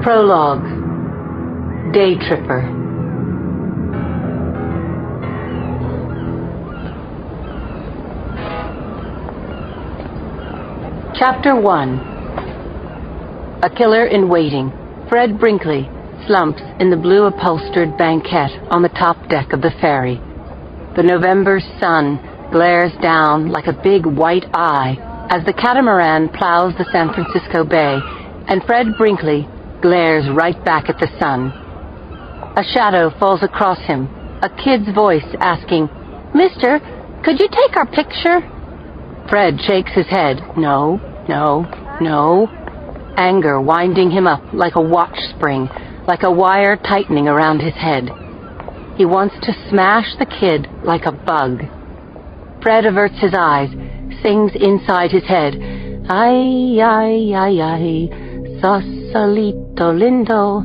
Prologue. Day Tripper. Chapter 1. A Killer in Waiting. Fred Brinkley slumps in the blue upholstered banquette on the top deck of the ferry. The November sun glares down like a big white eye as the catamaran plows the San Francisco Bay, and Fred Brinkley glares right back at the sun. A shadow falls across him, a kid's voice asking, "Mister, could you take our picture?" Fred shakes his head. No. Anger winding him up like a watch spring, like a wire tightening around his head. He wants to smash the kid like a bug. Fred averts his eyes, sings inside his head, "Ay, ay, ay, ay, Sausalito lindo,"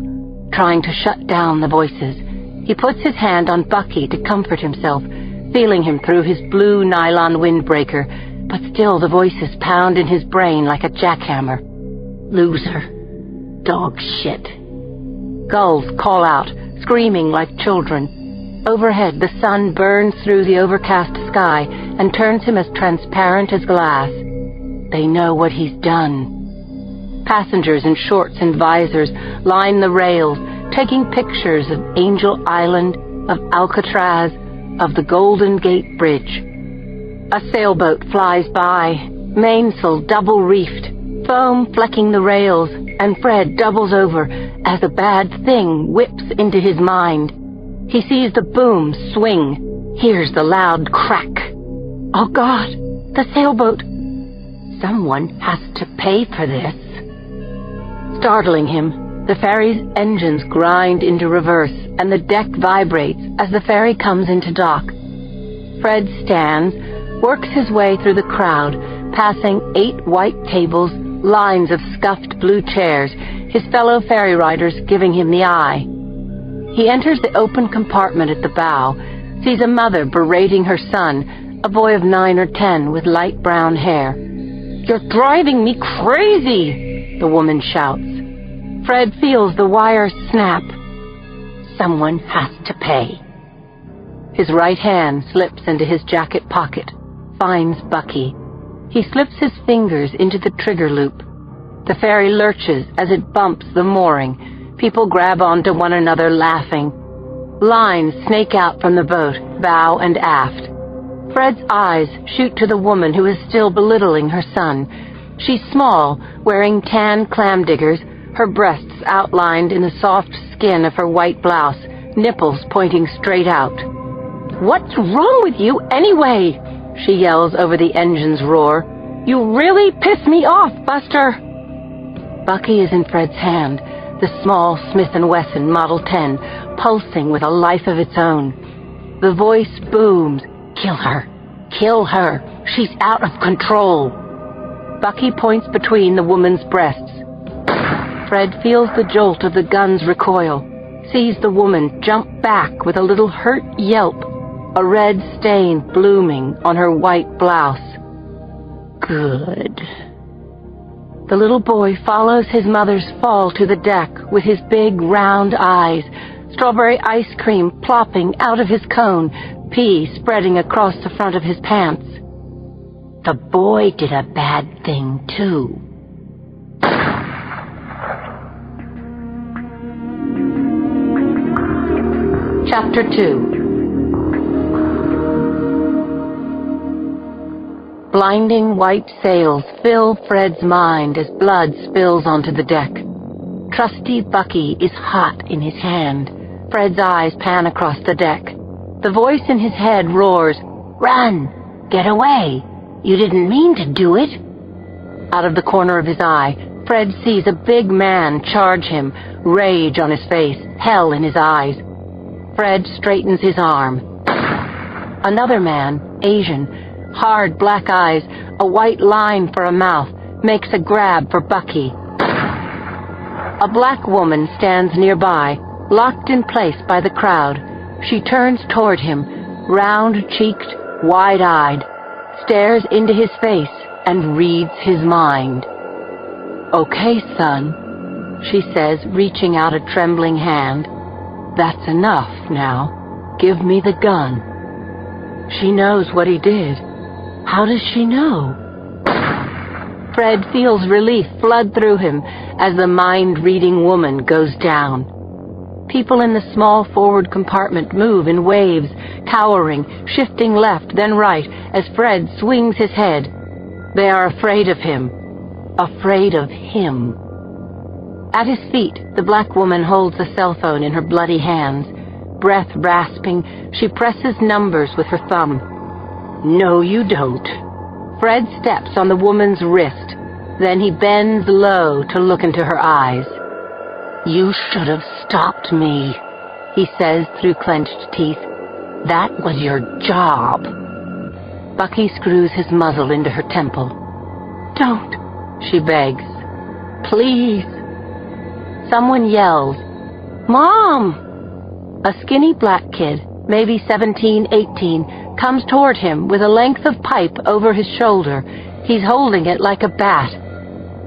trying to shut down the voices. He puts his hand on Bucky to comfort himself, feeling him through his blue nylon windbreaker, but still the voices pound in his brain like a jackhammer. Loser. Dog shit. Gulls call out, screaming like children. Overhead, the sun burns through the overcast sky and turns him as transparent as glass. They know what he's done. Passengers in shorts and visors line the rails, taking pictures of Angel Island, of Alcatraz, of the Golden Gate Bridge. A sailboat flies by, mainsail double-reefed, foam flecking the rails, and Fred doubles over as a bad thing whips into his mind. He sees the boom swing, hears the loud crack. Oh God, the sailboat! Someone has to pay for this. Startling him, the ferry's engines grind into reverse and the deck vibrates as the ferry comes into dock. Fred stands, works his way through the crowd, passing 8 white tables, lines of scuffed blue chairs, his fellow ferry riders giving him the eye. He enters the open compartment at the bow, sees a mother berating her son, a boy of 9 or 10 with light brown hair. "You're driving me crazy," the woman shouts. Fred feels the wire snap. Someone has to pay. His right hand slips into his jacket pocket, finds Bucky. He slips his fingers into the trigger loop. The ferry lurches as it bumps the mooring. People grab onto one another laughing. Lines snake out from the boat, bow and aft. Fred's eyes shoot to the woman who is still belittling her son. She's small, wearing tan clam diggers, her breasts outlined in the soft skin of her white blouse, nipples pointing straight out. "What's wrong with you anyway?" she yells over the engine's roar. "You really piss me off, Buster!" Bucky is in Fred's hand, the small Smith & Wesson Model 10, pulsing with a life of its own. The voice booms, "Kill her! Kill her! She's out of control!" Bucky points between the woman's breasts. Fred feels the jolt of the gun's recoil, sees the woman jump back with a little hurt yelp, a red stain blooming on her white blouse. Good. The little boy follows his mother's fall to the deck with his big round eyes, strawberry ice cream plopping out of his cone, pee spreading across the front of his pants. The boy did a bad thing too. Chapter 2. Blinding white sails fill Fred's mind as blood spills onto the deck. Trusty Bucky is hot in his hand. Fred's eyes pan across the deck. The voice in his head roars, "Run! Get away! You didn't mean to do it!" Out of the corner of his eye, Fred sees a big man charge him, rage on his face, hell in his eyes. Fred straightens his arm. Another man, Asian, hard black eyes, a white line for a mouth, makes a grab for Bucky. A black woman stands nearby, locked in place by the crowd. She turns toward him, round-cheeked, wide-eyed, stares into his face and reads his mind. "Okay, son, she says, reaching out a trembling hand. "That's enough now. Give me the gun." She knows what he did. How does she know? Fred feels relief flood through him as the mind-reading woman goes down. People in the small forward compartment move in waves, cowering, shifting left, then right, as Fred swings his head. They are afraid of him. Afraid of him. At his feet, the black woman holds a cell phone in her bloody hands. Breath rasping, she presses numbers with her thumb. "No, you don't." Fred steps on the woman's wrist. Then he bends low to look into her eyes. "You should have stopped me," he says through clenched teeth. "That was your job." Bucky screws his muzzle into her temple. "Don't," she begs. "Please." Someone yells, "Mom!" A skinny black kid, maybe 17, 18, comes toward him with a length of pipe over his shoulder. He's holding it like a bat.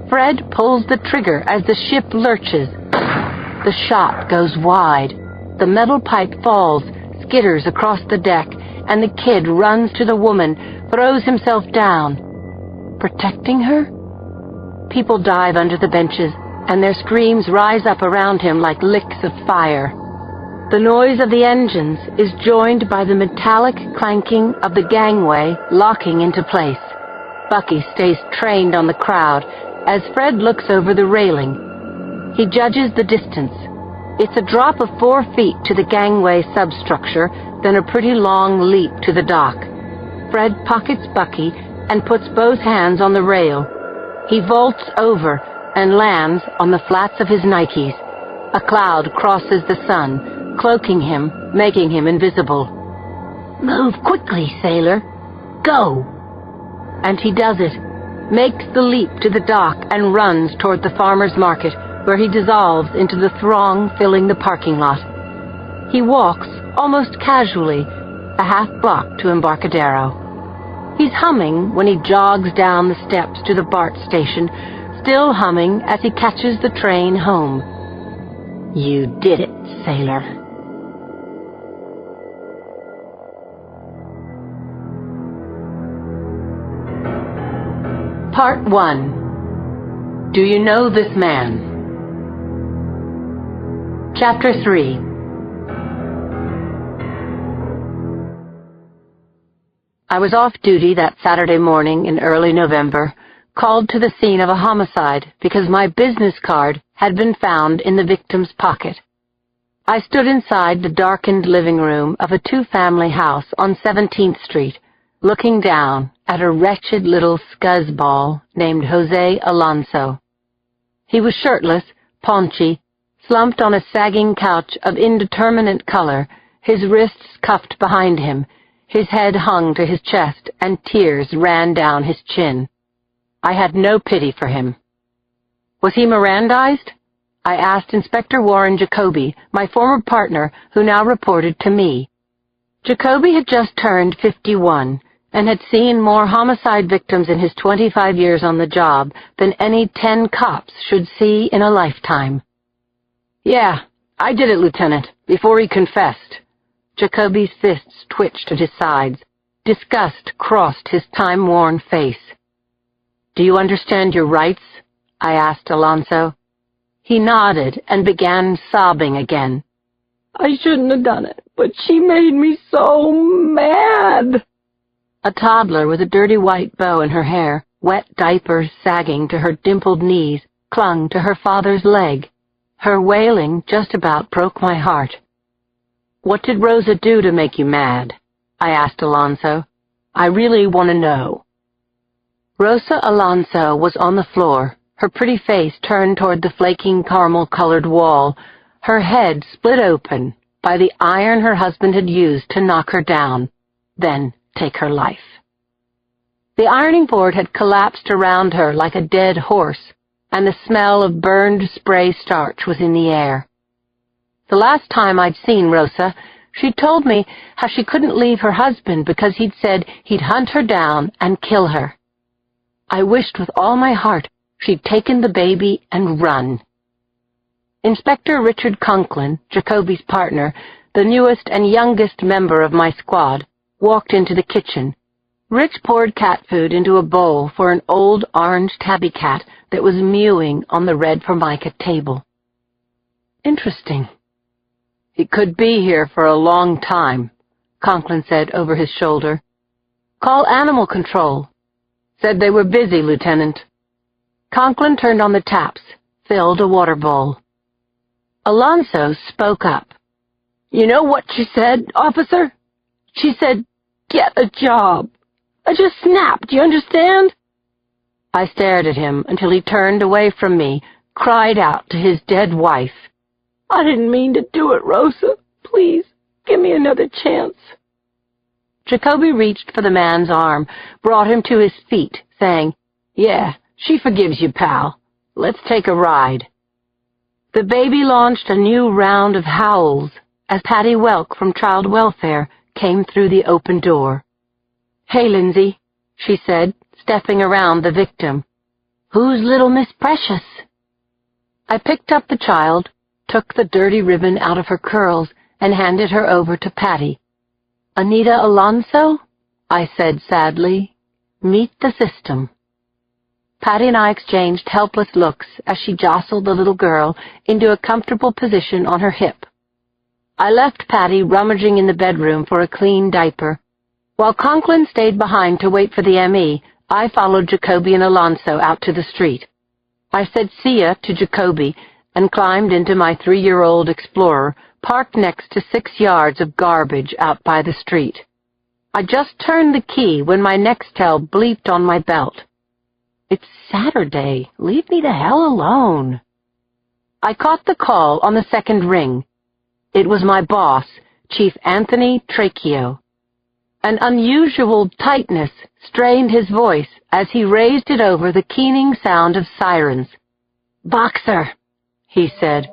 Fred pulls the trigger as the ship lurches. The shot goes wide. The metal pipe falls, skitters across the deck, and the kid runs to the woman, throws himself down. Protecting her? People dive under the benches, and their screams rise up around him like licks of fire. The noise of the engines is joined by the metallic clanking of the gangway locking into place. Bucky stays trained on the crowd as Fred looks over the railing. He judges the distance. It's a drop of 4 feet to the gangway substructure, then a pretty long leap to the dock. Fred pockets Bucky and puts both hands on the rail. He vaults over and lands on the flats of his Nikes. A cloud crosses the sun, cloaking him, making him invisible. "Move quickly, sailor. Go!" And he does it, makes the leap to the dock and runs toward the farmer's market, where he dissolves into the throng filling the parking lot. He walks, almost casually, a half block to Embarcadero. He's humming when he jogs down the steps to the BART station, still humming as he catches the train home. "You did it, sailor." Part 1. Do you know this man? Chapter 3. I was off duty that Saturday morning in early November, called to the scene of a homicide because my business card had been found in the victim's pocket. I stood inside the darkened living room of a 2-family house on 17th Street, looking down at a wretched little scuzzball named Jose Alonso. He was shirtless, paunchy, slumped on a sagging couch of indeterminate color, his wrists cuffed behind him, his head hung to his chest, and tears ran down his chin. I had no pity for him. Was he Mirandized? I asked Inspector Warren Jacoby, my former partner, who now reported to me. Jacoby had just turned 51 and had seen more homicide victims in his 25 years on the job than any 10 cops should see in a lifetime. "Yeah, I did it, Lieutenant, before he confessed." Jacoby's fists twitched at his sides. Disgust crossed his time-worn face. "Do you understand your rights?" I asked Alonso. He nodded and began sobbing again. "I shouldn't have done it, but she made me so mad." A toddler with a dirty white bow in her hair, wet diapers sagging to her dimpled knees, clung to her father's leg. Her wailing just about broke my heart. "What did Rosa do to make you mad?" I asked Alonso. "I really want to know." Rosa Alonso was on the floor, her pretty face turned toward the flaking caramel-colored wall, her head split open by the iron her husband had used to knock her down, then take her life. The ironing board had collapsed around her like a dead horse, and the smell of burned spray starch was in the air. The last time I'd seen Rosa, she'd told me how she couldn't leave her husband because he'd said he'd hunt her down and kill her. I wished with all my heart she'd taken the baby and run. Inspector Richard Conklin, Jacoby's partner, the newest and youngest member of my squad, walked into the kitchen. Rich poured cat food into a bowl for an old orange tabby cat that was mewing on the red formica table. Interesting. He could be here for a long time, Conklin said over his shoulder. Call animal control. Said they were busy, Lieutenant. Conklin turned on the taps, filled a water bowl. Alonso spoke up. You know what she said, officer? She said, get a job. I just snapped, you understand? I stared at him until he turned away from me, cried out to his dead wife. I didn't mean to do it, Rosa. Please, give me another chance. Jacoby reached for the man's arm, brought him to his feet, saying, Yeah, she forgives you, pal. Let's take a ride. The baby launched a new round of howls as Patty Welk from Child Welfare came through the open door. Hey, Lindsay, she said, stepping around the victim. Who's little Miss Precious? I picked up the child, took the dirty ribbon out of her curls, and handed her over to Patty. Anita Alonso? I said sadly. Meet the system. Patty and I exchanged helpless looks as she jostled the little girl into a comfortable position on her hip. I left Patty rummaging in the bedroom for a clean diaper. While Conklin stayed behind to wait for the ME, I followed Jacoby and Alonso out to the street. I said see ya to Jacoby and climbed into my 3-year-old Explorer, parked next to 6 yards of garbage out by the street. I just turned the key when my Nextel bleeped on my belt. It's Saturday. Leave me the hell alone. I caught the call on the second ring. It was my boss, Chief Anthony Trachio. An unusual tightness strained his voice as he raised it over the keening sound of sirens. Boxer, he said.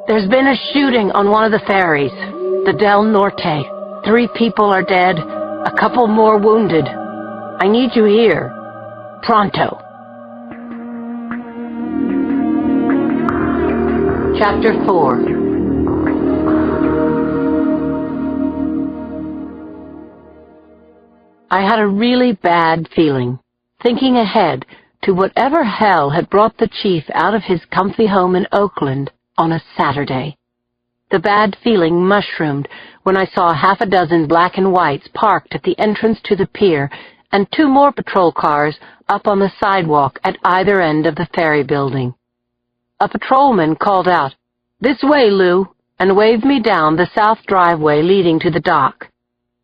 There's been a shooting on one of the ferries, the Del Norte. 3 people are dead, a couple more wounded. I need you here. Pronto. Chapter 4. I had a really bad feeling, thinking ahead to whatever hell had brought the chief out of his comfy home in Oakland on a Saturday. The bad feeling mushroomed when I saw half a dozen black and whites parked at the entrance to the pier and 2 more patrol cars up on the sidewalk at either end of the ferry building. A patrolman called out, "This way, Lou," and waved me down the south driveway leading to the dock.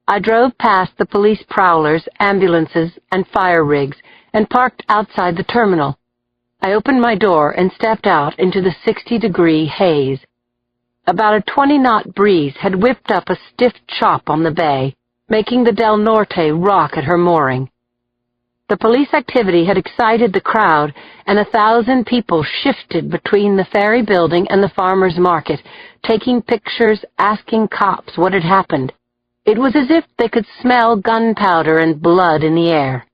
I drove past the police prowlers, ambulances, and fire rigs and parked outside the terminal. I opened my door and stepped out into the 60-degree haze. About a 20-knot breeze had whipped up a stiff chop on the bay, making the Del Norte rock at her mooring. The police activity had excited the crowd, and 1,000 people shifted between the ferry building and the farmer's market, taking pictures, asking cops what had happened. It was as if they could smell gunpowder and blood in the air.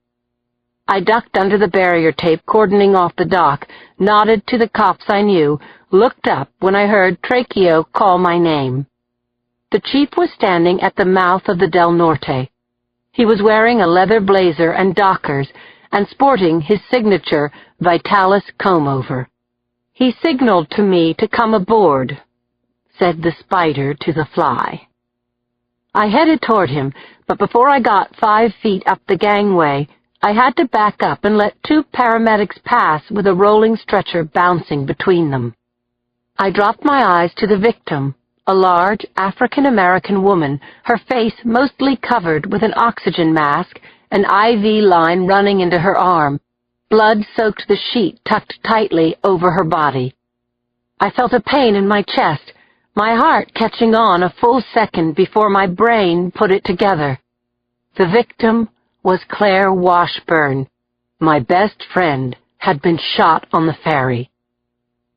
I ducked under the barrier tape cordoning off the dock, nodded to the cops I knew, looked up when I heard Trachio call my name. The chief was standing at the mouth of the Del Norte. He was wearing a leather blazer and dockers and sporting his signature Vitalis comb-over. He signaled to me to come aboard, said the spider to the fly. I headed toward him, but before I got 5 feet up the gangway, I had to back up and let 2 paramedics pass with a rolling stretcher bouncing between them. I dropped my eyes to the victim, a large African-American woman, her face mostly covered with an oxygen mask, an IV line running into her arm. Blood soaked the sheet tucked tightly over her body. I felt a pain in my chest, my heart catching on a full second before my brain put it together. The victim was Claire Washburn. My best friend had been shot on the ferry.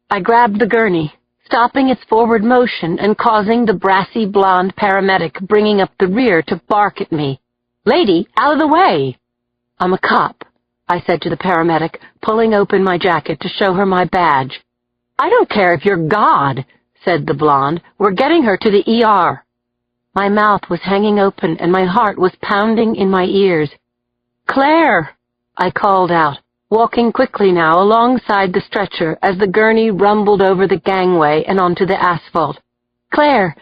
I grabbed the gurney, stopping its forward motion and causing the brassy blonde paramedic bringing up the rear to bark at me. "Lady, out of the way!" "I'm a cop," I said to the paramedic, pulling open my jacket to show her my badge. "I don't care if you're God," said the blonde. "We're getting her to the ER." My mouth was hanging open and my heart was pounding in my ears. "Claire!" I called out, walking quickly now alongside the stretcher as the gurney rumbled over the gangway and onto the asphalt. "Claire,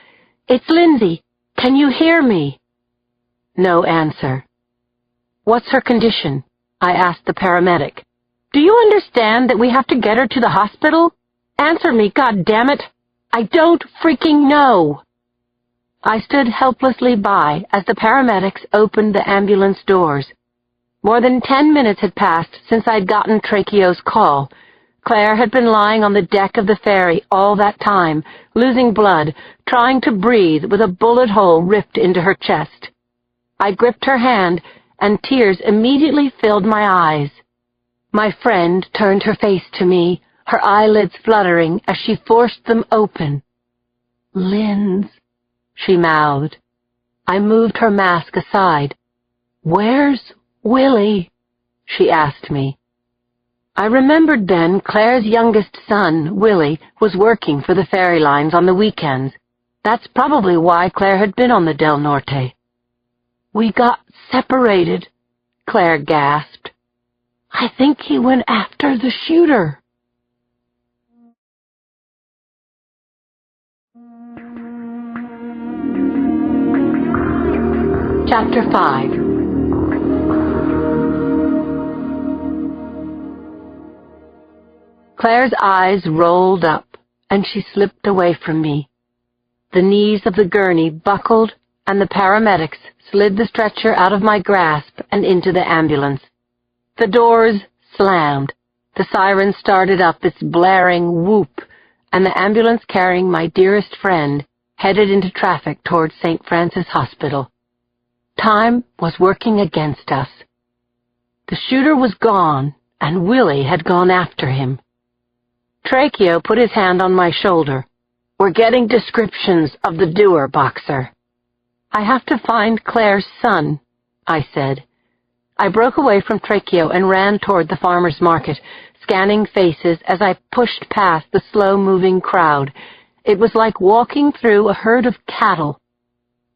it's Lindsay. Can you hear me?" No answer. "What's her condition?" I asked the paramedic. "Do you understand that we have to get her to the hospital? Answer me, goddammit! I don't freaking know!" I stood helplessly by as the paramedics opened the ambulance doors. More than 10 minutes had passed since I'd gotten Tracheo's call. Claire had been lying on the deck of the ferry all that time, losing blood, trying to breathe with a bullet hole ripped into her chest. I gripped her hand, and tears immediately filled my eyes. My friend turned her face to me, her eyelids fluttering as she forced them open. "Linz," she mouthed. I moved her mask aside. "Where's Willie?" she asked me. I remembered then Claire's youngest son, Willie, was working for the ferry lines on the weekends. That's probably why Claire had been on the Del Norte. "We got separated," Claire gasped. "I think he went after the shooter." Chapter 5. Claire's eyes rolled up, and she slipped away from me. The knees of the gurney buckled, and the paramedics slid the stretcher out of my grasp and into the ambulance. The doors slammed, the siren started up its blaring whoop, and the ambulance carrying my dearest friend headed into traffic toward St. Francis Hospital. Time was working against us. The shooter was gone, and Willie had gone after him. Tracheo put his hand on my shoulder. "We're getting descriptions of the doer, Boxer." "I have to find Claire's son," I said. I broke away from Tracheo and ran toward the farmer's market, scanning faces as I pushed past the slow-moving crowd. It was like walking through a herd of cattle.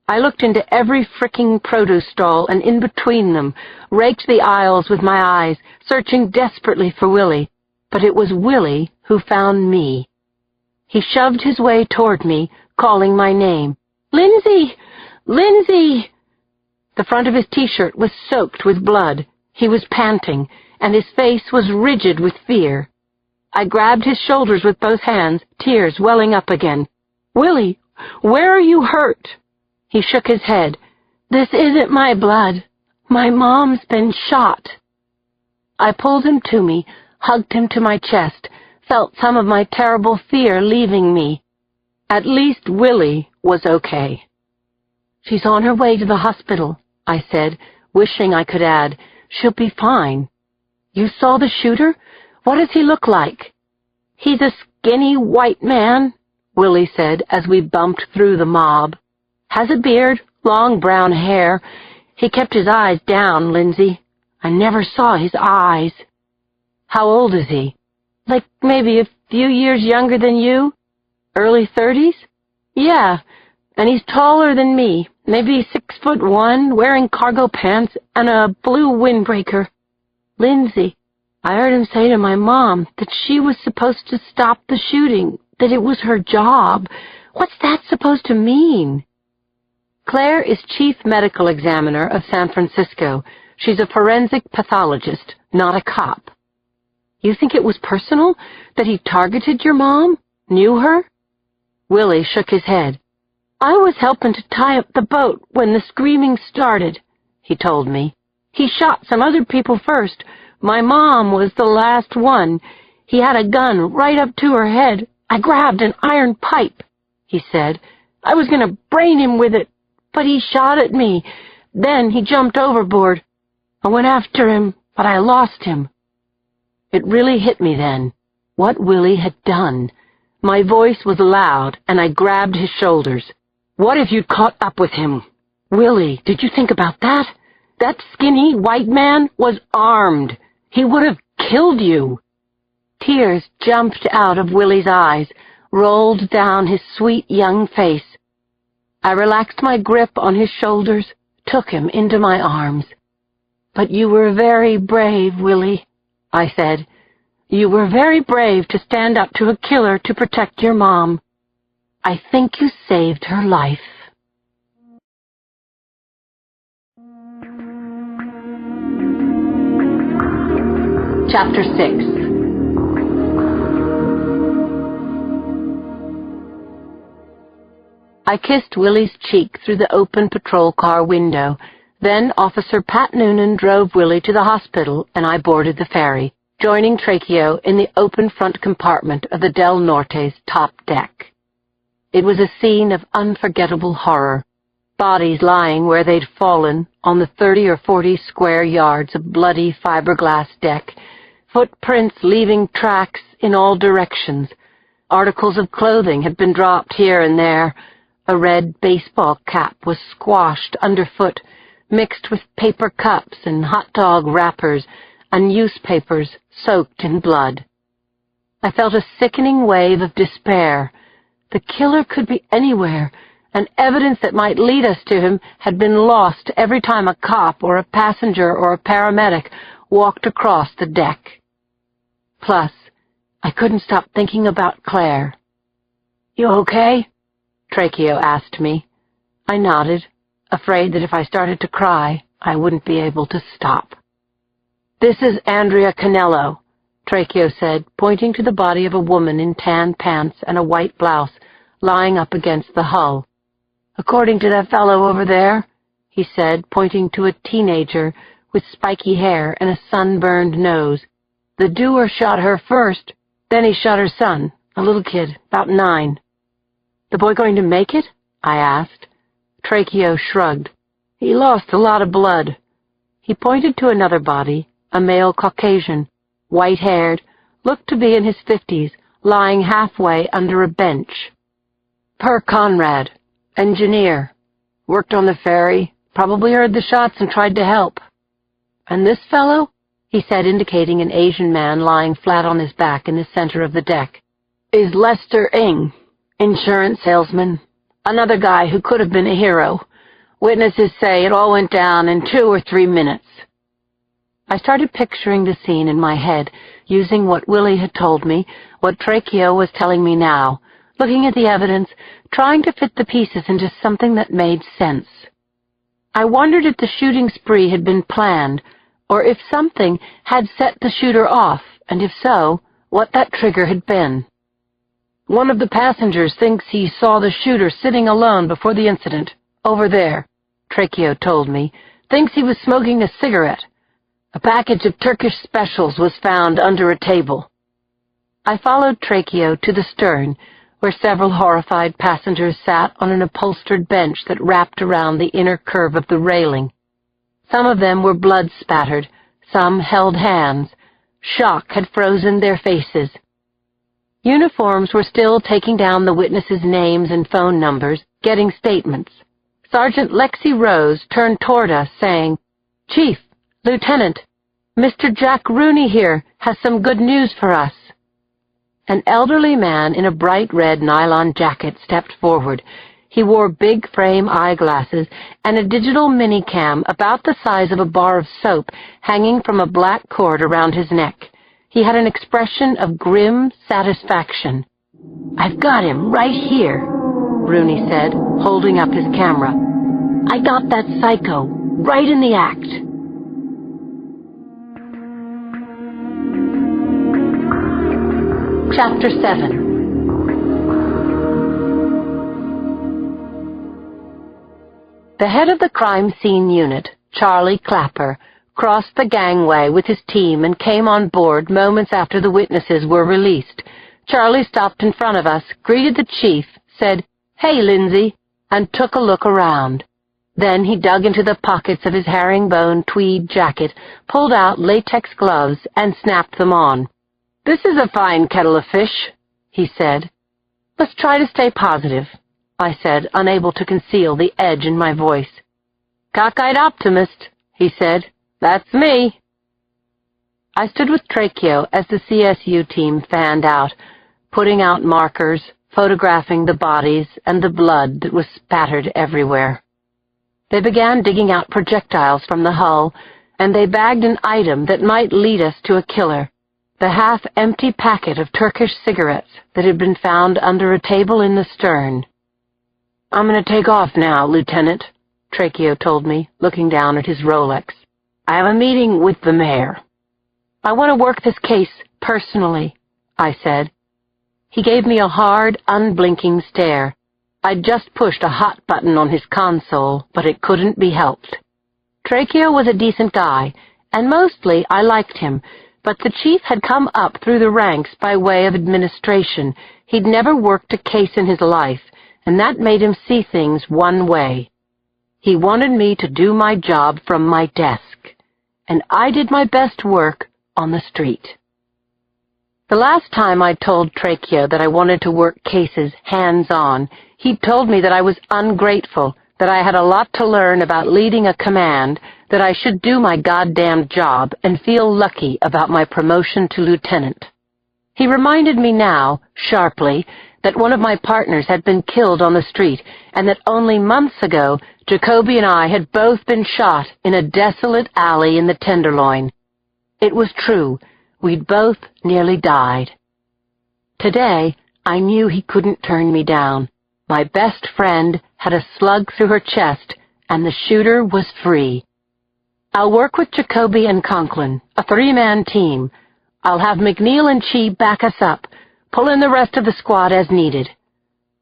I looked into every fricking produce stall and in between them, raked the aisles with my eyes, searching desperately for Willie. But it was Willie who found me. He shoved his way toward me, calling my name. "Lindsay! Lindsay!" The front of his T-shirt was soaked with blood. He was panting, and his face was rigid with fear. I grabbed his shoulders with both hands, tears welling up again. "Willie, where are you hurt?" He shook his head. "This isn't my blood. My mom's been shot." I pulled him to me, hugged him to my chest, felt some of my terrible fear leaving me. At least Willie was okay. "She's on her way to the hospital," I said, wishing I could add, "She'll be fine." "You saw the shooter? What does he look like?" "He's a skinny white man," Willie said as we bumped through the mob. "Has a beard, long brown hair. He kept his eyes down, Lindsay. I never saw his eyes." "How old is he?" "Like maybe a few years younger than you. Early 30s? Yeah, and he's taller than me, maybe 6'1", wearing cargo pants and a blue windbreaker. Lindsay, I heard him say to my mom that she was supposed to stop the shooting, that it was her job. What's that supposed to mean?" Claire is chief medical examiner of San Francisco. She's a forensic pathologist, not a cop. "You think it was personal? That he targeted your mom? Knew her?" Willie shook his head. "I was helping to tie up the boat when the screaming started," he told me. "He shot some other people first. My mom was the last one. He had a gun right up to her head. I grabbed an iron pipe," he said. "I was going to brain him with it, but he shot at me. Then he jumped overboard. I went after him, but I lost him." It really hit me then, what Willie had done. My voice was loud, and I grabbed his shoulders. "What if you'd caught up with him? Willie, did you think about that? That skinny white man was armed. He would have killed you." Tears jumped out of Willie's eyes, rolled down his sweet young face. I relaxed my grip on his shoulders, took him into my arms. "But you were very brave, Willie," I said. "You were very brave to stand up to a killer to protect your mom. I think you saved her life." Chapter 6. I kissed Willie's cheek through the open patrol car window. Then Officer Pat Noonan drove Willie to the hospital, and I boarded the ferry, joining Tracheo in the open front compartment of the Del Norte's top deck. It was a scene of unforgettable horror. Bodies lying where they'd fallen on the 30 or 40 square yards of bloody fiberglass deck, footprints leaving tracks in all directions. Articles of clothing had been dropped here and there. A red baseball cap was squashed underfoot, mixed with paper cups and hot dog wrappers and newspapers soaked in blood. I felt a sickening wave of despair. The killer could be anywhere, and evidence that might lead us to him had been lost every time a cop or a passenger or a paramedic walked across the deck. Plus, I couldn't stop thinking about Claire. "You okay?" Tracheo asked me. I nodded, afraid that if I started to cry, I wouldn't be able to stop. "This is Andrea Canello," Tracheo said, pointing to the body of a woman in tan pants and a white blouse, lying up against the hull. "According to that fellow over there," he said, pointing to a teenager with spiky hair and a sunburned nose, "the doer shot her first, then he shot her son, a little kid, about 9. "The boy going to make it?" I asked. Tracheo shrugged. "He lost a lot of blood." He pointed to another body, a male Caucasian, white-haired, looked to be in his 50s, lying halfway under a bench. "Per Conrad, engineer. Worked on the ferry, probably heard the shots and tried to help." "And this fellow?" he said, indicating an Asian man lying flat on his back in the center of the deck. "Is Lester Ng, insurance salesman. Another guy who could have been a hero. Witnesses say it all went down in 2 or 3 minutes." I started picturing the scene in my head, using what Willie had told me, what Tracheo was telling me now, looking at the evidence, trying to fit the pieces into something that made sense. I wondered if the shooting spree had been planned, or if something had set the shooter off, and if so, what that trigger had been. "One of the passengers thinks he saw the shooter sitting alone before the incident, over there," Tracheo told me. "Thinks he was smoking a cigarette. A package of Turkish specials was found under a table." I followed Tracheo to the stern, where several horrified passengers sat on an upholstered bench that wrapped around the inner curve of the railing. Some of them were blood-spattered, some held hands. Shock had frozen their faces. Uniforms were still taking down the witnesses' names and phone numbers, getting statements. Sergeant Lexi Rose turned toward us, saying, "Chief, Lieutenant, Mr. Jack Rooney here has some good news for us." An elderly man in a bright red nylon jacket stepped forward. He wore big frame eyeglasses and a digital minicam about the size of a bar of soap hanging from a black cord around his neck. He had an expression of grim satisfaction. "I've got him right here," Rooney said, holding up his camera. "I got that psycho right in the act." Chapter 7. The head of the crime scene unit, Charlie Clapper, crossed the gangway with his team and came on board moments after the witnesses were released. Charlie stopped in front of us, greeted the chief, said, "Hey, Lindsay," and took a look around. Then he dug into the pockets of his herringbone tweed jacket, pulled out latex gloves, and snapped them on. "This is a fine kettle of fish," he said. "Let's try to stay positive," I said, unable to conceal the edge in my voice. "Cockeyed optimist," he said. "That's me." I stood with Tracheo as the CSU team fanned out, putting out markers, photographing the bodies and the blood that was spattered everywhere. They began digging out projectiles from the hull, and they bagged an item that might lead us to a killer, the half-empty packet of Turkish cigarettes that had been found under a table in the stern. "I'm going to take off now, Lieutenant," Tracheo told me, looking down at his Rolex. "I have a meeting with the mayor." "I want to work this case personally," I said. He gave me a hard, unblinking stare. I'd just pushed a hot button on his console, but it couldn't be helped. Tracheo was a decent guy, and mostly I liked him, but the chief had come up through the ranks by way of administration. He'd never worked a case in his life, and that made him see things one way. He wanted me to do my job from my desk, and I did my best work on the street. The last time I told Tracheo that I wanted to work cases hands-on, he told me that I was ungrateful, that I had a lot to learn about leading a command, that I should do my goddamn job and feel lucky about my promotion to lieutenant. He reminded me now, sharply, that one of my partners had been killed on the street, and that only months ago Jacoby and I had both been shot in a desolate alley in the Tenderloin. It was true. We'd both nearly died. Today, I knew he couldn't turn me down. My best friend had a slug through her chest, and the shooter was free. "I'll work with Jacoby and Conklin, a 3-man team. I'll have McNeil and Chi back us up, pull in the rest of the squad as needed."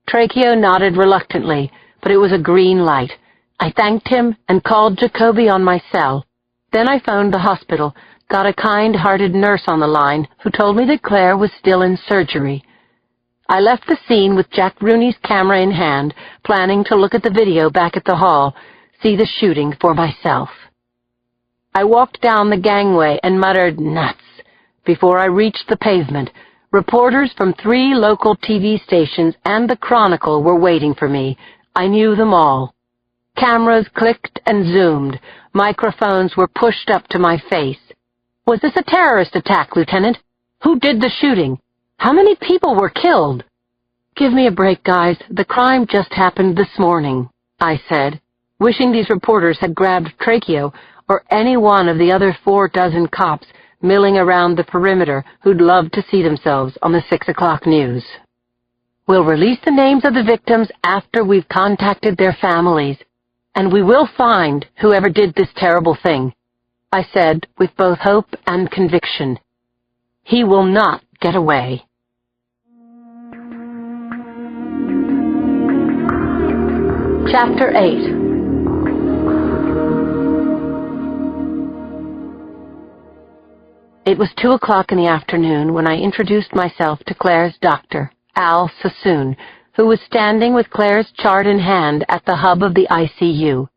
Tracheo nodded reluctantly, but it was a green light. I thanked him and called Jacoby on my cell. Then I phoned the hospital, got a kind-hearted nurse on the line who told me that Claire was still in surgery. I left the scene with Jack Rooney's camera in hand, planning to look at the video back at the hall, see the shooting for myself. I walked down the gangway and muttered, "Nuts," before I reached the pavement. Reporters from 3 local TV stations and the Chronicle were waiting for me. I knew them all. Cameras clicked and zoomed. Microphones were pushed up to my face. "Was this a terrorist attack, Lieutenant? Who did the shooting? How many people were killed?" "Give me a break, guys. The crime just happened this morning," I said, wishing these reporters had grabbed Tracheo or any one of the other 4 cops milling around the perimeter who'd love to see themselves on the 6 o'clock news. "We'll release the names of the victims after we've contacted their families, and we will find whoever did this terrible thing," I said with both hope and conviction. "He will not get away." Chapter 8. It was 2 o'clock in the afternoon when I introduced myself to Claire's doctor, Al Sassoon, who was standing with Claire's chart in hand at the hub of the ICU.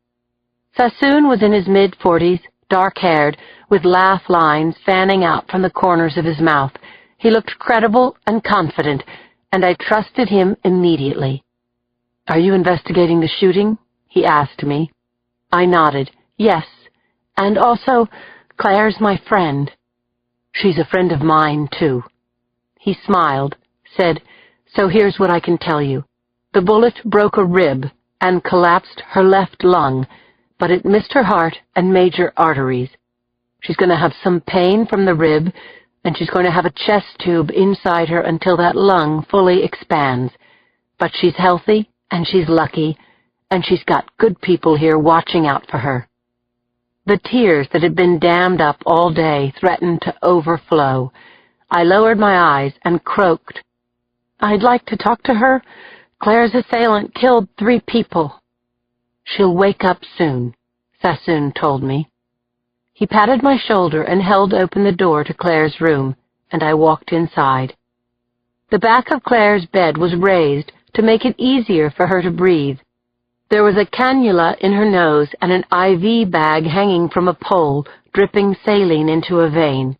Sassoon was in his mid-40s, dark-haired, with laugh lines fanning out from the corners of his mouth. He looked credible and confident, and I trusted him immediately. "Are you investigating the shooting?" he asked me. I nodded. "Yes, and also, Claire's my friend." "She's a friend of mine, too." He smiled, said, "So here's what I can tell you. The bullet broke a rib and collapsed her left lung, but it missed her heart and major arteries. She's going to have some pain from the rib, and she's going to have a chest tube inside her until that lung fully expands. But she's healthy, and she's lucky, and she's got good people here watching out for her." The tears that had been dammed up all day threatened to overflow. I lowered my eyes and croaked, "I'd like to talk to her. Claire's assailant killed 3 people." "She'll wake up soon," Sassoon told me. He patted my shoulder and held open the door to Claire's room, and I walked inside. The back of Claire's bed was raised to make it easier for her to breathe. There was a cannula in her nose and an IV bag hanging from a pole, dripping saline into a vein.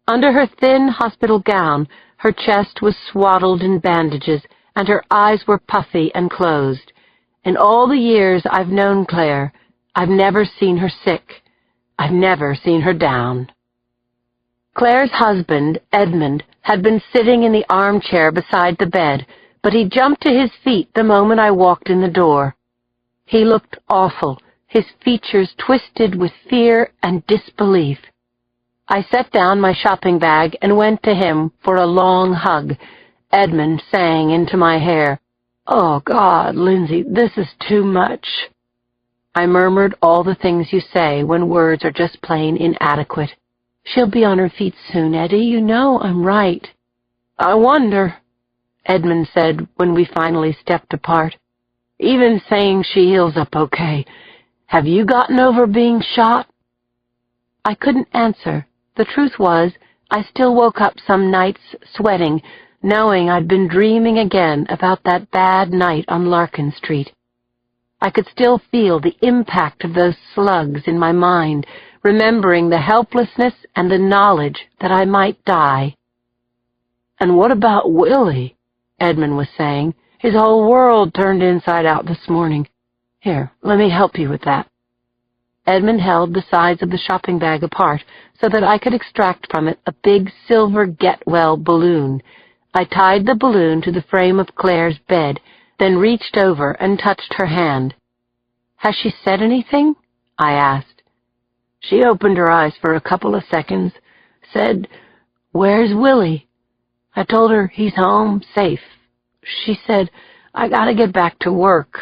Under her thin hospital gown, her chest was swaddled in bandages, and her eyes were puffy and closed. In all the years I've known Claire, I've never seen her sick. I've never seen her down. Claire's husband, Edmund, had been sitting in the armchair beside the bed, but he jumped to his feet the moment I walked in the door. He looked awful, his features twisted with fear and disbelief. I set down my shopping bag and went to him for a long hug, Edmund saying into my hair, "Oh, God, Lindsay, this is too much." I murmured all the things you say when words are just plain inadequate. "She'll be on her feet soon, Eddie. You know I'm right." "I wonder," Edmund said when we finally stepped apart. "Even saying she heals up okay, have you gotten over being shot?" I couldn't answer. The truth was, I still woke up some nights sweating, knowing I'd been dreaming again about that bad night on Larkin Street. I could still feel the impact of those slugs in my mind, remembering the helplessness and the knowledge that I might die. "And what about Willie?" Edmund was saying. "His whole world turned inside out this morning. Here, let me help you with that." Edmund held the sides of the shopping bag apart so that I could extract from it a big silver get-well balloon. I tied the balloon to the frame of Claire's bed, then reached over and touched her hand. "Has she said anything?" I asked. "She opened her eyes for a couple of seconds, said, 'Where's Willie?' I told her he's home, safe. She said, 'I gotta get back to work.'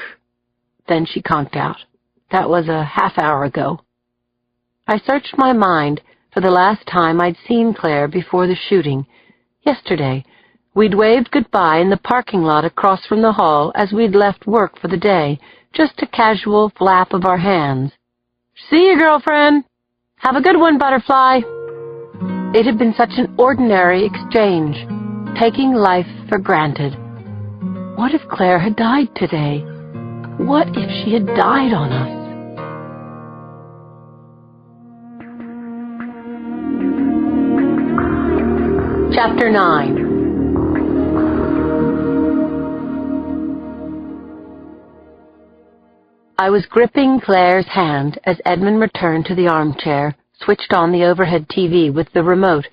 Then she conked out. That was a half-hour ago." I searched my mind for the last time I'd seen Claire before the shooting. Yesterday. We'd waved goodbye in the parking lot across from the hall as we'd left work for the day, just a casual flap of our hands. "See you, girlfriend. Have a good one, Butterfly." It had been such an ordinary exchange, taking life for granted. What if Claire had died today? What if she had died on us? Chapter 9. I was gripping Claire's hand as Edmund returned to the armchair, switched on the overhead TV with the remote.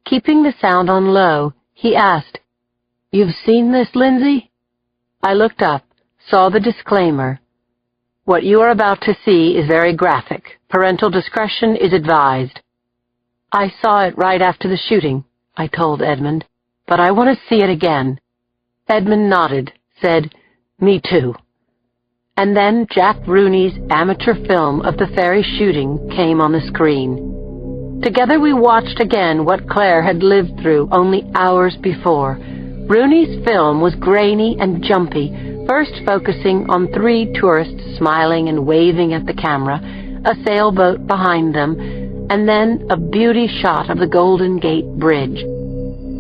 Keeping the sound on low, he asked, "You've seen this, Lindsay?" I looked up, saw the disclaimer. "What you are about to see is very graphic. Parental discretion is advised." "I saw it right after the shooting," I told Edmund, "but I want to see it again." Edmund nodded, said, "Me too." And then Jack Rooney's amateur film of the ferry shooting came on the screen. Together we watched again what Claire had lived through only hours before. Rooney's film was grainy and jumpy, first focusing on 3 tourists smiling and waving at the camera, a sailboat behind them, and then a beauty shot of the Golden Gate Bridge.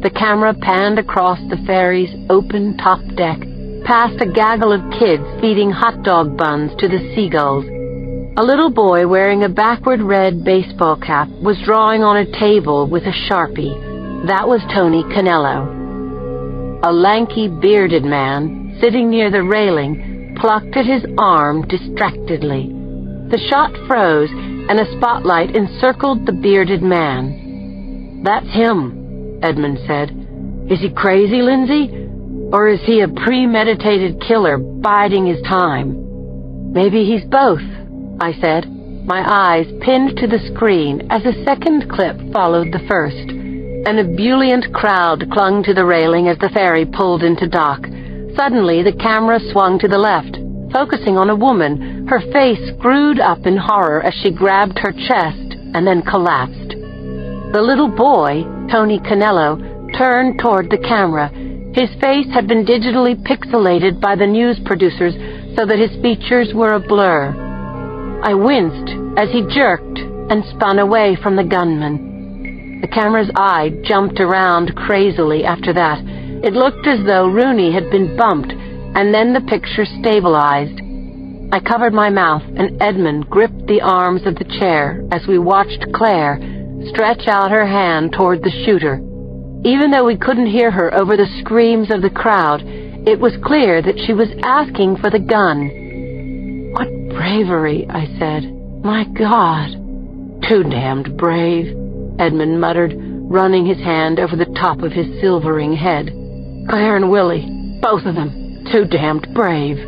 The camera panned across the ferry's open top deck, past a gaggle of kids feeding hot dog buns to the seagulls. A little boy wearing a backward red baseball cap was drawing on a table with a Sharpie. That was Tony Canello. A lanky, bearded man, sitting near the railing, plucked at his arm distractedly. The shot froze, and a spotlight encircled the bearded man. "That's him," Edmund said. "Is he crazy, Lindsay? Or is he a premeditated killer biding his time?" "Maybe he's both," I said, my eyes pinned to the screen as a second clip followed the first. An ebullient crowd clung to the railing as the ferry pulled into dock. Suddenly, the camera swung to the left, focusing on a woman, her face screwed up in horror as she grabbed her chest and then collapsed. The little boy, Tony Canello, turned toward the camera. His face had been digitally pixelated by the news producers so that his features were a blur. I winced as he jerked and spun away from the gunman. The camera's eye jumped around crazily after that. It looked as though Rooney had been bumped, and then the picture stabilized. I covered my mouth, and Edmund gripped the arms of the chair as we watched Claire stretch out her hand toward the shooter. Even though we couldn't hear her over the screams of the crowd, it was clear that she was asking for the gun. "What bravery," I said. "My God." "Too damned brave," Edmund muttered, running his hand over the top of his silvering head. "Claire and Willie, both of them, too damned brave."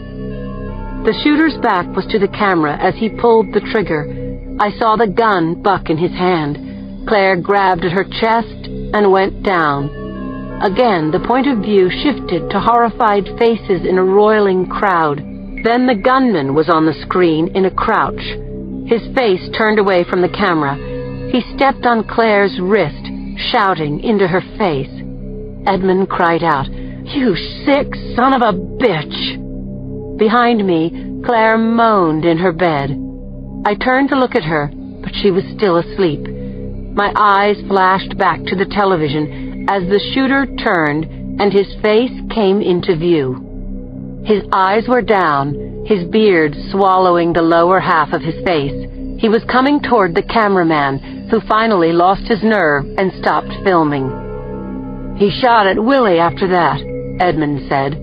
The shooter's back was to the camera as he pulled the trigger. I saw the gun buck in his hand. Claire grabbed at her chest and went down. Again, the point of view shifted to horrified faces in a roiling crowd. Then the gunman was on the screen in a crouch. His face turned away from the camera. He stepped on Claire's wrist, shouting into her face. Edmund cried out, "You sick son of a bitch!" Behind me, Claire moaned in her bed. I turned to look at her, but she was still asleep. My eyes flashed back to the television as the shooter turned and his face came into view. His eyes were down, his beard swallowing the lower half of his face. He was coming toward the cameraman, who finally lost his nerve and stopped filming. "He shot at Willie after that," Edmund said.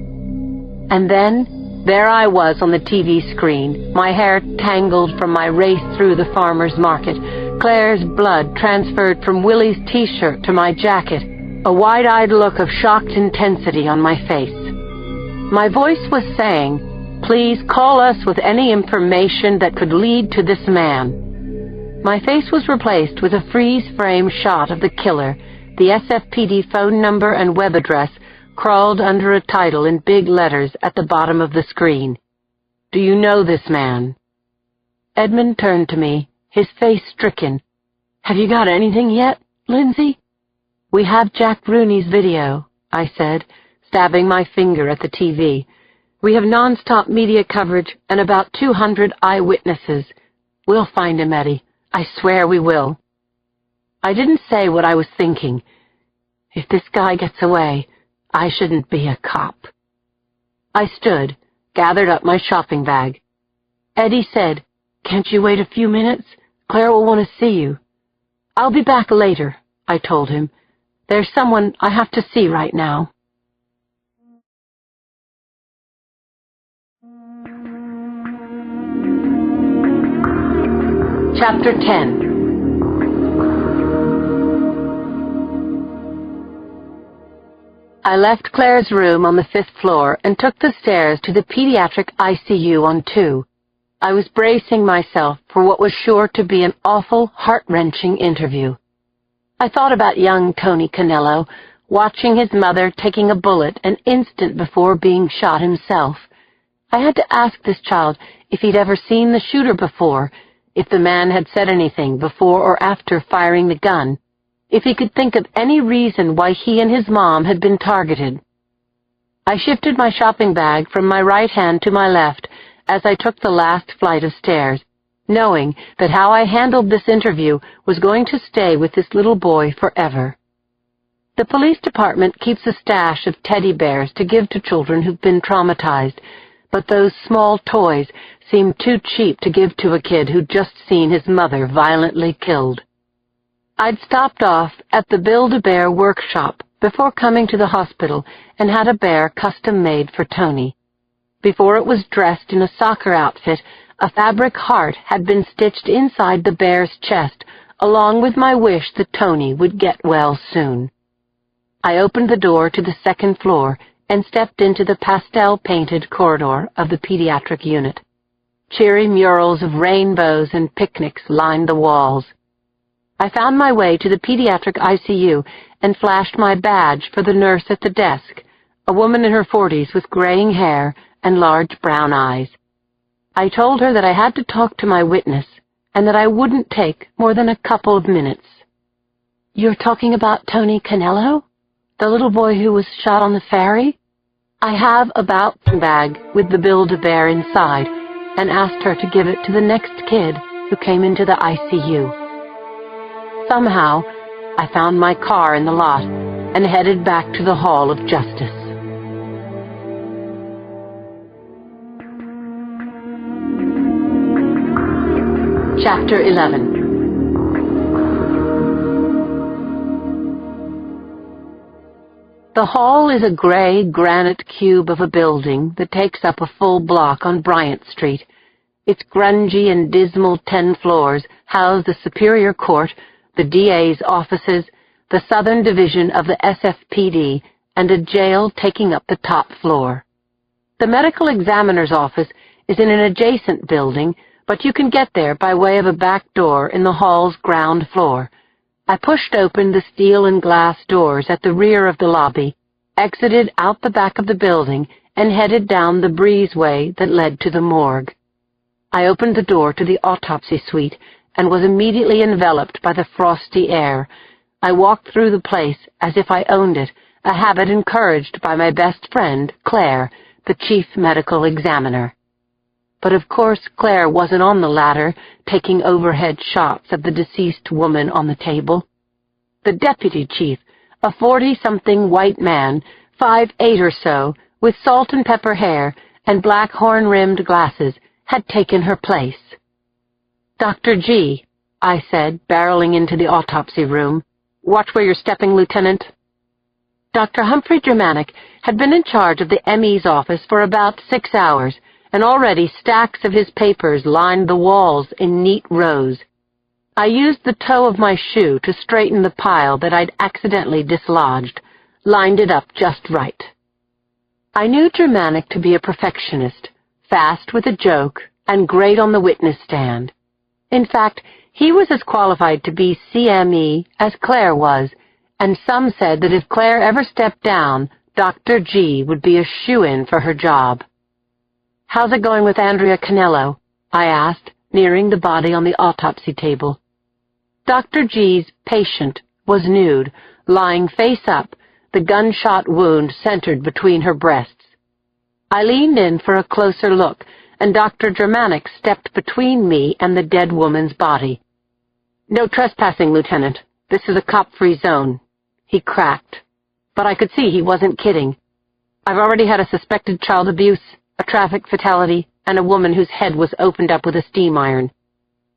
And then, there I was on the TV screen, my hair tangled from my race through the farmer's market, Claire's blood transferred from Willie's T-shirt to my jacket, a wide-eyed look of shocked intensity on my face. My voice was saying, "Please call us with any information that could lead to this man." My face was replaced with a freeze-frame shot of the killer, the SFPD phone number and web address crawled under a title in big letters at the bottom of the screen. "Do you know this man?" Edmund turned to me, his face stricken. "Have you got anything yet, Lindsay?" "We have Jack Rooney's video," I said, stabbing my finger at the TV. "We have non-stop media coverage and about 200 eyewitnesses. We'll find him, Eddie. I swear we will." I didn't say what I was thinking. If this guy gets away, I shouldn't be a cop. I stood, gathered up my shopping bag. Eddie said, "Can't you wait a few minutes? Claire will want to see you." "I'll be back later," I told him. "There's someone I have to see right now." Chapter 10. I left Claire's room on the 5th floor and took the stairs to the pediatric ICU on 2. I was bracing myself for what was sure to be an awful, heart-wrenching interview. I thought about young Tony Canello, watching his mother taking a bullet an instant before being shot himself. I had to ask this child if he'd ever seen the shooter before, if the man had said anything before or after firing the gun, if he could think of any reason why he and his mom had been targeted. I shifted my shopping bag from my right hand to my left as I took the last flight of stairs, knowing that how I handled this interview was going to stay with this little boy forever. The police department keeps a stash of teddy bears to give to children who've been traumatized, but those small toys seemed too cheap to give to a kid who'd just seen his mother violently killed. I'd stopped off at the Build-A-Bear workshop before coming to the hospital and had a bear custom-made for Tony. Before it was dressed in a soccer outfit, a fabric heart had been stitched inside the bear's chest, along with my wish that Tony would get well soon. I opened the door to the 2nd floor and stepped into the pastel-painted corridor of the pediatric unit. Cheery murals of rainbows and picnics lined the walls. I found my way to the pediatric ICU and flashed my badge for the nurse at the desk, a woman in her 40s with graying hair and large brown eyes. I told her that I had to talk to my witness and that I wouldn't take more than a couple of minutes. "You're talking about Tony Canello? The little boy who was shot on the ferry?" I have a bouncing bag with the Build-A-Bear inside and asked her to give it to the next kid who came into the ICU. Somehow, I found my car in the lot and headed back to the Hall of Justice. Chapter 11. The hall is a gray granite cube of a building that takes up a full block on Bryant Street. Its grungy and dismal 10 floors house the Superior Court, the DA's offices, the Southern Division of the SFPD, and a jail taking up the top floor. The medical examiner's office is in an adjacent building, but you can get there by way of a back door in the hall's ground floor. I pushed open the steel and glass doors at the rear of the lobby, exited out the back of the building, and headed down the breezeway that led to the morgue. I opened the door to the autopsy suite and was immediately enveloped by the frosty air. I walked through the place as if I owned it, a habit encouraged by my best friend, Claire, the chief medical examiner. But of course Claire wasn't on the ladder, taking overhead shots of the deceased woman on the table. The deputy chief, a 40-something white man, 5'8" or so, with salt and pepper hair and black horn-rimmed glasses, had taken her place. "Dr. G," I said, barreling into the autopsy room. "Watch where you're stepping, Lieutenant." Dr. Humphrey Germanic had been in charge of the ME's office for about 6 hours, and already stacks of his papers lined the walls in neat rows. I used the toe of my shoe to straighten the pile that I'd accidentally dislodged, lined it up just right. I knew Germanic to be a perfectionist, fast with a joke, and great on the witness stand. In fact, he was as qualified to be CME as Claire was, and some said that if Claire ever stepped down, Dr. G would be a shoo-in for her job. "How's it going with Andrea Canello?" I asked, nearing the body on the autopsy table. Dr. G's patient was nude, lying face up, the gunshot wound centered between her breasts. I leaned in for a closer look, and Dr. Germanic stepped between me and the dead woman's body. "No trespassing, Lieutenant. This is a cop-free zone," he cracked. But I could see he wasn't kidding. "I've already had a suspected child abuse, a traffic fatality, and a woman whose head was opened up with a steam iron.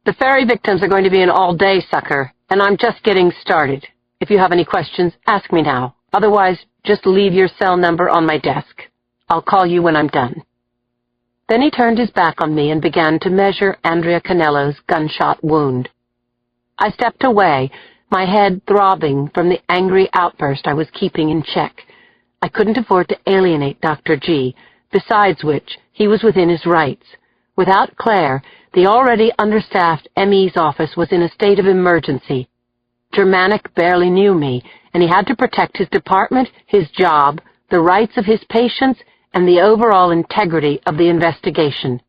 The ferry victims are going to be an all-day sucker, and I'm just getting started. If you have any questions, ask me now. Otherwise, just leave your cell number on my desk. I'll call you when I'm done." Then he turned his back on me and began to measure Andrea Canello's gunshot wound. I stepped away, my head throbbing from the angry outburst I was keeping in check. I couldn't afford to alienate Dr. G, besides which he was within his rights. Without Claire, the already understaffed ME's office was in a state of emergency. Germanic barely knew me, and he had to protect his department, his job, the rights of his patients, and the overall integrity of the investigation.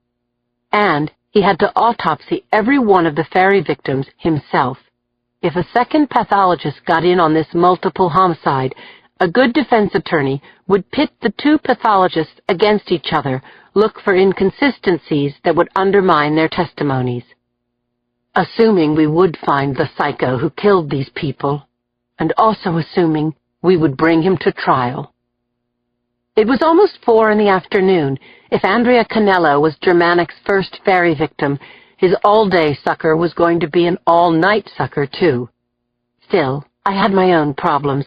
And he had to autopsy every one of the ferry victims himself. If a second pathologist got in on this multiple homicide, a good defense attorney would pit the two pathologists against each other, look for inconsistencies that would undermine their testimonies. Assuming we would find the psycho who killed these people, and also assuming we would bring him to trial. It was almost 4 in the afternoon. If Andrea Canello was Germanic's first ferry victim, his all-day sucker was going to be an all-night sucker, too. Still, I had my own problems.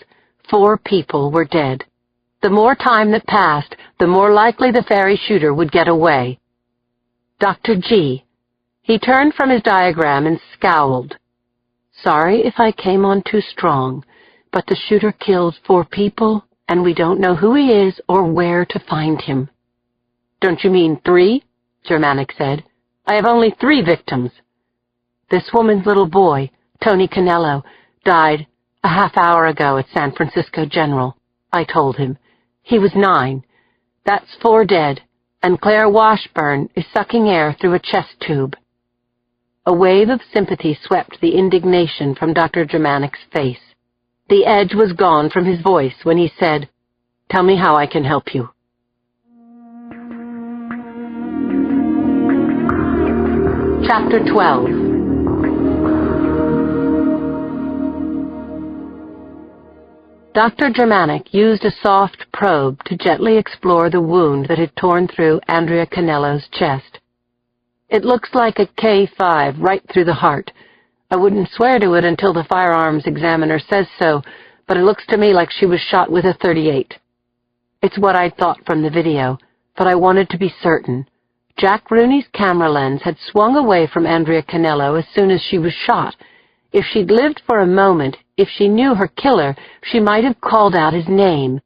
4 people were dead. The more time that passed, the more likely the ferry shooter would get away. Dr. G. He turned from his diagram and scowled. "Sorry if I came on too strong, but the shooter killed 4 people, and we don't know who he is or where to find him." "Don't you mean 3? Germanic said. "I have only 3 victims." "This woman's little boy, Tony Canello, died a half hour ago at San Francisco General," I told him. "He was 9. That's 4 dead, and Claire Washburn is sucking air through a chest tube." A wave of sympathy swept the indignation from Dr. Germanic's face. The edge was gone from his voice when he said, "Tell me how I can help you." Chapter 12. Dr. Germanic used a soft probe to gently explore the wound that had torn through Andrea Canello's chest. "It looks like a K5 right through the heart. I wouldn't swear to it until the firearms examiner says so, but it looks to me like she was shot with a .38. It's what I'd thought from the video, but I wanted to be certain. Jack Rooney's camera lens had swung away from Andrea Canello as soon as she was shot. If she'd lived for a moment, if she knew her killer, she might have called out his name.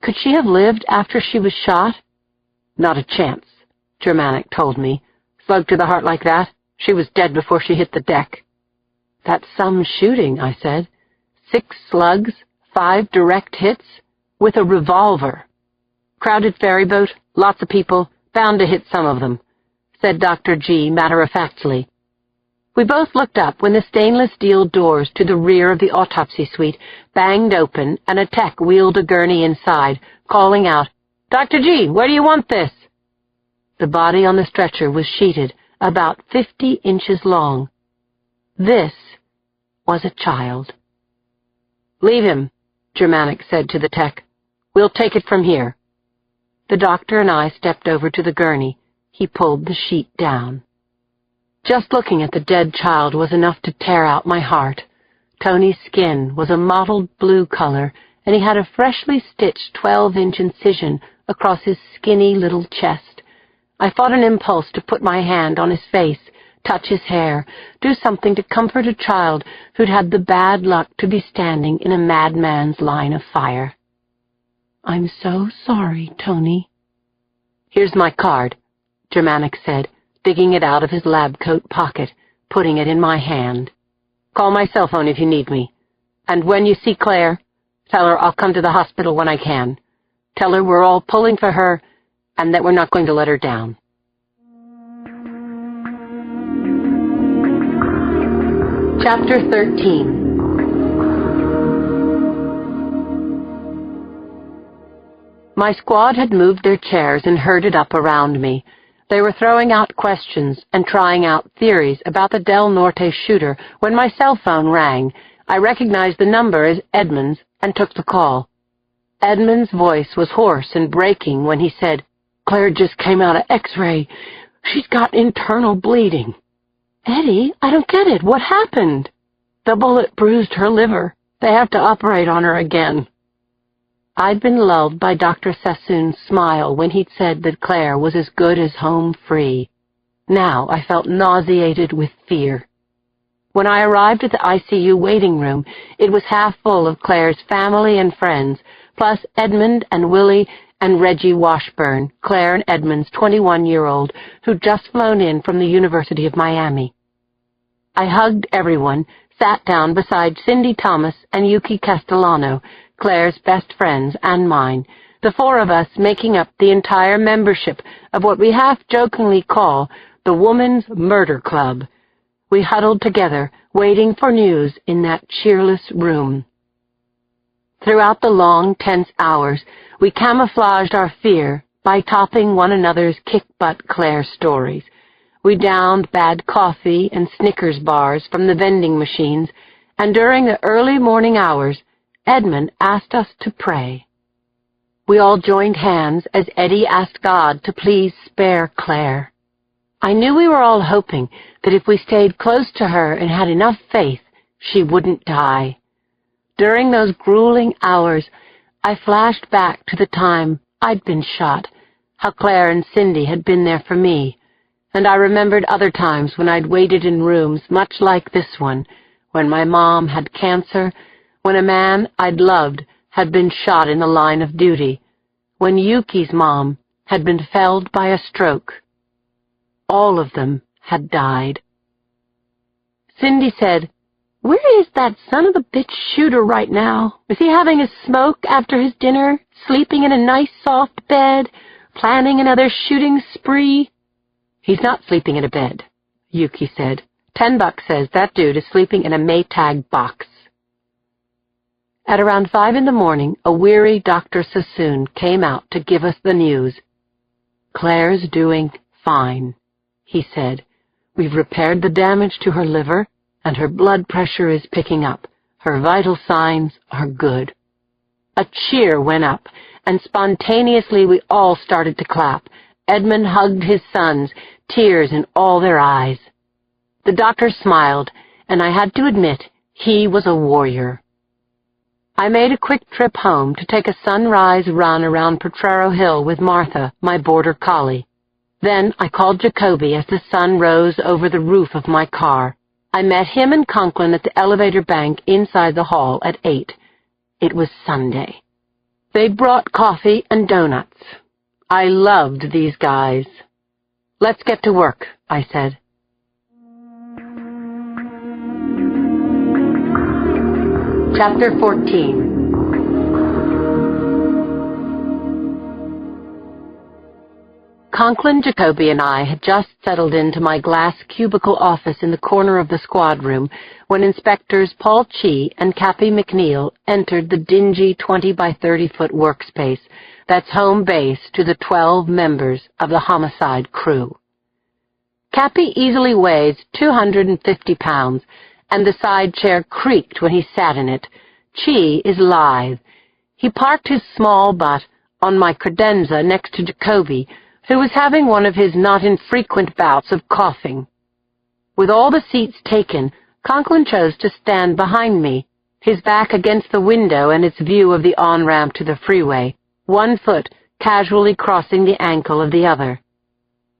Could she have lived after she was shot? Not a chance, Germanic told me. Slug to the heart like that, she was dead before she hit the deck. That's some shooting, I said. 6 slugs, 5 direct hits, with a revolver. Crowded ferryboat, lots of people, bound to hit some of them, said Dr. G matter-of-factly. We both looked up when the stainless steel doors to the rear of the autopsy suite banged open and a tech wheeled a gurney inside, calling out, "Dr. G, where do you want this?" The body on the stretcher was sheeted, about 50 inches long. This was a child. "Leave him," Germanic said to the tech. "We'll take it from here." The doctor and I stepped over to the gurney. He pulled the sheet down. Just looking at the dead child was enough to tear out my heart. Tony's skin was a mottled blue color, and he had a freshly stitched 12-inch incision across his skinny little chest. I fought an impulse to put my hand on his face, touch his hair, do something to comfort a child who'd had the bad luck to be standing in a madman's line of fire. "I'm so sorry, Tony." "Here's my card," Germanic said, digging it out of his lab coat pocket, putting it in my hand. "Call my cell phone if you need me. And when you see Claire, tell her I'll come to the hospital when I can. Tell her we're all pulling for her and that we're not going to let her down." Chapter 13. My squad had moved their chairs and herded up around me. They were throwing out questions and trying out theories about the Del Norte shooter when my cell phone rang. I recognized the number as Edmund's and took the call. Edmund's voice was hoarse and breaking when he said, "Claire just came out of X-ray. She's got internal bleeding." "Eddie, I don't get it. What happened?" "The bullet bruised her liver. They have to operate on her again." I'd been lulled by Dr. Sassoon's smile when he'd said that Claire was as good as home free. Now I felt nauseated with fear. When I arrived at the ICU waiting room, it was half full of Claire's family and friends, plus Edmund and Willie and Reggie Washburn, Claire and Edmund's 21-year-old, who'd just flown in from the University of Miami. I hugged everyone, sat down beside Cindy Thomas and Yuki Castellano, Claire's best friends and mine, the 4 of us making up the entire membership of what we half-jokingly call the Woman's Murder Club. We huddled together, waiting for news in that cheerless room. Throughout the long, tense hours, we camouflaged our fear by topping one another's kick-butt Claire stories. We downed bad coffee and Snickers bars from the vending machines, and during the early morning hours, Edmund asked us to pray. We all joined hands as Eddie asked God to please spare Claire. I knew we were all hoping that if we stayed close to her and had enough faith, she wouldn't die. During those grueling hours, I flashed back to the time I'd been shot, how Claire and Cindy had been there for me, and I remembered other times when I'd waited in rooms much like this one, when my mom had cancer, when a man I'd loved had been shot in the line of duty, when Yuki's mom had been felled by a stroke. All of them had died. Cindy said, "Where is that son-of-a-bitch shooter right now? Is he having a smoke after his dinner, sleeping in a nice soft bed, planning another shooting spree?" "He's not sleeping in a bed," Yuki said. $10 says that dude is sleeping in a Maytag box." At around 5 in the morning, a weary Dr. Sassoon came out to give us the news. "Claire's doing fine," he said. "We've repaired the damage to her liver, and her blood pressure is picking up. Her vital signs are good." A cheer went up, and spontaneously we all started to clap. Edmund hugged his sons, tears in all their eyes. The doctor smiled, and I had to admit he was a warrior. I made a quick trip home to take a sunrise run around Potrero Hill with Martha, my border collie. Then I called Jacoby as the sun rose over the roof of my car. I met him and Conklin at the elevator bank inside the hall at 8. It was Sunday. They brought coffee and donuts. I loved these guys. "Let's get to work," I said. Chapter 14. Conklin, Jacoby, and I had just settled into my glass cubicle office in the corner of the squad room when Inspectors Paul Chee and Cappy McNeil entered the dingy 20-by-30-foot workspace that's home base to the 12 members of the homicide crew. Cappy easily weighs 250 pounds, and the side chair creaked when he sat in it. Chee is lithe. He parked his small butt on my credenza next to Jacoby, who was having one of his not infrequent bouts of coughing. With all the seats taken, Conklin chose to stand behind me, his back against the window and its view of the on-ramp to the freeway, one foot casually crossing the ankle of the other.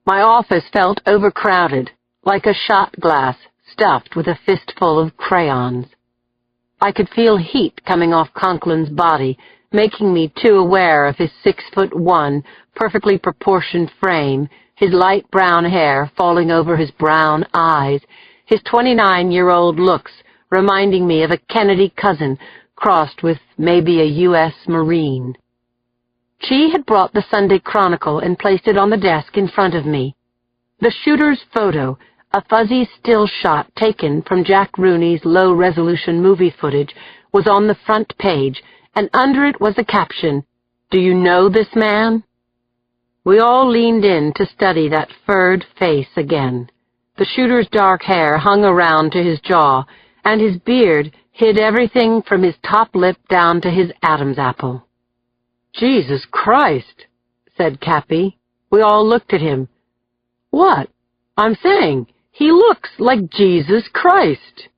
My office felt overcrowded, like a shot glass stuffed with a fistful of crayons. I could feel heat coming off Conklin's body, making me too aware of his 6'1", perfectly proportioned frame, his light brown hair falling over his brown eyes, his 29-year-old looks reminding me of a Kennedy cousin crossed with maybe a U.S. Marine. Chee had brought the Sunday Chronicle and placed it on the desk in front of me. The shooter's photo, a fuzzy still shot taken from Jack Rooney's low-resolution movie footage, was on the front page, and under it was a caption, "Do you know this man?" We all leaned in to study that furred face again. The shooter's dark hair hung around to his jaw, and his beard hid everything from his top lip down to his Adam's apple. "Jesus Christ," said Cappy. We all looked at him. "What?" "I'm saying, he looks like Jesus Christ."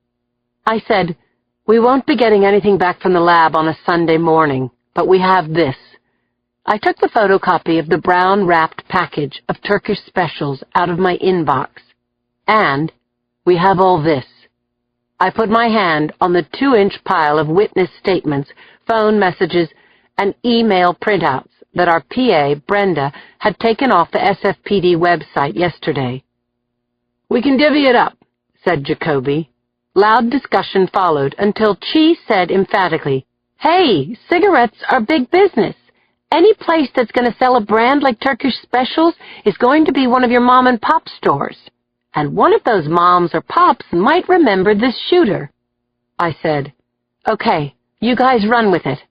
I said, "We won't be getting anything back from the lab on a Sunday morning, but we have this." I took the photocopy of the brown-wrapped package of Turkish specials out of my inbox. And we have all this. I put my hand on the 2-inch pile of witness statements, phone messages, and email printouts that our PA, Brenda, had taken off the SFPD website yesterday. "We can divvy it up," said Jacoby. Loud discussion followed until Chee said emphatically, "Hey, cigarettes are big business. Any place that's going to sell a brand like Turkish Specials is going to be one of your mom-and-pop stores. And one of those moms or pops might remember this shooter." I said, "Okay, you guys run with it."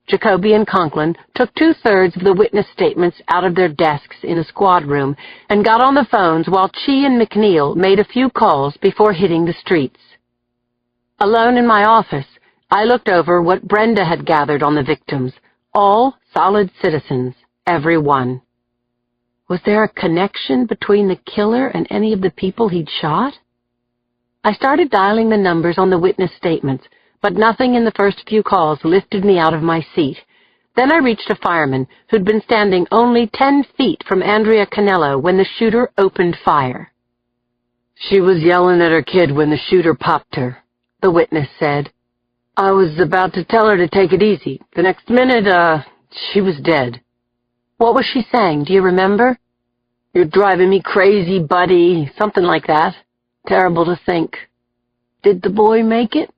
Jacoby and Conklin took 2/3 of the witness statements out of their desks in the squad room and got on the phones while Chee and McNeil made a few calls before hitting the streets. Alone in my office, I looked over what Brenda had gathered on the victims, all solid citizens, every one. Was there a connection between the killer and any of the people he'd shot? I started dialing the numbers on the witness statements, but nothing in the first few calls lifted me out of my seat. Then I reached a fireman who'd been standing only 10 feet from Andrea Canello when the shooter opened fire. "She was yelling at her kid when the shooter popped her," the witness said. "I was about to tell her to take it easy. The next minute, she was dead." "What was she saying? Do you remember?" "You're driving me crazy, buddy," something like that. Terrible to think. "Did the boy make it?"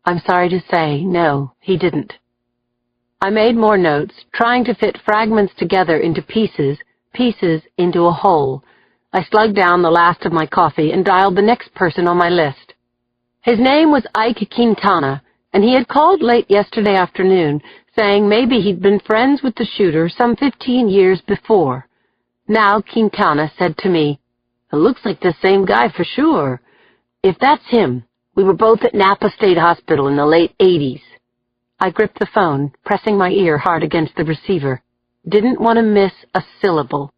"I'm sorry to say, no, he didn't." I made more notes, trying to fit fragments together into pieces, pieces into a whole. I slugged down the last of my coffee and dialed the next person on my list. His name was Ike Quintana, and he had called late yesterday afternoon, saying maybe he'd been friends with the shooter some 15 years before. Now Quintana said to me, "It looks like the same guy for sure. If that's him, we were both at Napa State Hospital in the late 80s. I gripped the phone, pressing my ear hard against the receiver. Didn't want to miss a syllable.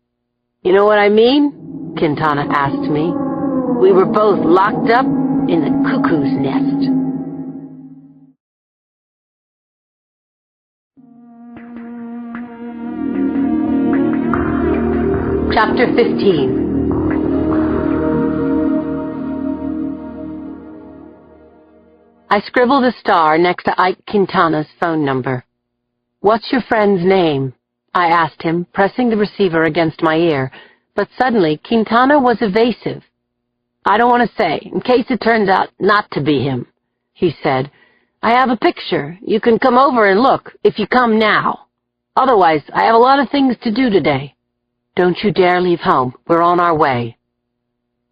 "You know what I mean?" Quintana asked me. "We were both locked up in the cuckoo's nest." Chapter 15. I scribbled a star next to Ike Quintana's phone number. "What's your friend's name?" I asked him, pressing the receiver against my ear, but suddenly Quintana was evasive. "I don't want to say, in case it turns out not to be him," he said. "I have a picture. You can come over and look, if you come now. Otherwise, I have a lot of things to do today. Don't you dare leave home. We're on our way."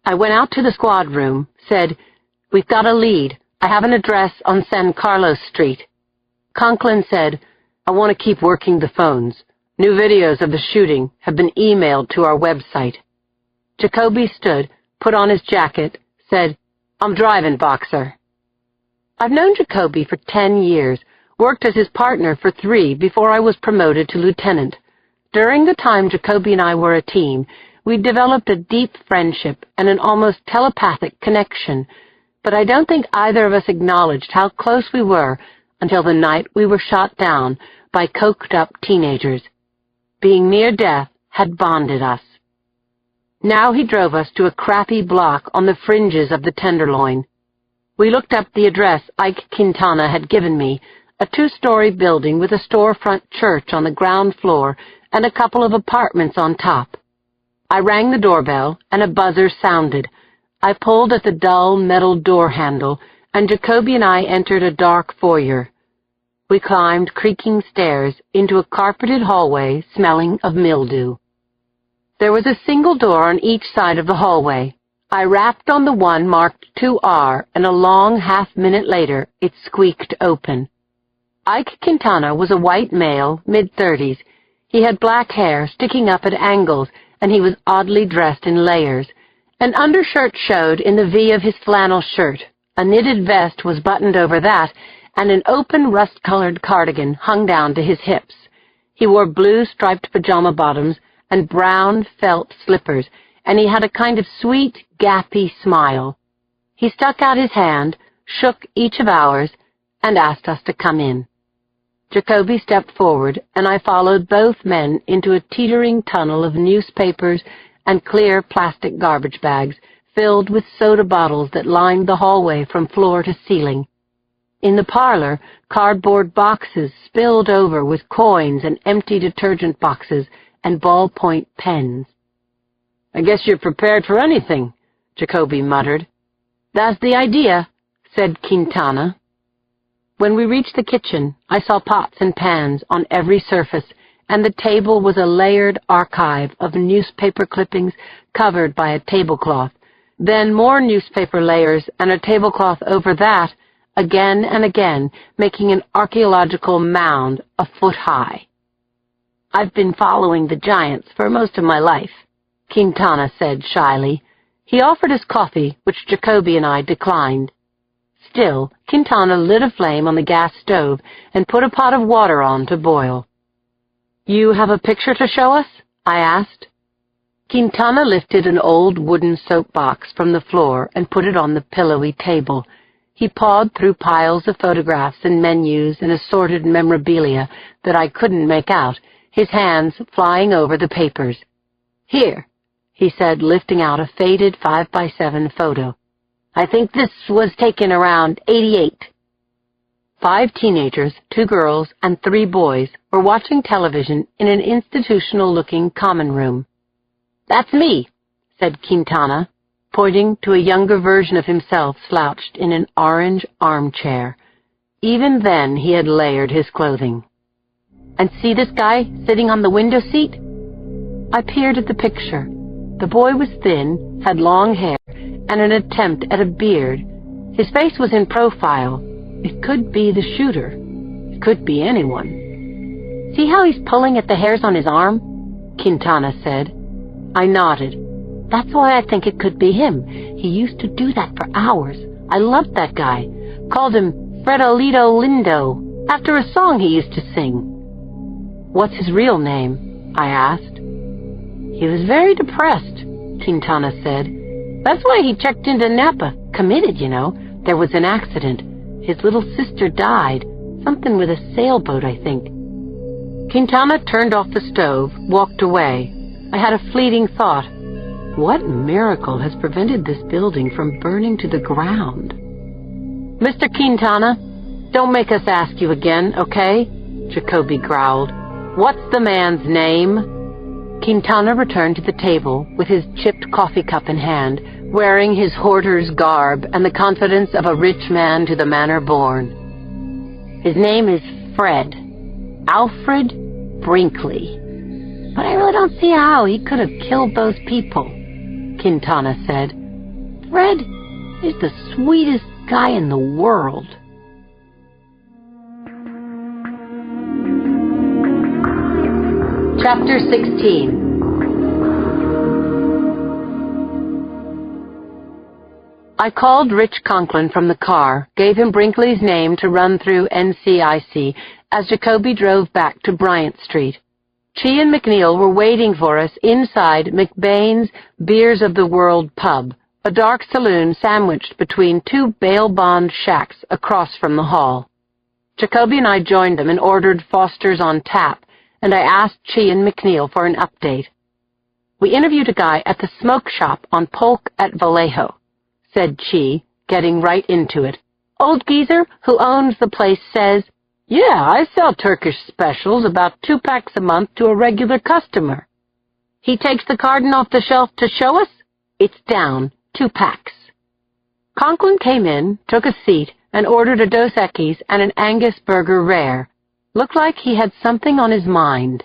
I went out to the squad room, said, "We've got a lead. I have an address on San Carlos Street." Conklin said, "I want to keep working the phones. New videos of the shooting have been emailed to our website." Jacoby stood, put on his jacket, said, "I'm driving, Boxer." I've known Jacoby for 10 years, worked as his partner for 3 before I was promoted to lieutenant. During the time Jacoby and I were a team, we developed a deep friendship and an almost telepathic connection, but I don't think either of us acknowledged how close we were until the night we were shot down by coked-up teenagers. Being near death had bonded us. Now he drove us to a crappy block on the fringes of the Tenderloin. We looked up the address Ike Quintana had given me, a 2-story building with a storefront church on the ground floor and a couple of apartments on top. I rang the doorbell, and a buzzer sounded. I pulled at the dull metal door handle, and Jacoby and I entered a dark foyer. We climbed creaking stairs into a carpeted hallway smelling of mildew. There was a single door on each side of the hallway. I rapped on the one marked 2R, and a long half-minute later it squeaked open. Ike Quintana was a white male, mid-30s. He had black hair sticking up at angles, and he was oddly dressed in layers. An undershirt showed in the V of his flannel shirt. A knitted vest was buttoned over that, and an open rust-colored cardigan hung down to his hips. He wore blue striped pajama bottoms and brown felt slippers, and he had a kind of sweet, gappy smile. He stuck out his hand, shook each of ours, and asked us to come in. Jacoby stepped forward, and I followed both men into a teetering tunnel of newspapers and clear plastic garbage bags filled with soda bottles that lined the hallway from floor to ceiling. In the parlor, cardboard boxes spilled over with coins and empty detergent boxes and ballpoint pens. "I guess you're prepared for anything," Jacoby muttered. "That's the idea," said Quintana. When we reached the kitchen, I saw pots and pans on every surface, and the table was a layered archive of newspaper clippings covered by a tablecloth, then more newspaper layers and a tablecloth over that, again and again, making an archaeological mound a foot high. "I've been following the giants for most of my life," Quintana said shyly. He offered us coffee, which Jacoby and I declined. Still, Quintana lit a flame on the gas stove and put a pot of water on to boil. "You have a picture to show us?" I asked. Quintana lifted an old wooden soapbox from the floor and put it on the pillowy table. He pawed through piles of photographs and menus and assorted memorabilia that I couldn't make out, his hands flying over the papers. "Here," he said, lifting out a faded 5x7 photo. "I think this was taken around '88. 5 teenagers, 2 girls, and 3 boys were watching television in an institutional-looking common room. "That's me," said Quintana, pointing to a younger version of himself slouched in an orange armchair. Even then he had layered his clothing. "And see this guy sitting on the window seat?" I peered at the picture. The boy was thin, had long hair, and an attempt at a beard. His face was in profile. It could be the shooter. It could be anyone. "See how he's pulling at the hairs on his arm?" Quintana said. I nodded. "That's why I think it could be him. He used to do that for hours. I loved that guy. Called him Fredolito Lindo, after a song he used to sing." "What's his real name?" I asked. "He was very depressed," Quintana said. "That's why he checked into Napa. Committed, you know. There was an accident. His little sister died. Something with a sailboat, I think." Quintana turned off the stove, walked away. I had a fleeting thought. What miracle has prevented this building from burning to the ground? Mr. Quintana, don't make us ask you again, okay? Jacoby growled. What's the man's name? Quintana returned to the table with his chipped coffee cup in hand, wearing his hoarder's garb and the confidence of a rich man to the manner born. His name is Fred. Alfred Brinkley. But I really don't see how he could have killed those people, Quintana said. Fred is the sweetest guy in the world. Chapter 16. I called Rich Conklin from the car, gave him Brinkley's name to run through NCIC as Jacoby drove back to Bryant Street. She and McNeil were waiting for us inside McBain's Beers of the World pub, a dark saloon sandwiched between two bail bond shacks across from the hall. Jacoby and I joined them and ordered Foster's on tap, and I asked Chi and McNeil for an update. We interviewed a guy at the smoke shop on Polk at Vallejo, said Chi, getting right into it. Old geezer who owns the place says, yeah, I sell Turkish specials, about 2 packs a month to a regular customer. He takes the carton off the shelf to show us. It's down, 2 packs. Conklin came in, took a seat, and ordered a Dos Equis and an Angus burger rare. Looked like he had something on his mind.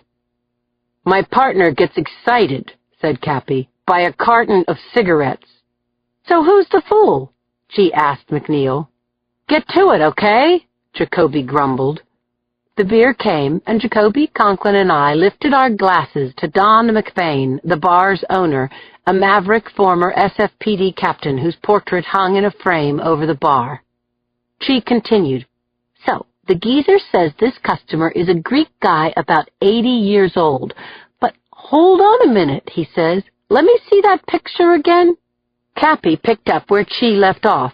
My partner gets excited, said Cappy, by a carton of cigarettes. So who's the fool? She asked McNeil. Get to it, okay? Jacoby grumbled. The beer came, and Jacoby, Conklin, and I lifted our glasses to Don McBain, the bar's owner, a maverick former SFPD captain whose portrait hung in a frame over the bar. She continued, So, the geezer says this customer is a Greek guy about 80 years old. But hold on a minute, he says. Let me see that picture again. Cappy picked up where Chi left off.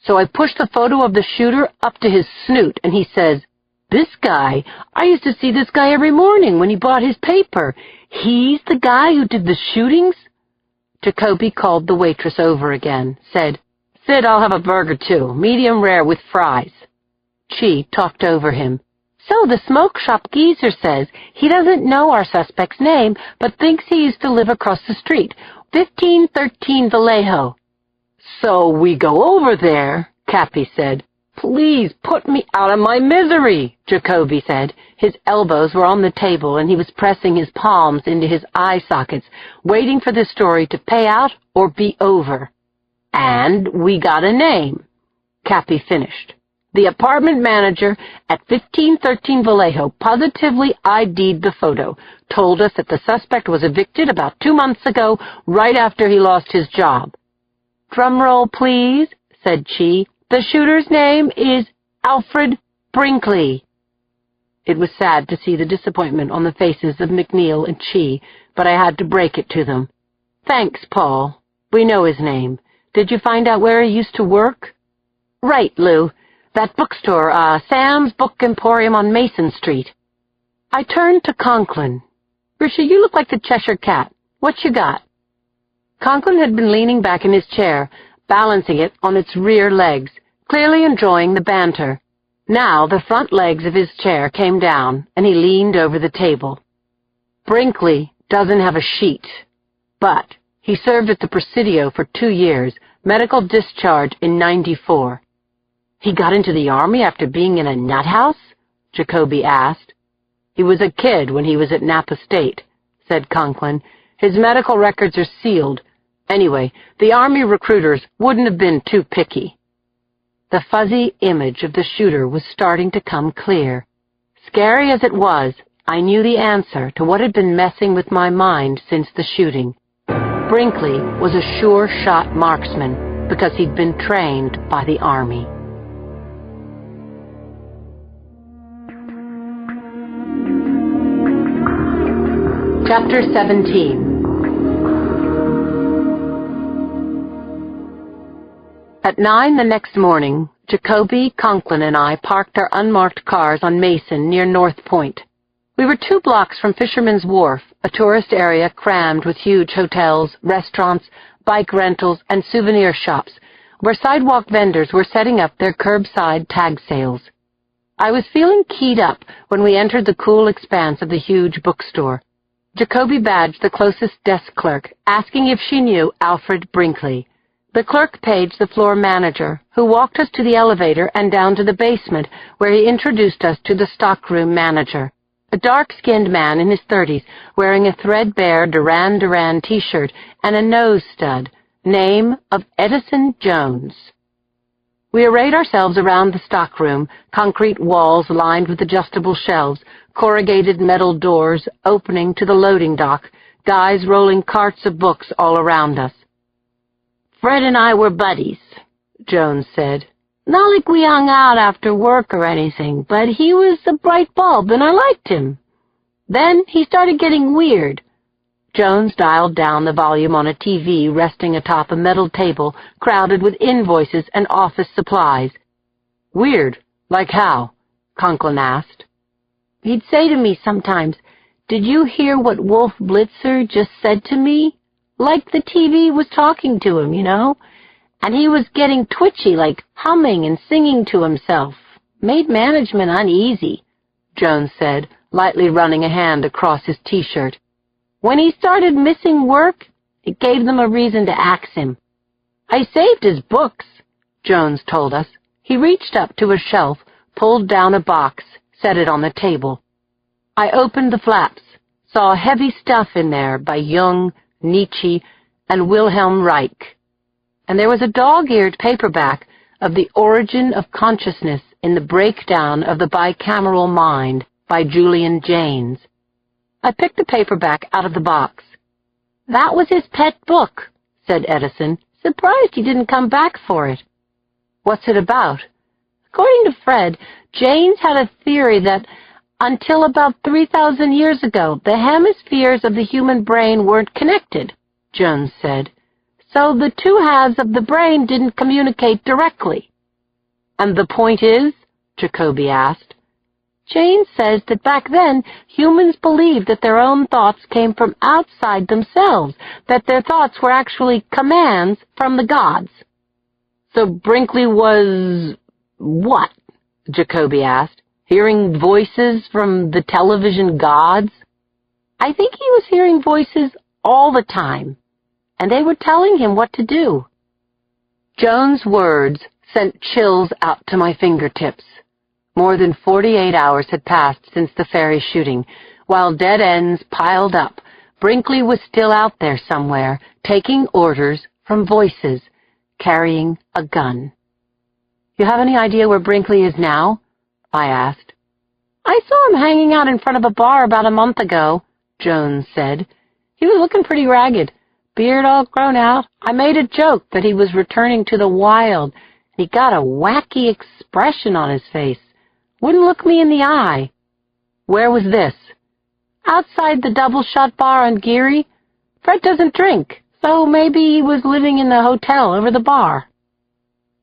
So I pushed the photo of the shooter up to his snoot, and he says, This guy, I used to see this guy every morning when he bought his paper. He's the guy who did the shootings? Jacoby called the waitress over again, said, Sid, I'll have a burger too, medium rare with fries. Chi talked over him. So the smoke shop geezer says he doesn't know our suspect's name, but thinks he used to live across the street, 1513 Vallejo. So we go over there, Cappy said. Please put me out of my misery, Jacoby said. His elbows were on the table and he was pressing his palms into his eye sockets, waiting for the story to pay out or be over. And we got a name, Cappy finished. The apartment manager at 1513 Vallejo positively ID'd the photo, told us that the suspect was evicted about 2 months ago, right after he lost his job. Drum roll, please, said Chi. The shooter's name is Alfred Brinkley. It was sad to see the disappointment on the faces of McNeil and Chi, but I had to break it to them. Thanks, Paul. We know his name. Did you find out where he used to work? Right, Lou. That bookstore, Sam's Book Emporium on Mason Street. I turned to Conklin. Risha, you look like the Cheshire Cat. What you got? Conklin had been leaning back in his chair, balancing it on its rear legs, clearly enjoying the banter. Now the front legs of his chair came down, and he leaned over the table. Brinkley doesn't have a sheet, but he served at the Presidio for 2 years, medical discharge in '94. He got into the Army after being in a nut house? Jacoby asked. He was a kid when he was at Napa State, said Conklin. His medical records are sealed. Anyway, the Army recruiters wouldn't have been too picky. The fuzzy image of the shooter was starting to come clear. Scary as it was, I knew the answer to what had been messing with my mind since the shooting. Brinkley was a sure-shot marksman because he'd been trained by the Army. Chapter 17. At 9 the next morning, Jacoby, Conklin, and I parked our unmarked cars on Mason near North Point. We were 2 blocks from Fisherman's Wharf, a tourist area crammed with huge hotels, restaurants, bike rentals, and souvenir shops, where sidewalk vendors were setting up their curbside tag sales. I was feeling keyed up when we entered the cool expanse of the huge bookstore. Jacoby badged the closest desk clerk, asking if she knew Alfred Brinkley. The clerk paged the floor manager, who walked us to the elevator and down to the basement, where he introduced us to the stockroom manager, a dark-skinned man in his 30s, wearing a threadbare Duran Duran T-shirt and a nose stud, name of Edison Jones. We arrayed ourselves around the stockroom, concrete walls lined with adjustable shelves, corrugated metal doors opening to the loading dock, guys rolling carts of books all around us. "Fred and I were buddies," Jones said. "Not like we hung out after work or anything, but he was a bright bulb and I liked him. Then he started getting weird." Jones dialed down the volume on a TV resting atop a metal table crowded with invoices and office supplies. "Weird? Like how?" Conklin asked. "He'd say to me sometimes, 'Did you hear what Wolf Blitzer just said to me?' Like the TV was talking to him, you know? And he was getting twitchy, like humming and singing to himself. Made management uneasy," Jones said, lightly running a hand across his T-shirt. "When he started missing work, it gave them a reason to axe him. I saved his books," Jones told us. He reached up to a shelf, pulled down a box, set it on the table. I opened the flaps, saw heavy stuff in there by Jung, Nietzsche, and Wilhelm Reich. And there was a dog-eared paperback of The Origin of Consciousness in the Breakdown of the Bicameral Mind by Julian Jaynes. I picked the paperback out of the box. "That was his pet book," said Edison. "Surprised he didn't come back for it." "What's it about?" "According to Fred, Jaynes had a theory that until about 3,000 years ago, the hemispheres of the human brain weren't connected," Jones said. "So the two halves of the brain didn't communicate directly." "And the point is?" Jacoby asked. "Jaynes says that back then, humans believed that their own thoughts came from outside themselves, that their thoughts were actually commands from the gods." "So Brinkley was what?" Jacoby asked. "Hearing voices from the television gods?" "I think he was hearing voices all the time, and they were telling him what to do." Jones' words sent chills out to my fingertips. More than 48 hours had passed since the ferry shooting. While dead ends piled up, Brinkley was still out there somewhere, taking orders from voices, carrying a gun. "You have any idea where Brinkley is now?" I asked. "I saw him hanging out in front of a bar about a month ago," Jones said. "He was looking pretty ragged, beard all grown out. I made a joke that he was returning to the wild, and he got a wacky expression on his face. Wouldn't look me in the eye." "Where was this?" "Outside the double-shot bar on Geary. Fred doesn't drink, so maybe he was living in the hotel over the bar."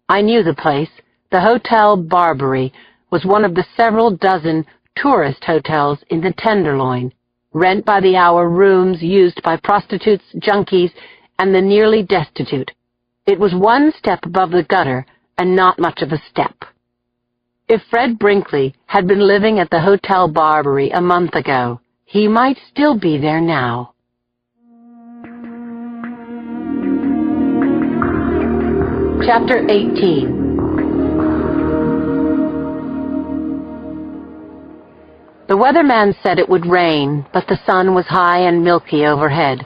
I knew the place. The Hotel Barbary was one of the several dozen tourist hotels in the Tenderloin, rent-by-the-hour rooms used by prostitutes, junkies, and the nearly destitute. It was one step above the gutter, and not much of a step. If Fred Brinkley had been living at the Hotel Barbary a month ago, he might still be there now. Chapter 18. The weatherman said it would rain, but the sun was high and milky overhead.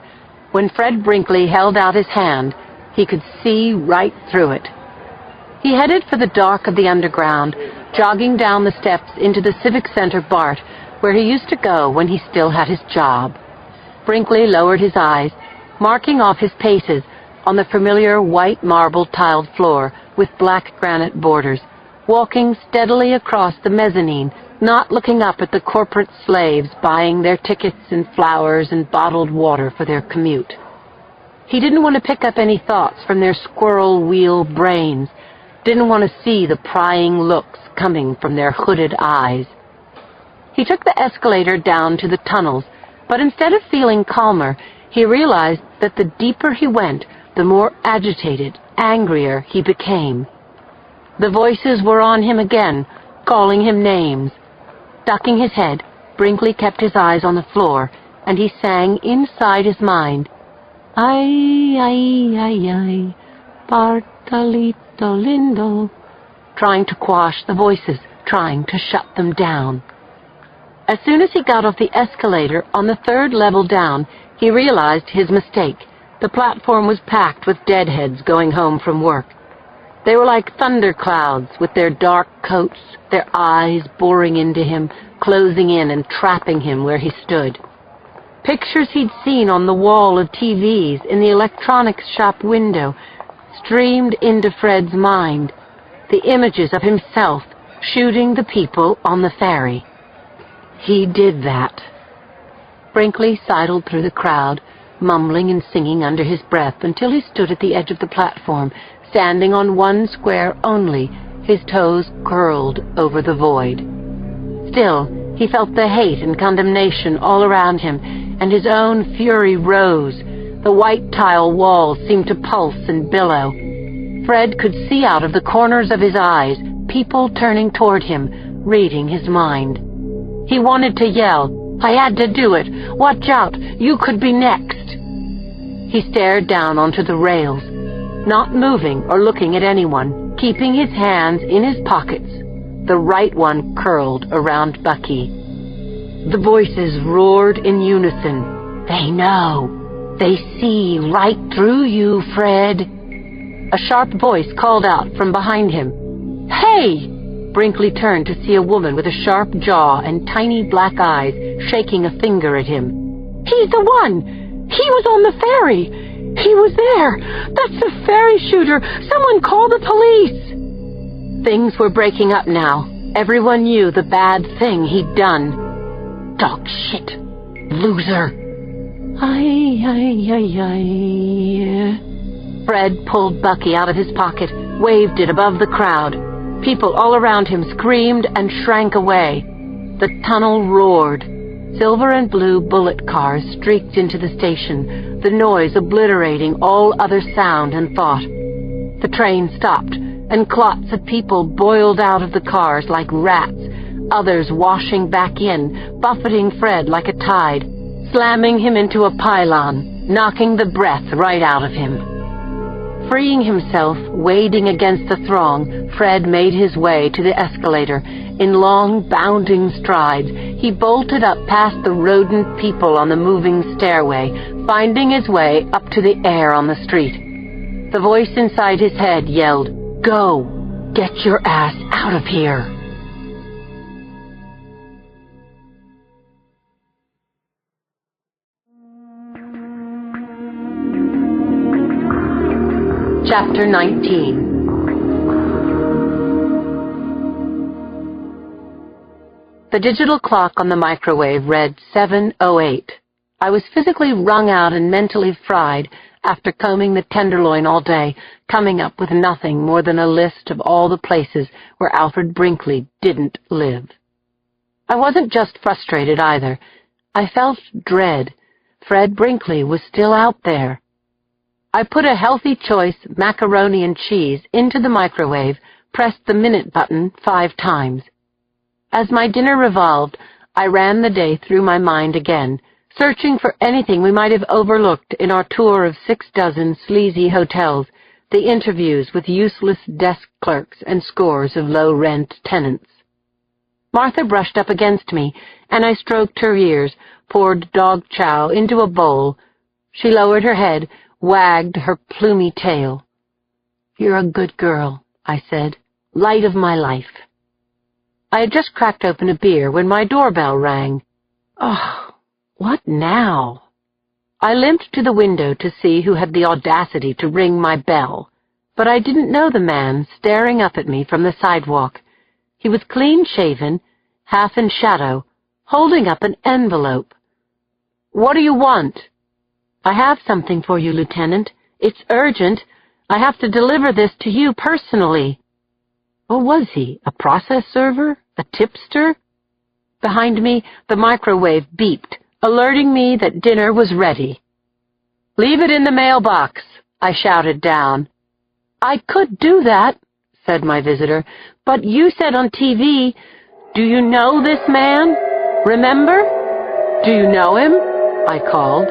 When Fred Brinkley held out his hand, he could see right through it. He headed for the dock of the Underground, jogging down the steps into the Civic Center BART, where he used to go when he still had his job. Brinkley lowered his eyes, marking off his paces on the familiar white marble tiled floor with black granite borders, walking steadily across the mezzanine, not looking up at the corporate slaves buying their tickets and flowers and bottled water for their commute. He didn't want to pick up any thoughts from their squirrel wheel brains, didn't want to see the prying looks coming from their hooded eyes. He took the escalator down to the tunnels, but instead of feeling calmer, he realized that the deeper he went, the more agitated angrier he became. The voices were on him again, calling him names. Ducking his head, Brinkley kept his eyes on the floor, and he sang inside his mind, "Ay, ay, ay, ay, Bartolito lindo," trying to quash the voices, trying to shut them down. As soon as he got off the escalator on the 3rd level down, he realized his mistake. The platform was packed with deadheads going home from work. They were like thunderclouds with their dark coats, their eyes boring into him, closing in and trapping him where he stood. Pictures he'd seen on the wall of TVs in the electronics shop window streamed into Fred's mind, the images of himself shooting the people on the ferry. He did that. Brinkley sidled through the crowd, mumbling and singing under his breath until he stood at the edge of the platform, standing on one square only, his toes curled over the void. Still, he felt the hate and condemnation all around him, and his own fury rose. The white tile walls seemed to pulse and billow. Fred could see out of the corners of his eyes people turning toward him, reading his mind. He wanted to yell, "I had to do it! Watch out! You could be next!" He stared down onto the rails, not moving or looking at anyone, keeping his hands in his pockets, the right one curled around Bucky. The voices roared in unison. "They know. They see right through you, Fred." A sharp voice called out from behind him. "Hey!" Brinkley turned to see a woman with a sharp jaw and tiny black eyes shaking a finger at him. "He's the one! He was on the ferry! He was there! That's the ferry shooter! Someone call the police!" Things were breaking up now. Everyone knew the bad thing he'd done. Dog shit! Loser! Ay, ay, ay, ay. Fred pulled Bucky out of his pocket, waved it above the crowd. People all around him screamed and shrank away. The tunnel roared. Silver and blue bullet cars streaked into the station, the noise obliterating all other sound and thought. The train stopped, and clots of people boiled out of the cars like rats, others washing back in, buffeting Fred like a tide, slamming him into a pylon, knocking the breath right out of him. Freeing himself, wading against the throng, Fred made his way to the escalator. In long, bounding strides, he bolted up past the rodent people on the moving stairway, finding his way up to the air on the street. The voice inside his head yelled, "Go! Get your ass out of here!" Chapter 19. The digital clock on the microwave read 7:08. I was physically wrung out and mentally fried after combing the tenderloin all day, coming up with nothing more than a list of all the places where Alfred Brinkley didn't live. I wasn't just frustrated either. I felt dread. Fred Brinkley was still out there. I put a healthy choice macaroni and cheese into the microwave, pressed the minute button 5 times. As my dinner revolved, I ran the day through my mind again, searching for anything we might have overlooked in our tour of 6 dozen sleazy hotels, the interviews with useless desk clerks and scores of low-rent tenants. Martha brushed up against me, and I stroked her ears, poured dog chow into a bowl. She lowered her head, wagged her plumy tail. "You're a good girl," I said. "Light of my life." I had just cracked open a beer when my doorbell rang. Oh, what now? I limped to the window to see who had the audacity to ring my bell, but I didn't know the man staring up at me from the sidewalk. He was clean-shaven, half in shadow, holding up an envelope. "What do you want?" "I have something for you, Lieutenant. It's urgent. I have to deliver this to you personally." What was he, a process server? A tipster? Behind me, the microwave beeped, alerting me that dinner was ready. "Leave it in the mailbox," I shouted down. "I could do that," said my visitor, "but you said on TV, 'Do you know this man? Remember?' 'Do you know him?' I called.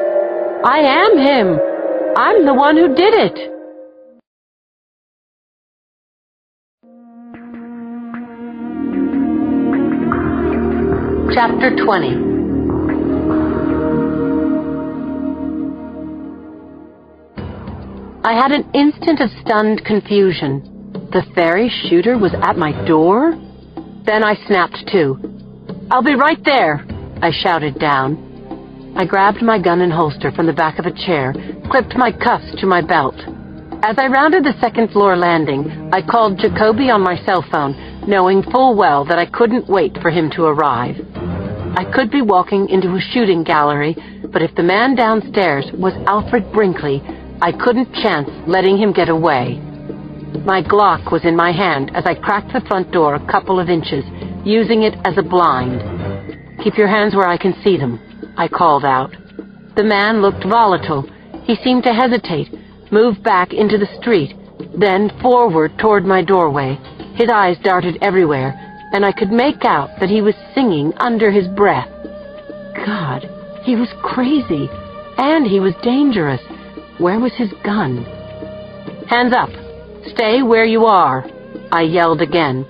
'I am him. I'm the one who did it.'" Chapter 20. I had an instant of stunned confusion. The fairy shooter was at my door? Then I snapped to. "I'll be right there," I shouted down. I grabbed my gun and holster from the back of a chair, clipped my cuffs to my belt. As I rounded the second-floor landing, I called Jacoby on my cell phone, knowing full well that I couldn't wait for him to arrive. I could be walking into a shooting gallery, but if the man downstairs was Alfred Brinkley, I couldn't chance letting him get away. My Glock was in my hand as I cracked the front door a couple of inches, using it as a blind. "Keep your hands where I can see them," I called out. The man looked volatile. He seemed to hesitate, move back into the street, then forward toward my doorway. His eyes darted everywhere, and I could make out that he was singing under his breath. God, he was crazy, and he was dangerous. Where was his gun? "Hands up! Stay where you are!" I yelled again.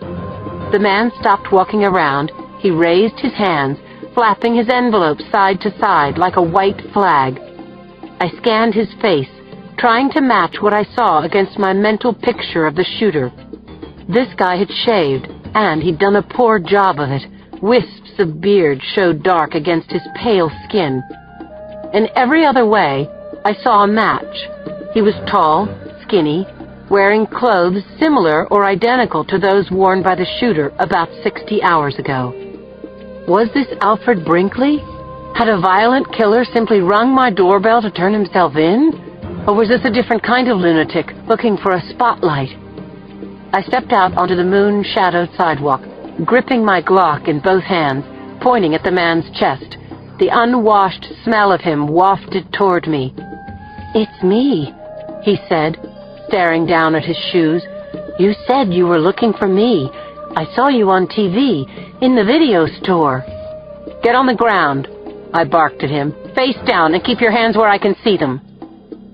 The man stopped walking around. He raised his hands, flapping his envelope side to side like a white flag. I scanned his face, trying to match what I saw against my mental picture of the shooter. This guy had shaved, and he'd done a poor job of it. Wisps of beard showed dark against his pale skin. In every other way, I saw a match. He was tall, skinny, wearing clothes similar or identical to those worn by the shooter about 60 hours ago. Was this Alfred Brinkley? Had a violent killer simply rung my doorbell to turn himself in? Or was this a different kind of lunatic looking for a spotlight? I stepped out onto the moon-shadowed sidewalk, gripping my Glock in both hands, pointing at the man's chest. The unwashed smell of him wafted toward me. "It's me," he said, staring down at his shoes. "You said you were looking for me. I saw you on TV, in the video store." "Get on the ground," I barked at him. "Face down and keep your hands where I can see them."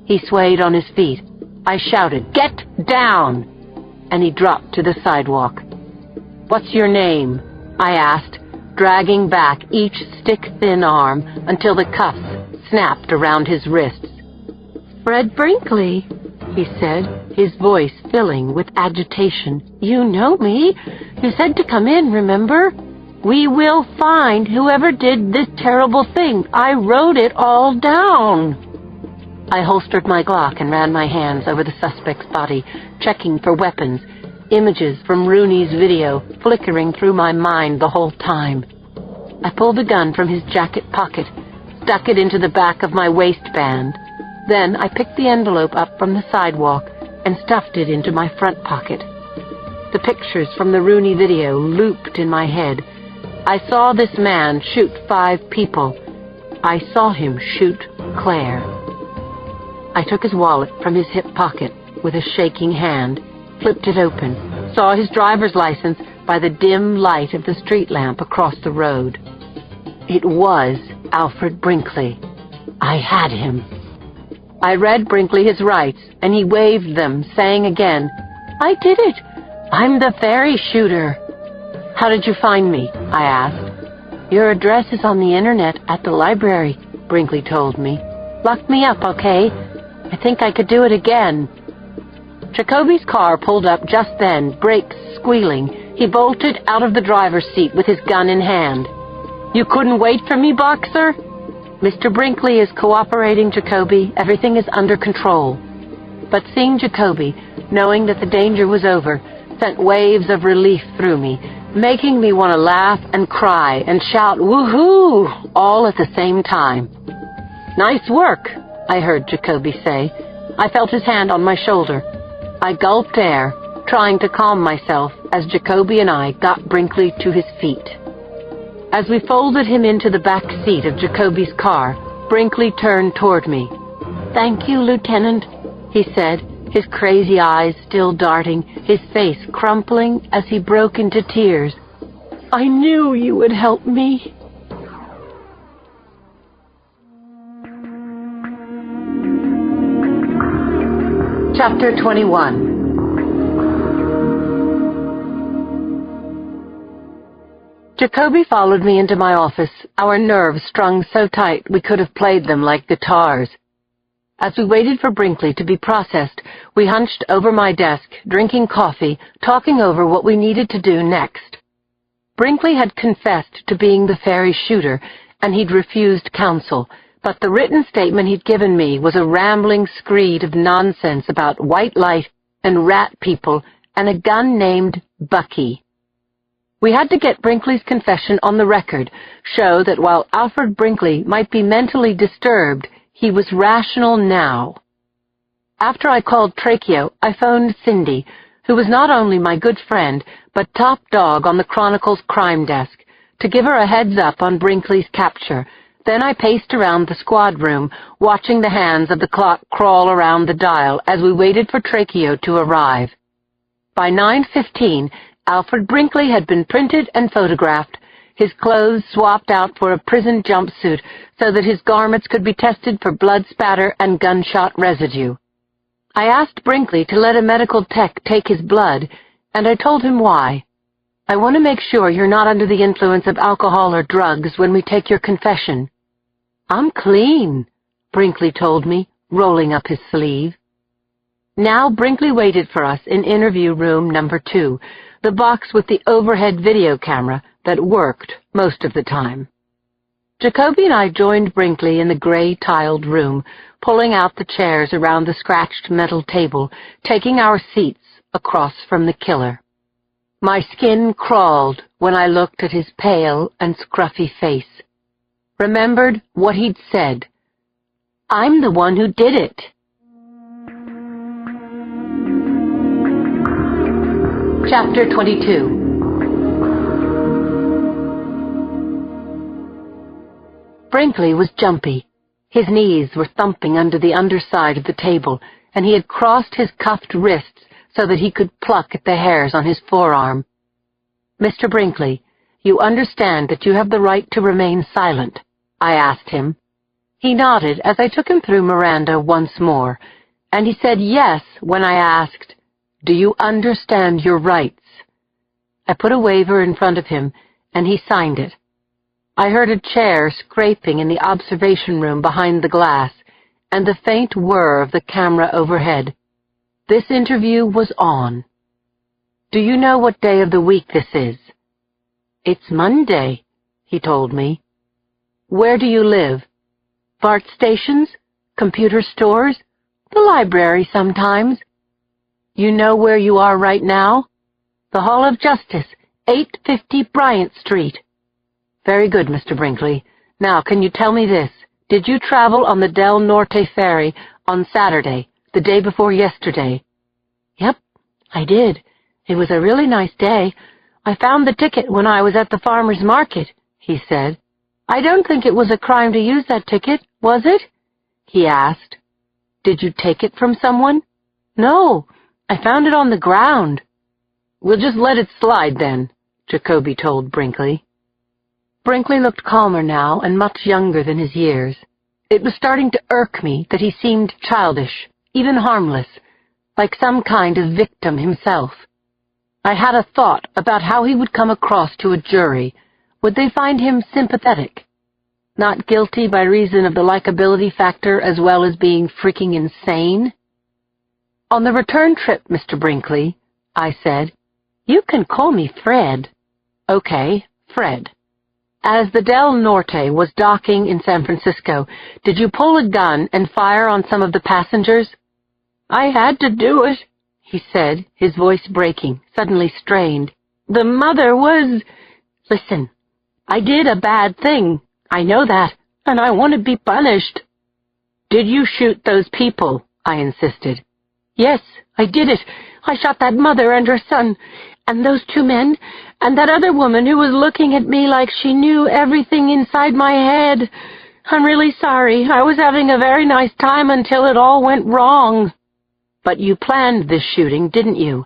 He swayed on his feet. I shouted, "Get down!" and he dropped to the sidewalk. "What's your name?" I asked, dragging back each stick-thin arm until the cuffs snapped around his wrists. "Fred Brinkley," he said, his voice filling with agitation. "You know me. You said to come in, remember? We will find whoever did this terrible thing. I wrote it all down." I holstered my Glock and ran my hands over the suspect's body, checking for weapons, images from Rooney's video flickering through my mind the whole time. I pulled the gun from his jacket pocket, stuck it into the back of my waistband. Then I picked the envelope up from the sidewalk and stuffed it into my front pocket. The pictures from the Rooney video looped in my head. I saw this man shoot 5 people. I saw him shoot Claire. I took his wallet from his hip pocket with a shaking hand, flipped it open, saw his driver's license by the dim light of the street lamp across the road. It was Alfred Brinkley. I had him. I read Brinkley his rights, and he waved them, saying again, "I did it. I'm the fairy shooter." "How did you find me?" I asked. "Your address is on the internet at the library," Brinkley told me. "Lock me up, okay? I think I could do it again." Jacoby's car pulled up just then, brakes squealing. He bolted out of the driver's seat with his gun in hand. "You couldn't wait for me, Boxer?" "Mr. Brinkley is cooperating, Jacoby. Everything is under control." But seeing Jacoby, knowing that the danger was over, sent waves of relief through me, making me want to laugh and cry and shout "Woohoo!" all at the same time. "Nice work," I heard Jacoby say. I felt his hand on my shoulder. I gulped air, trying to calm myself as Jacoby and I got Brinkley to his feet. As we folded him into the back seat of Jacoby's car, Brinkley turned toward me. "Thank you, Lieutenant," he said, his crazy eyes still darting, his face crumpling as he broke into tears. "I knew you would help me." Chapter 21. Jacoby followed me into my office, our nerves strung so tight we could have played them like guitars. As we waited for Brinkley to be processed, we hunched over my desk, drinking coffee, talking over what we needed to do next. Brinkley had confessed to being the ferry shooter, and he'd refused counsel, but the written statement he'd given me was a rambling screed of nonsense about white light and rat people and a gun named Bucky. We had to get Brinkley's confession on the record, show that while Alfred Brinkley might be mentally disturbed, he was rational now. After I called Tracheo, I phoned Cindy, who was not only my good friend, but top dog on the Chronicle's crime desk, to give her a heads-up on Brinkley's capture. Then I paced around the squad room, watching the hands of the clock crawl around the dial as we waited for Tracheo to arrive. By 9:15, Alfred Brinkley had been printed and photographed, his clothes swapped out for a prison jumpsuit so that his garments could be tested for blood spatter and gunshot residue. I asked Brinkley to let a medical tech take his blood, and I told him why. "I want to make sure you're not under the influence of alcohol or drugs when we take your confession." "I'm clean," Brinkley told me, rolling up his sleeve. Now Brinkley waited for us in interview room number 2, the box with the overhead video camera that worked most of the time. Jacoby and I joined Brinkley in the gray-tiled room, pulling out the chairs around the scratched metal table, taking our seats across from the killer. My skin crawled when I looked at his pale and scruffy face. Remembered what he'd said. "I'm the one who did it." Chapter 22. Brinkley was jumpy. His knees were thumping under the underside of the table, and he had crossed his cuffed wrists so that he could pluck at the hairs on his forearm. "Mr. Brinkley, you understand that you have the right to remain silent?" I asked him. He nodded as I took him through Miranda once more, and he said yes when I asked, "Do you understand your rights?" I put a waiver in front of him, and he signed it. I heard a chair scraping in the observation room behind the glass, and the faint whir of the camera overhead. This interview was on. "Do you know what day of the week this is?" "It's Monday," he told me. "Where do you live?" "BART stations, computer stores, the library sometimes." "You know where you are right now?" "The Hall of Justice, 850 Bryant Street." "Very good, Mr. Brinkley. Now, can you tell me this? Did you travel on the Del Norte ferry on Saturday, the day before yesterday?" "Yep, I did. It was a really nice day. I found the ticket when I was at the farmer's market," he said. "I don't think it was a crime to use that ticket, was it?" he asked. "Did you take it from someone?" "No, I found it on the ground." "We'll just let it slide then," Jacoby told Brinkley. Brinkley looked calmer now and much younger than his years. It was starting to irk me that he seemed childish, even harmless, like some kind of victim himself. I had a thought about how he would come across to a jury. Would they find him sympathetic? Not guilty by reason of the likability factor as well as being freaking insane? "On the return trip, Mr. Brinkley," I said, "you can call me Fred." "Okay, Fred. As the Del Norte was docking in San Francisco, did you pull a gun and fire on some of the passengers?" "I had to do it," he said, his voice breaking, suddenly strained. "The mother was—" "Listen, I did a bad thing. I know that, and I want to be punished." "Did you shoot those people?" I insisted. "Yes, I did it. I shot that mother and her son, and those 2 men, and that other woman who was looking at me like she knew everything inside my head. I'm really sorry. I was having a very nice time until it all went wrong." But you planned this shooting, didn't you?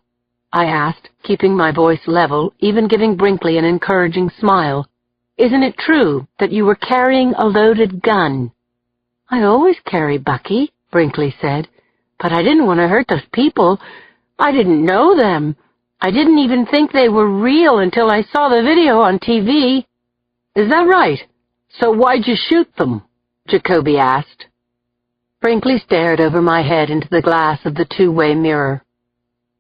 I asked, keeping my voice level, even giving Brinkley an encouraging smile. Isn't it true that you were carrying a loaded gun? I always carry, Bucky, Brinkley said, but I didn't want to hurt those people. I didn't know them. I didn't even think they were real until I saw the video on TV. Is that right? So why'd you shoot them? Jacoby asked. Brinkley stared over my head into the glass of the two-way mirror.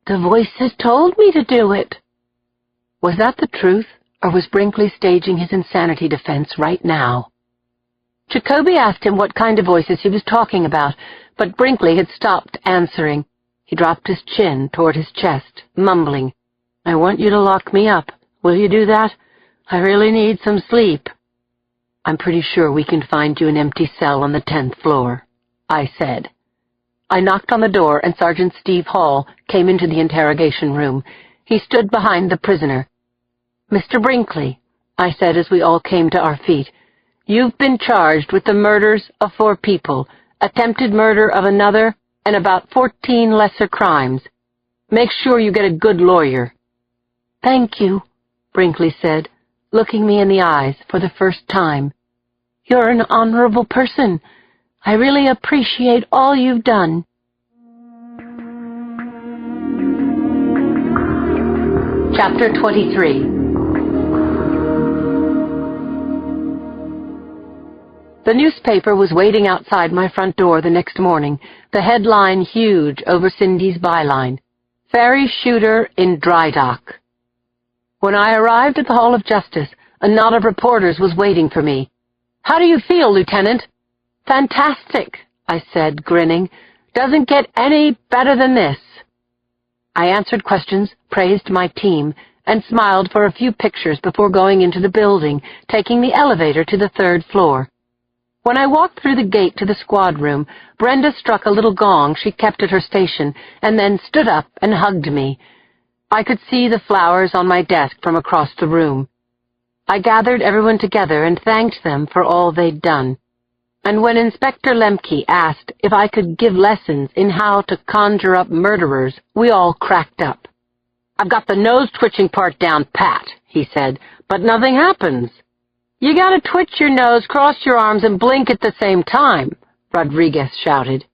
The voices told me to do it. Was that the truth, or was Brinkley staging his insanity defense right now? Jacoby asked him what kind of voices he was talking about, but Brinkley had stopped answering. He dropped his chin toward his chest, mumbling, I want you to lock me up. Will you do that? I really need some sleep. I'm pretty sure we can find you an empty cell on the 10th floor, I said. I knocked on the door, and Sergeant Steve Hall came into the interrogation room. He stood behind the prisoner. Mr. Brinkley, I said as we all came to our feet, you've been charged with the murders of 4 people, attempted murder of another, and about 14 lesser crimes. Make sure you get a good lawyer. Thank you, Brinkley said, looking me in the eyes for the first time. You're an honorable person. I really appreciate all you've done. Chapter 23. The newspaper was waiting outside my front door the next morning, the headline huge over Cindy's byline, Ferry Shooter in Dry Dock. When I arrived at the Hall of Justice, a knot of reporters was waiting for me. How do you feel, Lieutenant? Fantastic, I said, grinning. Doesn't get any better than this. I answered questions, praised my team, and smiled for a few pictures before going into the building, taking the elevator to the 3rd floor. When I walked through the gate to the squad room, Brenda struck a little gong she kept at her station, and then stood up and hugged me. I could see the flowers on my desk from across the room. I gathered everyone together and thanked them for all they'd done. And when Inspector Lemke asked if I could give lessons in how to conjure up murderers, we all cracked up. I've got the nose-twitching part down pat, he said, but nothing happens. You gotta twitch your nose, cross your arms, and blink at the same time, Rodriguez shouted.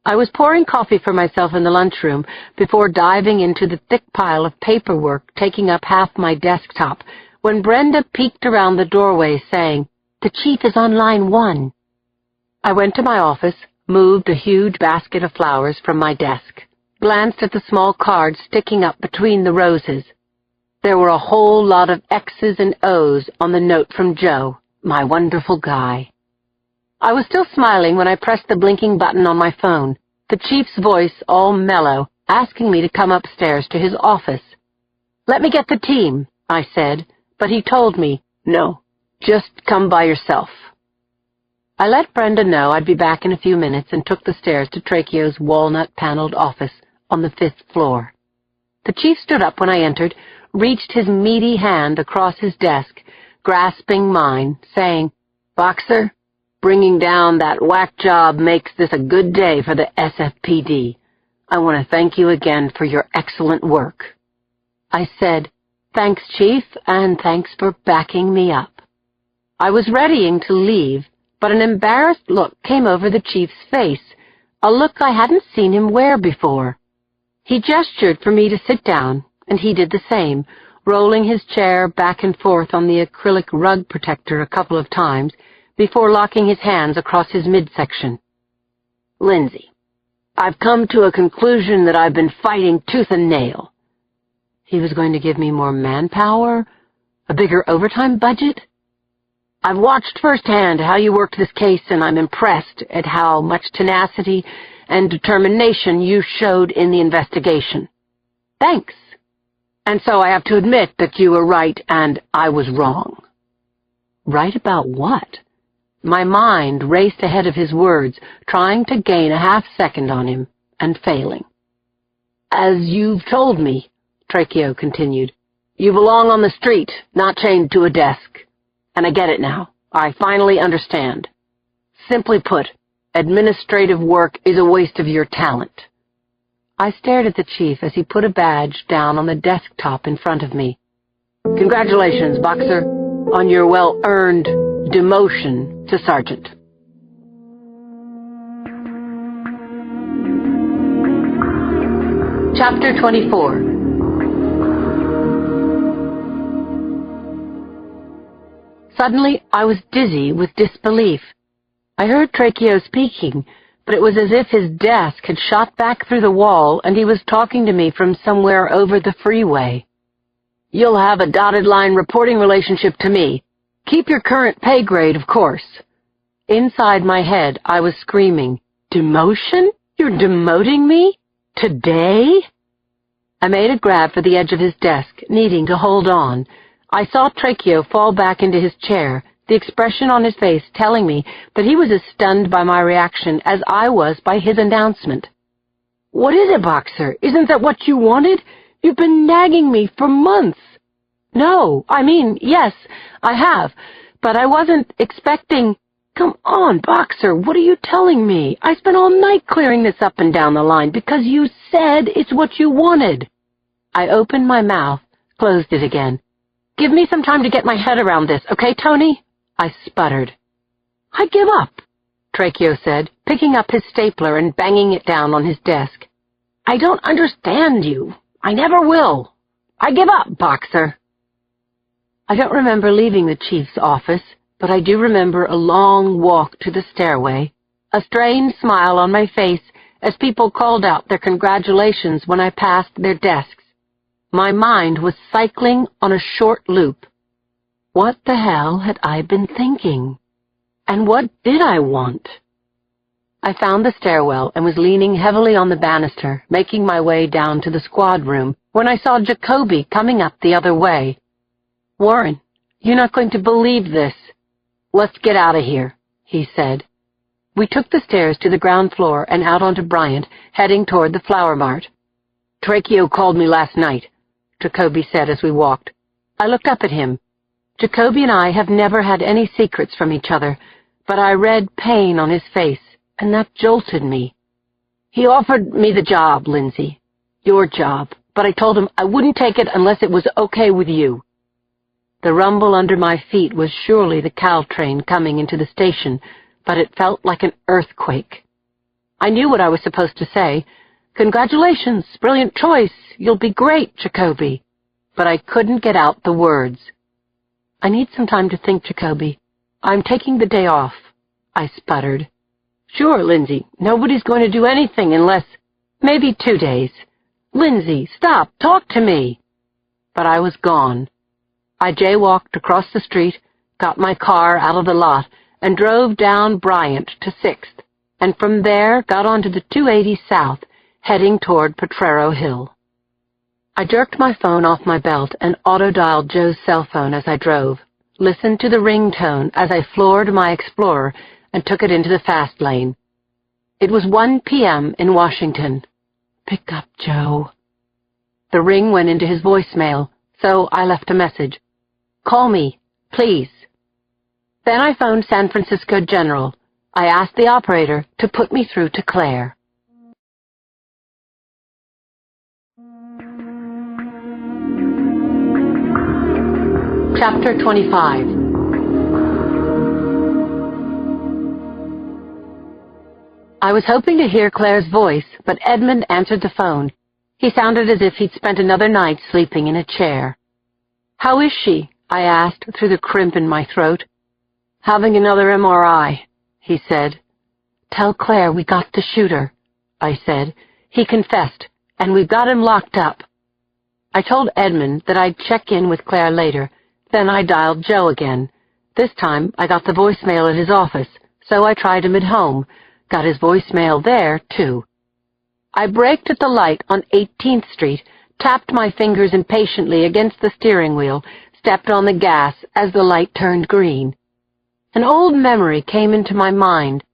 I was pouring coffee for myself in the lunchroom before diving into the thick pile of paperwork taking up half my desktop when Brenda peeked around the doorway saying, The chief is on line 1. I went to my office, moved a huge basket of flowers from my desk, glanced at the small cards sticking up between the roses. There were a whole lot of X's and O's on the note from Joe, my wonderful guy. I was still smiling when I pressed the blinking button on my phone, the chief's voice all mellow, asking me to come upstairs to his office. Let me get the team, I said, but he told me, no, just come by yourself. I let Brenda know I'd be back in a few minutes and took the stairs to Trachio's walnut-paneled office on the 5th floor. The chief stood up when I entered, reached his meaty hand across his desk, grasping mine, saying, Boxer, bringing down that whack job makes this a good day for the SFPD. I want to thank you again for your excellent work. I said, Thanks, Chief, and thanks for backing me up. I was readying to leave, but an embarrassed look came over the chief's face, a look I hadn't seen him wear before. He gestured for me to sit down, and he did the same, rolling his chair back and forth on the acrylic rug protector a couple of times before locking his hands across his midsection. Lindsay, I've come to a conclusion that I've been fighting tooth and nail. He was going to give me more manpower? A bigger overtime budget? I've watched firsthand how you worked this case, and I'm impressed at how much tenacity and determination you showed in the investigation. Thanks. And so I have to admit that you were right and I was wrong. Right about what? My mind raced ahead of his words, trying to gain a half-second on him, and failing. As you've told me, Trachio continued, you belong on the street, not chained to a desk. And I get it now. I finally understand. Simply put, administrative work is a waste of your talent. I stared at the chief as he put a badge down on the desktop in front of me. "Congratulations, Boxer, on your well-earned demotion to sergeant." Chapter 24. Suddenly, I was dizzy with disbelief. I heard Tracheo speaking, but it was as if his desk had shot back through the wall and he was talking to me from somewhere over the freeway. "You'll have a dotted line reporting relationship to me. Keep your current pay grade, of course." Inside my head, I was screaming, "Demotion? You're demoting me? Today?" I made a grab for the edge of his desk, needing to hold on. I saw Tracheo fall back into his chair, the expression on his face telling me that he was as stunned by my reaction as I was by his announcement. "What is it, Boxer? Isn't that what you wanted? You've been nagging me for months." "No, yes, I have, but I wasn't expecting—" "Come on, Boxer, what are you telling me? I spent all night clearing this up and down the line because you said it's what you wanted." I opened my mouth, closed it again. "Give me some time to get my head around this, okay, Tony?" I sputtered. "I give up," Tracheo said, picking up his stapler and banging it down on his desk. "I don't understand you. I never will. I give up, Boxer." I don't remember leaving the chief's office, but I do remember a long walk to the stairway, a strained smile on my face as people called out their congratulations when I passed their desks. My mind was cycling on a short loop. What the hell had I been thinking? And what did I want? I found the stairwell and was leaning heavily on the banister, making my way down to the squad room, when I saw Jacoby coming up the other way. "Warren, you're not going to believe this." "Let's get out of here," he said. We took the stairs to the ground floor and out onto Bryant, heading toward the flower mart. "Tracheo called me last night," Jacoby said as we walked. I looked up at him. Jacoby and I have never had any secrets from each other, but I read pain on his face, and that jolted me. "He offered me the job, Lindsay. Your job, but I told him I wouldn't take it unless it was okay with you." The rumble under my feet was surely the Caltrain coming into the station, but it felt like an earthquake. I knew what I was supposed to say. "Congratulations, brilliant choice, you'll be great, Jacoby." But I couldn't get out the words. "I need some time to think, Jacoby. I'm taking the day off," I sputtered. "Sure, Lindsay, nobody's going to do anything unless—" "Maybe 2 days. Lindsay, stop, talk to me." But I was gone. I jaywalked across the street, got my car out of the lot, and drove down Bryant to 6th, and from there got onto the 280 South, heading toward Potrero Hill. I jerked my phone off my belt and auto-dialed Joe's cell phone as I drove, listened to the ringtone as I floored my Explorer and took it into the fast lane. It was 1 p.m. in Washington. "Pick up, Joe." The ring went into his voicemail, so I left a message. "Call me, please." Then I phoned San Francisco General. I asked the operator to put me through to Claire. Chapter 25. I was hoping to hear Claire's voice, but Edmund answered the phone. He sounded as if he'd spent another night sleeping in a chair. "How is she?" I asked through the crimp in my throat. "Having another MRI," he said. "Tell Claire we got the shooter," I said. "He confessed, and we've got him locked up." I told Edmund that I'd check in with Claire later. Then I dialed Joe again. This time I got the voicemail at his office, so I tried him at home. Got his voicemail there, too. I braked at the light on 18th Street, tapped my fingers impatiently against the steering wheel, stepped on the gas as the light turned green. An old memory came into my mind.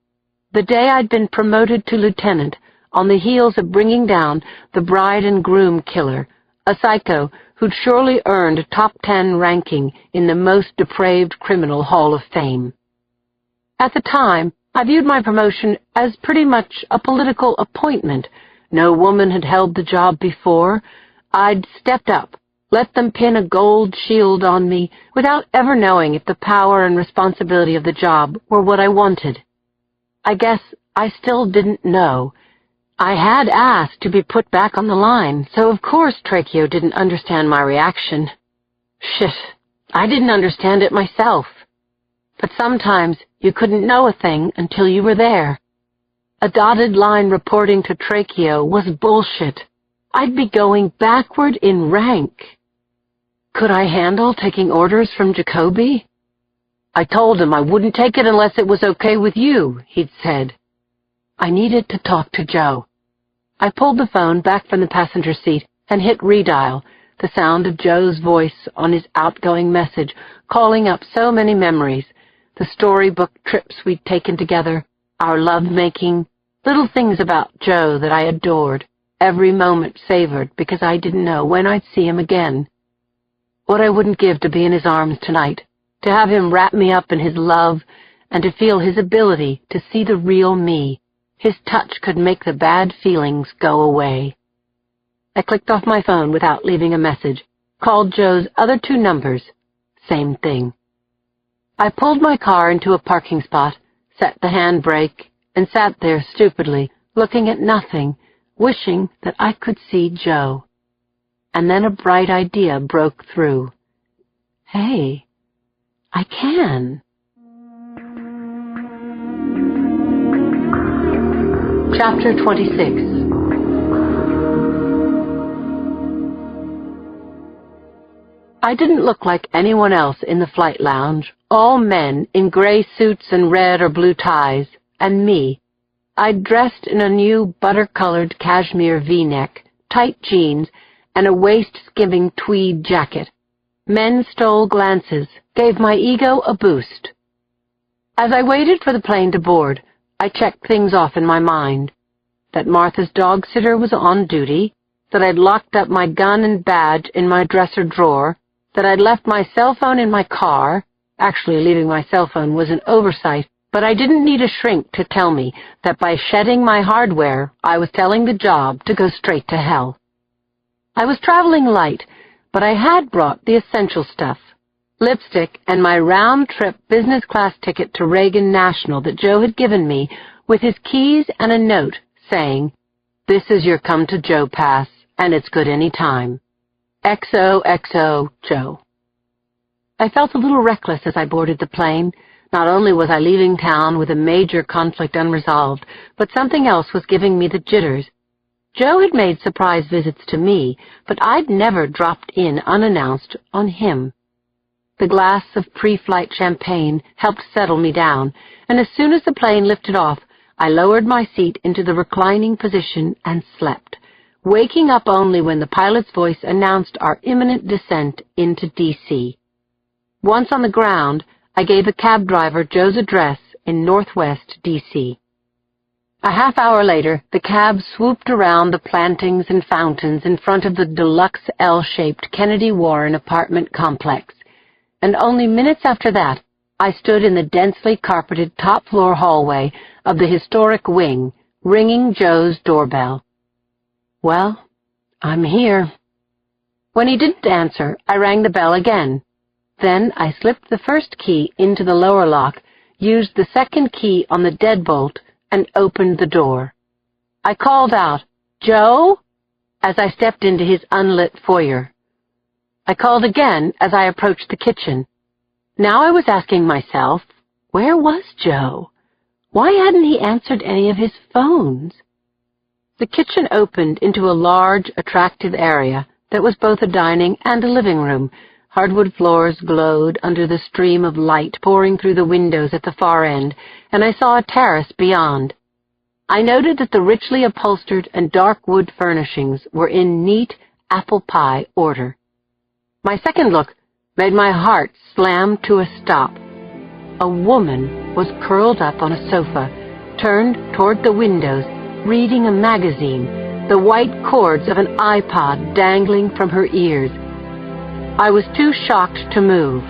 The day I'd been promoted to lieutenant, on the heels of bringing down the bride and groom killer, a psycho who'd surely earned a top 10 ranking in the most depraved criminal hall of fame. At the time, I viewed my promotion as pretty much a political appointment, No woman had held the job before. I'd stepped up, let them pin a gold shield on me, without ever knowing if the power and responsibility of the job were what I wanted. I guess I still didn't know. I had asked to be put back on the line, so of course Tracheo didn't understand my reaction. Shit, I didn't understand it myself. But sometimes you couldn't know a thing until you were there. A dotted line reporting to Tracheo was bullshit. I'd be going backward in rank. Could I handle taking orders from Jacoby? I told him I wouldn't take it unless it was okay with you, he'd said. I needed to talk to Joe. I pulled the phone back from the passenger seat and hit redial, the sound of Joe's voice on his outgoing message, calling up so many memories, the storybook trips we'd taken together, our love-making, little things about Joe that I adored, every moment savored because I didn't know when I'd see him again. What I wouldn't give to be in his arms tonight, to have him wrap me up in his love, and to feel his ability to see the real me. His touch could make the bad feelings go away. I clicked off my phone without leaving a message, called Joe's other 2 numbers. Same thing. I pulled my car into a parking spot, set the handbrake, and sat there stupidly, looking at nothing, wishing that I could see Joe. And then a bright idea broke through. Hey, I can. Chapter 26. I didn't look like anyone else in the flight lounge, all men in gray suits and red or blue ties, and me. I'd dressed in a new butter-colored cashmere V-neck, tight jeans, and a waist-skimming tweed jacket. Men stole glances, gave my ego a boost. As I waited for the plane to board, I checked things off in my mind. That Martha's dog-sitter was on duty, that I'd locked up my gun and badge in my dresser drawer, that I'd left my cell phone in my car. Actually, leaving my cell phone was an oversight, but I didn't need a shrink to tell me that by shedding my hardware, I was telling the job to go straight to hell. I was traveling light, but I had brought the essential stuff. Lipstick and my round-trip business-class ticket to Reagan National that Joe had given me, with his keys and a note saying, "This is your come-to-Joe pass, and it's good any time. XOXO, Joe." I felt a little reckless as I boarded the plane. Not only was I leaving town with a major conflict unresolved, but something else was giving me the jitters. Joe had made surprise visits to me, but I'd never dropped in unannounced on him. The glass of pre-flight champagne helped settle me down, and as soon as the plane lifted off, I lowered my seat into the reclining position and slept, waking up only when the pilot's voice announced our imminent descent into D.C. Once on the ground, I gave a cab driver Joe's address in northwest D.C. A half hour later, the cab swooped around the plantings and fountains in front of the deluxe L-shaped Kennedy Warren apartment complex, and only minutes after that, I stood in the densely carpeted top-floor hallway of the historic wing, ringing Joe's doorbell. Well, I'm here. When he didn't answer, I rang the bell again. Then I slipped the first key into the lower lock, used the second key on the deadbolt, and opened the door. I called out, "Joe?" as I stepped into his unlit foyer. I called again as I approached the kitchen. Now I was asking myself, where was Joe? Why hadn't he answered any of his phones? The kitchen opened into a large, attractive area that was both a dining and a living room. Hardwood floors glowed under the stream of light pouring through the windows at the far end, and I saw a terrace beyond. I noted that the richly upholstered and dark wood furnishings were in neat apple pie order. My second look made my heart slam to a stop. A woman was curled up on a sofa, turned toward the windows, reading a magazine, the white cords of an iPod dangling from her ears. I was too shocked to move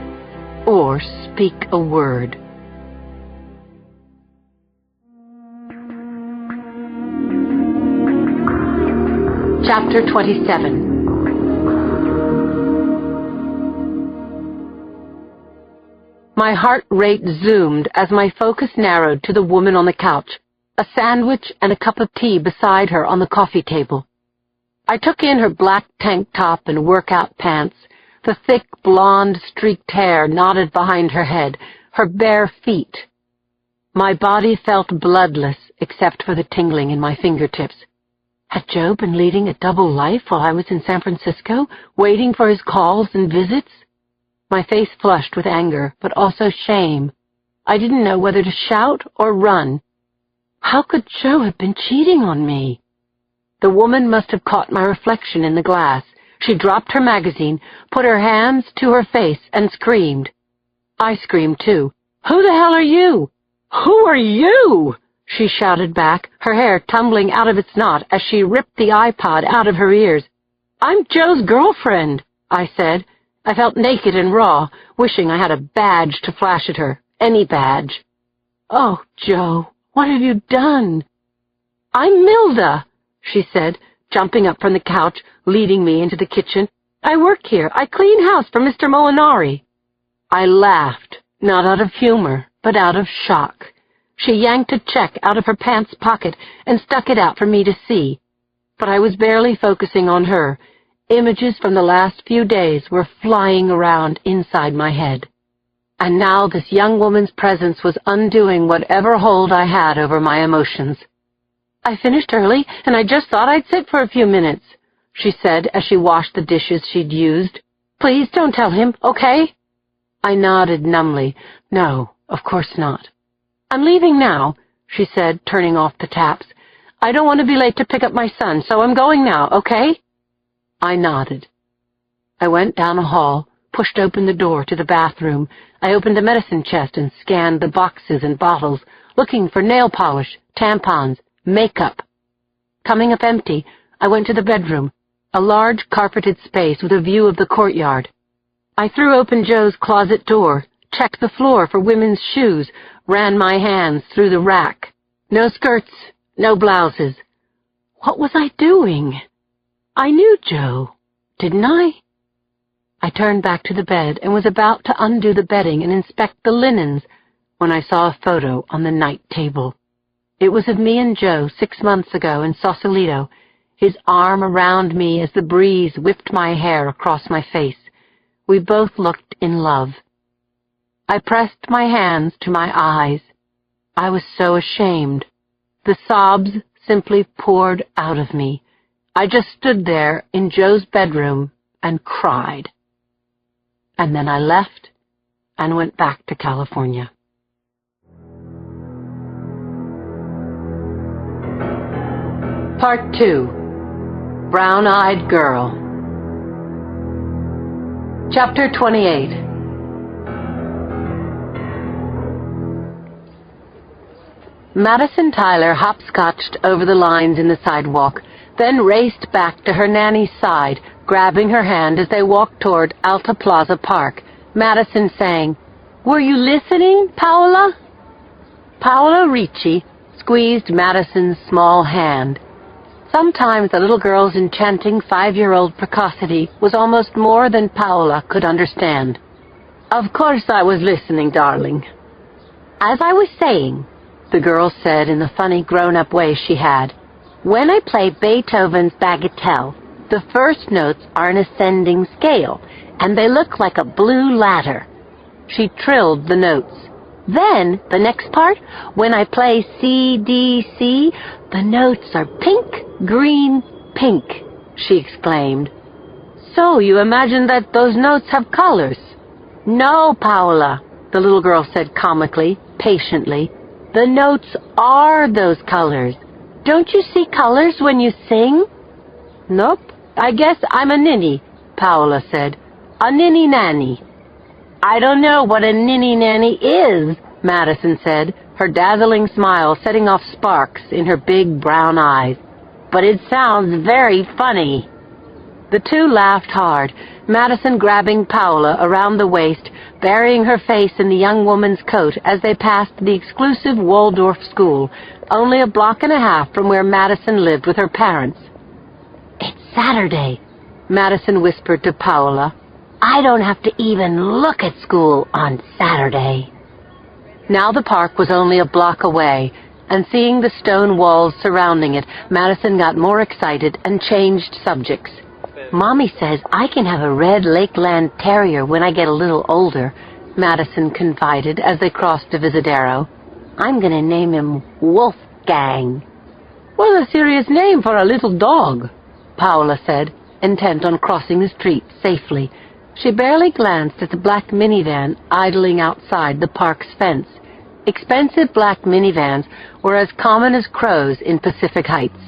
or speak a word. Chapter 27. My heart rate zoomed as my focus narrowed to the woman on the couch, a sandwich and a cup of tea beside her on the coffee table. I took in her black tank top and workout pants, the thick, blonde, streaked hair knotted behind her head, her bare feet. My body felt bloodless except for the tingling in my fingertips. Had Joe been leading a double life while I was in San Francisco, waiting for his calls and visits? My face flushed with anger, but also shame. I didn't know whether to shout or run. How could Joe have been cheating on me? The woman must have caught my reflection in the glass. She dropped her magazine, put her hands to her face, and screamed. I screamed too. "Who the hell are you? Who are you?" she shouted back, her hair tumbling out of its knot as she ripped the iPod out of her ears. "I'm Joe's girlfriend," I said. I felt naked and raw, wishing I had a badge to flash at her, any badge. "Oh, Joe, what have you done?" "I'm Milda," she said, jumping up from the couch, leading me into the kitchen. "I work here. I clean house for Mr. Molinari." I laughed, not out of humor, but out of shock. She yanked a check out of her pants pocket and stuck it out for me to see. But I was barely focusing on her. Images from the last few days were flying around inside my head. And now this young woman's presence was undoing whatever hold I had over my emotions. "I finished early, and I just thought I'd sit for a few minutes," she said as she washed the dishes she'd used. "Please don't tell him, okay?" I nodded numbly. "No, of course not." "I'm leaving now," she said, turning off the taps. "I don't want to be late to pick up my son, so I'm going now, okay?" I nodded. I went down a hall, pushed open the door to the bathroom. I opened the medicine chest and scanned the boxes and bottles, looking for nail polish, tampons, makeup. Coming up empty, I went to the bedroom, a large carpeted space with a view of the courtyard. I threw open Joe's closet door, checked the floor for women's shoes, ran my hands through the rack. No skirts, no blouses. What was I doing? I knew Joe, didn't I? I turned back to the bed and was about to undo the bedding and inspect the linens when I saw a photo on the night table. It was of me and Joe 6 months ago in Sausalito, his arm around me as the breeze whipped my hair across my face. We both looked in love. I pressed my hands to my eyes. I was so ashamed. The sobs simply poured out of me. I just stood there in Joe's bedroom and cried. And then I left and went back to California. Part 2. Brown-Eyed Girl. Chapter 28. Madison Tyler hopscotched over the lines in the sidewalk, then raced back to her nanny's side, grabbing her hand as they walked toward Alta Plaza Park, Madison saying, "Were you listening, Paola?" Paola Ricci squeezed Madison's small hand. Sometimes the little girl's enchanting 5-year-old precocity was almost more than Paola could understand. "Of course I was listening, darling." "As I was saying," the girl said in the funny grown-up way she had, "when I play Beethoven's Bagatelle, the first notes are an ascending scale, and they look like a blue ladder." She trilled the notes. "Then, the next part, when I play C, D, C, the notes are pink, green, pink," she exclaimed. "So you imagine that those notes have colors?" "No, Paola," the little girl said comically, patiently. "The notes are those colors. Don't you see colors when you sing?" "Nope. I guess I'm a ninny," Paola said. "A ninny-nanny." "I don't know what a ninny-nanny is," Madison said, her dazzling smile setting off sparks in her big brown eyes. "But it sounds very funny." The two laughed hard, Madison grabbing Paola around the waist, burying her face in the young woman's coat as they passed the exclusive Waldorf school, only a block and a half from where Madison lived with her parents. "It's Saturday, Madison whispered to Paola. I don't have to even look at school on Saturday. Now the park was only a block away, and seeing the stone walls surrounding it, Madison got more excited and changed subjects. Mommy says I can have a red Lakeland Terrier when I get a little older, Madison confided as they crossed the Visadero. I'm going to name him Wolfgang. What a serious name for a little dog, Paola said, intent on crossing the street safely. She barely glanced at the black minivan idling outside the park's fence. Expensive black minivans were as common as crows in Pacific Heights.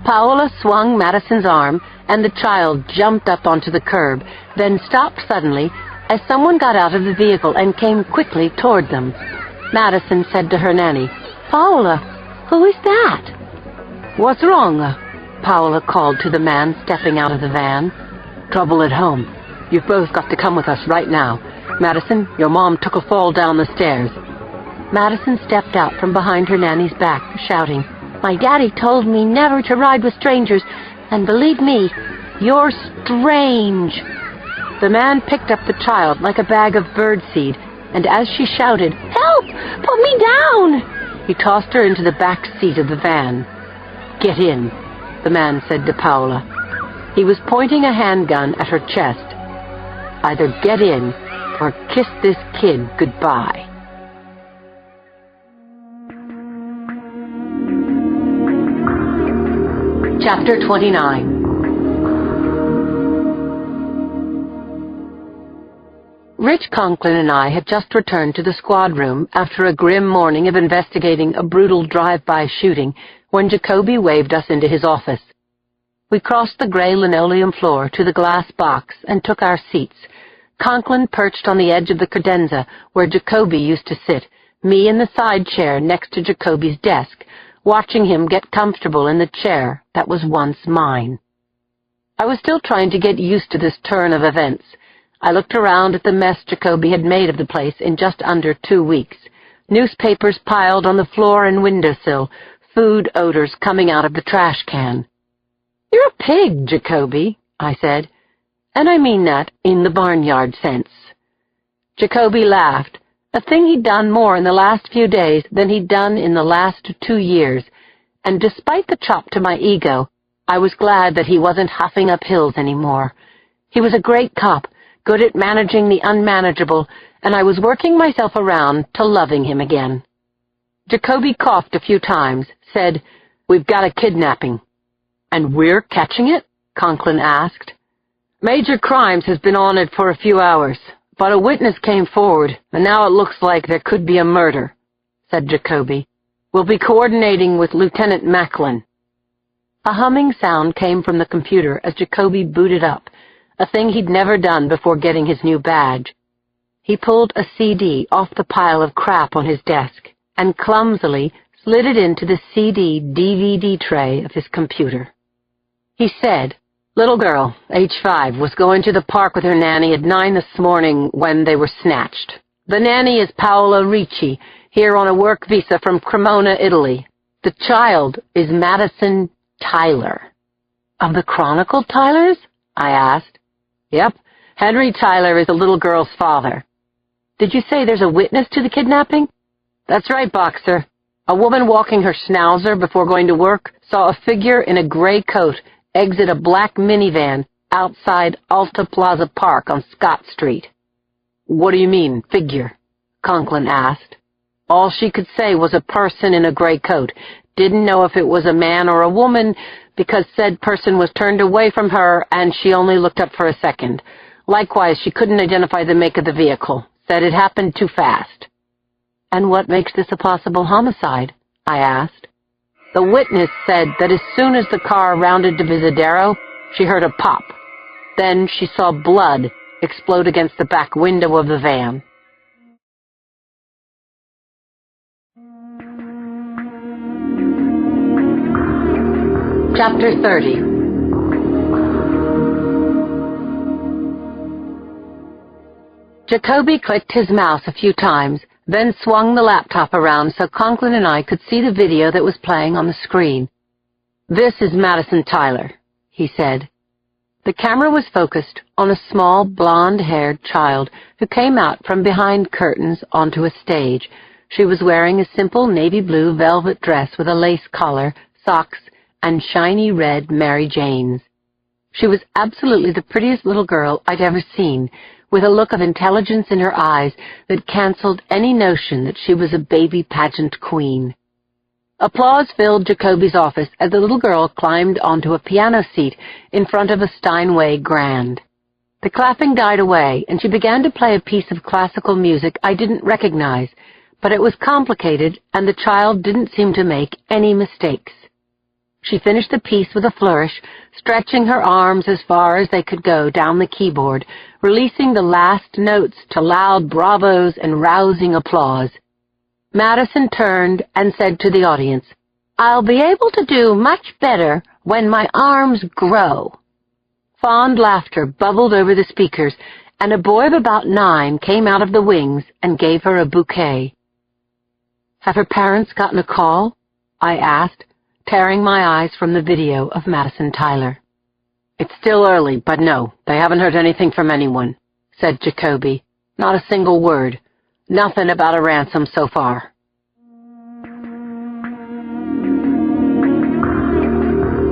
Paola swung Madison's arm, and the child jumped up onto the curb, then stopped suddenly as someone got out of the vehicle and came quickly toward them. Madison said to her nanny, Paola, who is that? What's wrong? Paola called to the man stepping out of the van. Trouble at home. You've both got to come with us right now. Madison, your mom took a fall down the stairs. Madison stepped out from behind her nanny's back, shouting, My daddy told me never to ride with strangers, and believe me, you're strange. The man picked up the child like a bag of birdseed, and as she shouted, Help! Put me down! He tossed her into the back seat of the van. Get in, the man said to Paola. He was pointing a handgun at her chest. Either get in or kiss this kid goodbye. Chapter 29. Rich Conklin and I had just returned to the squad room after a grim morning of investigating a brutal drive-by shooting when Jacoby waved us into his office. We crossed the gray linoleum floor to the glass box and took our seats. Conklin perched on the edge of the credenza where Jacoby used to sit, me in the side chair next to Jacoby's desk, watching him get comfortable in the chair that was once mine. I was still trying to get used to this turn of events. I looked around at the mess Jacoby had made of the place in just under 2 weeks. Newspapers piled on the floor and windowsill, food odors coming out of the trash can. You're a pig, Jacoby, I said, and I mean that in the barnyard sense. Jacoby laughed, a thing he'd done more in the last few days than he'd done in the last 2 years, and despite the chop to my ego, I was glad that he wasn't huffing up hills anymore. He was a great cop, good at managing the unmanageable, and I was working myself around to loving him again. Jacoby coughed a few times, said, We've got a kidnapping. And we're catching it? Conklin asked. Major Crimes has been on it for a few hours, but a witness came forward, and now it looks like there could be a murder, said Jacoby. We'll be coordinating with Lieutenant Macklin. A humming sound came from the computer as Jacoby booted up, a thing he'd never done before getting his new badge. He pulled a CD off the pile of crap on his desk and clumsily slid it into the CD-DVD tray of his computer. He said, Little girl, age 5, was going to the park with her nanny at 9 this morning when they were snatched. The nanny is Paola Ricci, here on a work visa from Cremona, Italy. The child is Madison Tyler. Of the Chronicle Tylers? I asked. Yep, Henry Tyler is the little girl's father. Did you say there's a witness to the kidnapping? That's right, Boxer. A woman walking her schnauzer before going to work saw a figure in a gray coat exit a black minivan outside Alta Plaza Park on Scott Street. What do you mean, figure? Conklin asked. All she could say was a person in a gray coat. Didn't know if it was a man or a woman because said person was turned away from her and she only looked up for a second. Likewise, she couldn't identify the make of the vehicle. Said it happened too fast. And what makes this a possible homicide? I asked. The witness said that as soon as the car rounded to Visadero, she heard a pop. Then she saw blood explode against the back window of the van. Chapter 30. Jacoby clicked his mouse a few times, then swung the laptop around so Conklin and I could see the video that was playing on the screen. This is Madison Tyler. he said. The camera was focused on a small, blonde-haired child who came out from behind curtains onto a stage. She was wearing a simple navy blue velvet dress with a lace collar, socks, and shiny red Mary Janes. She was absolutely the prettiest little girl I'd ever seen, with a look of intelligence in her eyes that canceled any notion that she was a baby pageant queen. Applause filled Jacoby's office as the little girl climbed onto a piano seat in front of a Steinway grand. The clapping died away, and she began to play a piece of classical music I didn't recognize, but it was complicated, and the child didn't seem to make any mistakes. She finished the piece with a flourish, stretching her arms as far as they could go down the keyboard, releasing the last notes to loud bravos and rousing applause. Madison turned and said to the audience, "I'll be able to do much better when my arms grow." Fond laughter bubbled over the speakers, and a boy of about 9 came out of the wings and gave her a bouquet. "Have her parents gotten a call?" I asked, tearing my eyes from the video of Madison Tyler. "It's still early, but no, they haven't heard anything from anyone," said Jacoby. "Not a single word. Nothing about a ransom so far."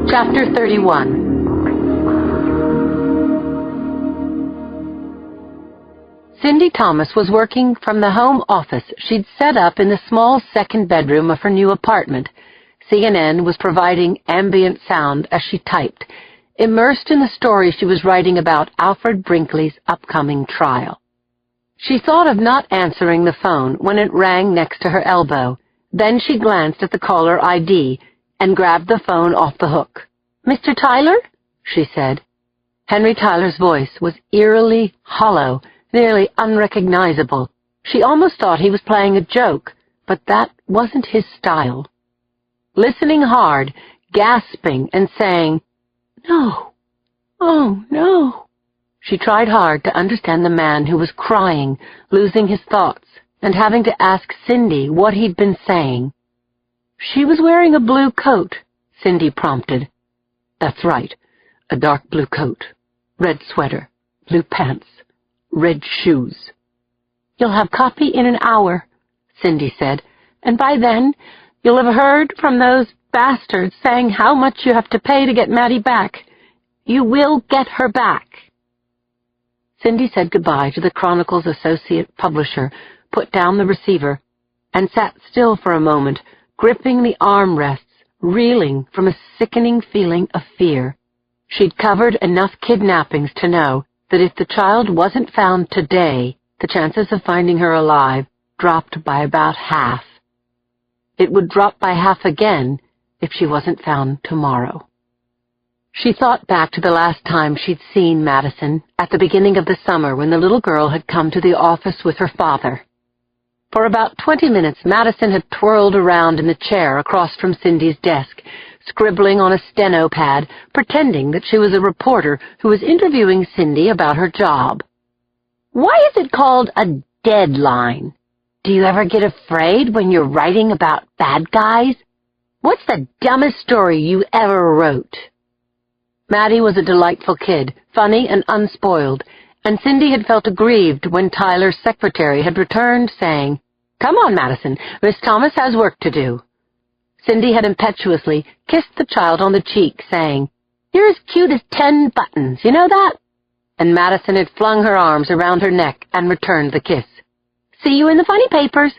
Chapter 31. Cindy Thomas was working from the home office she'd set up in the small second bedroom of her new apartment. CNN was providing ambient sound as she typed, immersed in the story she was writing about Alfred Brinkley's upcoming trial. She thought of not answering the phone when it rang next to her elbow. Then she glanced at the caller ID and grabbed the phone off the hook. "Mr. Tyler?" she said. Henry Tyler's voice was eerily hollow, nearly unrecognizable. She almost thought he was playing a joke, but that wasn't his style. Listening hard, gasping, and saying, "No, oh no," she tried hard to understand the man who was crying, losing his thoughts, and having to ask Cindy what he'd been saying. "She was wearing a blue coat," Cindy prompted. "That's right, a dark blue coat, red sweater, blue pants, red shoes." "You'll have copy in an hour," Cindy said, "and by then you'll have heard from those bastards saying how much you have to pay to get Maddie back. You will get her back." Cindy said goodbye to the Chronicle's associate publisher, put down the receiver, and sat still for a moment, gripping the armrests, reeling from a sickening feeling of fear. She'd covered enough kidnappings to know that if the child wasn't found today, the chances of finding her alive dropped by about half. It would drop by half again if she wasn't found tomorrow. She thought back to the last time she'd seen Madison, at the beginning of the summer when the little girl had come to the office with her father. For about 20 minutes, Madison had twirled around in the chair across from Cindy's desk, scribbling on a steno pad, pretending that she was a reporter who was interviewing Cindy about her job. "Why is it called a deadline? Do you ever get afraid when you're writing about bad guys? What's the dumbest story you ever wrote?" Maddie was a delightful kid, funny and unspoiled, and Cindy had felt aggrieved when Tyler's secretary had returned saying, "Come on, Madison, Miss Thomas has work to do." Cindy had impetuously kissed the child on the cheek, saying, "You're as cute as 10 buttons, you know that?" And Madison had flung her arms around her neck and returned the kiss. "See you in the funny papers,"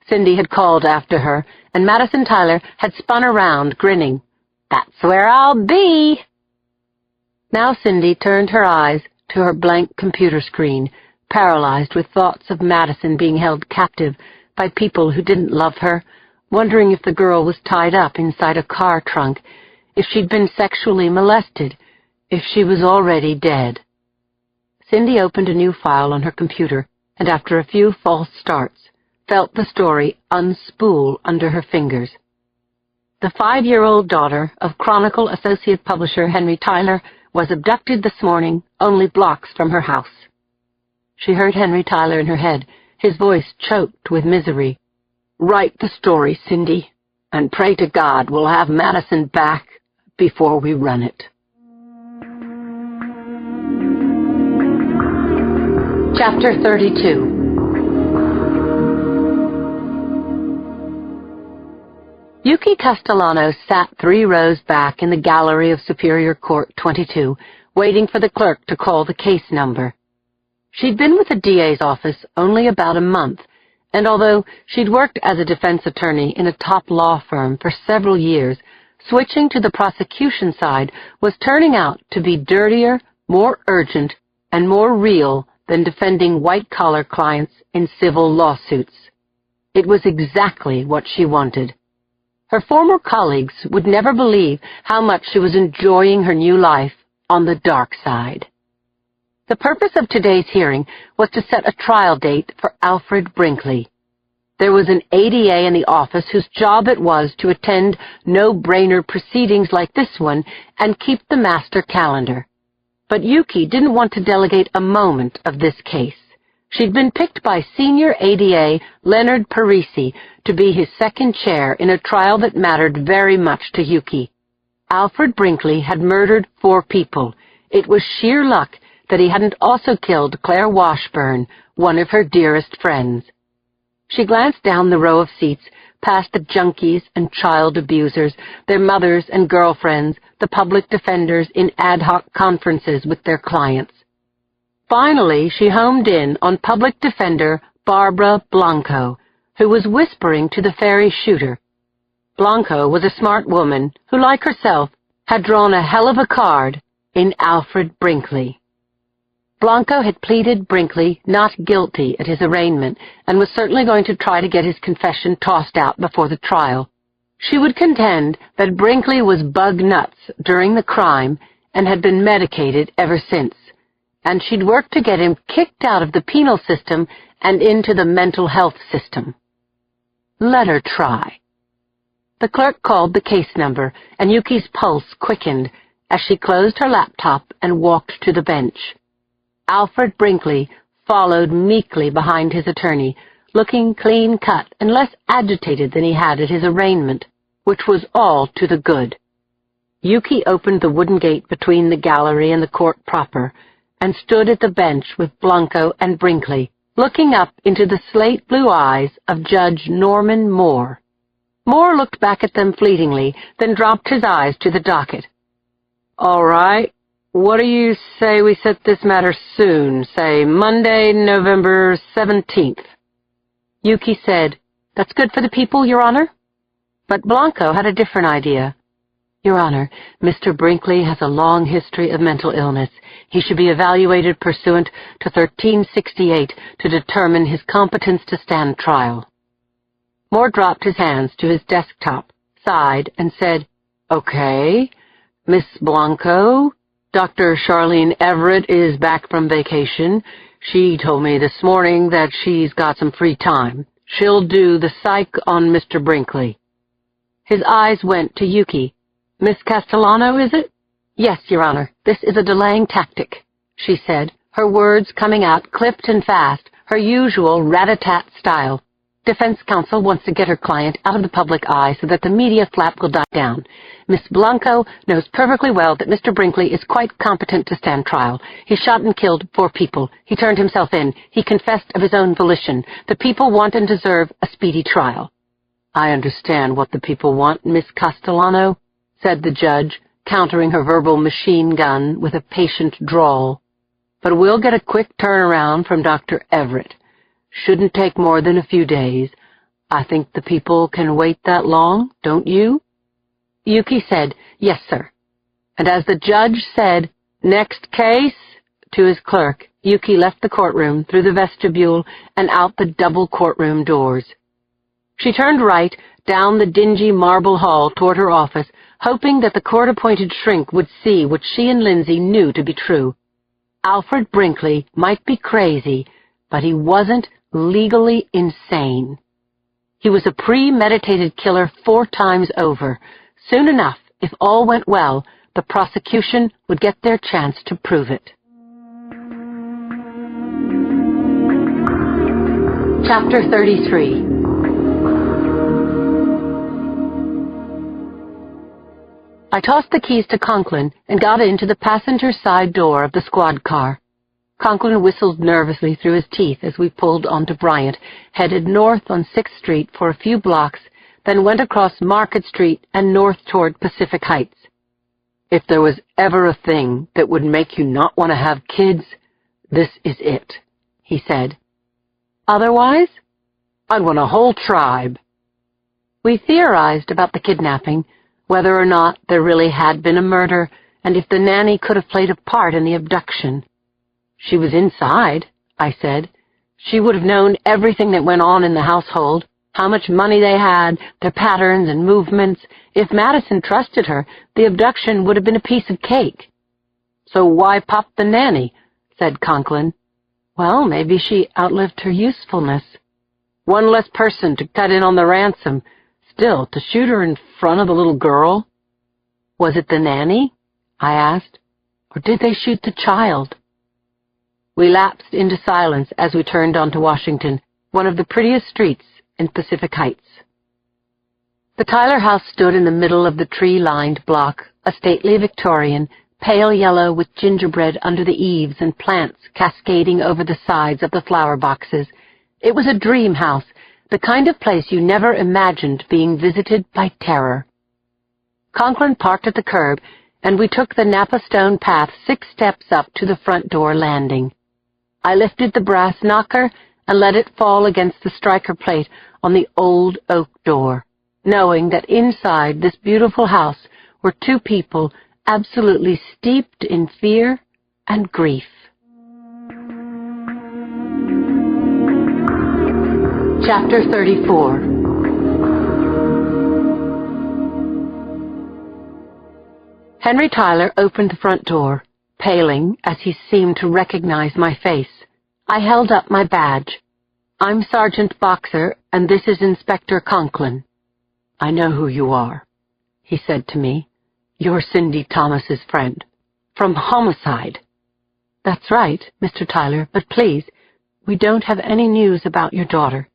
Cindy had called after her, and Madison Tyler had spun around, grinning. "That's where I'll be." Now Cindy turned her eyes to her blank computer screen, paralyzed with thoughts of Madison being held captive by people who didn't love her, wondering if the girl was tied up inside a car trunk, if she'd been sexually molested, if she was already dead. Cindy opened a new file on her computer, and after a few false starts, felt the story unspool under her fingers. The 5-year-old daughter of Chronicle associate publisher Henry Tyler was abducted this morning, only blocks from her house. She heard Henry Tyler in her head, his voice choked with misery. "Write the story, Cindy, and pray to God we'll have Madison back before we run it." Chapter 32. Yuki Castellano sat 3 rows back in the gallery of Superior Court 22, waiting for the clerk to call the case number. She'd been with the DA's office only about a month, and although she'd worked as a defense attorney in a top law firm for several years, switching to the prosecution side was turning out to be dirtier, more urgent, and more real than defending white-collar clients in civil lawsuits. It was exactly what she wanted. Her former colleagues would never believe how much she was enjoying her new life on the dark side. The purpose of today's hearing was to set a trial date for Alfred Brinkley. There was an ADA in the office whose job it was to attend no-brainer proceedings like this one and keep the master calendar. But Yuki didn't want to delegate a moment of this case. She'd been picked by senior ADA Leonard Parisi to be his second chair in a trial that mattered very much to Yuki. Alfred Brinkley had murdered 4 people. It was sheer luck that he hadn't also killed Claire Washburn, one of her dearest friends. She glanced down the row of seats, past the junkies and child abusers, their mothers and girlfriends, the public defenders in ad hoc conferences with their clients. Finally, she homed in on public defender Barbara Blanco, who was whispering to the ferry shooter. Blanco was a smart woman who, like herself, had drawn a hell of a card in Alfred Brinkley. Blanco had pleaded Brinkley not guilty at his arraignment and was certainly going to try to get his confession tossed out before the trial. She would contend that Brinkley was bug nuts during the crime and had been medicated ever since, and she'd worked to get him kicked out of the penal system and into the mental health system. Let her try. The clerk called the case number, and Yuki's pulse quickened as she closed her laptop and walked to the bench. Alfred Brinkley followed meekly behind his attorney, looking clean-cut and less agitated than he had at his arraignment, which was all to the good. Yuki opened the wooden gate between the gallery and the court proper, and stood at the bench with Blanco and Brinkley, looking up into the slate-blue eyes of Judge Norman Moore. Moore looked back at them fleetingly, then dropped his eyes to the docket. "All right. What do you say we set this matter soon, say Monday, November 17th? Yuki said, "That's good for the people, Your Honor." But Blanco had a different idea. "Your Honor, Mr. Brinkley has a long history of mental illness. He should be evaluated pursuant to 1368 to determine his competence to stand trial." Moore dropped his hands to his desktop, sighed, and said, "Okay, Miss Blanco, Dr. Charlene Everett is back from vacation. She told me this morning that she's got some free time. She'll do the psych on Mr. Brinkley." His eyes went to Yuki. "Miss Castellano, is it?" "Yes, Your Honor. This is a delaying tactic," she said, her words coming out clipped and fast, her usual rat-a-tat style. "Defense counsel wants to get her client out of the public eye so that the media flap will die down. Miss Blanco knows perfectly well that Mr. Brinkley is quite competent to stand trial. He shot and killed 4 people. He turned himself in. He confessed of his own volition. The people want and deserve a speedy trial." "I understand what the people want, Miss Castellano," said the judge, countering her verbal machine gun with a patient drawl. "But we'll get a quick turnaround from Dr. Everett. Shouldn't take more than a few days. I think the people can wait that long, don't you?" Yuki said, "Yes, sir." And as the judge said, "Next case," to his clerk, Yuki left the courtroom through the vestibule and out the double courtroom doors. She turned right down the dingy marble hall toward her office, hoping that the court-appointed shrink would see what she and Lindsay knew to be true. Alfred Brinkley might be crazy, but he wasn't legally insane. He was a premeditated killer 4 times over. Soon enough, if all went well, the prosecution would get their chance to prove it. Chapter 33. I tossed the keys to Conklin and got into the passenger side door of the squad car. Conklin whistled nervously through his teeth as we pulled onto Bryant, headed north on 6th Street for a few blocks, then went across Market Street and north toward Pacific Heights. "If there was ever a thing that would make you not want to have kids, this is it," he said. "Otherwise?" "I'd want a whole tribe." We theorized about the kidnapping, whether or not there really had been a murder, and if the nanny could have played a part in the abduction. "She was inside," I said. "She would have known everything that went on in the household, how much money they had, their patterns and movements. If Madison trusted her, the abduction would have been a piece of cake." "So why pop the nanny?" said Conklin. "Well, maybe she outlived her usefulness. One less person to cut in on the ransom. Still, to shoot her in front of the little girl." "Was it the nanny?" I asked. "Or did they shoot the child?" We lapsed into silence as we turned onto Washington, one of the prettiest streets in Pacific Heights. The Tyler house stood in the middle of the tree-lined block, a stately Victorian, pale yellow with gingerbread under the eaves and plants cascading over the sides of the flower boxes. It was a dream house, the kind of place you never imagined being visited by terror. Conklin parked at the curb, and we took the Napa stone path 6 steps up to the front door landing. I lifted the brass knocker and let it fall against the striker plate on the old oak door, knowing that inside this beautiful house were 2 people absolutely steeped in fear and grief. Chapter 34. Henry Tyler opened the front door, paling as he seemed to recognize my face. I held up my badge. "I'm Sergeant Boxer, and this is Inspector Conklin." "I know who you are," he said to me. "You're Cindy Thomas's friend. From Homicide." "That's right, Mr. Tyler, but please, we don't have any news about your daughter."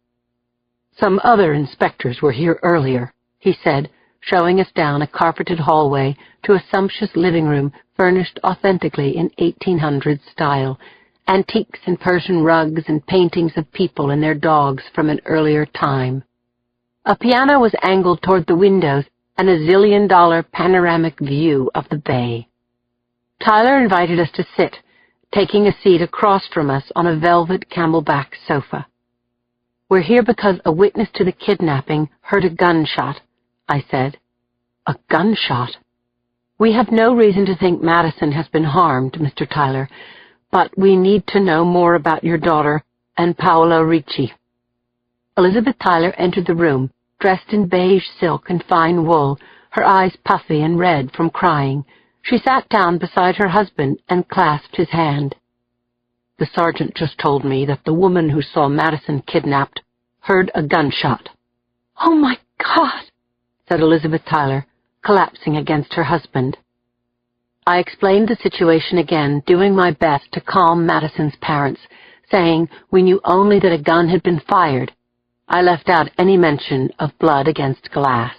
"Some other inspectors were here earlier," he said, showing us down a carpeted hallway to a sumptuous living room furnished authentically in 1800s style, antiques and Persian rugs and paintings of people and their dogs from an earlier time. A piano was angled toward the windows and a $1,000,000 panoramic view of the bay. Tyler invited us to sit, taking a seat across from us on a velvet camelback sofa. "We're here because a witness to the kidnapping heard a gunshot," I said. "A gunshot?" "We have no reason to think Madison has been harmed, Mr. Tyler, but we need to know more about your daughter and Paola Ricci." Elizabeth Tyler entered the room, dressed in beige silk and fine wool, her eyes puffy and red from crying. She sat down beside her husband and clasped his hand. "The sergeant just told me that the woman who saw Madison kidnapped heard a gunshot." "Oh, my God!" said Elizabeth Tyler, collapsing against her husband. I explained the situation again, doing my best to calm Madison's parents, saying we knew only that a gun had been fired. I left out any mention of blood against glass.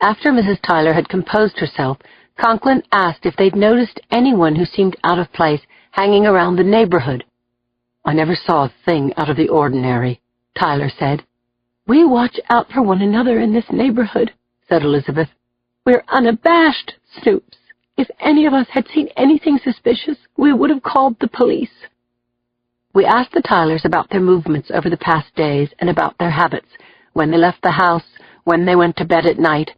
After Mrs. Tyler had composed herself, Conklin asked if they'd noticed anyone who seemed out of place hanging around the neighborhood. "I never saw a thing out of the ordinary," Tyler said. "We watch out for one another in this neighborhood," said Elizabeth. "We're unabashed snoops. If any of us had seen anything suspicious, we would have called the police." We asked the Tylers about their movements over the past days and about their habits, when they left the house, when they went to bed at night.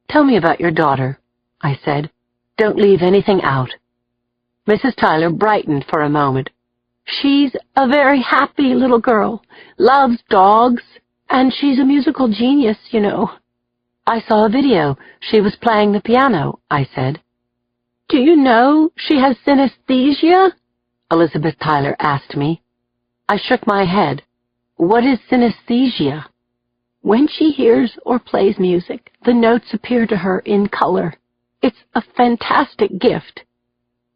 "Tell me about your daughter," I said. "Don't leave anything out." Mrs. Tyler brightened for a moment. "She's a very happy little girl, loves dogs, and she's a musical genius, you know." "I saw a video. She was playing the piano," I said. "Do you know she has synesthesia?" Elizabeth Tyler asked me. I shook my head. "What is synesthesia?" "When she hears or plays music, the notes appear to her in color. It's a fantastic gift."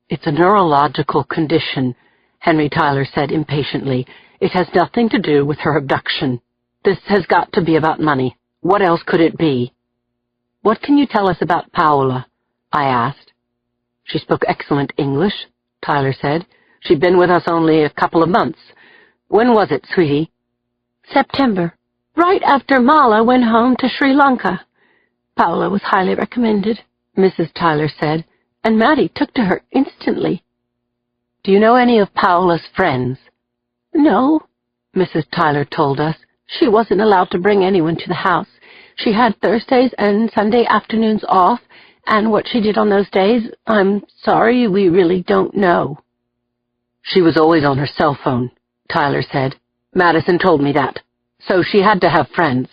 "It's a neurological condition," Henry Tyler said impatiently. "It has nothing to do with her abduction. This has got to be about money. What else could it be?" "What can you tell us about Paola?" I asked. "She spoke excellent English," Tyler said. She'd been with us only a couple of months. When was it, sweetie? September, right after Mala went home to Sri Lanka. Paola was highly recommended, Mrs. Tyler said, and Maddie took to her instantly. Do you know any of Paola's friends? No, Mrs. Tyler told us. She wasn't allowed to bring anyone to the house. She had Thursdays and Sunday afternoons off, and what she did on those days, I'm sorry, we really don't know. She was always on her cell phone, Tyler said. Madison told me that. So she had to have friends.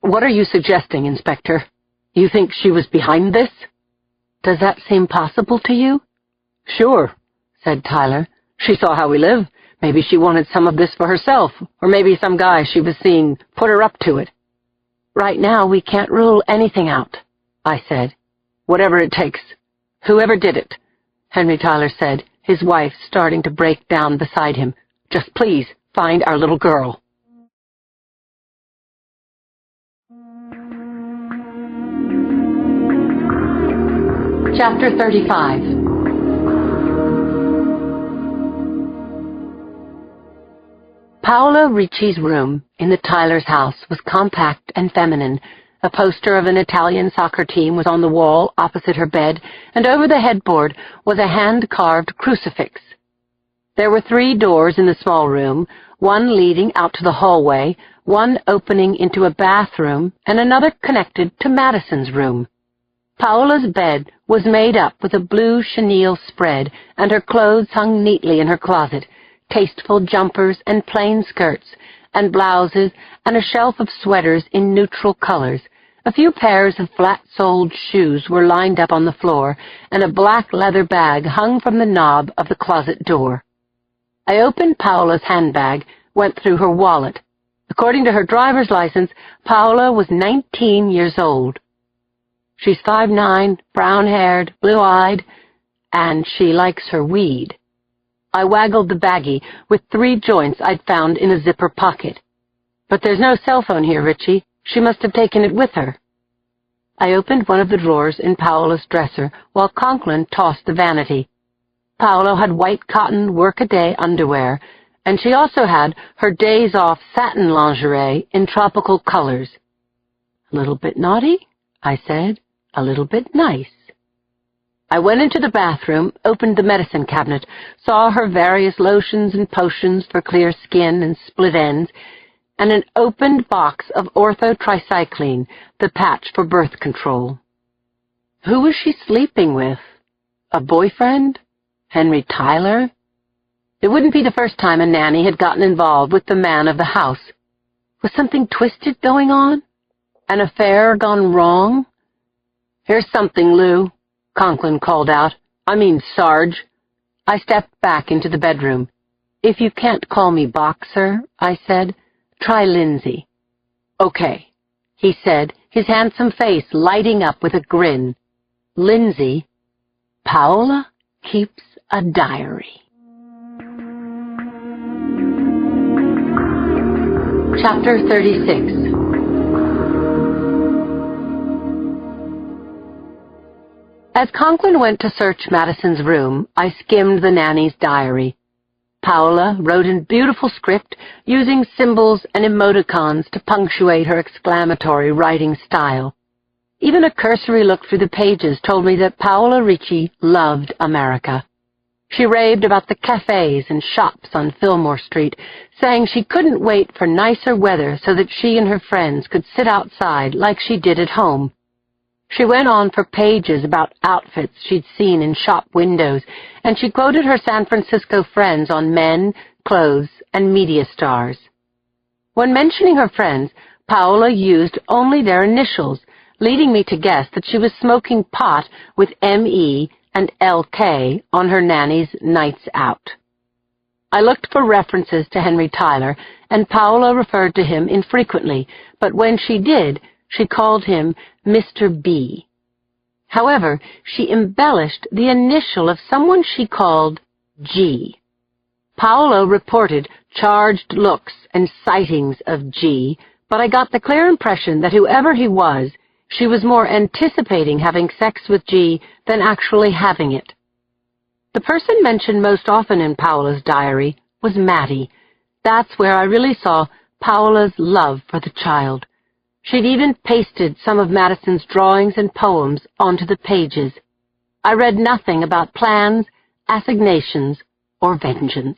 What are you suggesting, Inspector? You think she was behind this? Does that seem possible to you? Sure, said Tyler. She saw how we live. Maybe she wanted some of this for herself, or maybe some guy she was seeing put her up to it. Right now we can't rule anything out, I said. Whatever it takes. Whoever did it, Henry Tyler said, his wife starting to break down beside him. Just please find our little girl. Chapter 35. Paola Ricci's room in the Tylers' house was compact and feminine. A poster of an Italian soccer team was on the wall opposite her bed, and over the headboard was a hand-carved crucifix. There were 3 doors in the small room, one leading out to the hallway, one opening into a bathroom, and another connected to Madison's room. Paola's bed was made up with a blue chenille spread, and her clothes hung neatly in her closet, tasteful jumpers and plain skirts, and blouses, and a shelf of sweaters in neutral colors. A few pairs of flat-soled shoes were lined up on the floor, and a black leather bag hung from the knob of the closet door. I opened Paola's handbag, went through her wallet. According to her driver's license, Paola was 19 years old. She's 5'9", brown-haired, blue-eyed, and she likes her weed. I waggled the baggie with 3 joints I'd found in a zipper pocket. But there's no cell phone here, Richie. She must have taken it with her. I opened one of the drawers in Paola's dresser while Conklin tossed the vanity. Paola had white cotton work-a-day underwear, and she also had her days-off satin lingerie in tropical colors. A little bit naughty, I said. A little bit nice. I went into the bathroom, opened the medicine cabinet, saw her various lotions and potions for clear skin and split ends, and an opened box of orthotricycline, the patch for birth control. Who was she sleeping with? A boyfriend? Henry Tyler? It wouldn't be the first time a nanny had gotten involved with the man of the house. Was something twisted going on? An affair gone wrong? Here's something, Lou, Conklin called out. I mean, Sarge. I stepped back into the bedroom. If you can't call me Boxer, I said, try Lindsay. Okay, he said, his handsome face lighting up with a grin. Lindsay, Paola keeps a diary. Chapter 36. As Conklin went to search Madison's room, I skimmed the nanny's diary. Paola wrote in beautiful script, using symbols and emoticons to punctuate her exclamatory writing style. Even a cursory look through the pages told me that Paola Ricci loved America. She raved about the cafes and shops on Fillmore Street, saying she couldn't wait for nicer weather so that she and her friends could sit outside like she did at home. She went on for pages about outfits she'd seen in shop windows, and she quoted her San Francisco friends on men, clothes, and media stars. When mentioning her friends, Paola used only their initials, leading me to guess that she was smoking pot with M.E. and L.K. on her nanny's nights out. I looked for references to Henry Tyler, and Paola referred to him infrequently, but when she did, she called him Mr. B. However, she embellished the initial of someone she called G. Paola reported charged looks and sightings of G, but I got the clear impression that whoever he was, she was more anticipating having sex with G than actually having it. The person mentioned most often in Paola's diary was Mattie. That's where I really saw Paola's love for the child. She'd even pasted some of Madison's drawings and poems onto the pages. I read nothing about plans, assignations, or vengeance.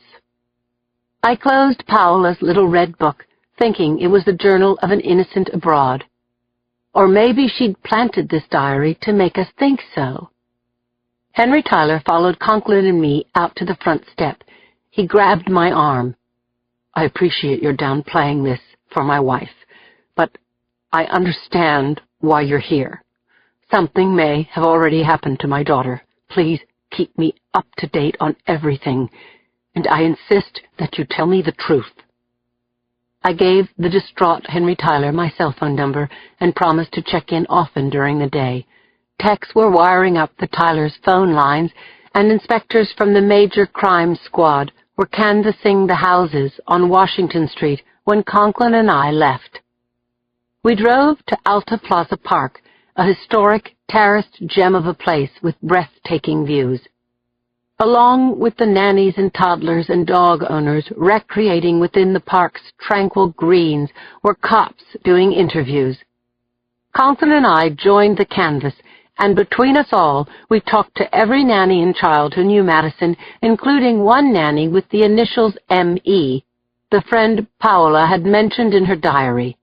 I closed Paola's little red book, thinking it was the journal of an innocent abroad. Or maybe she'd planted this diary to make us think so. Henry Tyler followed Conklin and me out to the front step. He grabbed my arm. I appreciate your downplaying this for my wife, but I understand why you're here. Something may have already happened to my daughter. Please keep me up to date on everything, and I insist that you tell me the truth. I gave the distraught Henry Tyler my cell phone number and promised to check in often during the day. Techs were wiring up the Tylers' phone lines, and inspectors from the Major Crime Squad were canvassing the houses on Washington Street when Conklin and I left. We drove to Alta Plaza Park, a historic, terraced gem of a place with breathtaking views. Along with the nannies and toddlers and dog owners recreating within the park's tranquil greens were cops doing interviews. Conklin and I joined the canvass, and between us all, we talked to every nanny and child who knew Madison, including one nanny with the initials M.E., the friend Paola had mentioned in her diary.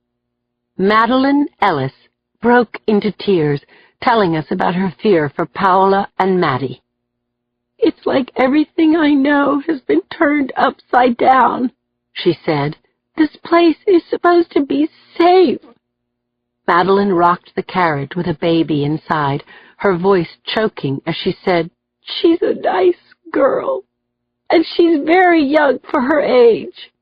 Madeline Ellis broke into tears, telling us about her fear for Paola and Mattie. "It's like everything I know has been turned upside down," she said. "This place is supposed to be safe." Madeline rocked the carriage with a baby inside, her voice choking as she said, "She's a nice girl, and she's very young for her age."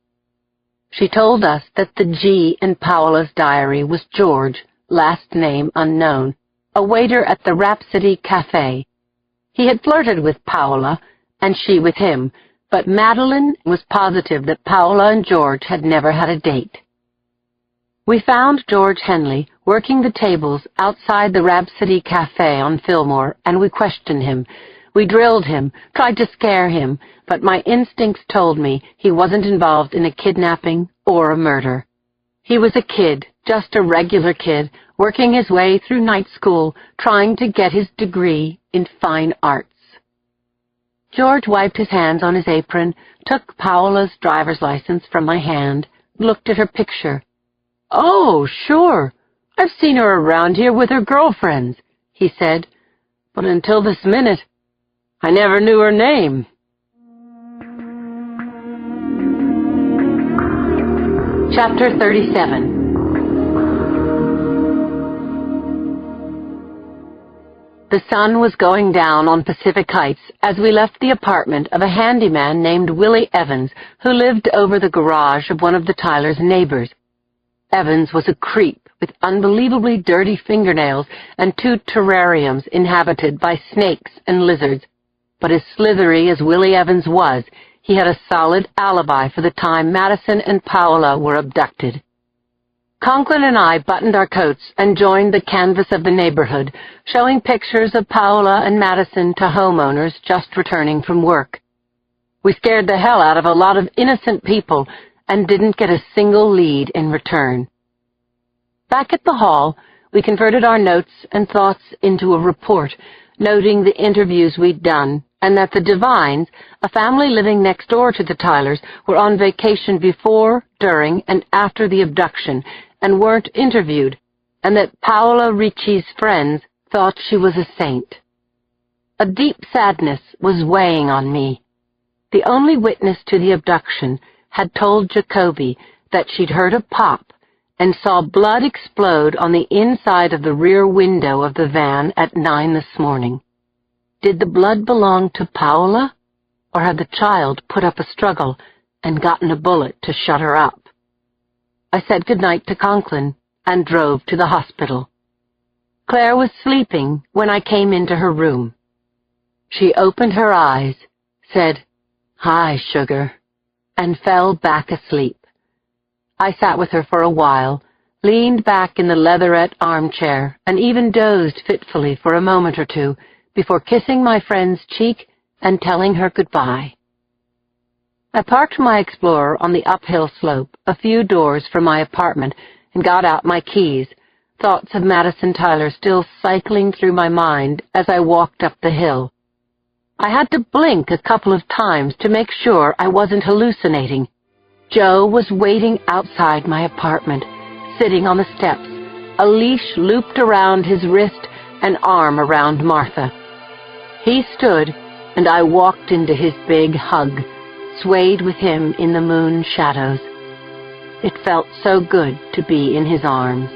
She told us that the G in Paola's diary was George, last name unknown, a waiter at the Rhapsody Cafe. He had flirted with Paola, and she with him, but Madeline was positive that Paola and George had never had a date. We found George Henley working the tables outside the Rhapsody Cafe on Fillmore, and we questioned him. We drilled him, tried to scare him, but my instincts told me he wasn't involved in a kidnapping or a murder. He was a kid, just a regular kid, working his way through night school, trying to get his degree in fine arts. George wiped his hands on his apron, took Paola's driver's license from my hand, looked at her picture. "Oh, sure. I've seen her around here with her girlfriends," he said. "But until this minute, I never knew her name." Chapter 37. The sun was going down on Pacific Heights as we left the apartment of a handyman named Willie Evans, who lived over the garage of one of the Tylers' neighbors. Evans was a creep with unbelievably dirty fingernails and 2 terrariums inhabited by snakes and lizards. But as slithery as Willie Evans was, he had a solid alibi for the time Madison and Paola were abducted. Conklin and I buttoned our coats and joined the canvass of the neighborhood, showing pictures of Paola and Madison to homeowners just returning from work. We scared the hell out of a lot of innocent people and didn't get a single lead in return. Back at the hall, we converted our notes and thoughts into a report, noting the interviews we'd done, and that the Devines, a family living next door to the Tylers, were on vacation before, during, and after the abduction, and weren't interviewed, and that Paola Ricci's friends thought she was a saint. A deep sadness was weighing on me. The only witness to the abduction had told Jacoby that she'd heard a pop and saw blood explode on the inside of the rear window of the van at 9 this morning. Did the blood belong to Paola, or had the child put up a struggle and gotten a bullet to shut her up? I said goodnight to Conklin and drove to the hospital. Claire was sleeping when I came into her room. She opened her eyes, said, "Hi, sugar," and fell back asleep. I sat with her for a while, leaned back in the leatherette armchair, and even dozed fitfully for a moment or two before kissing my friend's cheek and telling her goodbye. I parked my Explorer on the uphill slope a few doors from my apartment and got out my keys, thoughts of Madison Tyler still cycling through my mind as I walked up the hill. I had to blink a couple of times to make sure I wasn't hallucinating. Joe was waiting outside my apartment, sitting on the steps, a leash looped around his wrist, an arm around Martha. He stood, and I walked into his big hug, swayed with him in the moon shadows. It felt so good to be in his arms.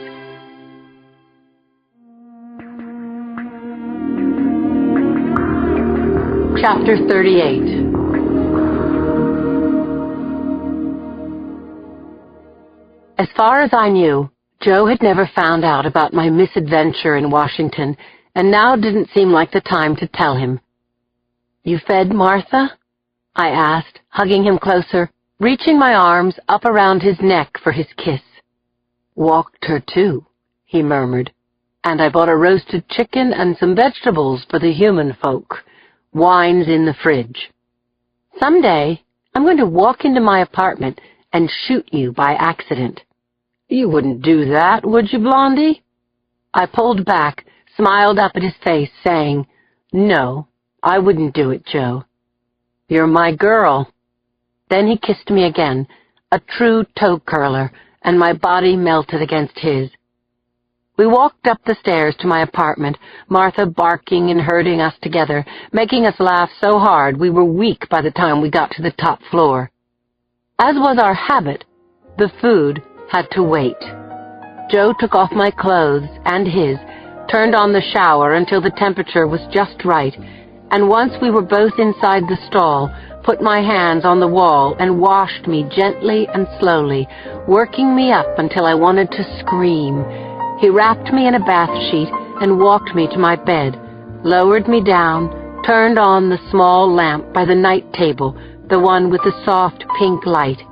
Chapter 38. As far as I knew, Joe had never found out about my misadventure in Washington, and now didn't seem like the time to tell him. "You fed Martha?" I asked, hugging him closer, reaching my arms up around his neck for his kiss. "Walked her too," he murmured, "and I bought a roasted chicken and some vegetables for the human folk. Wine's in the fridge. Someday, I'm going to walk into my apartment and shoot you by accident." "You wouldn't do that, would you, Blondie?" I pulled back, smiled up at his face, saying, "No, I wouldn't do it, Joe. You're my girl." Then he kissed me again, a true toe curler, and my body melted against his. We walked up the stairs to my apartment, Martha barking and herding us together, making us laugh so hard we were weak by the time we got to the top floor. As was our habit, the food had to wait. Joe took off my clothes and his, turned on the shower until the temperature was just right, and once we were both inside the stall, put my hands on the wall and washed me gently and slowly, working me up until I wanted to scream. He wrapped me in a bath sheet and walked me to my bed, lowered me down, turned on the small lamp by the night table, the one with the soft pink light.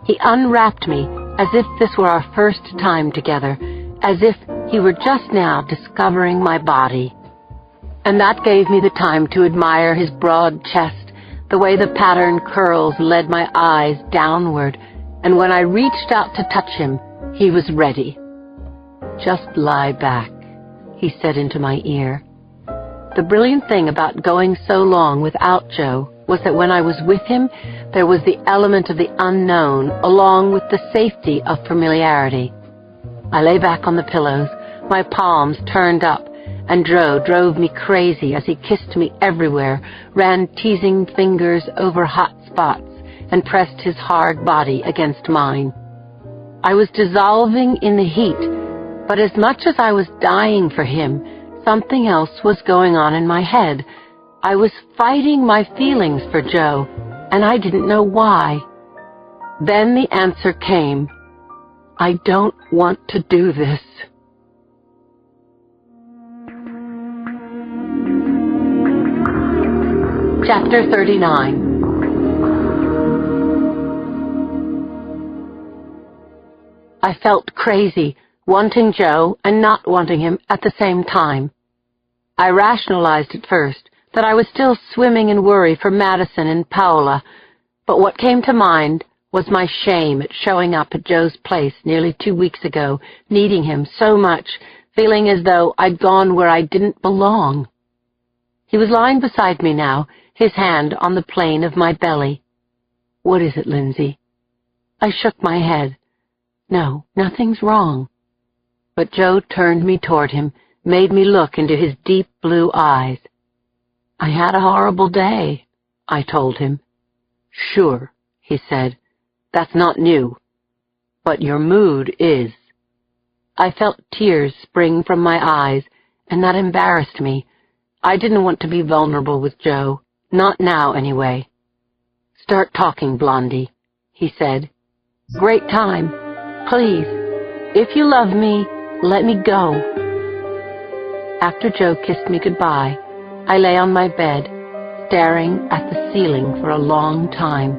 He unwrapped me as if this were our first time together, as if he were just now discovering my body. And that gave me the time to admire his broad chest, the way the patterned curls led my eyes downward, and when I reached out to touch him, he was ready. "Just lie back," he said into my ear. The brilliant thing about going so long without Joe was that when I was with him, there was the element of the unknown along with the safety of familiarity. I lay back on the pillows, my palms turned up, and Joe drove me crazy as he kissed me everywhere, ran teasing fingers over hot spots, and pressed his hard body against mine. I was dissolving in the heat, but as much as I was dying for him, something else was going on in my head. I was fighting my feelings for Joe, and I didn't know why. Then the answer came. I don't want to do this. Chapter 39. I felt crazy, wanting Joe and not wanting him at the same time. I rationalized at first that I was still swimming in worry for Madison and Paola, but what came to mind was my shame at showing up at Joe's place nearly 2 weeks ago, needing him so much, feeling as though I'd gone where I didn't belong. He was lying beside me now, his hand on the plane of my belly. "What is it, Lindsay?" I shook my head. "No, nothing's wrong." But Joe turned me toward him, made me look into his deep blue eyes. "I had a horrible day," I told him. "Sure," he said. "That's not new. But your mood is." I felt tears spring from my eyes, and that embarrassed me. I didn't want to be vulnerable with Joe, not now anyway. "Start talking, Blondie," he said. "Great time. Please, if you love me, let me go." After Joe kissed me goodbye, I lay on my bed, staring at the ceiling for a long time,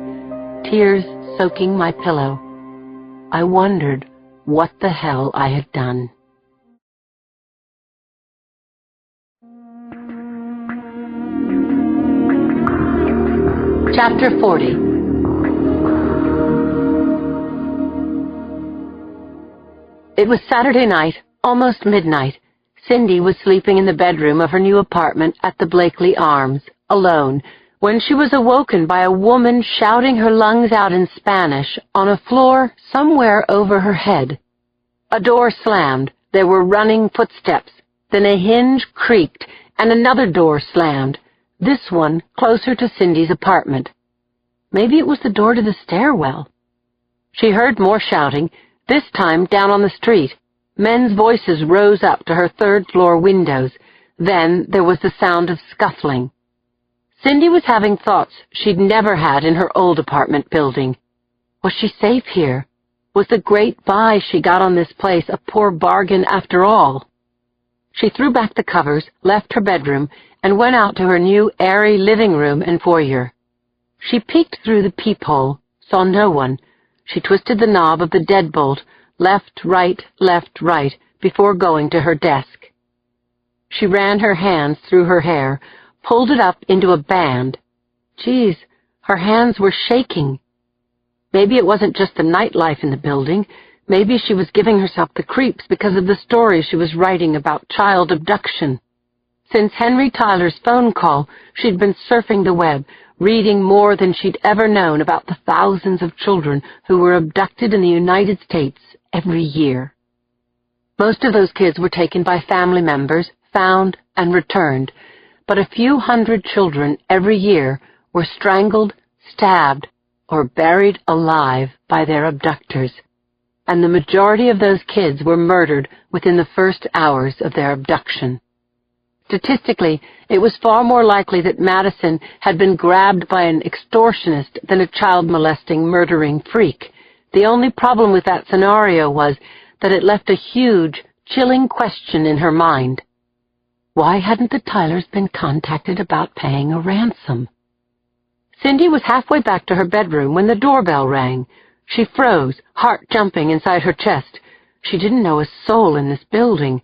tears soaking my pillow. I wondered what the hell I had done. Chapter 40. It was Saturday night, almost midnight. Cindy was sleeping in the bedroom of her new apartment at the Blakely Arms, alone, when she was awoken by a woman shouting her lungs out in Spanish on a floor somewhere over her head. A door slammed, there were running footsteps, then a hinge creaked, and another door slammed, this one closer to Cindy's apartment. Maybe it was the door to the stairwell. She heard more shouting, this time down on the street. Men's voices rose up to her third-floor windows. Then there was the sound of scuffling. Cindy was having thoughts she'd never had in her old apartment building. Was she safe here? Was the great buy she got on this place a poor bargain after all? She threw back the covers, left her bedroom, and went out to her new airy living room and foyer. She peeked through the peephole, saw no one. She twisted the knob of the deadbolt, left, right, before going to her desk. She ran her hands through her hair, pulled it up into a band. Geez, her hands were shaking. Maybe it wasn't just the nightlife in the building. Maybe she was giving herself the creeps because of the story she was writing about child abduction. Since Henry Tyler's phone call, she'd been surfing the web, reading more than she'd ever known about the thousands of children who were abducted in the United States every year. Most of those kids were taken by family members, found and returned, but a few hundred children every year were strangled, stabbed, or buried alive by their abductors, and the majority of those kids were murdered within the first hours of their abduction. Statistically, it was far more likely that Madison had been grabbed by an extortionist than a child-molesting, murdering freak. The only problem with that scenario was that it left a huge, chilling question in her mind. Why hadn't the Tylers been contacted about paying a ransom? Cindy was halfway back to her bedroom when the doorbell rang. She froze, heart jumping inside her chest. She didn't know a soul in this building.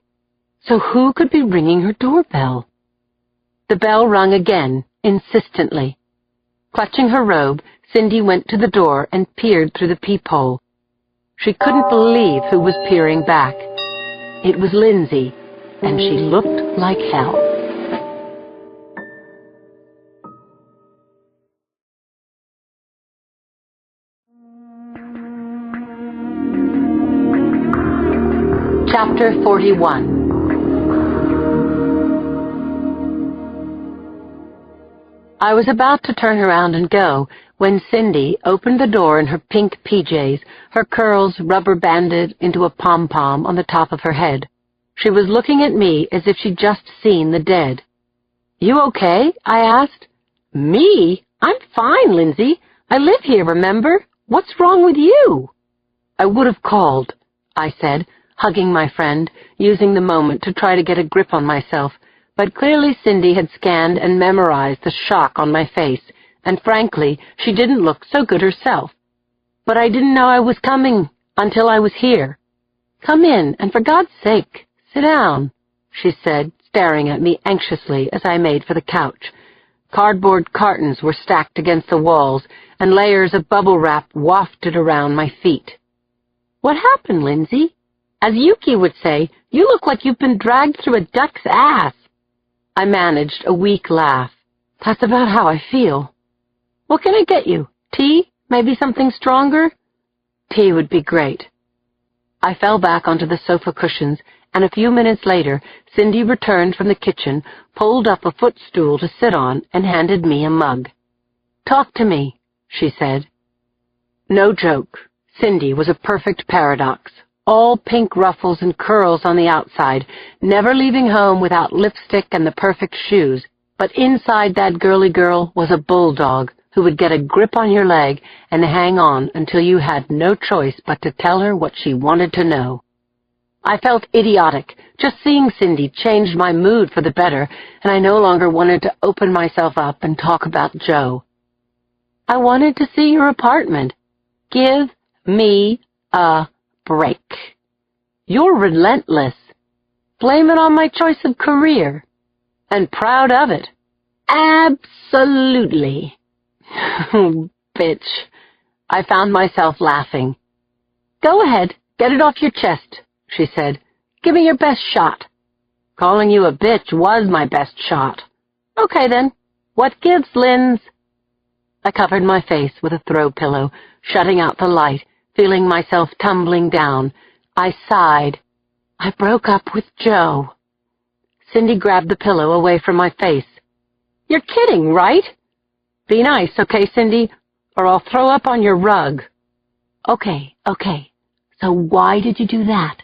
So who could be ringing her doorbell? The bell rung again, insistently. Clutching her robe, Cindy went to the door and peered through the peephole. She couldn't believe who was peering back. It was Lindsay, and she looked like hell. Chapter 41. I was about to turn around and go when Cindy opened the door in her pink PJs, her curls rubber-banded into a pom-pom on the top of her head. She was looking at me as if she'd just seen the dead. "You okay?" I asked. "Me? I'm fine, Lindsay. I live here, remember? What's wrong with you?" "I would have called," I said, hugging my friend, using the moment to try to get a grip on myself. But clearly Cindy had scanned and memorized the shock on my face, and frankly, she didn't look so good herself. "But I didn't know I was coming until I was here." "Come in, and for God's sake, sit down," she said, staring at me anxiously as I made for the couch. Cardboard cartons were stacked against the walls, and layers of bubble wrap wafted around my feet. "What happened, Lindsay? As Yuki would say, you look like you've been dragged through a duck's ass." I managed a weak laugh. "That's about how I feel." "What can I get you? Tea? Maybe something stronger?" "Tea would be great." I fell back onto the sofa cushions, and a few minutes later, Cindy returned from the kitchen, pulled up a footstool to sit on, and handed me a mug. "Talk to me," she said. No joke, Cindy was a perfect paradox. All pink ruffles and curls on the outside, never leaving home without lipstick and the perfect shoes, but inside that girly girl was a bulldog who would get a grip on your leg and hang on until you had no choice but to tell her what she wanted to know. I felt idiotic. Just seeing Cindy changed my mood for the better, and I no longer wanted to open myself up and talk about Joe. "I wanted to see your apartment. Give me a break. You're relentless. Blame it on my choice of career. And proud of it." "Absolutely." Bitch. I found myself laughing. Go ahead, get it off your chest, she said. Give me your best shot. Calling you a bitch was my best shot. Okay then, what gives, Linz? I covered my face with a throw pillow, shutting out the light, feeling myself tumbling down. I sighed. I broke up with Joe. Cindy grabbed the pillow away from my face. You're kidding, right? Be nice, okay, Cindy, or I'll throw up on your rug. Okay. So why did you do that?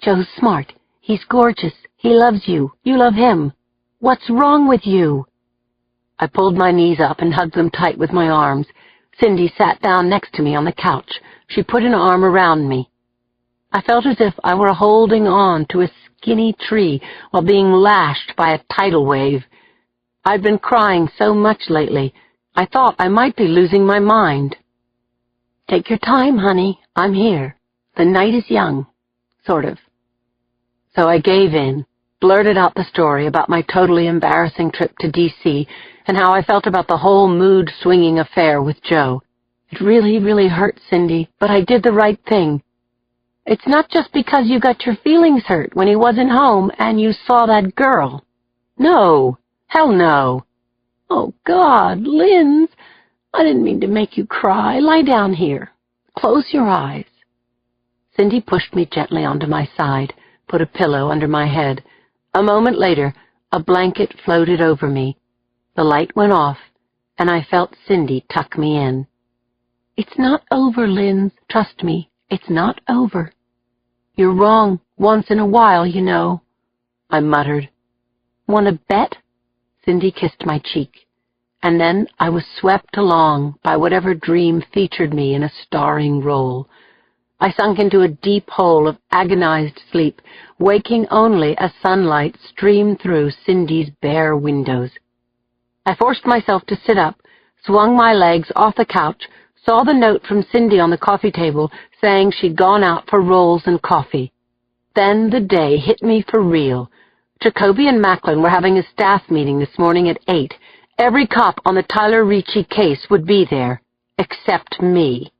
Joe's smart. He's gorgeous. He loves you. You love him. What's wrong with you? I pulled my knees up and hugged them tight with my arms. Cindy sat down next to me on the couch. She put an arm around me. I felt as if I were holding on to a skinny tree while being lashed by a tidal wave. I'd been crying so much lately, I thought I might be losing my mind. Take your time, honey. I'm here. The night is young. Sort of. So I gave in, blurted out the story about my totally embarrassing trip to D.C. and how I felt about the whole mood-swinging affair with Joe. It really, really hurt, Cindy, but I did the right thing. It's not just because you got your feelings hurt when he wasn't home and you saw that girl. No. Hell no. Oh, God, Linz, I didn't mean to make you cry. Lie down here. Close your eyes. Cindy pushed me gently onto my side, put a pillow under my head. A moment later, a blanket floated over me. The light went off, and I felt Cindy tuck me in. It's not over, Linz. Trust me, it's not over. You're wrong once in a while, you know, I muttered. Want to bet? Cindy kissed my cheek, and then I was swept along by whatever dream featured me in a starring role. I sunk into a deep hole of agonized sleep, waking only as sunlight streamed through Cindy's bare windows. I forced myself to sit up, swung my legs off the couch, saw the note from Cindy on the coffee table saying she'd gone out for rolls and coffee. Then the day hit me for real. Jacoby and Macklin were having a staff meeting this morning at 8. Every cop on the Tyler Ricci case would be there, except me.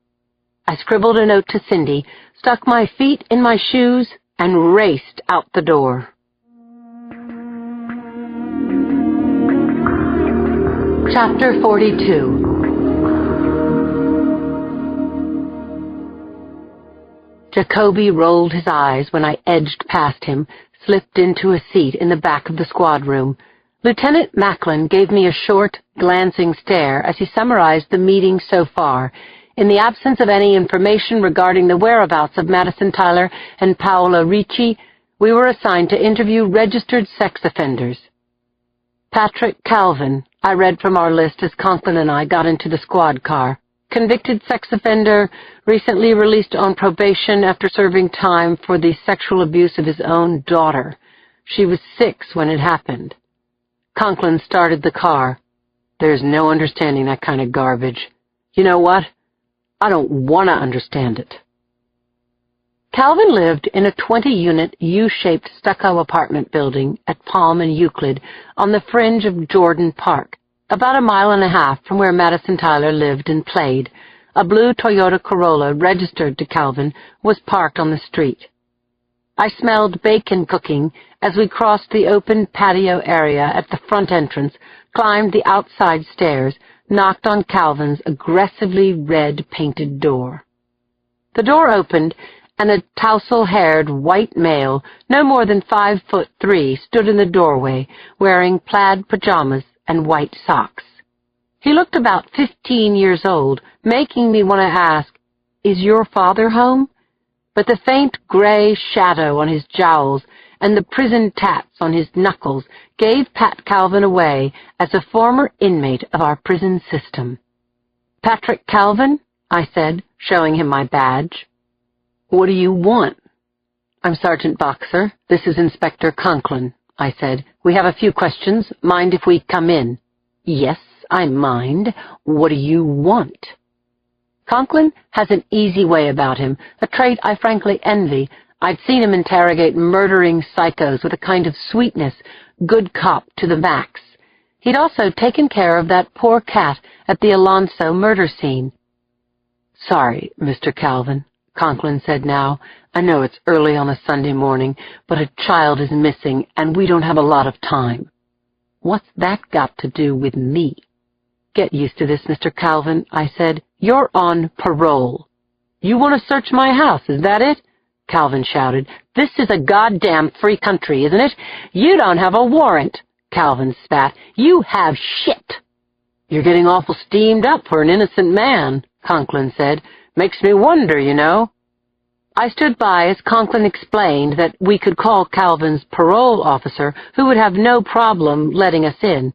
I scribbled a note to Cindy, stuck my feet in my shoes, and raced out the door. Chapter 42. Jacoby rolled his eyes when I edged past him, slipped into a seat in the back of the squad room. Lieutenant Macklin gave me a short, glancing stare as he summarized the meeting so far. In the absence of any information regarding the whereabouts of Madison Tyler and Paola Ricci, we were assigned to interview registered sex offenders. Patrick Calvin, I read from our list as Conklin and I got into the squad car. Convicted sex offender, recently released on probation after serving time for the sexual abuse of his own daughter. She was 6 when it happened. Conklin started the car. There's no understanding that kind of garbage. You know what? I don't want to understand it. Calvin lived in a 20-unit U-shaped stucco apartment building at Palm and Euclid on the fringe of Jordan Park, about a mile and a half from where Madison Tyler lived and played. A blue Toyota Corolla registered to Calvin was parked on the street. I smelled bacon cooking as we crossed the open patio area at the front entrance, climbed the outside stairs, knocked on Calvin's aggressively red-painted door. The door opened, and a tousle-haired white male, no more than 5'3", stood in the doorway, wearing plaid pajamas and white socks. He looked about 15 years old, making me want to ask, "Is your father home?" But the faint gray shadow on his jowls and the prison tats on his knuckles gave Pat Calvin away as a former inmate of our prison system. "Patrick Calvin?" I said, showing him my badge. "What do you want?" "I'm Sergeant Boxer. This is Inspector Conklin," I said. "We have a few questions. Mind if we come in?" "Yes, I mind. What do you want?" Conklin has an easy way about him, a trait I frankly envy. I'd seen him interrogate murdering psychos with a kind of sweetness, good cop to the max. He'd also taken care of that poor cat at the Alonso murder scene. "Sorry, Mr. Calvin," Conklin said now. "I know it's early on a Sunday morning, but a child is missing, and we don't have a lot of time." "What's that got to do with me?" "Get used to this, Mr. Calvin," I said. "You're on parole." "You want to search my house, is that it?" Calvin shouted. "This is a goddamn free country, isn't it? You don't have a warrant." Calvin spat. "You have shit." "You're getting awful steamed up for an innocent man," Conklin said. "Makes me wonder, you know." I stood by as Conklin explained that we could call Calvin's parole officer, who would have no problem letting us in.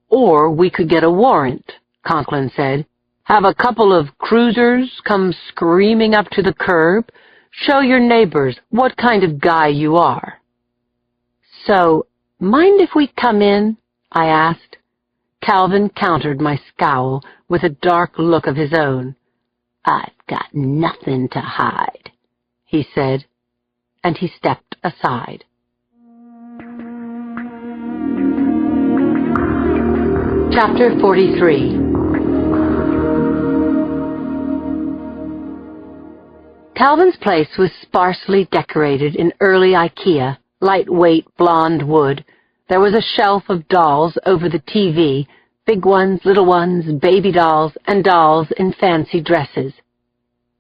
"Or we could get a warrant," Conklin said. "Have a couple of cruisers come screaming up to the curb. Show your neighbors what kind of guy you are." "So, mind if we come in?" I asked. Calvin countered my scowl with a dark look of his own. "I've got nothing to hide," he said, and he stepped aside. Chapter 43. Calvin's place was sparsely decorated in early IKEA, lightweight blonde wood. There was a shelf of dolls over the TV, big ones, little ones, baby dolls, and dolls in fancy dresses.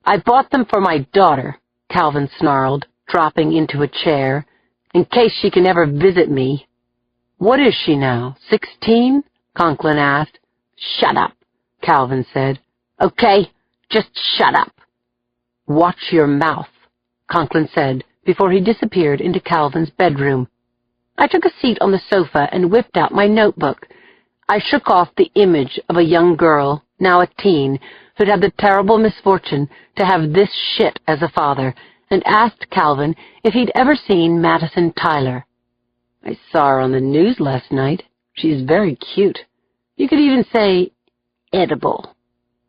"I bought them for my daughter," Calvin snarled, dropping into a chair, "in case she can ever visit me." "What is she now, 16? Conklin asked. "Shut up," Calvin said. "Okay, just shut up." "Watch your mouth," Conklin said before he disappeared into Calvin's bedroom. I took a seat on the sofa and whipped out my notebook. I shook off the image of a young girl, now a teen, who'd had the terrible misfortune to have this shit as a father, and asked Calvin if he'd ever seen Madison Tyler. "I saw her on the news last night. She's very cute. You could even say edible.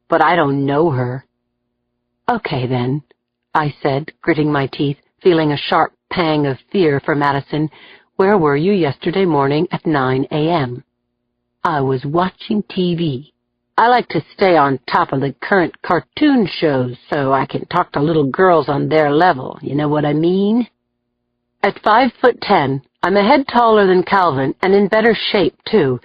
But I don't know her." "Okay, then," I said, gritting my teeth, feeling a sharp pang of fear for Madison. "Where were you yesterday morning at 9 a.m.? "I was watching TV. I like to stay on top of the current cartoon shows so I can talk to little girls on their level, you know what I mean?" At 5'10", I'm a head taller than Calvin and in better shape, too.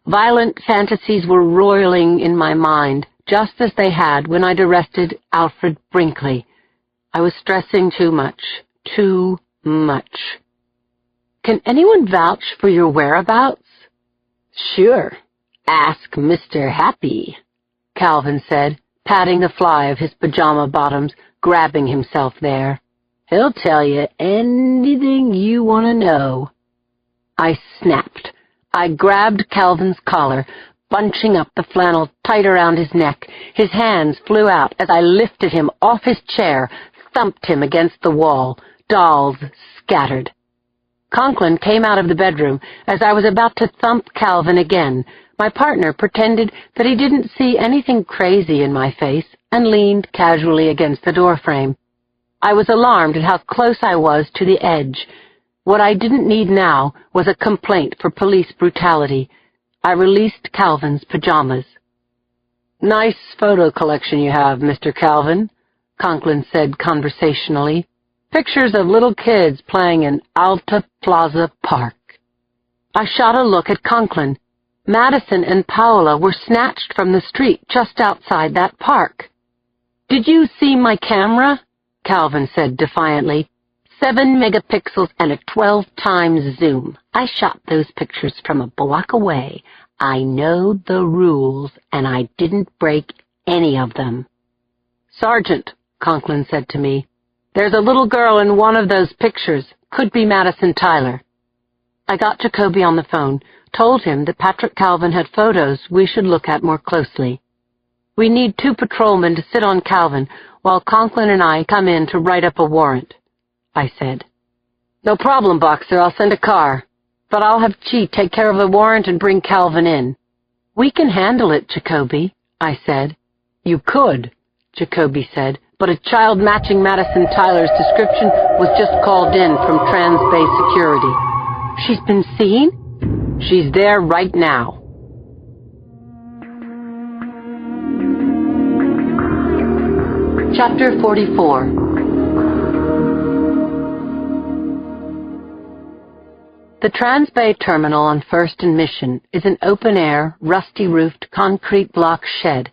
Violent fantasies were roiling in my mind, just as they had when I'd arrested Alfred Brinkley. I was stressing too much. Too much. "Can anyone vouch for your whereabouts?" "Sure. Ask Mr. Happy," Calvin said, patting the fly of his pajama bottoms, grabbing himself there. "He'll tell you anything you want to know." I snapped. I grabbed Calvin's collar, bunching up the flannel tight around his neck. His hands flew out as I lifted him off his chair, thumped him against the wall. Dolls scattered. Conklin came out of the bedroom as I was about to thump Calvin again. My partner pretended that he didn't see anything crazy in my face and leaned casually against the doorframe. I was alarmed at how close I was to the edge. What I didn't need now was a complaint for police brutality. I released Calvin's pajamas. "Nice photo collection you have, Mr. Calvin," Conklin said conversationally. "Pictures of little kids playing in Alta Plaza Park." I shot a look at Conklin. Madison and Paola were snatched from the street just outside that park. "Did you see my camera?" Calvin said defiantly. 7 megapixels and a 12 times zoom. I shot those pictures from a block away. I know the rules, and I didn't break any of them. "Sergeant," Conklin said to me, "there's a little girl in one of those pictures. Could be Madison Tyler." I got Jacoby on the phone, told him that Patrick Calvin had photos we should look at more closely. "We need 2 patrolmen to sit on Calvin while Conklin and I come in to write up a warrant," I said. "No problem, Boxer. I'll send a car. But I'll have Chi take care of the warrant and bring Calvin in." "We can handle it, Jacoby," I said. "You could," Jacoby said, "but a child matching Madison Tyler's description was just called in from Trans Bay Security." "She's been seen?" "She's there right now." Chapter 44. The Transbay Terminal on 1st and Mission is an open-air, rusty-roofed concrete block shed.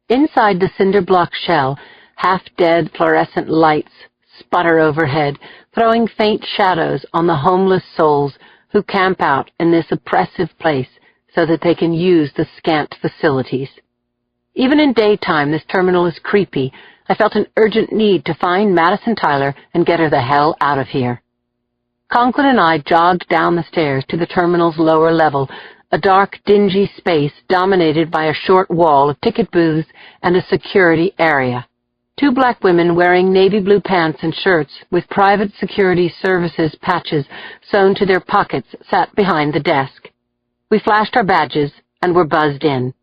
Inside the cinder block shell, half-dead fluorescent lights sputter overhead, throwing faint shadows on the homeless souls who camp out in this oppressive place so that they can use the scant facilities. Even in daytime, this terminal is creepy. I felt an urgent need to find Madison Tyler and get her the hell out of here. Conklin and I jogged down the stairs to the terminal's lower level, a dark, dingy space dominated by a short wall of ticket booths and a security area. 2 black women wearing navy blue pants and shirts with Private Security Services patches sewn to their pockets sat behind the desk. We flashed our badges and were buzzed in.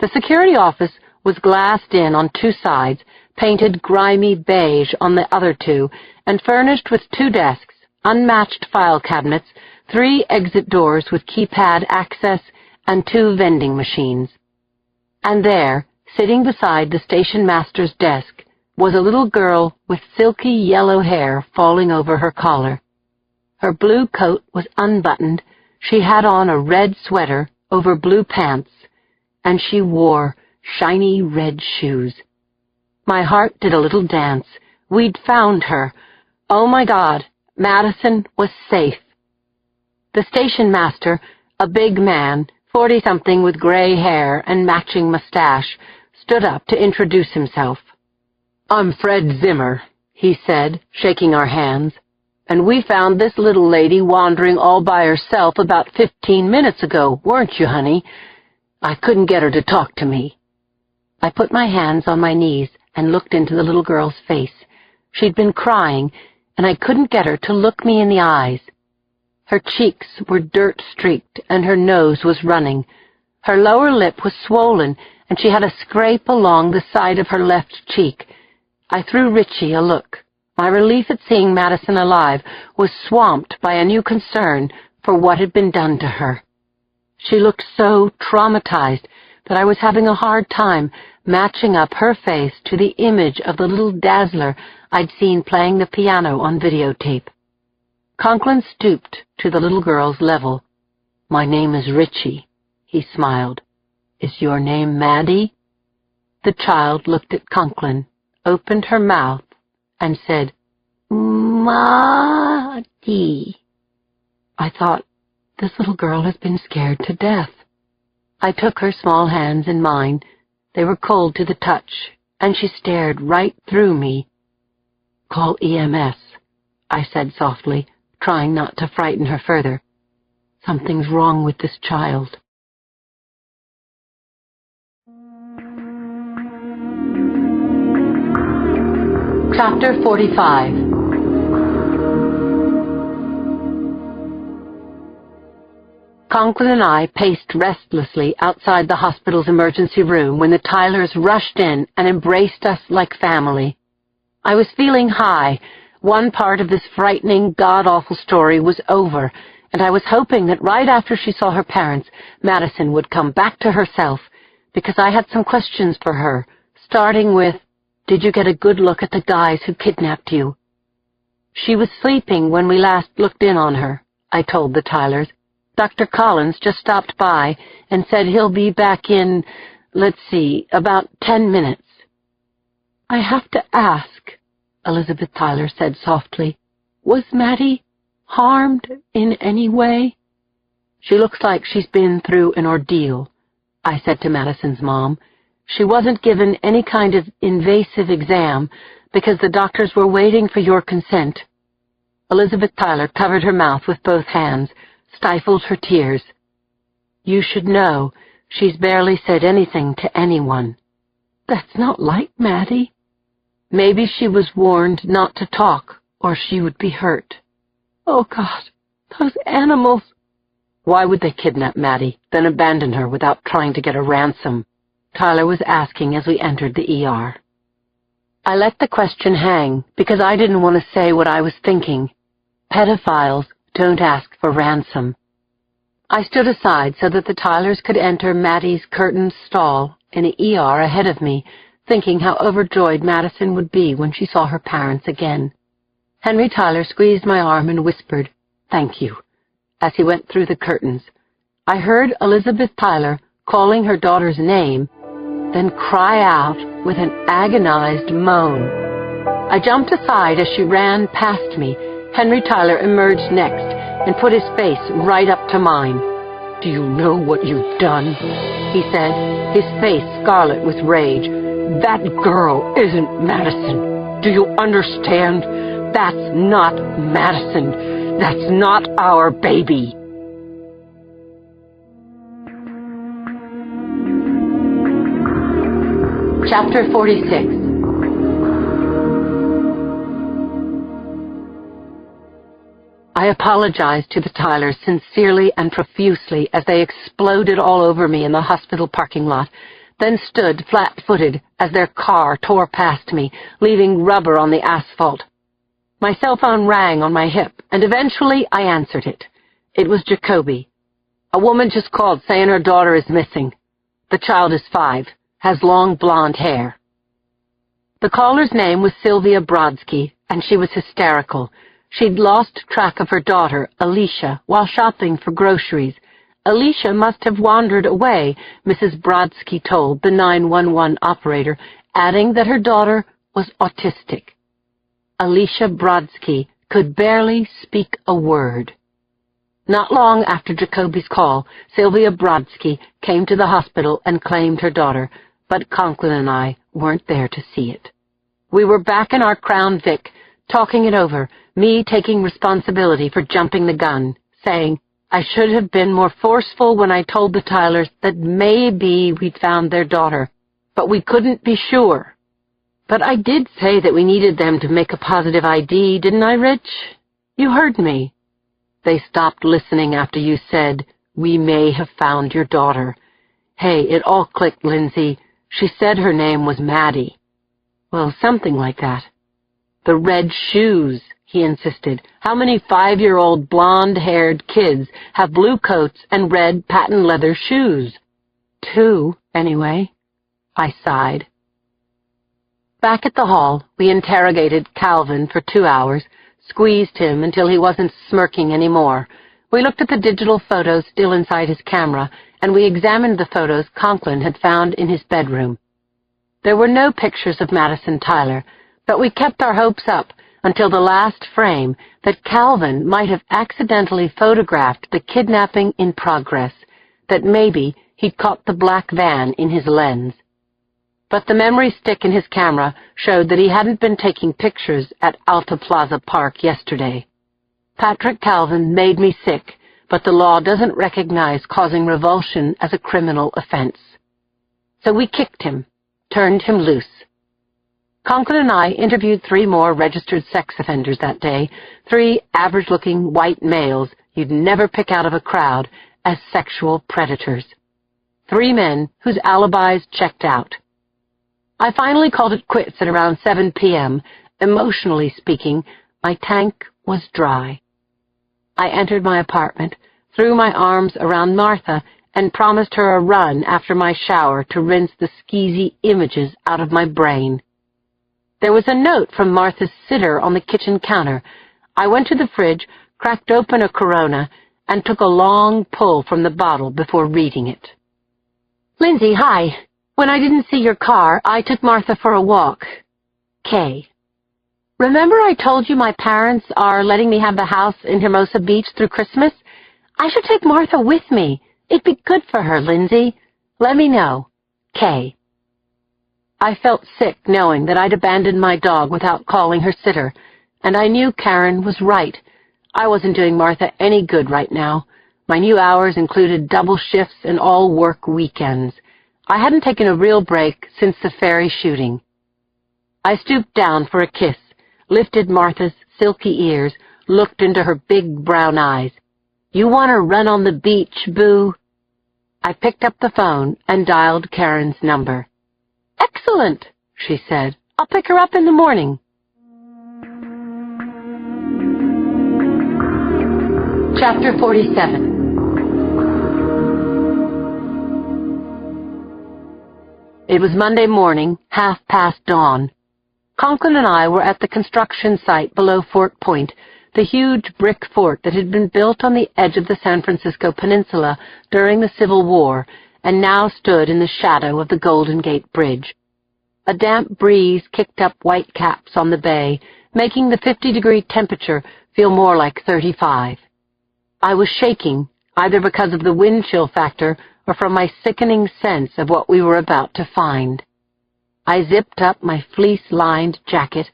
The security office was glassed in on 2 sides, painted grimy beige on the other 2, and furnished with 2 desks, unmatched file cabinets, 3 exit doors with keypad access, and 2 vending machines. And there, sitting beside the station master's desk, was a little girl with silky yellow hair falling over her collar. Her blue coat was unbuttoned, she had on a red sweater over blue pants, and she wore shiny red shoes. My heart did a little dance. We'd found her. Oh my God, Madison was safe. The station master, a big man, 40-something with gray hair and matching mustache, stood up to introduce himself. "I'm Fred Zimmer," he said, shaking our hands, "and we found this little lady wandering all by herself about 15 minutes ago, weren't you, honey? I couldn't get her to talk to me." I put my hands on my knees and looked into the little girl's face. She'd been crying, and I couldn't get her to look me in the eyes. Her cheeks were dirt-streaked, and her nose was running. Her lower lip was swollen, and she had a scrape along the side of her left cheek. I threw Richie a look. My relief at seeing Madison alive was swamped by a new concern for what had been done to her. She looked so traumatized that I was having a hard time matching up her face to the image of the little dazzler I'd seen playing the piano on videotape. Conklin stooped to the little girl's level. "My name is Richie," he smiled. "Is your name Maddie?" The child looked at Conklin, opened her mouth, and said, "Maddie." I thought, this little girl has been scared to death. I took her small hands in mine. They were cold to the touch, and she stared right through me. "Call EMS," I said softly, trying not to frighten her further. "Something's wrong with this child." Chapter 45. Conklin and I paced restlessly outside the hospital's emergency room when the Tylers rushed in and embraced us like family. I was feeling high. One part of this frightening, god-awful story was over, and I was hoping that right after she saw her parents, Madison would come back to herself, because I had some questions for her, starting with, "Did you get a good look at the guys who kidnapped you?" "She was sleeping when we last looked in on her," I told the Tylers. "Dr. Collins just stopped by and said he'll be back in, about 10 minutes. "I have to ask," Elizabeth Tyler said softly, "was Maddie harmed in any way?" "She looks like she's been through an ordeal," I said to Madison's mom. "She wasn't given any kind of invasive exam because the doctors were waiting for your consent." Elizabeth Tyler covered her mouth with both hands, stifled her tears. "You should know, she's barely said anything to anyone." "That's not like Maddie." "Maybe she was warned not to talk, or she would be hurt." "Oh, God, those animals." "Why would they kidnap Maddie, then abandon her without trying to get a ransom?" Tyler was asking as we entered the ER. I let the question hang because I didn't want to say what I was thinking. Pedophiles don't ask for ransom. I stood aside so that the Tylers could enter Maddie's curtained stall in the ER ahead of me, thinking how overjoyed Madison would be when she saw her parents again. Henry Tyler squeezed my arm and whispered, "Thank you," as he went through the curtains. I heard Elizabeth Tyler calling her daughter's name, then cry out with an agonized moan. I jumped aside as she ran past me. Henry Tyler emerged next and put his face right up to mine. "Do you know what you've done?" he said, his face scarlet with rage. "That girl isn't Madison. Do you understand? That's not Madison. That's not our baby." Chapter 46. I apologized to the Tylers sincerely and profusely as they exploded all over me in the hospital parking lot, then stood flat-footed as their car tore past me, leaving rubber on the asphalt. My cell phone rang on my hip, and eventually I answered it. It was Jacoby. "A woman just called saying her daughter is missing. The child is 5, has long blonde hair." The caller's name was Sylvia Brodsky, and she was hysterical. She'd lost track of her daughter, Alicia, while shopping for groceries. Alicia must have wandered away, Mrs. Brodsky told the 911 operator, adding that her daughter was autistic. Alicia Brodsky could barely speak a word. Not long after Jacoby's call, Sylvia Brodsky came to the hospital and claimed her daughter, but Conklin and I weren't there to see it. We were back in our Crown Vic, talking it over, me taking responsibility for jumping the gun, saying I should have been more forceful when I told the Tylers that maybe we'd found their daughter, but we couldn't be sure. But I did say that we needed them to make a positive ID, didn't I, Rich? You heard me. They stopped listening after you said, "We may have found your daughter." Hey, it all clicked, Lindsay. She said her name was Maddie. Well, something like that. "The red shoes," he insisted. "How many 5-year-old blonde-haired kids have blue coats and red patent leather shoes?" 2, anyway. I sighed. Back at the hall, we interrogated Calvin for 2 hours, squeezed him until he wasn't smirking anymore. We looked at the digital photos still inside his camera, and we examined the photos Conklin had found in his bedroom. There were no pictures of Madison Tyler, but we kept our hopes up until the last frame that Calvin might have accidentally photographed the kidnapping in progress, that maybe he'd caught the black van in his lens. But the memory stick in his camera showed that he hadn't been taking pictures at Alta Plaza Park yesterday. Patrick Calvin made me sick, but the law doesn't recognize causing revulsion as a criminal offense. So we kicked him, turned him loose. Conklin and I interviewed 3 more registered sex offenders that day, 3 average-looking white males you'd never pick out of a crowd as sexual predators. 3 men whose alibis checked out. I finally called it quits at around 7 p.m. Emotionally speaking, my tank was dry. I entered my apartment, threw my arms around Martha, and promised her a run after my shower to rinse the skeezy images out of my brain. There was a note from Martha's sitter on the kitchen counter. I went to the fridge, cracked open a Corona, and took a long pull from the bottle before reading it. "Lindsay, hi. When I didn't see your car, I took Martha for a walk. Kay. Remember I told you my parents are letting me have the house in Hermosa Beach through Christmas? I should take Martha with me. It'd be good for her, Lindsay. Let me know. Kay." I felt sick knowing that I'd abandoned my dog without calling her sitter, and I knew Karen was right. I wasn't doing Martha any good right now. My new hours included double shifts and all-work weekends. I hadn't taken a real break since the ferry shooting. I stooped down for a kiss, lifted Martha's silky ears, looked into her big brown eyes. "You want to run on the beach, boo?" I picked up the phone and dialed Karen's number. "Excellent," she said. "I'll pick her up in the morning." Chapter 47. It was Monday morning, dawn. Conklin and I were at the construction site below Fort Point, the huge brick fort that had been built on the edge of the San Francisco Peninsula during the Civil War and now stood in the shadow of the Golden Gate Bridge. A damp breeze kicked up white caps on the bay, making the 50-degree temperature feel more like 35. I was shaking, either because of the wind chill factor or from my sickening sense of what we were about to find. I zipped up my fleece-lined jacket,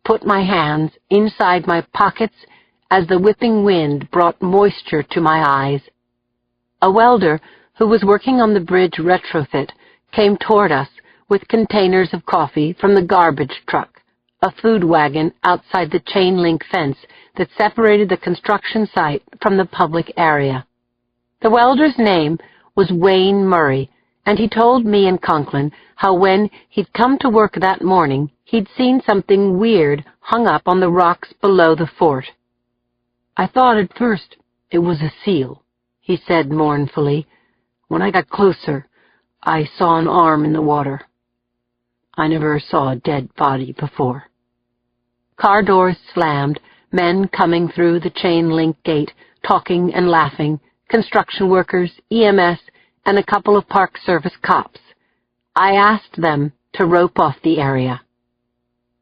put my hands inside my pockets as the whipping wind brought moisture to my eyes. A welder who was working on the bridge retrofit came toward us with containers of coffee from the garbage truck, a food wagon outside the chain-link fence that separated the construction site from the public area. The welder's name was Wayne Murray, and he told me and Conklin how when he'd come to work that morning, he'd seen something weird hung up on the rocks below the fort. "I thought at first it was a seal," he said mournfully. "When I got closer, I saw an arm in the water. I never saw a dead body before." Car doors slammed, men coming through the chain-link gate, talking and laughing, construction workers, EMS, and a couple of Park Service cops. I asked them to rope off the area.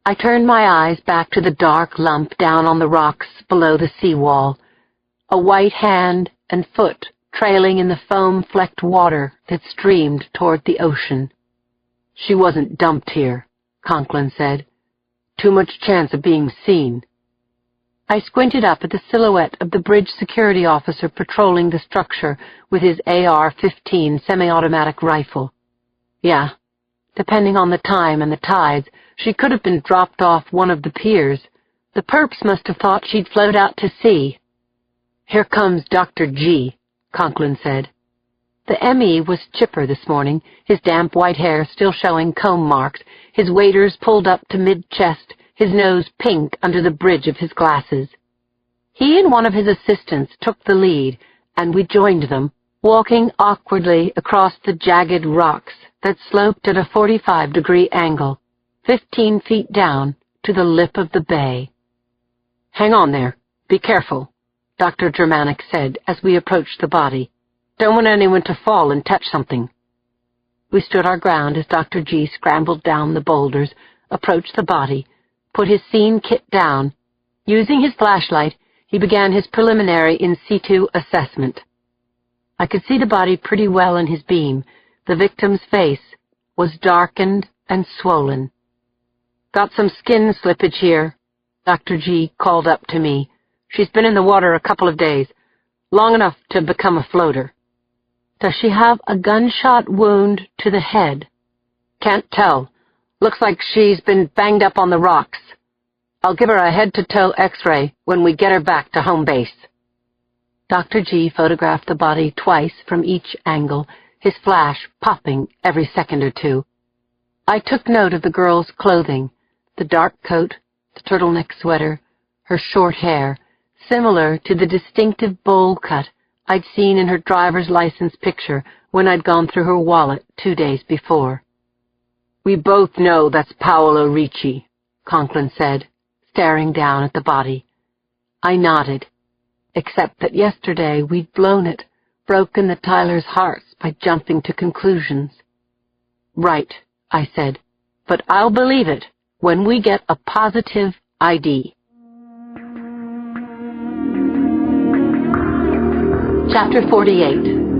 I turned my eyes back to the dark lump down on the rocks below the seawall, a white hand and foot trailing in the foam-flecked water that streamed toward the ocean. "She wasn't dumped here," Conklin said. "Too much chance of being seen." I squinted up at the silhouette of the bridge security officer patrolling the structure with his AR-15 semi-automatic rifle. Yeah, depending on the time and the tides, she could have been dropped off one of the piers. The perps must have thought she'd float out to sea. "Here comes Dr. G," Conklin said. The ME was chipper this morning, his damp white hair still showing comb marks, his waders pulled up to mid-chest, his nose pink under the bridge of his glasses. He and one of his assistants took the lead, and we joined them, walking awkwardly across the jagged rocks that sloped at a 45-degree angle, 15 feet down to the lip of the bay. "Hang on there. Be careful," Dr. Germanic said as we approached the body. "Don't want anyone to fall and touch something." We stood our ground as Dr. G scrambled down the boulders, approached the body, put his scene kit down. Using his flashlight, he began his preliminary in situ assessment. I could see the body pretty well in his beam. The victim's face was darkened and swollen. "Got some skin slippage here," Dr. G called up to me. "She's been in the water a couple of days, long enough to become a floater." "Does she have a gunshot wound to the head?" "Can't tell. Looks like she's been banged up on the rocks. I'll give her a head-to-toe X-ray when we get her back to home base." Dr. G photographed the body twice from each angle, his flash popping every second or two. I took note of the girl's clothing, the dark coat, the turtleneck sweater, her short hair, similar to the distinctive bowl cut I'd seen in her driver's license picture when I'd gone through her wallet 2 days before. "We both know that's Paolo Ricci," Conklin said, staring down at the body. I nodded, except that yesterday we'd blown it, broken the Tylers' hearts by jumping to conclusions. "Right," I said, "but I'll believe it when we get a positive ID." Chapter 48.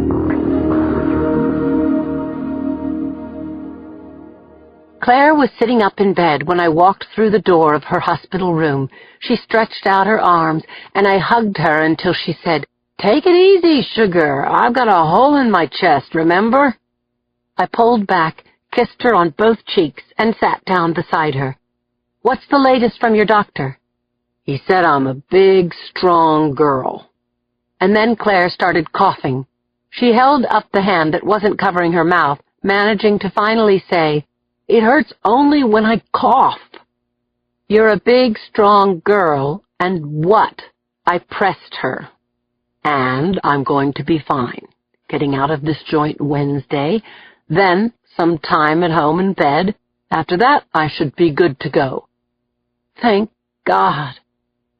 Claire was sitting up in bed when I walked through the door of her hospital room. She stretched out her arms, and I hugged her until she said, "Take it easy, sugar. I've got a hole in my chest, remember?" I pulled back, kissed her on both cheeks, and sat down beside her. "What's the latest from your doctor?" "He said I'm a big, strong girl." And then Claire started coughing. She held up the hand that wasn't covering her mouth, managing to finally say, "It hurts only when I cough." "You're a big, strong girl, and what?" I pressed her. "And I'm going to be fine. Getting out of this joint Wednesday, then some time at home in bed. After that, I should be good to go." "Thank God.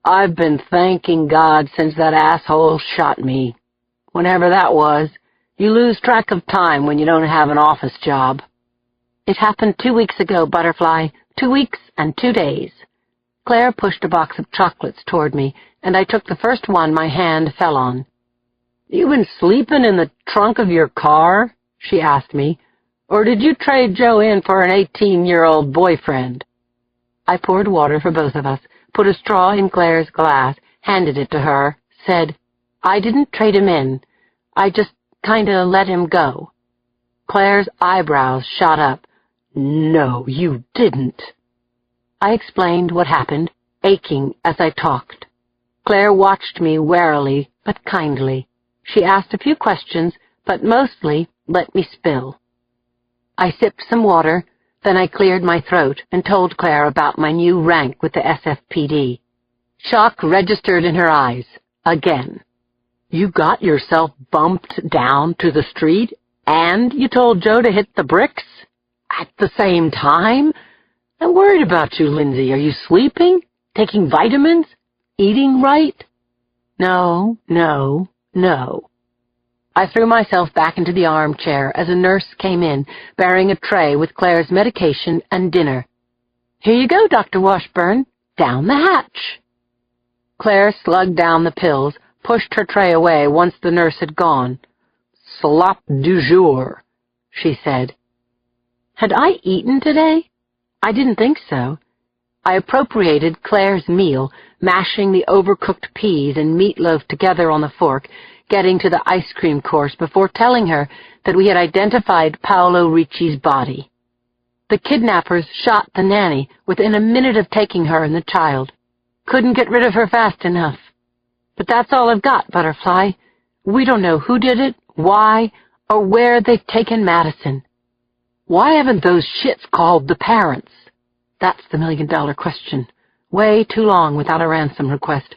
I've been thanking God since that asshole shot me. Whenever that was. You lose track of time when you don't have an office job." "It happened 2 weeks ago, Butterfly. 2 weeks and 2 days. Claire pushed a box of chocolates toward me, and I took the first one my hand fell on. "You been sleeping in the trunk of your car?" she asked me. "Or did you trade Joe in for an 18-year-old boyfriend?" I poured water for both of us, put a straw in Claire's glass, handed it to her, said, "I didn't trade him in. I just kinda let him go." Claire's eyebrows shot up. "No, you didn't." I explained what happened, aching as I talked. Claire watched me warily but kindly. She asked a few questions, but mostly let me spill. I sipped some water, then I cleared my throat and told Claire about my new rank with the SFPD. Shock registered in her eyes, again. "You got yourself bumped down to the street, and you told Joe to hit the bricks? At the same time? I'm worried about you, Lindsay. Are you sleeping? Taking vitamins? Eating right?" No. I threw myself back into the armchair as a nurse came in, bearing a tray with Claire's medication and dinner. "Here you go, Dr. Washburn. Down the hatch." Claire slugged down the pills, pushed her tray away once the nurse had gone. "Slop du jour," she said. Had I eaten today? I didn't think so. I appropriated Claire's meal, mashing the overcooked peas and meatloaf together on the fork, getting to the ice cream course before telling her that we had identified Paolo Ricci's body. The kidnappers shot the nanny within a minute of taking her and the child. Couldn't get rid of her fast enough. But that's all I've got, Butterfly. We don't know who did it, why, or where they've taken Madison. Why haven't those shits called the parents? That's the million-dollar question. Way too long without a ransom request.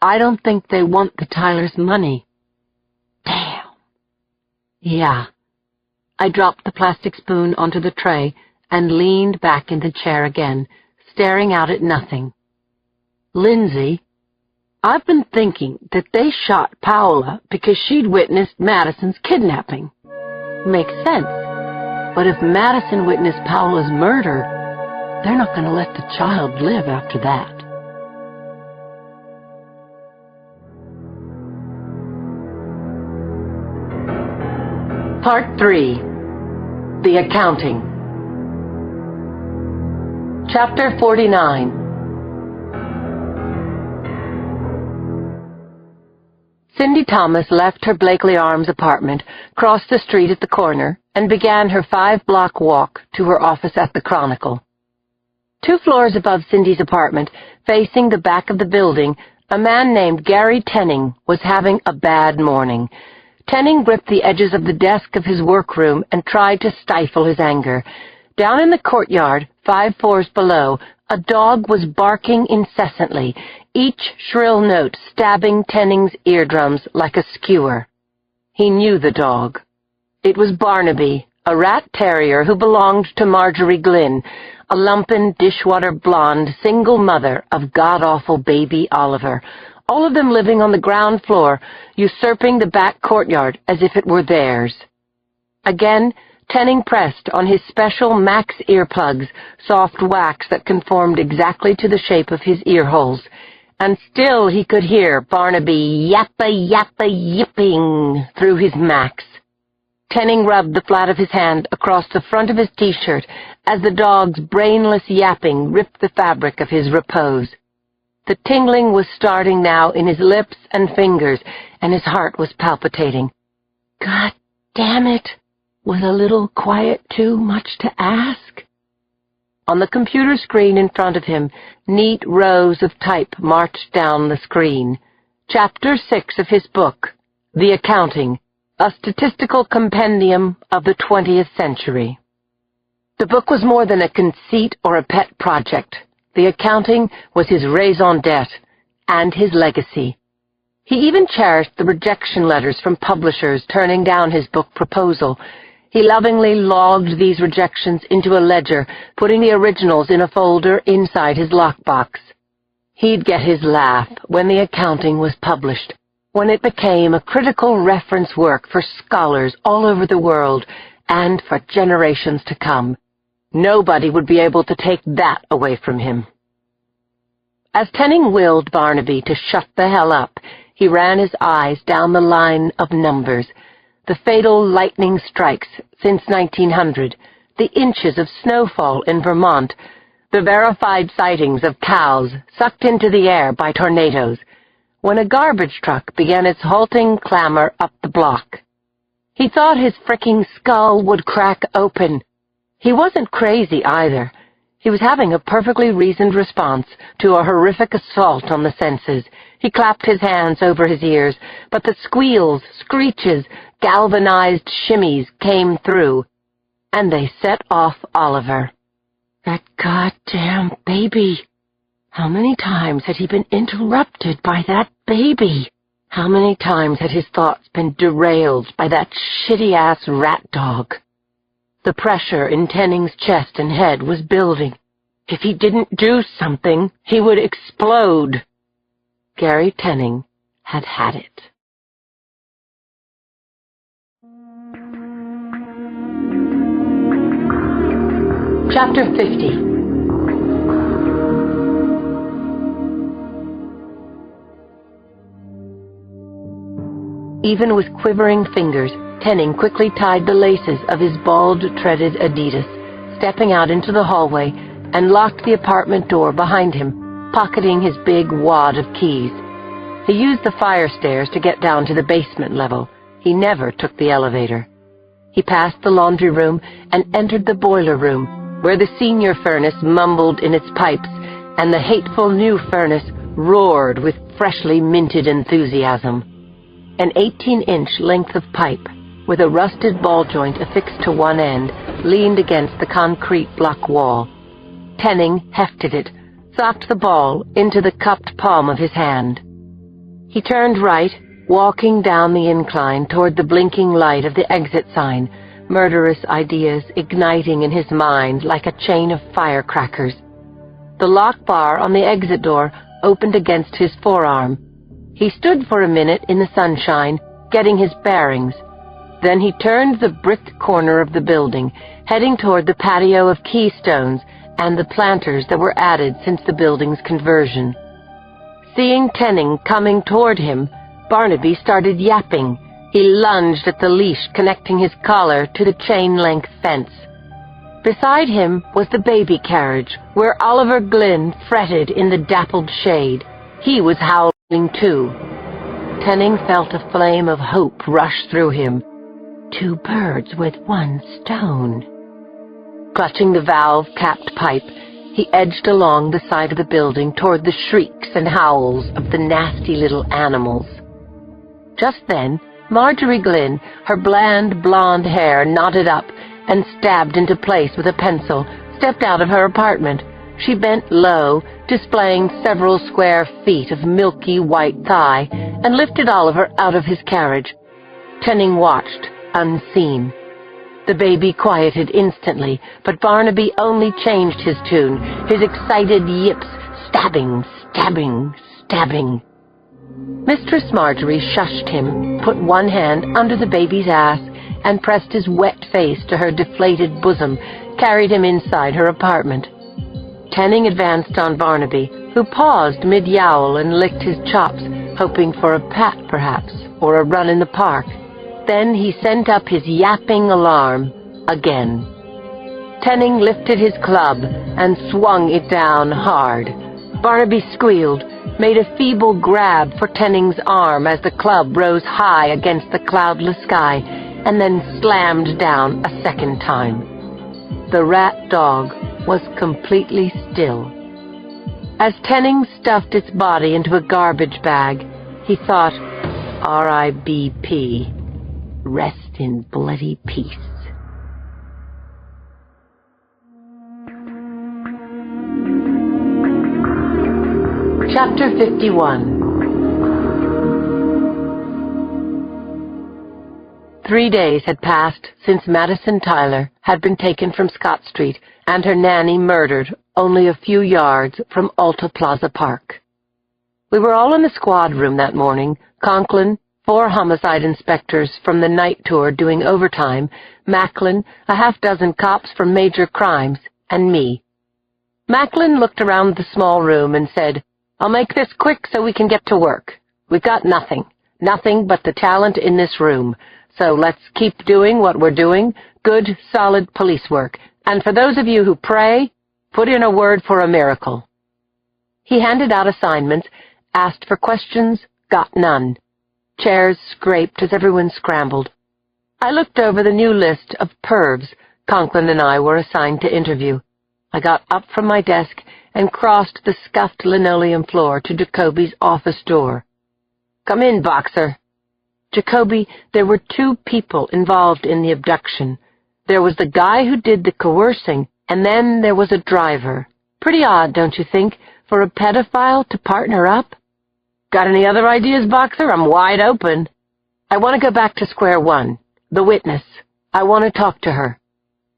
I don't think they want the Tylers' money. Damn. Yeah. I dropped the plastic spoon onto the tray and leaned back in the chair again, staring out at nothing. "Lindsay, I've been thinking that they shot Paola because she'd witnessed Madison's kidnapping. Makes sense. But if Madison witnessed Paola's murder, they're not going to let the child live after that." Part 3. The Accounting. Chapter 49. Cindy Thomas left her Blakely Arms apartment, crossed the street at the corner, and began her 5-block walk to her office at the Chronicle. 2 floors above Cindy's apartment, facing the back of the building, a man named Gary Tenning was having a bad morning. Tenning gripped the edges of the desk of his workroom and tried to stifle his anger. Down in the courtyard, 5 floors below, a dog was barking incessantly, each shrill note stabbing Tenning's eardrums like a skewer. He knew the dog. It was Barnaby, a rat terrier who belonged to Marjorie Glynn, a lumpen, dishwater blonde single mother of god-awful baby Oliver, all of them living on the ground floor, usurping the back courtyard as if it were theirs. Again, Tenning pressed on his special Max earplugs, soft wax that conformed exactly to the shape of his ear holes, and still he could hear Barnaby yipping through his Max. Tenning rubbed the flat of his hand across the front of his T-shirt as the dog's brainless yapping ripped the fabric of his repose. The tingling was starting now in his lips and fingers, and his heart was palpitating. God damn it! Was a little quiet too much to ask? On the computer screen in front of him, neat rows of type marched down the screen. Chapter 6 of his book, The Accounting, a statistical compendium of the 20th century. The book was more than a conceit or a pet project. The accounting was his raison d'etre and his legacy. He even cherished the rejection letters from publishers turning down his book proposal. He lovingly logged these rejections into a ledger, putting the originals in a folder inside his lockbox. He'd get his laugh when the accounting was published, when it became a critical reference work for scholars all over the world and for generations to come. Nobody would be able to take that away from him. As Tenning willed Barnaby to shut the hell up, he ran his eyes down the line of numbers. The fatal lightning strikes since 1900, the inches of snowfall in Vermont, the verified sightings of cows sucked into the air by tornadoes, when a garbage truck began its halting clamor up the block. He thought his fricking skull would crack open. He wasn't crazy either. He was having a perfectly reasoned response to a horrific assault on the senses. He clapped his hands over his ears, but the squeals, screeches, galvanized shimmies came through, and they set off Oliver. That goddamn baby! How many times had he been interrupted by that baby? How many times had his thoughts been derailed by that shitty-ass rat dog? The pressure in Tenning's chest and head was building. If he didn't do something, he would explode. Gary Tenning had had it. Chapter 50. Even with quivering fingers, Tenning quickly tied the laces of his bald-treaded Adidas, stepping out into the hallway, and locked the apartment door behind him, pocketing his big wad of keys. He used the fire stairs to get down to the basement level. He never took the elevator. He passed the laundry room and entered the boiler room, where the senior furnace mumbled in its pipes, and the hateful new furnace roared with freshly minted enthusiasm. An 18-inch length of pipe, with a rusted ball joint affixed to one end, leaned against the concrete block wall. Tenning hefted it, socked the ball into the cupped palm of his hand. He turned right, walking down the incline toward the blinking light of the exit sign, murderous ideas igniting in his mind like a chain of firecrackers. The lock bar on the exit door opened against his forearm. He stood for a minute in the sunshine, getting his bearings. Then he turned the bricked corner of the building, heading toward the patio of keystones and the planters that were added since the building's conversion. Seeing Tenning coming toward him, Barnaby started yapping. He lunged at the leash connecting his collar to the chain-length fence. Beside him was the baby carriage, where Oliver Glynn fretted in the dappled shade. He was howling too. Tenning felt a flame of hope rush through him. 2 birds with 1 stone. Clutching the valve-capped pipe, he edged along the side of the building toward the shrieks and howls of the nasty little animals. Just then, Marjorie Glynn, her bland blonde hair knotted up and stabbed into place with a pencil, stepped out of her apartment. She bent low, displaying several square feet of milky white thigh, and lifted Oliver out of his carriage. Tenning watched, unseen. The baby quieted instantly, but Barnaby only changed his tune, his excited yips stabbing, stabbing, stabbing. Mistress Marjorie shushed him, put one hand under the baby's ass, and pressed his wet face to her deflated bosom, carried him inside her apartment. Tenning advanced on Barnaby, who paused mid-yowl and licked his chops, hoping for a pat, perhaps, or a run in the park. Then he sent up his yapping alarm again. Tenning lifted his club and swung it down hard. Barnaby squealed, made a feeble grab for Tenning's arm as the club rose high against the cloudless sky, and then slammed down a second time. The rat dog was completely still. As Tenning stuffed its body into a garbage bag, he thought, R.I.B.P. Rest in bloody peace. Chapter 51. 3 days had passed since Madison Tyler had been taken from Scott Street and her nanny murdered only a few yards from Alta Plaza Park. We were all in the squad room that morning, Conklin, 4 homicide inspectors from the night tour doing overtime, Macklin, a half-dozen cops from major crimes, and me. Macklin looked around the small room and said, "I'll make this quick so we can get to work. We've got nothing but the talent in this room, so let's keep doing what we're doing, good, solid police work, and for those of you who pray, put in a word for a miracle." He handed out assignments, asked for questions, got none. Chairs scraped as everyone scrambled. I looked over the new list of pervs Conklin and I were assigned to interview. I got up from my desk and crossed the scuffed linoleum floor to Jacoby's office door. "Come in, Boxer." "Jacoby, there were 2 people involved in the abduction. There was the guy who did the coercing, and then there was a driver. Pretty odd, don't you think, for a pedophile to partner up?" "Got any other ideas, Boxer? I'm wide open." "I want to go back to square one. The witness. I want to talk to her."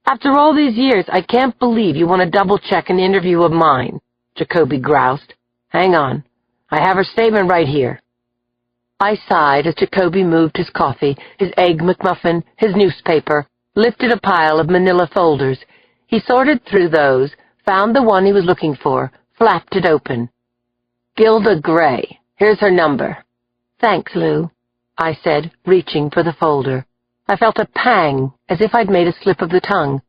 "After all these years, I can't believe you want to double-check an interview of mine," Jacoby groused. "Hang on. I have her statement right here." I sighed as Jacoby moved his coffee, his egg McMuffin, his newspaper, lifted a pile of manila folders. He sorted through those, found the one he was looking for, flapped it open. "Gilda Gray. Here's her number." "Thanks, Lou," I said, reaching for the folder. I felt a pang, as if I'd made a slip of the tongue.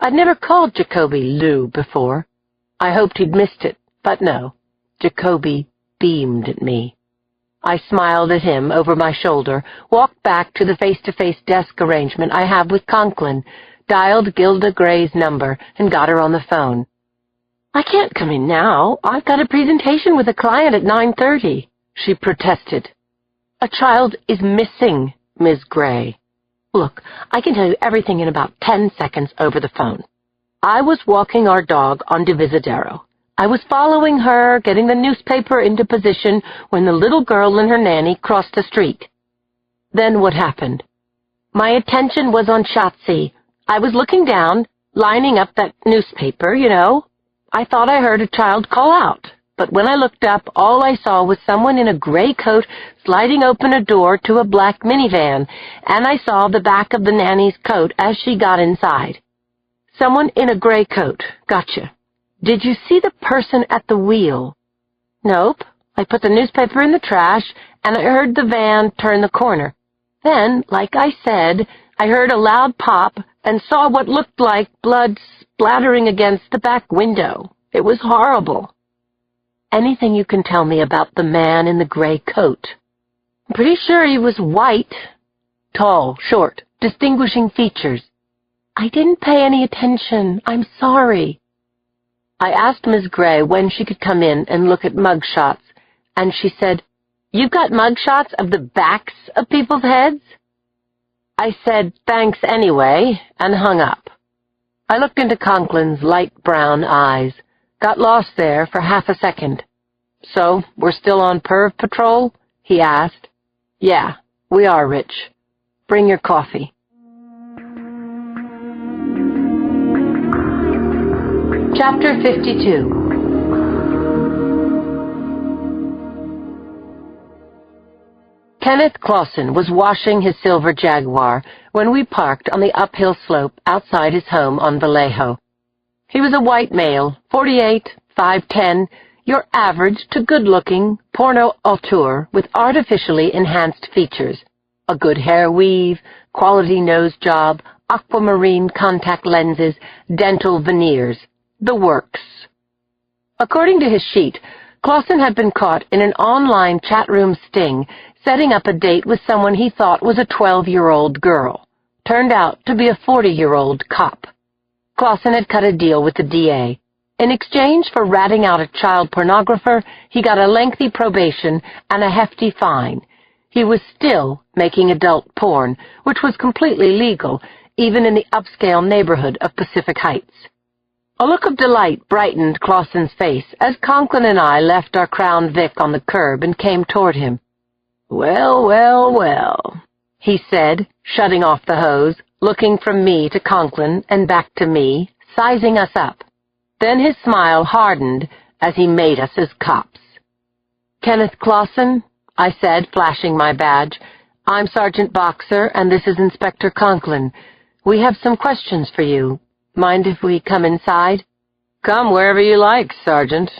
I'd never called Jacoby Lou before. I hoped he'd missed it, but no. Jacoby beamed at me. I smiled at him over my shoulder, walked back to the face-to-face desk arrangement I have with Conklin, dialed Gilda Gray's number, and got her on the phone. "I can't come in now. I've got a presentation with a client at 9:30, she protested. "A child is missing, Ms. Gray." "Look, I can tell you everything in about 10 seconds over the phone. I was walking our dog on Divisadero. I was following her, getting the newspaper into position, when the little girl and her nanny crossed the street." "Then what happened?" "My attention was on Shotzi. I was looking down, lining up that newspaper, you know. I thought I heard a child call out, but when I looked up, all I saw was someone in a gray coat sliding open a door to a black minivan, and I saw the back of the nanny's coat as she got inside." "Someone in a gray coat. Gotcha. Did you see the person at the wheel?" "Nope. I put the newspaper in the trash, and I heard the van turn the corner. Then, like I said, I heard a loud pop and saw what looked like blood splattering against the back window. It was horrible." "Anything you can tell me about the man in the gray coat?" "I'm pretty sure he was white. Tall, short, distinguishing features." "I didn't pay any attention. I'm sorry." I asked Ms. Gray when she could come in and look at mug shots, and she said, "You've got mug shots of the backs of people's heads?" I said, "Thanks anyway," and hung up. I looked into Conklin's light brown eyes, got lost there for half a second. "So, we're still on perv patrol?" he asked. "Yeah, we are, Rich. Bring your coffee." Chapter 52. Kenneth Clausen was washing his silver Jaguar when we parked on the uphill slope outside his home on Vallejo. He was a white male, 48, 5'10", your average to good-looking porno auteur with artificially enhanced features, a good hair weave, quality nose job, aquamarine contact lenses, dental veneers, the works. According to his sheet, Clausen had been caught in an online chat room sting, setting up a date with someone he thought was a 12-year-old girl. Turned out to be a 40-year-old cop. Clausen had cut a deal with the DA. In exchange for ratting out a child pornographer, he got a lengthy probation and a hefty fine. He was still making adult porn, which was completely legal, even in the upscale neighborhood of Pacific Heights. A look of delight brightened Clausen's face as Conklin and I left our Crown Vic on the curb and came toward him. "Well, well, well," he said, shutting off the hose, looking from me to Conklin and back to me, sizing us up. Then his smile hardened as he made us his cops. "Kenneth Clausen," I said, flashing my badge. "I'm Sergeant Boxer, and this is Inspector Conklin. We have some questions for you. Mind if we come inside?" "Come wherever you like, Sergeant."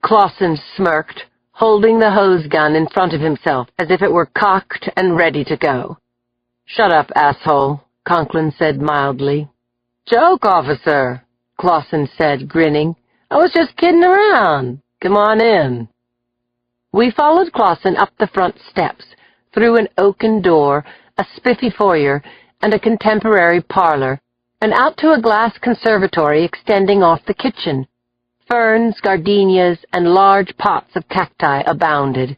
Clausen smirked, holding the hose gun in front of himself as if it were cocked and ready to go. "Shut up, asshole," Conklin said mildly. "Joke, officer," Clausen said, grinning. "I was just kidding around. Come on in." We followed Clausen up the front steps, through an oaken door, a spiffy foyer, and a contemporary parlor, and out to a glass conservatory extending off the kitchen. Ferns, gardenias, and large pots of cacti abounded.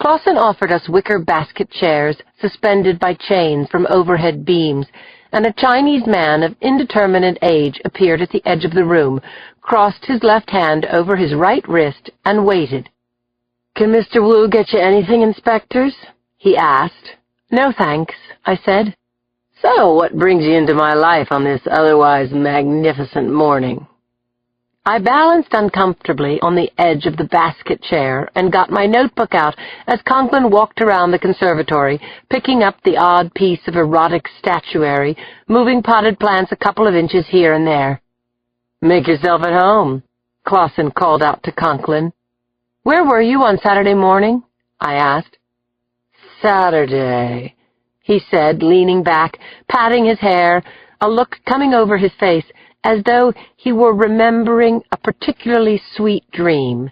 Clausen offered us wicker basket chairs suspended by chains from overhead beams, and a Chinese man of indeterminate age appeared at the edge of the room, crossed his left hand over his right wrist, and waited. "Can Mr. Wu get you anything, inspectors?" he asked. "No, thanks," I said. "So what brings you into my life on this otherwise magnificent morning?" I balanced uncomfortably on the edge of the basket chair and got my notebook out as Conklin walked around the conservatory, picking up the odd piece of erotic statuary, moving potted plants a couple of inches here and there. "Make yourself at home," Clausen called out to Conklin. "Where were you on Saturday morning?" I asked. "Saturday," he said, leaning back, patting his hair, a look coming over his face as though he were remembering a particularly sweet dream.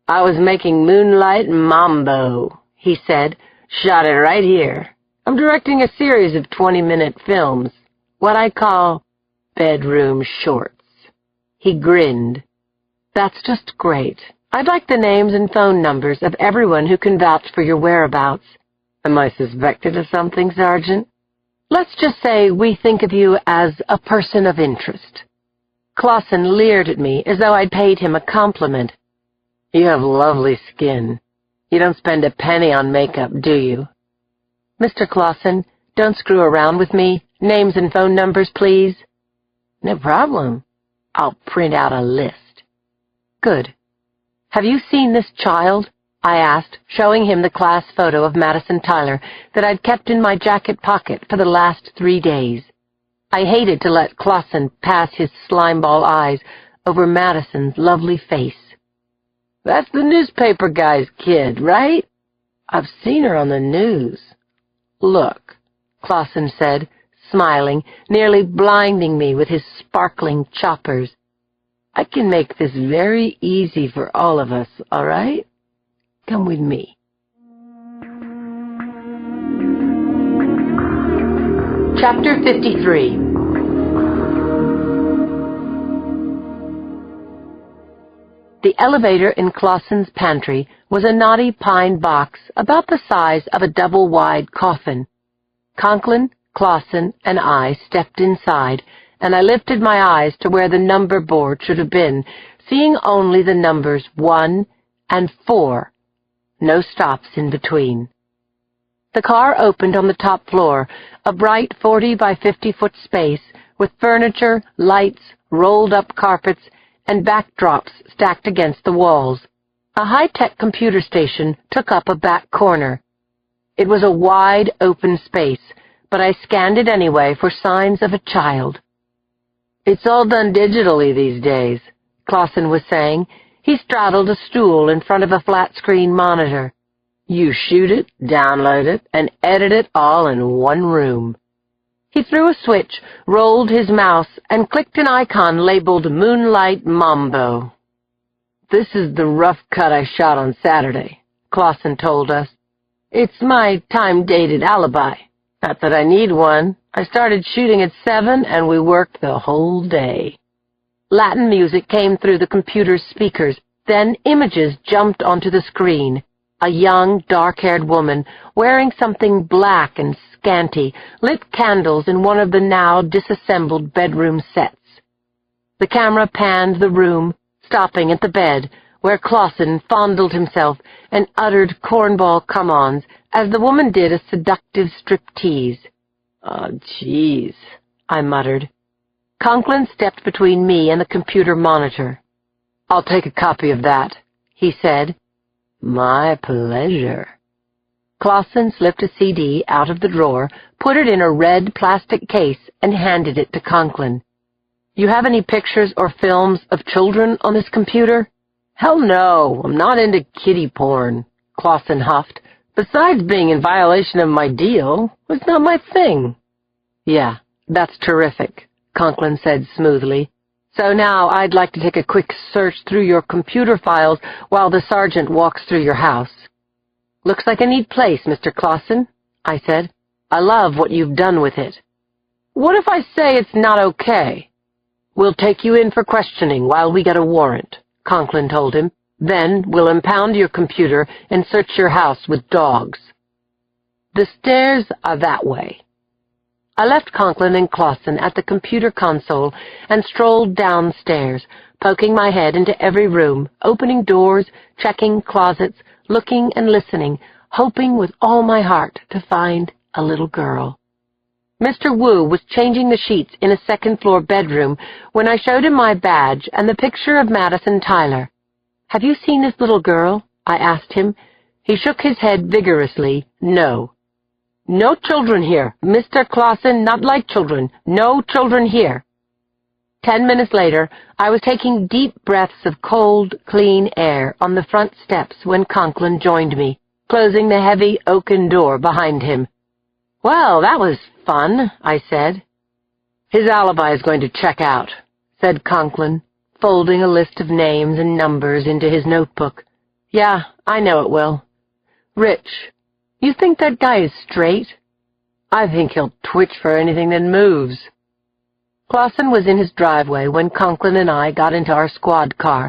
"I was making Moonlight Mambo," he said. "Shot it right here. I'm directing a series of 20-minute films, what I call bedroom shorts." He grinned. "That's just great. I'd like the names and phone numbers of everyone who can vouch for your whereabouts." "Am I suspected of something, Sergeant?" "Let's just say we think of you as a person of interest." Clausen leered at me as though I'd paid him a compliment. "You have lovely skin. You don't spend a penny on makeup, do you?" "Mr. Clausen, don't screw around with me. Names and phone numbers, please." "No problem. I'll print out a list." "Good. Have you seen this child?" I asked, showing him the class photo of Madison Tyler that I'd kept in my jacket pocket for the last 3 days. I hated to let Clausen pass his slimeball eyes over Madison's lovely face. "That's the newspaper guy's kid, right? I've seen her on the news." "Look," Clausen said, smiling, nearly blinding me with his sparkling choppers. "I can make this very easy for all of us, all right? Come with me." Chapter 53. The elevator in Clausen's pantry was a knotty pine box about the size of a double-wide coffin. Conklin, Clausen, and I stepped inside, and I lifted my eyes to where the number board should have been, seeing only the numbers 1 and 4. No stops in between. The car opened on the top floor, a bright 40 by 50-foot space with furniture, lights, rolled-up carpets, and backdrops stacked against the walls. A high-tech computer station took up a back corner. It was a wide, open space, but I scanned it anyway for signs of a child. "It's all done digitally these days," Clausen was saying. He straddled a stool in front of a flat-screen monitor. "You shoot it, download it, and edit it all in one room." He threw a switch, rolled his mouse, and clicked an icon labeled Moonlight Mambo. "This is the rough cut I shot on Saturday," Clausen told us. "It's my time-dated alibi. Not that I need one. I started shooting at 7, and we worked the whole day." Latin music came through the computer's speakers, then images jumped onto the screen. A young, dark-haired woman, wearing something black and scanty, lit candles in one of the now disassembled bedroom sets. The camera panned the room, stopping at the bed, where Clausen fondled himself and uttered cornball come-ons as the woman did a seductive striptease. "Oh, jeez," I muttered. Conklin stepped between me and the computer monitor. "I'll take a copy of that," he said. "My pleasure." Clausen slipped a CD out of the drawer, put it in a red plastic case, and handed it to Conklin. "You have any pictures or films of children on this computer?" "Hell no, I'm not into kiddie porn," Clausen huffed. "Besides being in violation of my deal, it's not my thing." "Yeah, that's terrific," Conklin said smoothly. "So now I'd like to take a quick search through your computer files while the sergeant walks through your house." "Looks like a neat place, Mr. Clausen," I said. "I love what you've done with it." "What if I say it's not okay?" "We'll take you in for questioning while we get a warrant," Conklin told him. "Then we'll impound your computer and search your house with dogs." "The stairs are that way." I left Conklin and Clausen at the computer console and strolled downstairs, poking my head into every room, opening doors, checking closets, looking and listening, hoping with all my heart to find a little girl. Mr. Wu was changing the sheets in a second-floor bedroom when I showed him my badge and the picture of Madison Tyler. "Have you seen this little girl?" I asked him. He shook his head vigorously. "No." "No children here. Mr. Clausen, not like children. No children here." 10 minutes later, I was taking deep breaths of cold, clean air on the front steps when Conklin joined me, closing the heavy oaken door behind him. "Well, that was fun," I said. "His alibi is going to check out," said Conklin, folding a list of names and numbers into his notebook. "Yeah, I know it will. Rich, you think that guy is straight?" "I think he'll twitch for anything that moves." Clausen was in his driveway when Conklin and I got into our squad car.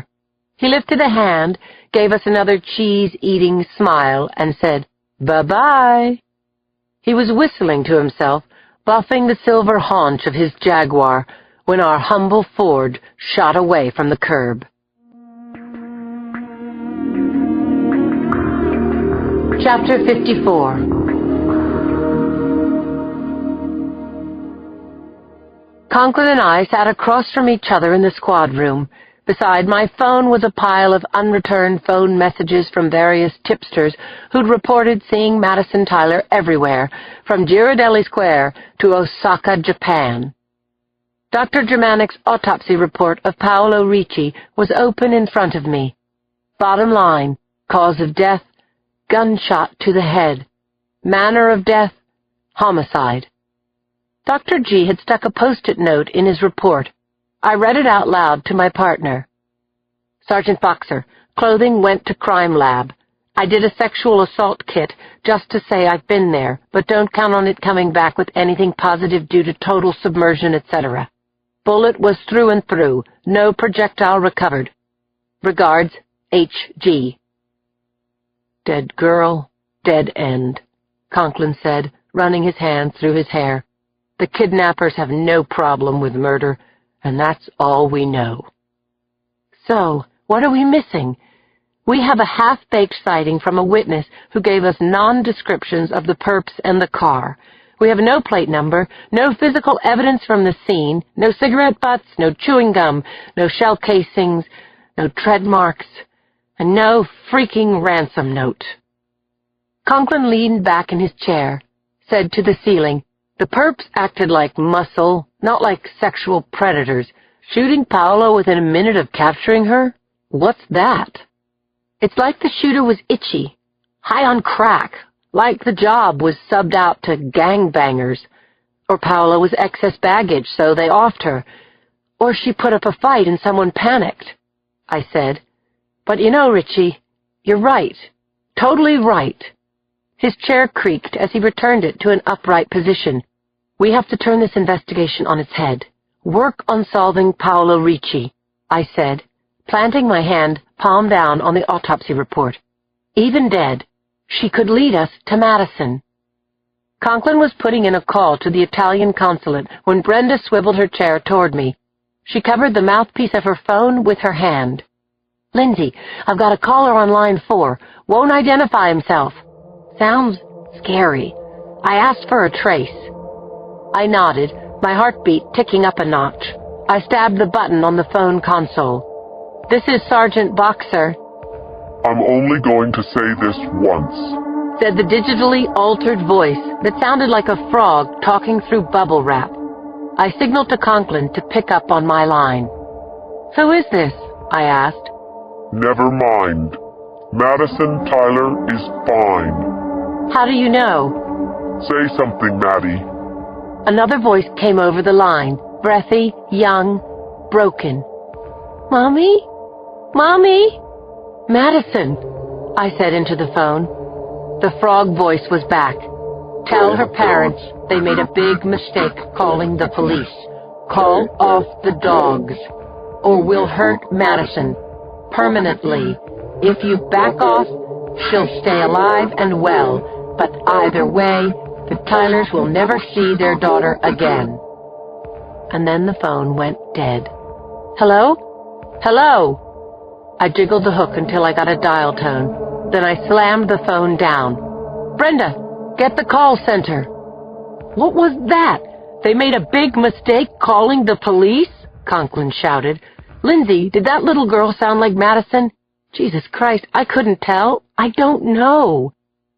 He lifted a hand, gave us another cheese-eating smile, and said, "Bye-bye." He was whistling to himself, buffing the silver haunch of his Jaguar, when our humble Ford shot away from the curb. Chapter 54. Conklin and I sat across from each other in the squad room. Beside my phone was a pile of unreturned phone messages from various tipsters who'd reported seeing Madison Tyler everywhere, from Ghirardelli Square to Osaka, Japan. Dr. Germanic's autopsy report of Paolo Ricci was open in front of me. Bottom line, cause of death, gunshot to the head. Manner of death, homicide. Dr. G had stuck a post-it note in his report. I read it out loud to my partner. "Sergeant Boxer, clothing went to crime lab. I did a sexual assault kit just to say I've been there, but don't count on it coming back with anything positive due to total submersion, etc. Bullet was through and through, no projectile recovered. Regards, H.G." "Dead girl, dead end," Conklin said, running his hand through his hair. "The kidnappers have no problem with murder, and that's all we know." "So, what are we missing?" "We have a half-baked sighting from a witness who gave us non-descriptions of the perps and the car. We have no plate number, no physical evidence from the scene, no cigarette butts, no chewing gum, no shell casings, no tread marks, and no freaking ransom note." Conklin leaned back in his chair, said to the ceiling, "The perps acted like muscle, not like sexual predators. Shooting Paolo within a minute of capturing her? What's that? It's like the shooter was itchy, high on crack, like the job was subbed out to gangbangers. Or Paolo was excess baggage, so they offed her. Or she put up a fight and someone panicked," I said. "But you know, Richie, you're right. Totally right." His chair creaked as he returned it to an upright position. "We have to turn this investigation on its head. Work on solving Paolo Ricci," I said, planting my hand palm down on the autopsy report. "Even dead, she could lead us to Madison." Conklin was putting in a call to the Italian consulate when Brenda swiveled her chair toward me. She covered the mouthpiece of her phone with her hand. Lindsay, I've got a caller on line 4. Won't identify himself. Sounds scary. I asked for a trace. I nodded, my heartbeat ticking up a notch. I stabbed the button on the phone console. This is Sergeant Boxer, I'm only going to say this once, said the digitally altered voice that sounded like a frog talking through bubble wrap. I signaled to Conklin to pick up on my line. Who is this? I asked. Never mind. Madison Tyler is fine. How do you know? Say something, Maddie. Another voice came over the line, breathy, young, broken. Mommy? Mommy? Madison, I said into the phone. The frog voice was back. Tell her parents they made a big mistake calling the police. Call off the dogs, or we'll hurt Madison permanently. If you back off, she'll stay alive and well, but either way, the Tylers will never see their daughter again. And then the phone went dead. Hello? Hello? I jiggled the hook until I got a dial tone. Then I slammed the phone down. Brenda, get the call center. What was that? They made a big mistake calling the police? Conklin shouted. Lindsay, did that little girl sound like Madison? Jesus Christ, I couldn't tell. I don't know.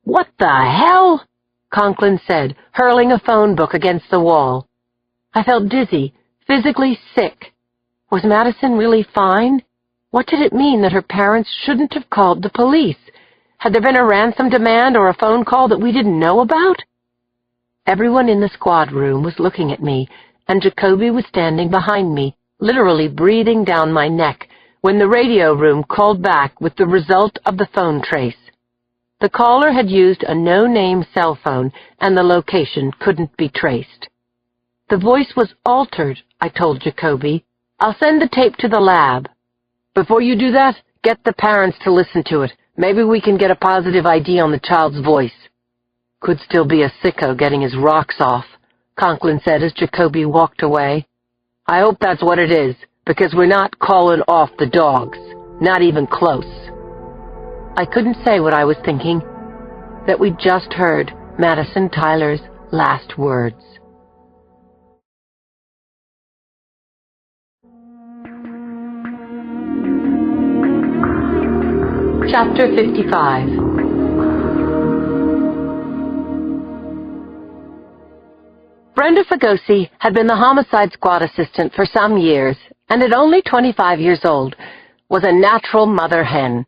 What the hell? Conklin said, hurling a phone book against the wall. I felt dizzy, physically sick. Was Madison really fine? What did it mean that her parents shouldn't have called the police? Had there been a ransom demand or a phone call that we didn't know about? Everyone in the squad room was looking at me, and Jacoby was standing behind me, literally breathing down my neck, when the radio room called back with the result of the phone trace. The caller had used a no-name cell phone, and the location couldn't be traced. The voice was altered, I told Jacoby. I'll send the tape to the lab. Before you do that, get the parents to listen to it. Maybe we can get a positive ID on the child's voice. Could still be a sicko getting his rocks off, Conklin said as Jacoby walked away. I hope that's what it is, because we're not calling off the dogs. Not even close. I couldn't say what I was thinking, that we'd just heard Madison Tyler's last words. Chapter 55. Brenda Fagosi had been the homicide squad assistant for some years, and at only 25 years old, was a natural mother hen.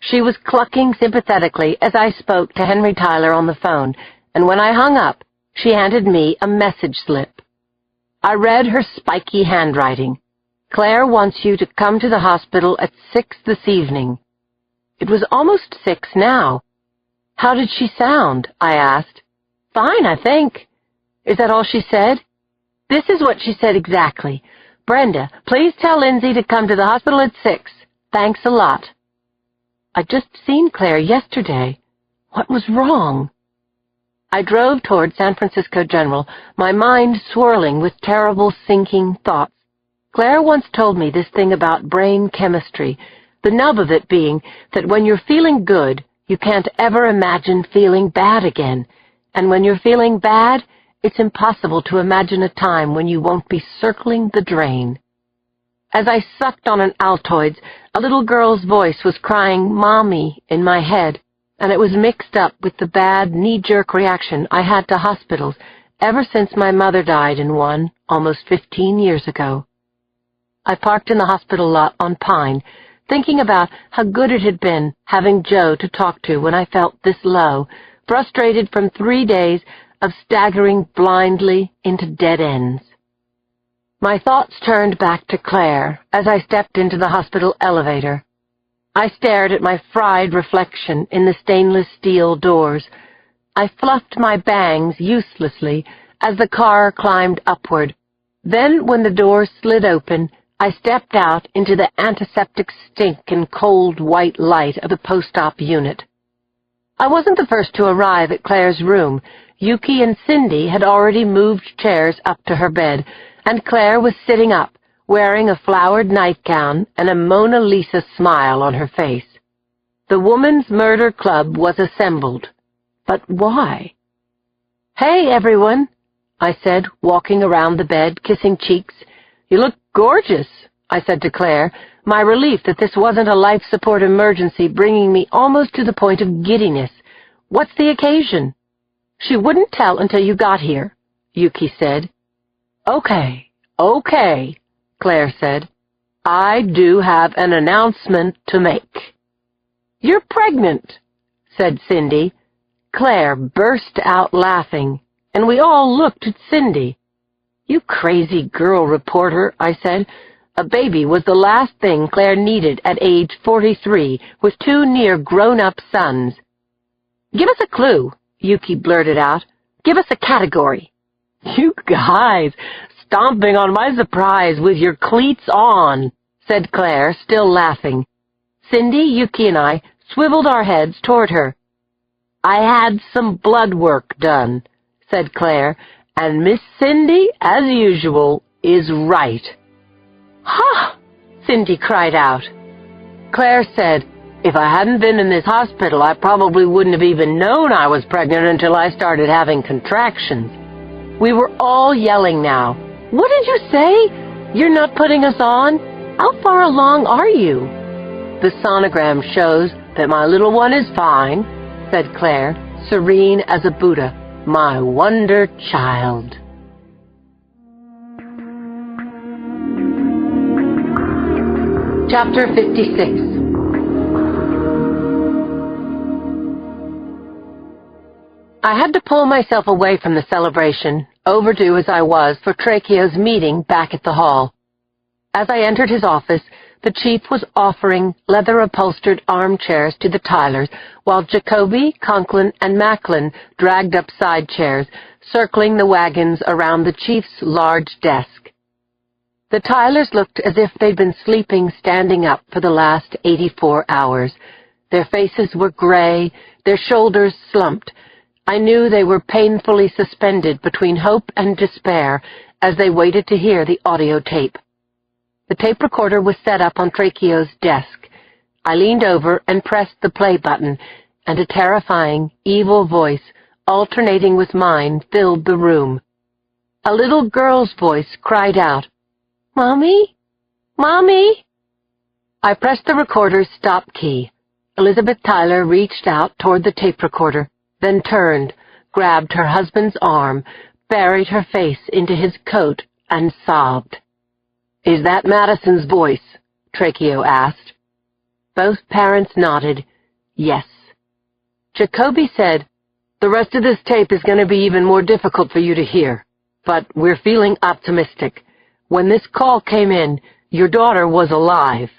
She was clucking sympathetically as I spoke to Henry Tyler on the phone, and when I hung up, she handed me a message slip. I read her spiky handwriting. Claire wants you to come to the hospital at 6 this evening. It was almost 6 now. How did she sound? I asked. Fine, I think. Is that all she said? This is what she said exactly. Brenda, please tell Lindsay to come to the hospital at 6. Thanks a lot. I'd just seen Claire yesterday. What was wrong? I drove toward San Francisco General, my mind swirling with terrible sinking thoughts. Claire once told me this thing about brain chemistry, the nub of it being that when you're feeling good, you can't ever imagine feeling bad again, and when you're feeling bad, it's impossible to imagine a time when you won't be circling the drain. As I sucked on an Altoids, a little girl's voice was crying "Mommy" in my head, and it was mixed up with the bad knee-jerk reaction I had to hospitals ever since my mother died in one almost 15 years ago. I parked in the hospital lot on Pine, thinking about how good it had been having Joe to talk to when I felt this low, frustrated from 3 days of staggering blindly into dead ends. My thoughts turned back to Claire as I stepped into the hospital elevator. I stared at my fried reflection in the stainless steel doors. I fluffed my bangs uselessly as the car climbed upward. Then, when the doors slid open, I stepped out into the antiseptic stink and cold white light of the post-op unit. I wasn't the first to arrive at Claire's room. Yuki and Cindy had already moved chairs up to her bed, and Claire was sitting up, wearing a flowered nightgown and a Mona Lisa smile on her face. The Woman's Murder Club was assembled. But why? "Hey, everyone," I said, walking around the bed, kissing cheeks. "You look gorgeous," I said to Claire, my relief that this wasn't a life support emergency bringing me almost to the point of giddiness. "What's the occasion?" "She wouldn't tell until you got here," Yuki said. Okay, Claire said. "I do have an announcement to make." "You're pregnant," said Cindy. Claire burst out laughing, and we all looked at Cindy. "You crazy girl reporter," I said. A baby was the last thing Claire needed at age 43 with 2 near grown-up sons. "Give us a clue," Yuki blurted out. "Give us a category." "You guys, stomping on my surprise with your cleats on," said Claire, still laughing. Cindy, Yuki, and I swiveled our heads toward her. "I had some blood work done," said Claire, "and Miss Cindy, as usual, is right." "Ha!" Cindy cried out. Claire said, "If I hadn't been in this hospital, I probably wouldn't have even known I was pregnant until I started having contractions." We were all yelling now. "What did you say? You're not putting us on? How far along are you?" "The sonogram shows that my little one is fine," said Claire, serene as a Buddha. "My wonder child." Chapter 56. I had to pull myself away from the celebration, overdue as I was for Tracheo's meeting back at the hall. As I entered his office, the chief was offering leather-upholstered armchairs to the Tylers, while Jacoby, Conklin, and Macklin dragged up side chairs, circling the wagons around the chief's large desk. The Tylers looked as if they'd been sleeping standing up for the last 84 hours. Their faces were gray, their shoulders slumped. I knew they were painfully suspended between hope and despair as they waited to hear the audio tape. The tape recorder was set up on Tracheo's desk. I leaned over and pressed the play button, and a terrifying, evil voice, alternating with mine, filled the room. A little girl's voice cried out, "Mommy? Mommy?" I pressed the recorder's stop key. Elizabeth Tyler reached out toward the tape recorder, then turned, grabbed her husband's arm, buried her face into his coat, and sobbed. "Is that Madison's voice?" Tracheo asked. Both parents nodded, yes. Jacoby said, "The rest of this tape is going to be even more difficult for you to hear, but we're feeling optimistic. When this call came in, your daughter was alive."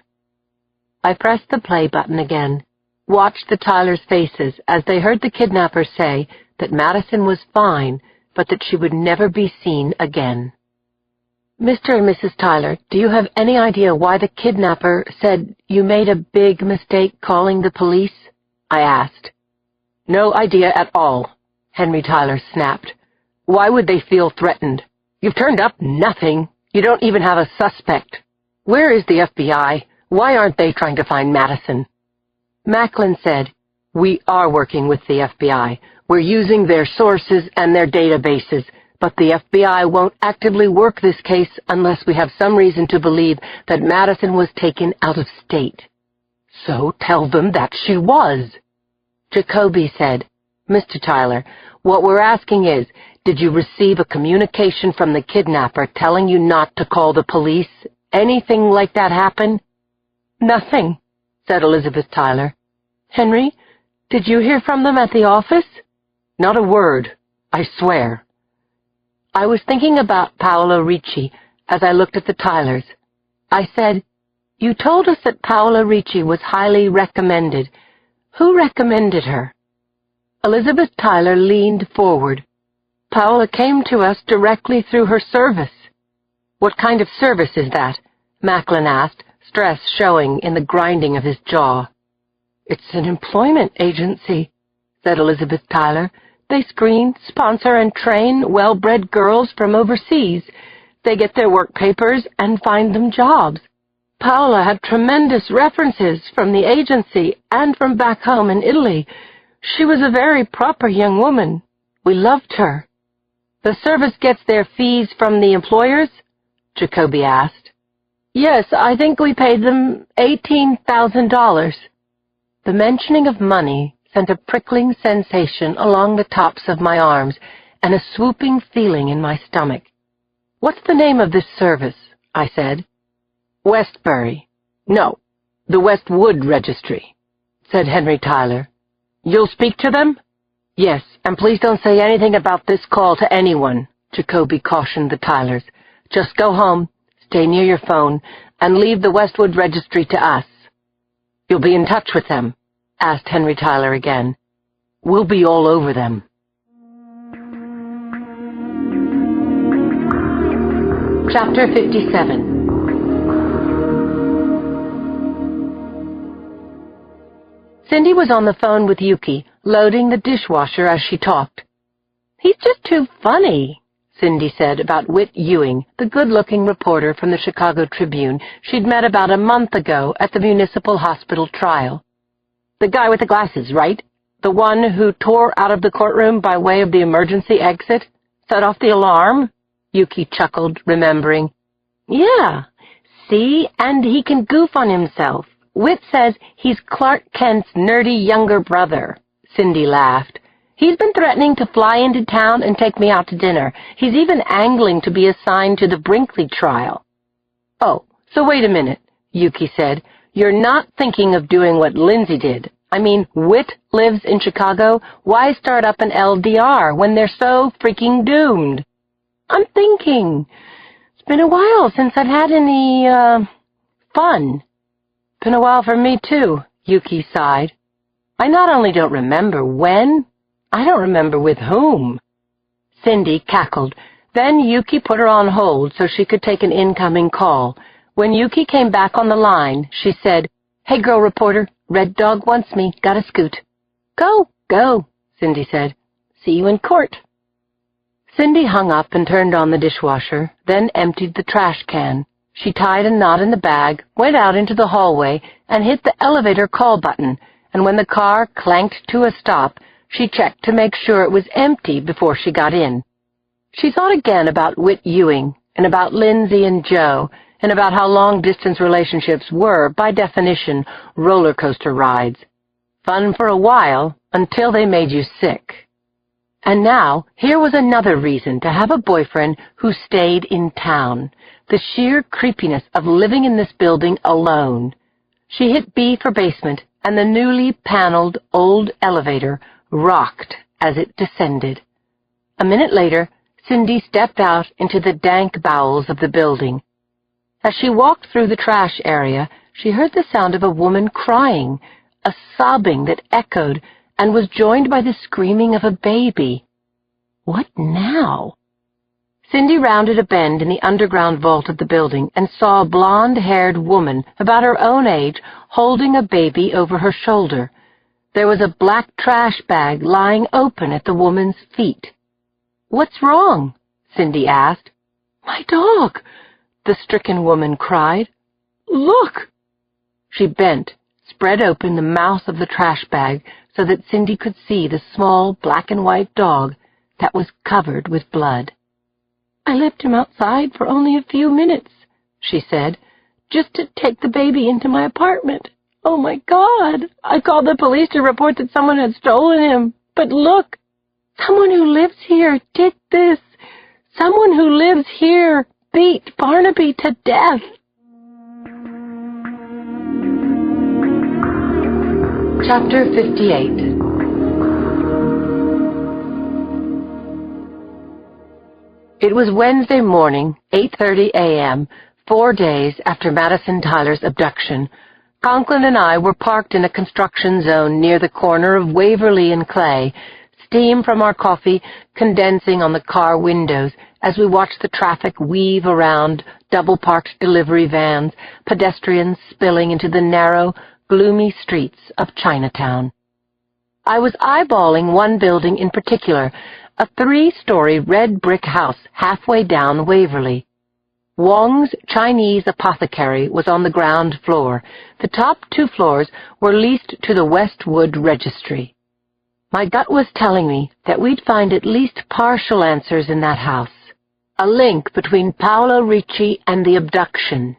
I pressed the play button again, watched the Tylers' faces as they heard the kidnapper say that Madison was fine, but that she would never be seen again. "Mr. and Mrs. Tyler, do you have any idea why the kidnapper said you made a big mistake calling the police?" I asked. "No idea at all," Henry Tyler snapped. "Why would they feel threatened? You've turned up nothing. You don't even have a suspect. Where is the FBI? Why aren't they trying to find Madison?" Macklin said, "We are working with the FBI. We're using their sources and their databases, but the FBI won't actively work this case unless we have some reason to believe that Madison was taken out of state." "So tell them that she was." Jacoby said, "Mr. Tyler, what we're asking is, did you receive a communication from the kidnapper telling you not to call the police? Anything like that happen?" "Nothing," said Elizabeth Tyler. "Henry, did you hear from them at the office?" "Not a word, I swear." I was thinking about Paola Ricci as I looked at the Tylers. I said, "You told us that Paola Ricci was highly recommended. Who recommended her?" Elizabeth Tyler leaned forward. "Paola came to us directly through her service." "What kind of service is that?" Macklin asked, stress showing in the grinding of his jaw. "It's an employment agency," said Elizabeth Tyler. "They screen, sponsor, and train well-bred girls from overseas. They get their work papers and find them jobs. Paola had tremendous references from the agency and from back home in Italy. She was a very proper young woman. We loved her. The service gets their fees from the employers? Jacoby asked. Yes, I think we paid them $18,000. The mentioning of money sent a prickling sensation along the tops of my arms and a swooping feeling in my stomach. What's the name of this service? I said. Westbury. No, the Westwood Registry, said Henry Tyler. You'll speak to them? Yes, and please don't say anything about this call to anyone, Jacoby cautioned the Tylers. Just go home, stay near your phone, and leave the Westwood Registry to us. You'll be in touch with them? Asked Henry Tyler again. We'll be all over them. Chapter 57. Cindy was on the phone with Yuki, loading the dishwasher as she talked. He's just too funny, Cindy said about Whit Ewing, the good-looking reporter from the Chicago Tribune she'd met about a month ago at the municipal hospital trial. The guy with the glasses, right? The one who tore out of the courtroom by way of the emergency exit? Set off the alarm? Yuki chuckled, remembering. Yeah, see, and he can goof on himself. Whit says he's Clark Kent's nerdy younger brother. Cindy laughed. He's been threatening to fly into town and take me out to dinner. He's even angling to be assigned to the Brinkley trial. Oh, so wait a minute, Yuki said. You're not thinking of doing what Lindsay did. I mean, Whit lives in Chicago. Why start up an LDR when they're so freaking doomed? I'm thinking. It's been a while since I've had any, fun. Been a while for me, too, Yuki sighed. I not only don't remember when, I don't remember with whom. Cindy cackled. Then Yuki put her on hold so she could take an incoming call. When Yuki came back on the line, she said, Hey, girl reporter, Red Dog wants me, gotta scoot. Go, go, Cindy said. See you in court. Cindy hung up and turned on the dishwasher, then emptied the trash can. She tied a knot in the bag, went out into the hallway, and hit the elevator call button, and when the car clanked to a stop, she checked to make sure it was empty before she got in. She thought again about Whit Ewing, and about Lindsay and Joe, and about how long-distance relationships were, by definition, roller coaster rides. Fun for a while, until they made you sick. And now, here was another reason to have a boyfriend who stayed in town. The sheer creepiness of living in this building alone. She hit B for basement, and the newly paneled old elevator rocked as it descended. A minute later, Cindy stepped out into the dank bowels of the building. As she walked through the trash area, she heard the sound of a woman crying, a sobbing that echoed and was joined by the screaming of a baby. What now? Cindy rounded a bend in the underground vault of the building and saw a blonde-haired woman about her own age holding a baby over her shoulder. There was a black trash bag lying open at the woman's feet. What's wrong? Cindy asked. My dog, the stricken woman cried. Look! She bent, spread open the mouth of the trash bag so that Cindy could see the small black-and-white dog that was covered with blood. I left him outside for only a few minutes, she said, just to take the baby into my apartment. Oh, my God! I called the police to report that someone had stolen him. But look! Someone who lives here did this. Someone who lives here beat Barnaby to death. Chapter 58. It was Wednesday morning, 8:30 a.m., 4 days after Madison Tyler's abduction. Conklin and I were parked in a construction zone near the corner of Waverly and Clay, steam from our coffee condensing on the car windows as we watched the traffic weave around double-parked delivery vans, pedestrians spilling into the narrow, gloomy streets of Chinatown. I was eyeballing one building in particular, a 3-story red brick house halfway down Waverly. Wong's Chinese Apothecary was on the ground floor. The top 2 floors were leased to the Westwood Registry. My gut was telling me that we'd find at least partial answers in that house. A link between Paola Ricci and the abduction.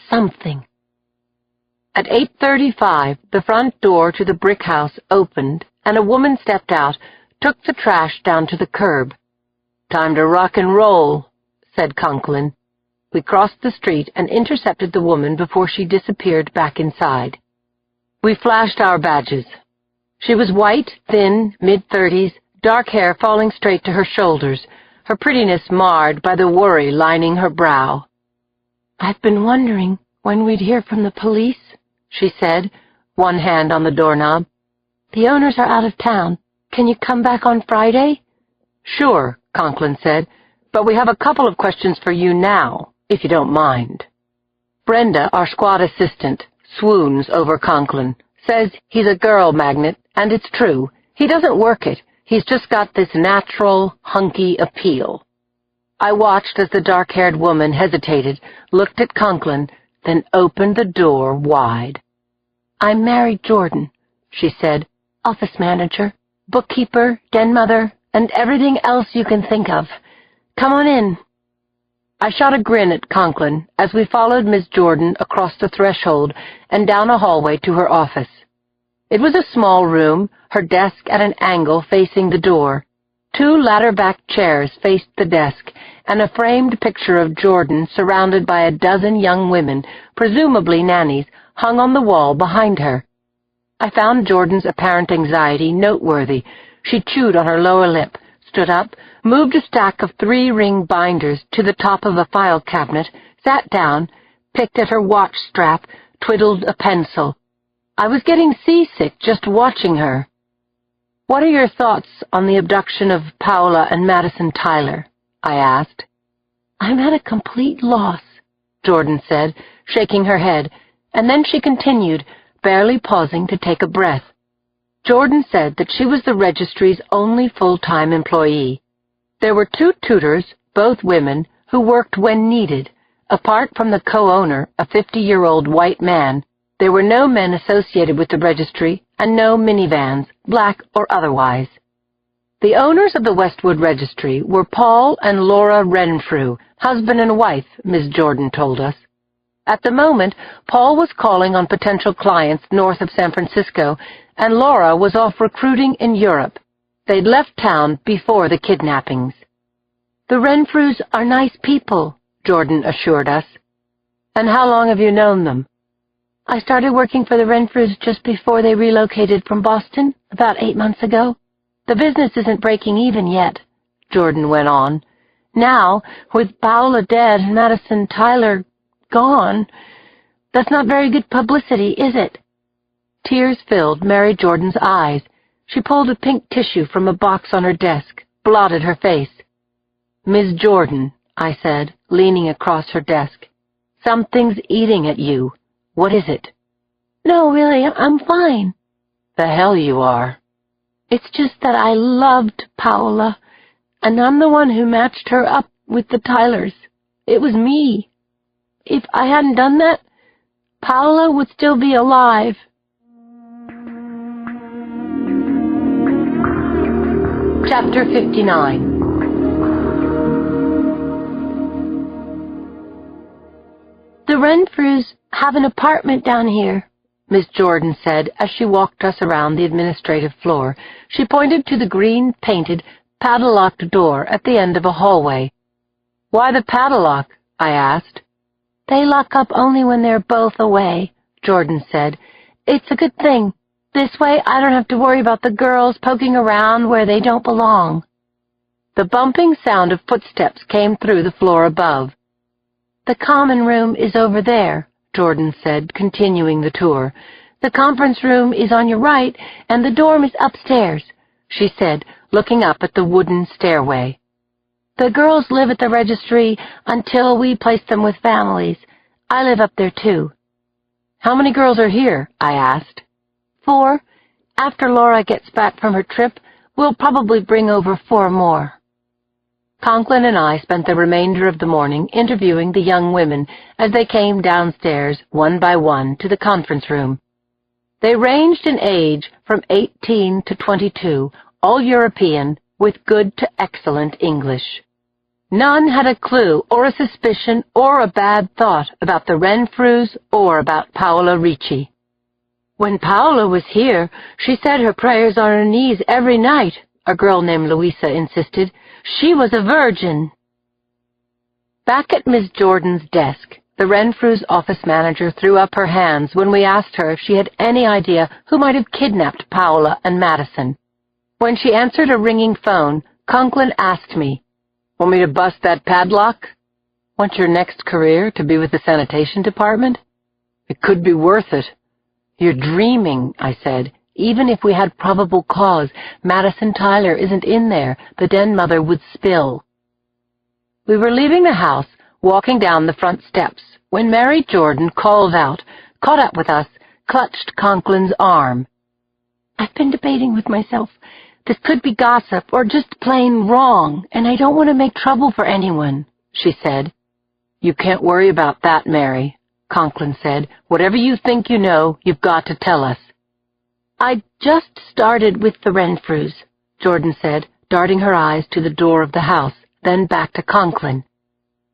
Something. At 8:35, the front door to the brick house opened, and a woman stepped out, took the trash down to the curb. "Time to rock and roll," said Conklin. We crossed the street and intercepted the woman before she disappeared back inside. We flashed our badges. She was white, thin, mid-30s, dark hair falling straight to her shoulders, her prettiness marred by the worry lining her brow. "I've been wondering when we'd hear from the police," she said, one hand on the doorknob. "The owners are out of town. Can you come back on Friday?" "Sure," Conklin said, "but we have a couple of questions for you now, if you don't mind." Brenda, our squad assistant, swoons over Conklin, says he's a girl magnet, and it's true. He doesn't work it. He's just got this natural, hunky appeal. I watched as the dark-haired woman hesitated, looked at Conklin, then opened the door wide. "I'm Mary Jordan," she said, "office manager, bookkeeper, den mother, and everything else you can think of. Come on in." I shot a grin at Conklin as we followed Miss Jordan across the threshold and down a hallway to her office. It was a small room, her desk at an angle facing the door. 2 ladder-backed chairs faced the desk, and a framed picture of Jordan surrounded by a dozen young women, presumably nannies, hung on the wall behind her. I found Jordan's apparent anxiety noteworthy. She chewed on her lower lip, stood up, moved a stack of 3-ring binders to the top of a file cabinet, sat down, picked at her watch strap, twiddled a pencil. I was getting seasick just watching her. "What are your thoughts on the abduction of Paola and Madison Tyler?" I asked. "I'm at a complete loss," Jordan said, shaking her head, and then she continued, barely pausing to take a breath. Jordan said that she was the registry's only full-time employee. There were 2 tutors, both women, who worked when needed. Apart from the co-owner, a 50-year-old white man, there were no men associated with the registry and no minivans, black or otherwise. The owners of the Westwood Registry were Paul and Laura Renfrew, husband and wife, Ms. Jordan told us. At the moment, Paul was calling on potential clients north of San Francisco, and Laura was off recruiting in Europe. They'd left town before the kidnappings. "The Renfrews are nice people," Jordan assured us. "And how long have you known them?" "I started working for the Renfrews just before they relocated from Boston, about 8 months ago. The business isn't breaking even yet," Jordan went on. "Now, with Paola dead and Madison Tyler gone, that's not very good publicity, is it?" Tears filled Mary Jordan's eyes. She pulled a pink tissue from a box on her desk, blotted her face. "Ms. Jordan," I said, leaning across her desk, "something's eating at you. What is it?" "No, really, I'm fine." "The hell you are." "It's just that I loved Paola, and I'm the one who matched her up with the Tylers. It was me. If I hadn't done that, Paola would still be alive." Chapter 59. "The Renfrews have an apartment down here," Miss Jordan said as she walked us around the administrative floor. She pointed to the green-painted, padlocked door at the end of a hallway. "Why the padlock?" I asked. "They lock up only when they're both away," Jordan said. "It's a good thing. This way I don't have to worry about the girls poking around where they don't belong." The bumping sound of footsteps came through the floor above. "The common room is over there," Jordan said, continuing the tour. "The conference room is on your right, and the dorm is upstairs," she said, looking up at the wooden stairway. "The girls live at the registry until we place them with families. I live up there, too." "How many girls are here?" I asked. 4. After Laura gets back from her trip, we'll probably bring over 4 more. Conklin and I spent the remainder of the morning interviewing the young women as they came downstairs, one by one, to the conference room. They ranged in age from 18 to 22, all European, with good to excellent English. None had a clue or a suspicion or a bad thought about the Renfrews or about Paola Ricci. "When Paola was here, she said her prayers on her knees every night," a girl named Louisa insisted. "She was a virgin." Back at Miss Jordan's desk, the Renfrews' office manager threw up her hands when we asked her if she had any idea who might have kidnapped Paola and Madison. When she answered a ringing phone, Conklin asked me, "Want me to bust that padlock? Want your next career to be with the sanitation department? It could be worth it." "You're dreaming," I said. "Even if we had probable cause, Madison Tyler isn't in there. The den mother would spill." We were leaving the house, walking down the front steps, when Mary Jordan called out, caught up with us, clutched Conklin's arm. "I've been debating with myself. This could be gossip or just plain wrong, and I don't want to make trouble for anyone," she said. "You can't worry about that, Mary," Conklin said. "Whatever you think you know, you've got to tell us." "I just started with the Renfrews," Jordan said, darting her eyes to the door of the house, then back to Conklin.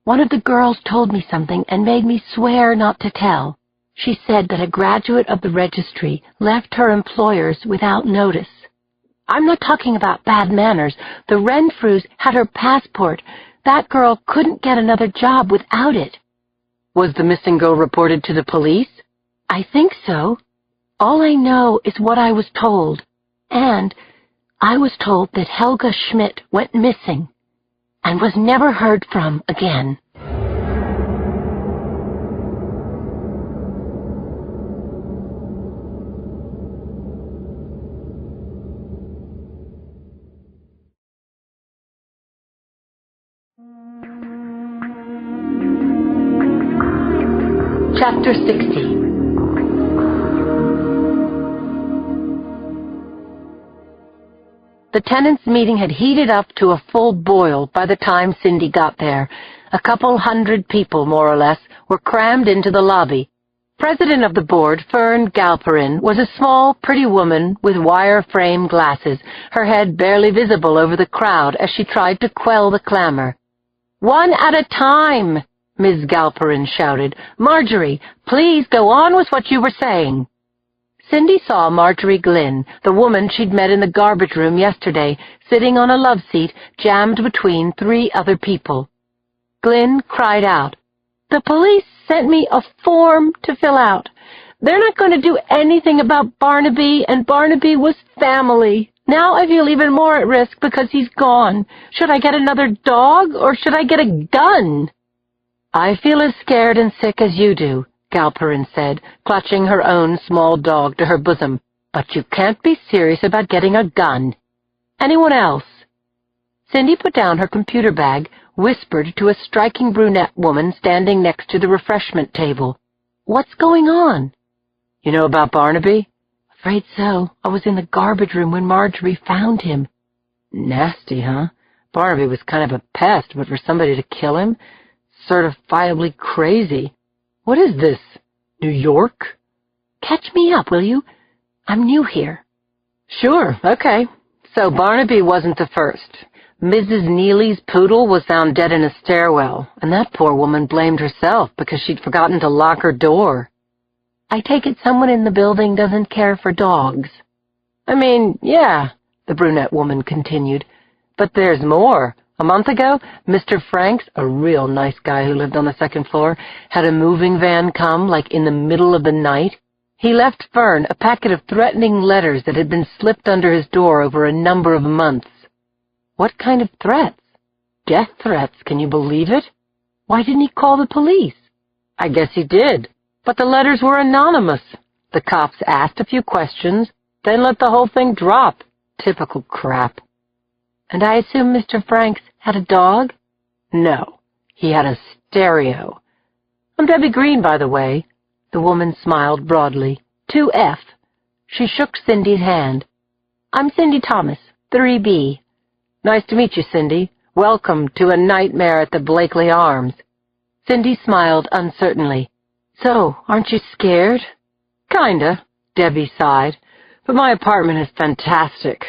"One of the girls told me something and made me swear not to tell. She said that a graduate of the registry left her employers without notice. I'm not talking about bad manners. The Renfrews had her passport. That girl couldn't get another job without it." "Was the missing girl reported to the police?" "I think so. All I know is what I was told. And I was told that Helga Schmidt went missing and was never heard from again." Chapter 60. The tenants' meeting had heated up to a full boil by the time Cindy got there. A couple hundred people, more or less, were crammed into the lobby. President of the board, Fern Galperin, was a small, pretty woman with wire-frame glasses, her head barely visible over the crowd as she tried to quell the clamor. "One at a time," Ms. Galperin shouted. "Marjorie, please go on with what you were saying." Cindy saw Marjorie Glynn, the woman she'd met in the garbage room yesterday, sitting on a love seat jammed between 3 other people. Glynn cried out, "The police sent me a form to fill out. They're not going to do anything about Barnaby, and Barnaby was family. Now I feel even more at risk because he's gone. Should I get another dog, or should I get a gun?" "I feel as scared and sick as you do," Galperin said, clutching her own small dog to her bosom. "But you can't be serious about getting a gun. Anyone else?" Cindy put down her computer bag, whispered to a striking brunette woman standing next to the refreshment table. "What's going on?" "You know about Barnaby?" "Afraid so. I was in the garbage room when Marjorie found him." "Nasty, huh? Barnaby was kind of a pest, but for somebody to kill him? Certifiably crazy. What is this, New York?" "Catch me up, will you? I'm new here." "Sure, okay. So Barnaby wasn't the first. Mrs. Neely's poodle was found dead in a stairwell, and that poor woman blamed herself because she'd forgotten to lock her door." "I take it someone in the building doesn't care for dogs." "I mean, yeah," the brunette woman continued. "But there's more. A month ago, Mr. Franks, a real nice guy who lived on the 2nd floor, had a moving van come, like in the middle of the night. He left Fern a packet of threatening letters that had been slipped under his door over a number of months." "What kind of threats?" "Death threats, can you believe it?" "Why didn't he call the police?" "I guess he did, but the letters were anonymous. The cops asked a few questions, then let the whole thing drop. Typical crap." "And I assume Mr. Franks had a dog?" "No, he had a stereo. I'm Debbie Green, by the way." The woman smiled broadly. 2F. She shook Cindy's hand. "I'm Cindy Thomas, 3B. "Nice to meet you, Cindy. Welcome to a nightmare at the Blakely Arms." Cindy smiled uncertainly. "So, aren't you scared?" "Kinda," Debbie sighed. "But my apartment is fantastic.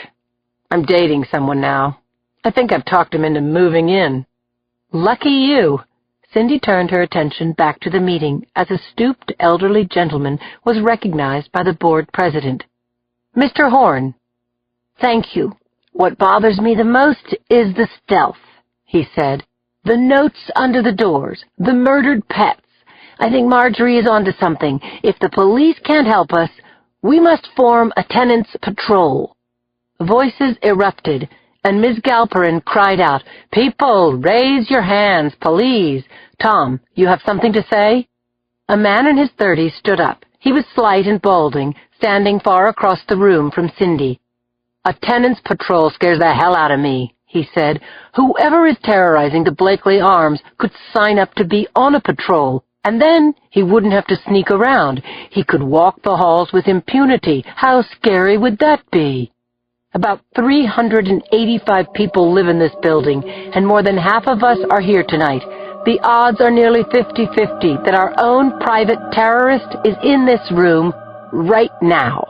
I'm dating someone now. I think I've talked him into moving in." "Lucky you." Cindy turned her attention back to the meeting as a stooped elderly gentleman was recognized by the board president. "Mr. Horn." "Thank you. What bothers me the most is the stealth," he said. "The notes under the doors, the murdered pets. I think Marjorie is onto something. If the police can't help us, we must form a tenants' patrol." Voices erupted, and Ms. Galperin cried out, "People, raise your hands, please. Tom, you have something to say?" A man in his 30s stood up. He was slight and balding, standing far across the room from Cindy. "A tenants' patrol scares the hell out of me," he said. "Whoever is terrorizing the Blakely Arms could sign up to be on a patrol, and then he wouldn't have to sneak around. He could walk the halls with impunity. How scary would that be?" "About 385 people live in this building, and more than half of us are here tonight. The odds are nearly 50-50 that our own private terrorist is in this room right now."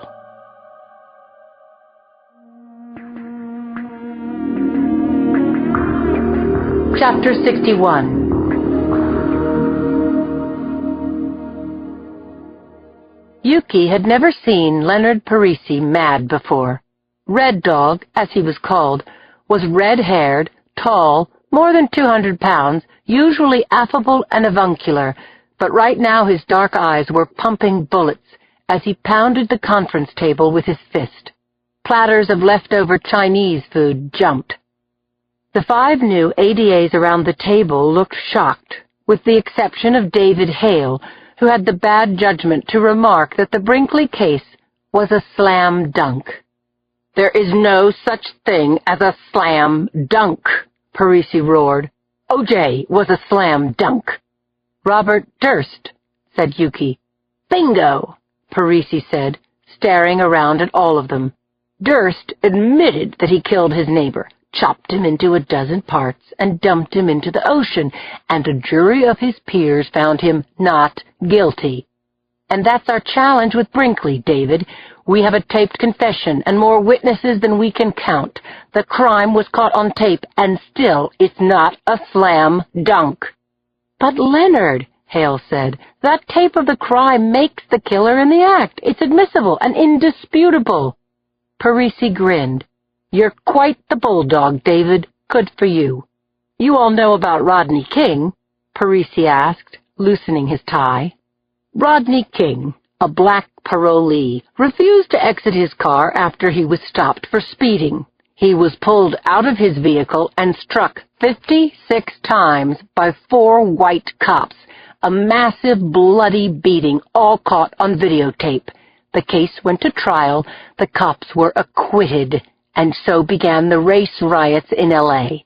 Chapter 61. Yuki had never seen Leonard Parisi mad before. Red Dog, as he was called, was red-haired, tall, more than 200 pounds, usually affable and avuncular, but right now his dark eyes were pumping bullets as he pounded the conference table with his fist. Platters of leftover Chinese food jumped. The 5 new ADAs around the table looked shocked, with the exception of David Hale, who had the bad judgment to remark that the Brinkley case was a slam dunk. "There is no such thing as a slam dunk," Parisi roared. "OJ was a slam dunk." "Robert Durst," said Yuki. "Bingo," Parisi said, staring around at all of them. "Durst admitted that he killed his neighbor, chopped him into a dozen parts, and dumped him into the ocean, and a jury of his peers found him not guilty. And that's our challenge with Brinkley, David. We have a taped confession and more witnesses than we can count. The crime was caught on tape, and still it's not a slam dunk." "But Leonard," Hale said, "that tape of the crime makes the killer in the act. It's admissible and indisputable." Parisi grinned. "You're quite the bulldog, David. Good for you." "You all know about Rodney King?" Parisi asked, loosening his tie. Rodney King, a black parolee, refused to exit his car after he was stopped for speeding. He was pulled out of his vehicle and struck 56 times by 4 white cops, a massive bloody beating, all caught on videotape. The case went to trial, the cops were acquitted, and so began the race riots in L.A.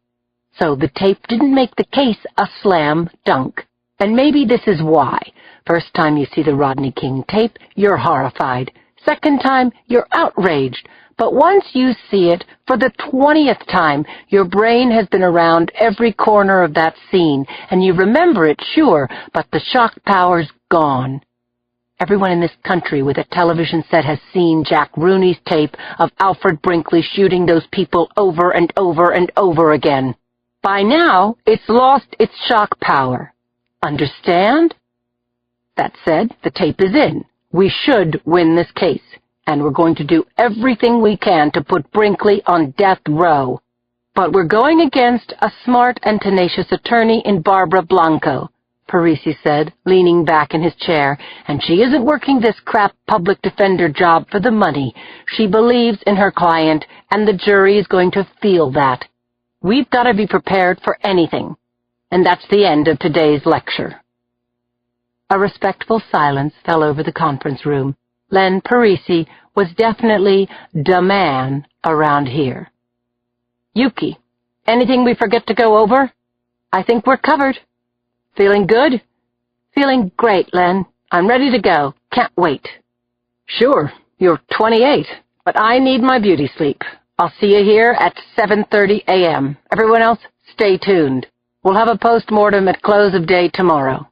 So the tape didn't make the case a slam dunk. And maybe this is why. First time you see the Rodney King tape, you're horrified. Second time, you're outraged. But once you see it for the 20th time, your brain has been around every corner of that scene, and you remember it, sure, but the shock power's gone. Everyone in this country with a television set has seen Jack Rooney's tape of Alfred Brinkley shooting those people over and over and over again. By now, it's lost its shock power. Understand? That said, the tape is in. We should win this case, and we're going to do everything we can to put Brinkley on death row. But we're going against a smart and tenacious attorney in Barbara Blanco, Parisi said, leaning back in his chair, and she isn't working this crap public defender job for the money. She believes in her client, and the jury is going to feel that. We've got to be prepared for anything. And that's the end of today's lecture. A respectful silence fell over the conference room. Len Parisi was definitely the man around here. "Yuki, anything we forget to go over?" "I think we're covered." "Feeling good?" "Feeling great, Len. I'm ready to go. Can't wait." "Sure, you're 28, but I need my beauty sleep. I'll see you here at 7:30 a.m. Everyone else, stay tuned. We'll have a post-mortem at close of day tomorrow."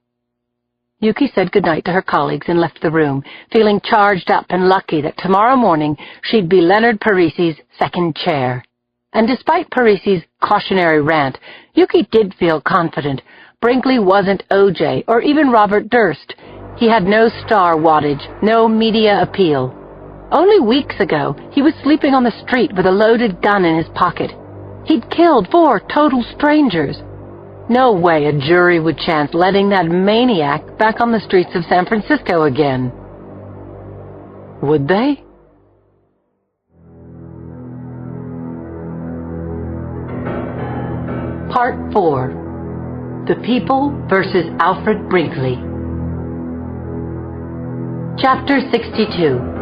Yuki said goodnight to her colleagues and left the room, feeling charged up and lucky that tomorrow morning she'd be Leonard Parisi's second chair. And despite Parisi's cautionary rant, Yuki did feel confident. Brinkley wasn't OJ or even Robert Durst. He had no star wattage, no media appeal. Only weeks ago, he was sleeping on the street with a loaded gun in his pocket. He'd killed 4 total strangers. No way a jury would chance letting that maniac back on the streets of San Francisco again. Would they? Part 4. The People versus Alfred Brinkley. Chapter 62.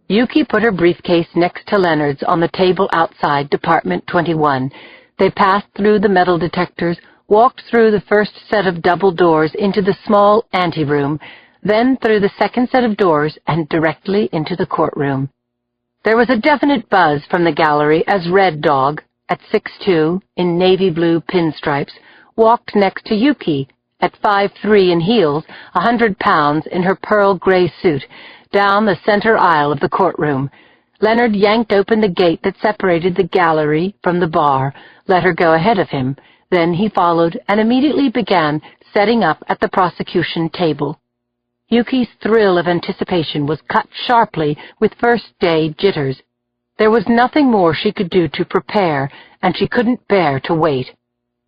Yuki put her briefcase next to Leonard's on the table outside Department 21. They passed through the metal detectors, walked through the first set of double doors into the small anteroom, then through the second set of doors and directly into the courtroom. There was a definite buzz from the gallery as Red Dog, at 6'2", in navy blue pinstripes, walked next to Yuki, at 5'3" in heels, 100 pounds in her pearl gray suit, down the center aisle of the courtroom. Leonard yanked open the gate that separated the gallery from the bar, let her go ahead of him. Then he followed and immediately began setting up at the prosecution table. Yuki's thrill of anticipation was cut sharply with first-day jitters. There was nothing more she could do to prepare, and she couldn't bear to wait.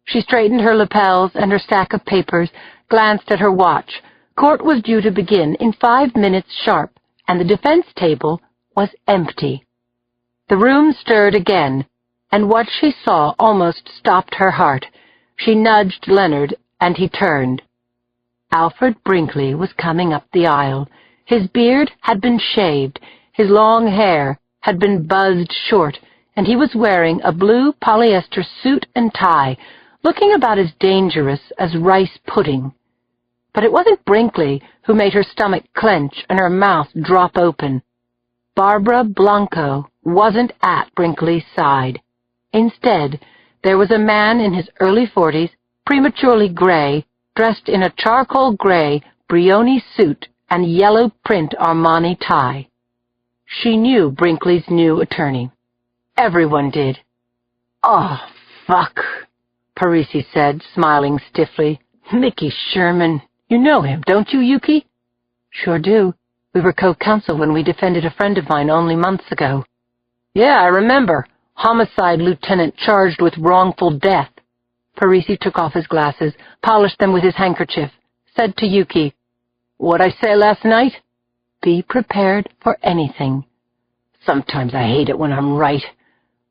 She straightened her lapels and her stack of papers, glanced at her watch. Court was due to begin in 5 minutes sharp, and the defense table was empty. The room stirred again, and what she saw almost stopped her heart. She nudged Leonard, and he turned. Alfred Brinkley was coming up the aisle. His beard had been shaved, his long hair had been buzzed short, and he was wearing a blue polyester suit and tie, looking about as dangerous as rice pudding. But it wasn't Brinkley who made her stomach clench and her mouth drop open. Barbara Blanco wasn't at Brinkley's side. Instead, there was a man in his early 40s, prematurely gray, dressed in a charcoal gray Brioni suit and yellow print Armani tie. She knew Brinkley's new attorney. Everyone did. "Oh, fuck," Parisi said, smiling stiffly. "Mickey Sherman. You know him, don't you, Yuki?" "Sure do. We were co-counsel when we defended a friend of mine only months ago." "Yeah, I remember. Homicide lieutenant charged with wrongful death." Parisi took off his glasses, polished them with his handkerchief, said to Yuki, "What'd I say last night?" "Be prepared for anything." "Sometimes I hate it when I'm right.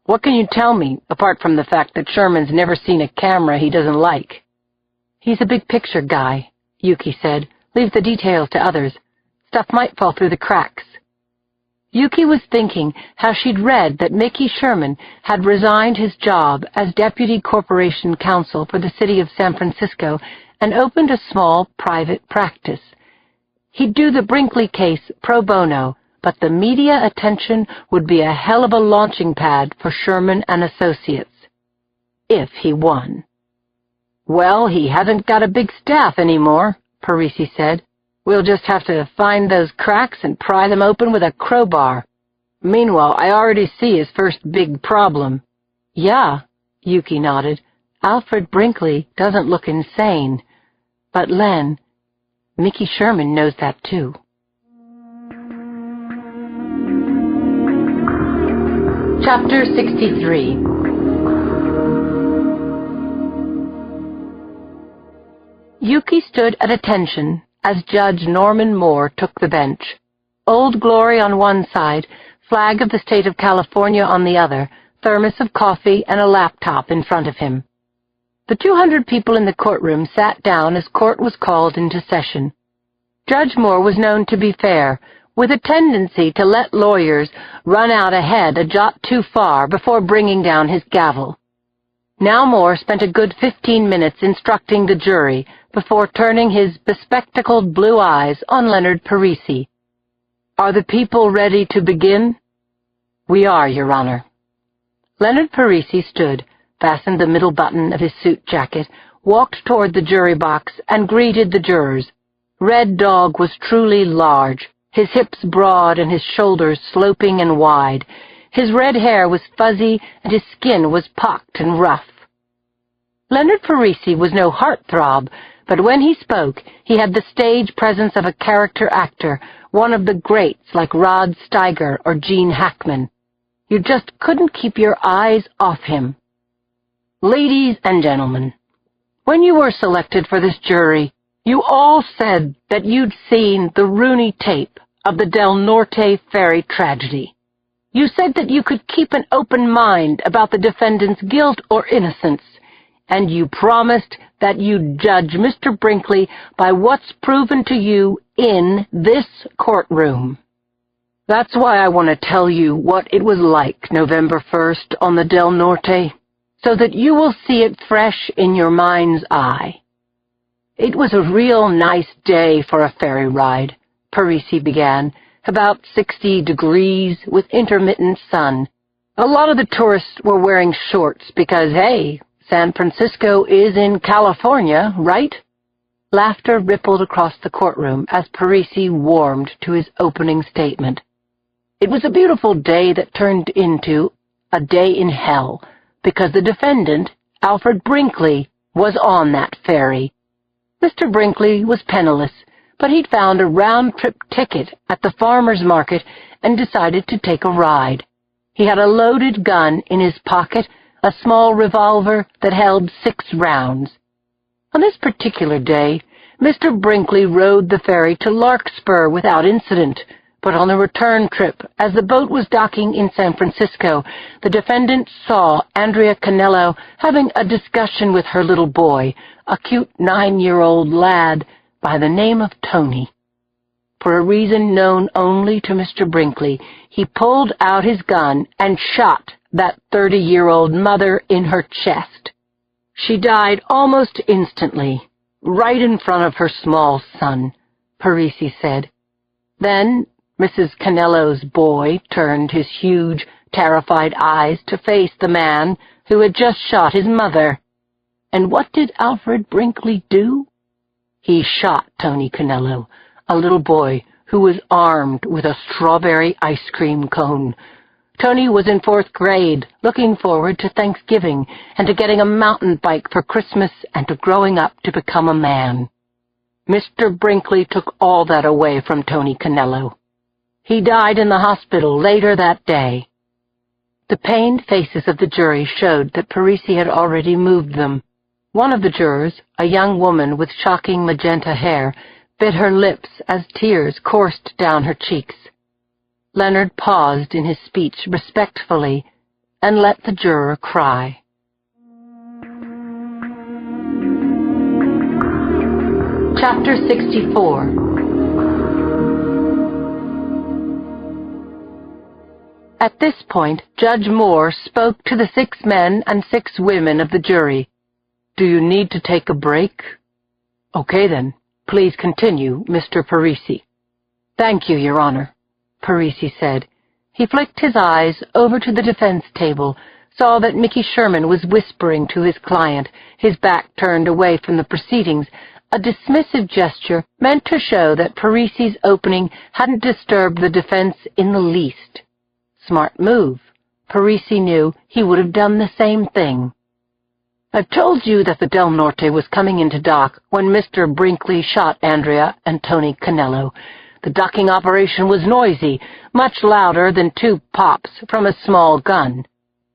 What can you tell me, apart from the fact that Sherman's never seen a camera he doesn't like?" "He's a big-picture guy," Yuki said. "Leave the details to others. Stuff might fall through the cracks." Yuki was thinking how she'd read that Mickey Sherman had resigned his job as deputy corporation counsel for the city of San Francisco and opened a small private practice. He'd do the Brinkley case pro bono, but the media attention would be a hell of a launching pad for Sherman and Associates. If he won. "Well, he hasn't got a big staff anymore," Parisi said. "We'll just have to find those cracks and pry them open with a crowbar. Meanwhile, I already see his first big problem." "Yeah," Yuki nodded. "Alfred Brinkley doesn't look insane. But Len, Mickey Sherman knows that too." Chapter 63. Yuki stood at attention as Judge Norman Moore took the bench. Old Glory on one side, flag of the state of California on the other, thermos of coffee and a laptop in front of him. The 200 people in the courtroom sat down as court was called into session. Judge Moore was known to be fair, with a tendency to let lawyers run out ahead a jot too far before bringing down his gavel. Now Moore spent a good 15 minutes instructing the jury before turning his bespectacled blue eyes on Leonard Parisi. "Are the people ready to begin?" "We are, Your Honor." Leonard Parisi stood, fastened the middle button of his suit jacket, walked toward the jury box, and greeted the jurors. Red Dog was truly large, his hips broad and his shoulders sloping and wide. His red hair was fuzzy and his skin was pocked and rough. Leonard Parisi was no heartthrob, but when he spoke, he had the stage presence of a character actor, one of the greats like Rod Steiger or Gene Hackman. You just couldn't keep your eyes off him. Ladies and gentlemen, when you were selected for this jury, you all said that you'd seen the Rooney tape of the Del Norte ferry tragedy. You said that you could keep an open mind about the defendant's guilt or innocence, and you promised that you'd judge Mr. Brinkley by what's proven to you in this courtroom. That's why I want to tell you what it was like November 1st on the Del Norte, so that you will see it fresh in your mind's eye. It was a real nice day for a ferry ride, Parisi began, about 60 degrees with intermittent sun. A lot of the tourists were wearing shorts because, hey, San Francisco is in California, right? Laughter rippled across the courtroom as Parisi warmed to his opening statement. It was a beautiful day that turned into a day in hell, because the defendant, Alfred Brinkley, was on that ferry. Mr. Brinkley was penniless, but he'd found a round-trip ticket at the farmer's market and decided to take a ride. He had a loaded gun in his pocket, a small revolver that held 6 rounds. On this particular day, Mr. Brinkley rode the ferry to Larkspur without incident, but on the return trip, as the boat was docking in San Francisco, the defendant saw Andrea Canello having a discussion with her little boy, a cute 9-year-old lad by the name of Tony. For a reason known only to Mr. Brinkley, he pulled out his gun and shot that 30-year-old mother in her chest. She died almost instantly, right in front of her small son, Parisi said. Then Mrs. Canello's boy turned his huge, terrified eyes to face the man who had just shot his mother. And what did Alfred Brinkley do? He shot Tony Canello, a little boy who was armed with a strawberry ice cream cone. Tony was in 4th grade, looking forward to Thanksgiving and to getting a mountain bike for Christmas and to growing up to become a man. Mr. Brinkley took all that away from Tony Canello. He died in the hospital later that day. The pained faces of the jury showed that Parisi had already moved them. One of the jurors, a young woman with shocking magenta hair, bit her lips as tears coursed down her cheeks. Leonard paused in his speech respectfully and let the juror cry. Chapter 64. At this point, Judge Moore spoke to the 6 men and 6 women of the jury. Do you need to take a break? Okay then, please continue, Mr. Parisi. Thank you, Your Honor, Parisi said. He flicked his eyes over to the defense table, saw that Mickey Sherman was whispering to his client, his back turned away from the proceedings, a dismissive gesture meant to show that Parisi's opening hadn't disturbed the defense in the least. Smart move. Parisi knew he would have done the same thing. I've told you that the Del Norte was coming into dock when Mr. Brinkley shot Andrea and Tony Canello. The docking operation was noisy, much louder than 2 pops from a small gun.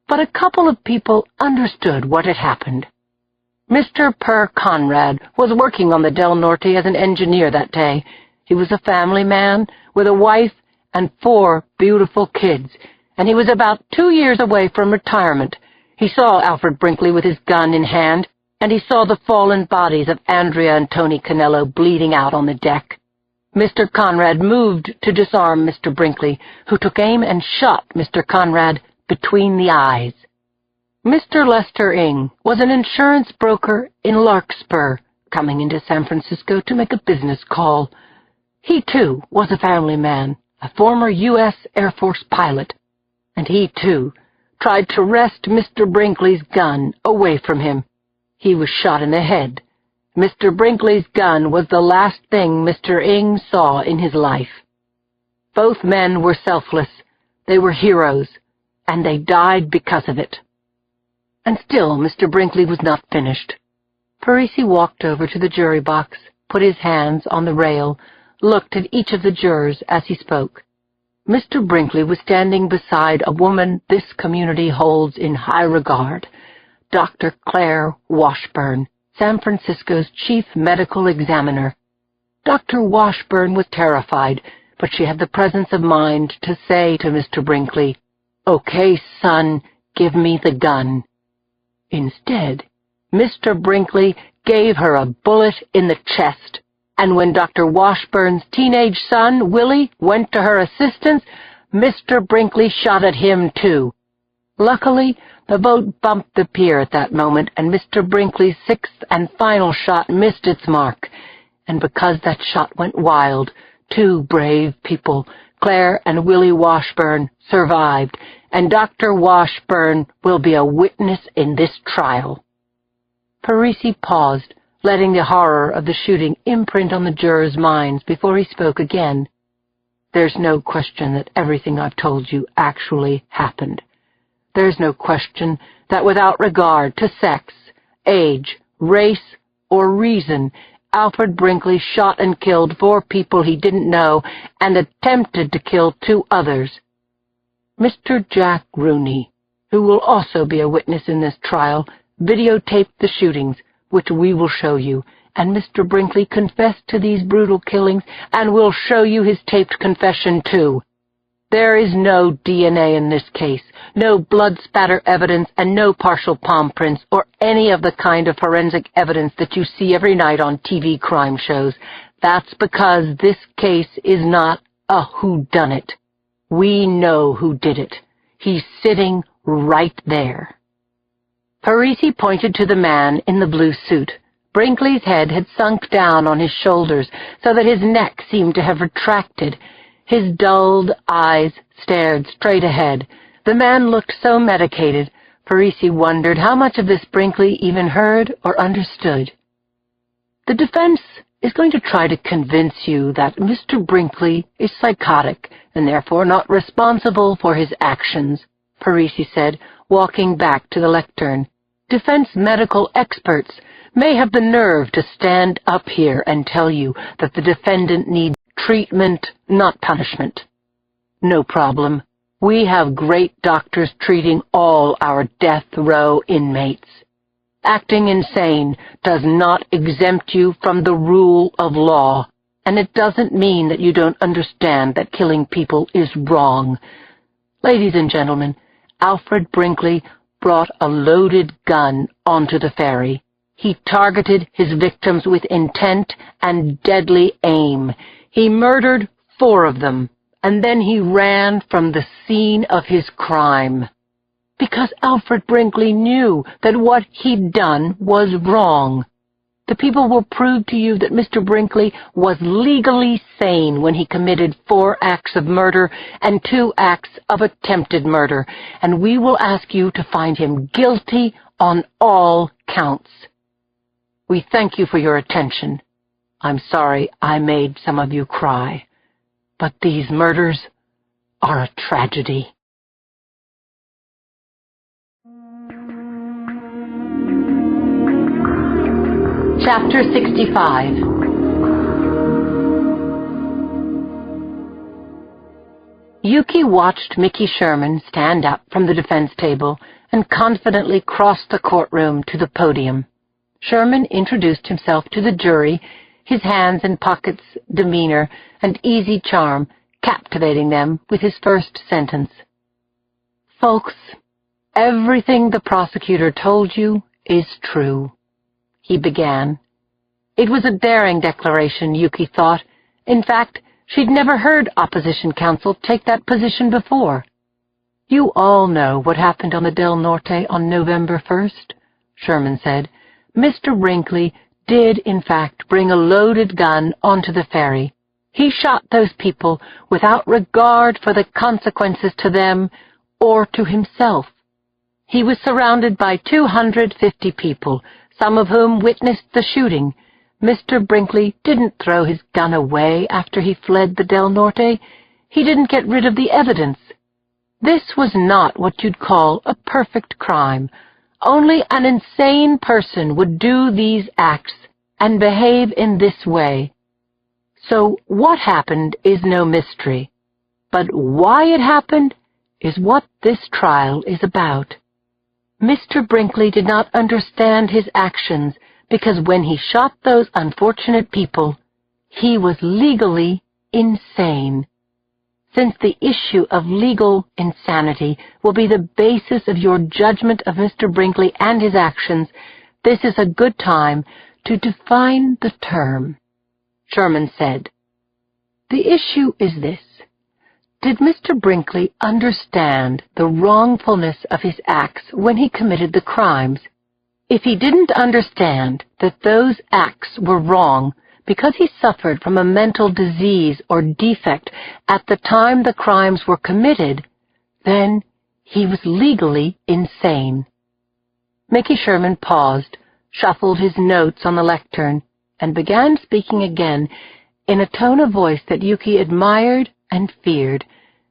But a couple of people understood what had happened. Mr. Per Conrad was working on the Del Norte as an engineer that day. He was a family man with a wife and 4 beautiful kids, and he was about 2 years away from retirement. He saw Alfred Brinkley with his gun in hand, and he saw the fallen bodies of Andrea and Tony Canello bleeding out on the deck. Mr. Conrad moved to disarm Mr. Brinkley, who took aim and shot Mr. Conrad between the eyes. Mr. Lester Ing was an insurance broker in Larkspur, coming into San Francisco to make a business call. He, too, was a family man, a former U.S. Air Force pilot, and he, too, tried to wrest Mr. Brinkley's gun away from him. He was shot in the head. Mr. Brinkley's gun was the last thing Mr. Ng saw in his life. Both men were selfless. They were heroes, and they died because of it. And still Mr. Brinkley was not finished. Parisi walked over to the jury box, put his hands on the rail, looked at each of the jurors as he spoke. Mr. Brinkley was standing beside a woman this community holds in high regard, Dr. Claire Washburn, San Francisco's chief medical examiner. Dr. Washburn was terrified, but she had the presence of mind to say to Mr. Brinkley, "Okay, son, give me the gun." Instead, Mr. Brinkley gave her a bullet in the chest, and when Dr. Washburn's teenage son, Willie, went to her assistance, Mr. Brinkley shot at him too. Luckily, the boat bumped the pier at that moment, and Mr. Brinkley's sixth and final shot missed its mark. And because that shot went wild, two brave people, Claire and Willie Washburn, survived, and Dr. Washburn will be a witness in this trial. Parisi paused, letting the horror of the shooting imprint on the jurors' minds before he spoke again. "There's no question that everything I've told you actually happened. There's no question that without regard to sex, age, race, or reason, Alfred Brinkley shot and killed 4 people he didn't know and attempted to kill 2 others. Mr. Jack Rooney, who will also be a witness in this trial, videotaped the shootings, which we will show you, and Mr. Brinkley confessed to these brutal killings and will show you his taped confession too. There is no DNA in this case, no blood spatter evidence, and no partial palm prints or any of the kind of forensic evidence that you see every night on TV crime shows. That's because this case is not a whodunit. We know who did it. He's sitting right there." Parisi pointed to the man in the blue suit. Brinkley's head had sunk down on his shoulders so that his neck seemed to have retracted. His dulled eyes stared straight ahead. The man looked so medicated, Parisi wondered how much of this Brinkley even heard or understood. "The defense is going to try to convince you that Mr. Brinkley is psychotic and therefore not responsible for his actions," Parisi said, walking back to the lectern. "Defense medical experts may have the nerve to stand up here and tell you that the defendant needs treatment, not punishment. No problem. We have great doctors treating all our death row inmates. Acting insane does not exempt you from the rule of law, and it doesn't mean that you don't understand that killing people is wrong. Ladies and gentlemen, Alfred Brinkley brought a loaded gun onto the ferry. He targeted his victims with intent and deadly aim. He murdered 4 of them, and then he ran from the scene of his crime. Because Alfred Brinkley knew that what he'd done was wrong. The people will prove to you that Mr. Brinkley was legally sane when he committed 4 acts of murder and 2 acts of attempted murder, and we will ask you to find him guilty on all counts. We thank you for your attention. I'm sorry I made some of you cry, but these murders are a tragedy." Chapter 65. Yuki watched Mickey Sherman stand up from the defense table and confidently cross the courtroom to the podium. Sherman introduced himself to the jury, his hands in pockets, demeanor, and easy charm captivating them with his first sentence. "Folks, everything the prosecutor told you is true," he began. It was a daring declaration, Yuki thought. In fact, she'd never heard opposition counsel take that position before. "You all know what happened on the Del Norte on November 1st, Sherman said. "Mr. Brinkley did, in fact, bring a loaded gun onto the ferry. He shot those people without regard for the consequences to them or to himself. He was surrounded by 250 people, some of whom witnessed the shooting. Mr. Brinkley didn't throw his gun away after he fled the Del Norte. He didn't get rid of the evidence. This was not what you'd call a perfect crime. Only an insane person would do these acts and behave in this way. So what happened is no mystery. But why it happened is what this trial is about. Mr. Brinkley did not understand his actions because when he shot those unfortunate people, he was legally insane. Since the issue of legal insanity will be the basis of your judgment of Mr. Brinkley and his actions, this is a good time to define the term. Sherman said, "The issue is this. Did Mr. Brinkley understand the wrongfulness of his acts when he committed the crimes? If he didn't understand that those acts were wrong because he suffered from a mental disease or defect at the time the crimes were committed, then he was legally insane." Mickey Sherman paused, shuffled his notes on the lectern, and began speaking again in a tone of voice that Yuki admired and feared.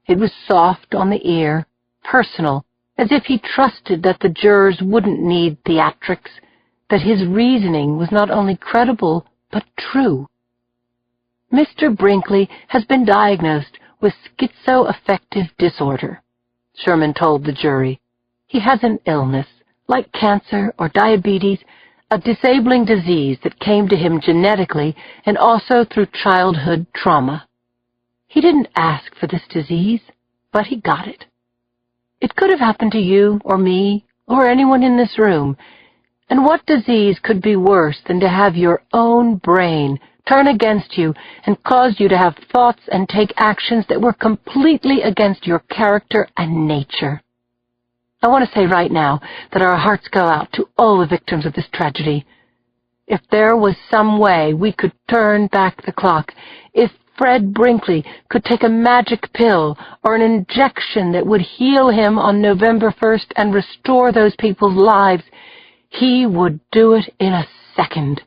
It was soft on the ear, personal, as if he trusted that the jurors wouldn't need theatrics, that his reasoning was not only credible but true. "Mr. Brinkley has been diagnosed with schizoaffective disorder," Sherman told the jury. "He has an illness, like cancer or diabetes, a disabling disease that came to him genetically and also through childhood trauma. He didn't ask for this disease, but he got it. It could have happened to you or me or anyone in this room. And what disease could be worse than to have your own brain turn against you and cause you to have thoughts and take actions that were completely against your character and nature? I want to say right now that our hearts go out to all the victims of this tragedy. If there was some way we could turn back the clock, if Fred Brinkley could take a magic pill or an injection that would heal him on November 1st and restore those people's lives, he would do it in a second.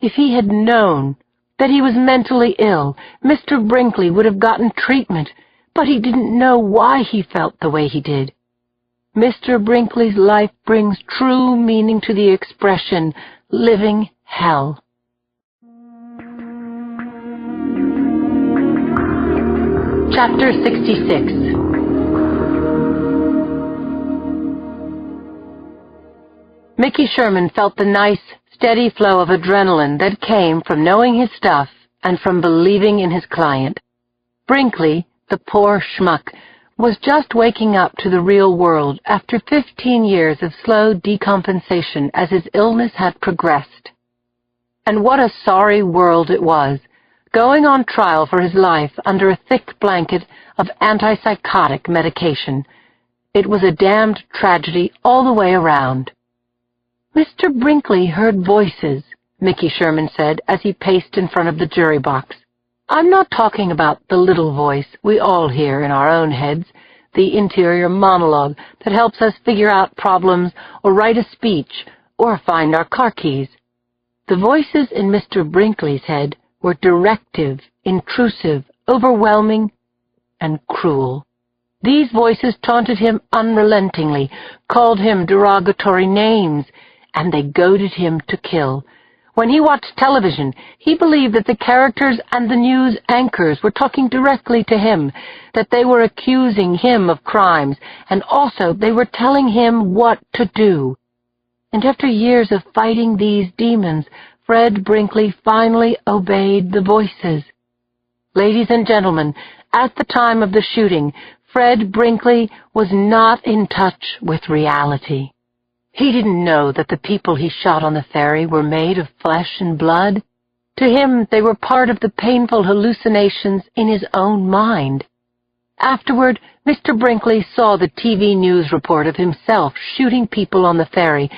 If he had known that he was mentally ill, Mr. Brinkley would have gotten treatment, but he didn't know why he felt the way he did. Mr. Brinkley's life brings true meaning to the expression, living hell." Chapter 66. Mickey Sherman felt the nice, steady flow of adrenaline that came from knowing his stuff and from believing in his client. Brinkley, the poor schmuck, was just waking up to the real world after 15 years of slow decompensation as his illness had progressed. And what a sorry world it was, going on trial for his life under a thick blanket of antipsychotic medication. It was a damned tragedy all the way around. "Mr. Brinkley heard voices," Mickey Sherman said as he paced in front of the jury box. "I'm not talking about the little voice we all hear in our own heads, the interior monologue that helps us figure out problems or write a speech or find our car keys. The voices in Mr. Brinkley's head were directive, intrusive, overwhelming, and cruel. These voices taunted him unrelentingly, called him derogatory names, and they goaded him to kill. When he watched television, he believed that the characters and the news anchors were talking directly to him, that they were accusing him of crimes, and also they were telling him what to do. And after years of fighting these demons, Fred Brinkley finally obeyed the voices. Ladies and gentlemen, at the time of the shooting, Fred Brinkley was not in touch with reality. He didn't know that the people he shot on the ferry were made of flesh and blood. To him, they were part of the painful hallucinations in his own mind. Afterward, Mr. Brinkley saw the TV news report of himself shooting people on the ferry,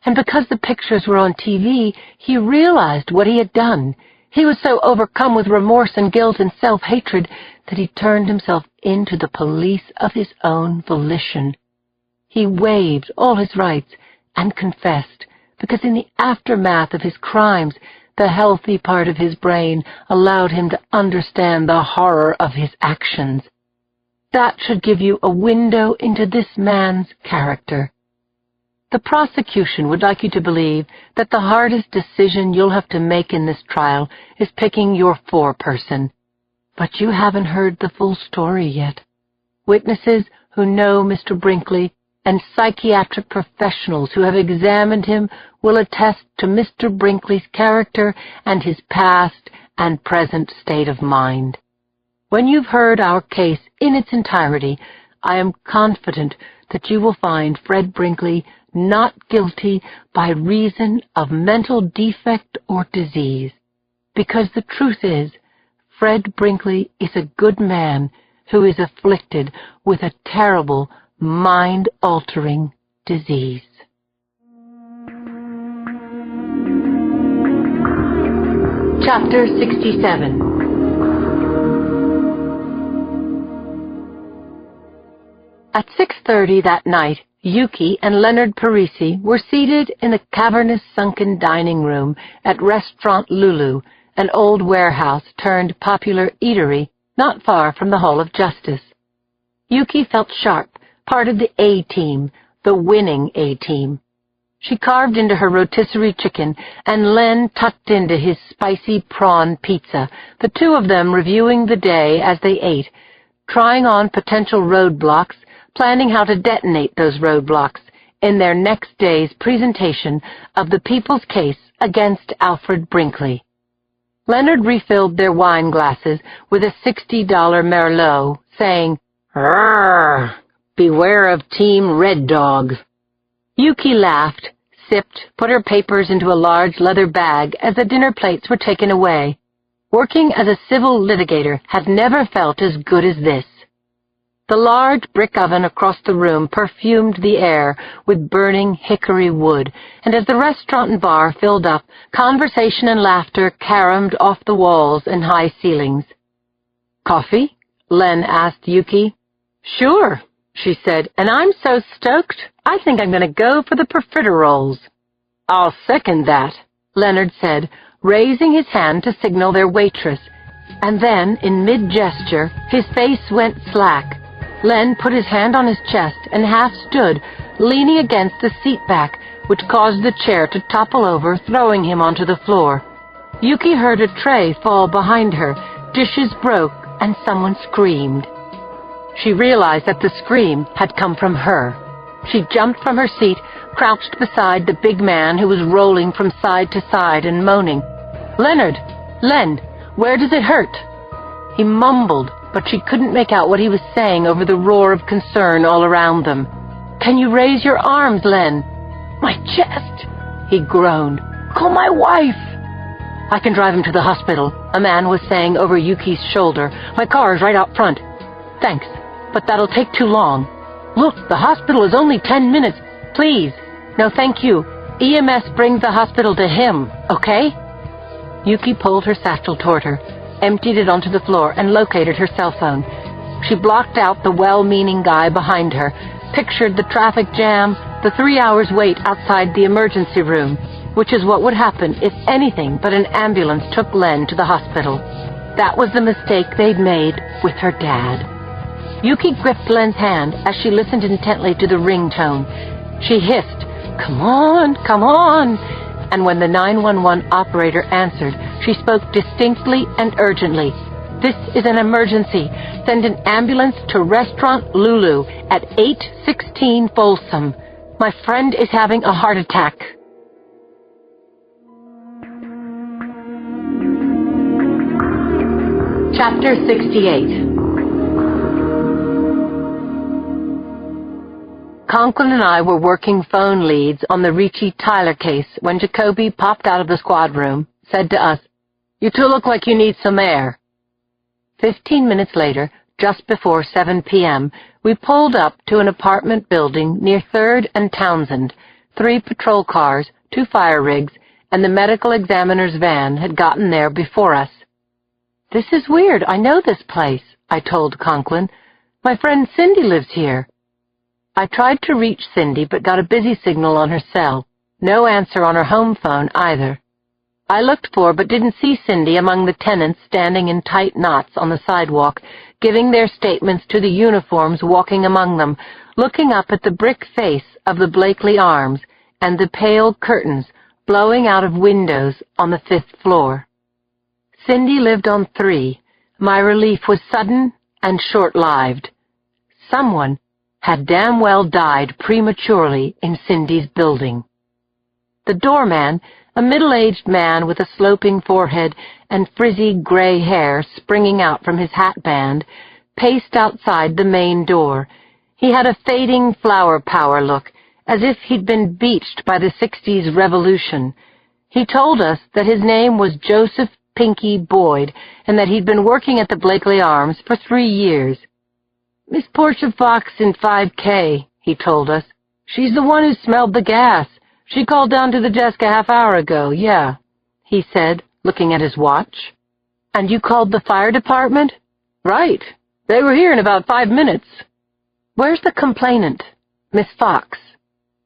and because the pictures were on TV, he realized what he had done. He was so overcome with remorse and guilt and self-hatred that he turned himself into the police of his own volition. He waived all his rights and confessed, because in the aftermath of his crimes, the healthy part of his brain allowed him to understand the horror of his actions. That should give you a window into this man's character. The prosecution would like you to believe that the hardest decision you'll have to make in this trial is picking your foreperson. But you haven't heard the full story yet. Witnesses who know Mr. Brinkley and psychiatric professionals who have examined him will attest to Mr. Brinkley's character and his past and present state of mind. When you've heard our case in its entirety, I am confident that you will find Fred Brinkley not guilty by reason of mental defect or disease, because the truth is, Fred Brinkley is a good man who is afflicted with a terrible, mind-altering disease. Chapter 67. At 6:30 that night, Yuki and Leonard Parisi were seated in the cavernous sunken dining room at Restaurant Lulu, an old warehouse turned popular eatery not far from the Hall of Justice. Yuki felt sharp, part of the A-team, the winning A-team. She carved into her rotisserie chicken, and Len tucked into his spicy prawn pizza, the two of them reviewing the day as they ate, trying on potential roadblocks, planning how to detonate those roadblocks in their next day's presentation of the people's case against Alfred Brinkley. Leonard refilled their wine glasses with a $60 Merlot, saying, "Rrrr, beware of Team Red Dog." Yuki laughed, sipped, put her papers into a large leather bag as the dinner plates were taken away. Working as a civil litigator had never felt as good as this. The large brick oven across the room perfumed the air with burning hickory wood, and as the restaurant and bar filled up, conversation and laughter caromed off the walls and high ceilings. "Coffee?" Len asked Yuki. "Sure," she said, "and I'm so stoked, I think I'm going to go for the profiteroles." "I'll second that," Leonard said, raising his hand to signal their waitress, and then, in mid-gesture, his face went slack. Len put his hand on his chest and half stood, leaning against the seat back, which caused the chair to topple over, throwing him onto the floor. Yuki heard a tray fall behind her, dishes broke, and someone screamed. She realized that the scream had come from her. She jumped from her seat, crouched beside the big man who was rolling from side to side and moaning. "Leonard! Len! Where does it hurt?" He mumbled, but she couldn't make out what he was saying over the roar of concern all around them. "Can you raise your arms, Len?" "My chest!" he groaned. "Call my wife!" "I can drive him to the hospital," a man was saying over Yuki's shoulder. "My car is right out front." "Thanks, but that'll take too long." "Look, the hospital is only 10 minutes. Please." "No, thank you. EMS brings the hospital to him, okay?" Yuki pulled her satchel toward her, emptied it onto the floor, and located her cell phone. She blocked out the well-meaning guy behind her, pictured the traffic jam, the 3 hours wait outside the emergency room, which is what would happen if anything but an ambulance took Len to the hospital. That was the mistake they'd made with her dad. Yuki gripped Len's hand as she listened intently to the ringtone. She hissed, "Come on, come on!" And when the 911 operator answered, she spoke distinctly and urgently. "This is an emergency. Send an ambulance to Restaurant Lulu at 816 Folsom. My friend is having a heart attack." Chapter 68. Conklin and I were working phone leads on the Ricci Tyler case when Jacoby popped out of the squad room, said to us, "You two look like you need some air." 15 minutes later, just before 7 p.m., we pulled up to an apartment building near 3rd and Townsend. 3 patrol cars, 2 fire rigs, and the medical examiner's van had gotten there before us. "This is weird. I know this place," I told Conklin. "My friend Cindy lives here." I tried to reach Cindy but got a busy signal on her cell. No answer on her home phone either. I looked for but didn't see Cindy among the tenants standing in tight knots on the sidewalk, giving their statements to the uniforms walking among them, looking up at the brick face of the Blakely Arms and the pale curtains blowing out of windows on the 5th floor. Cindy lived on 3. My relief was sudden and short-lived. Someone had damn well died prematurely in Cindy's building. The doorman, a middle-aged man with a sloping forehead and frizzy gray hair springing out from his hatband, paced outside the main door. He had a fading flower power look, as if he'd been beached by the 60s revolution. He told us that his name was Joseph Pinky Boyd, and that he'd been working at the Blakely Arms for 3 years. "Miss Portia Fox in 5K, he told us. "She's the one who smelled the gas. She called down to the desk a half-hour ago, yeah," he said, looking at his watch. "And you called the fire department?" "Right. They were here in about 5 minutes." "Where's the complainant, Miss Fox?"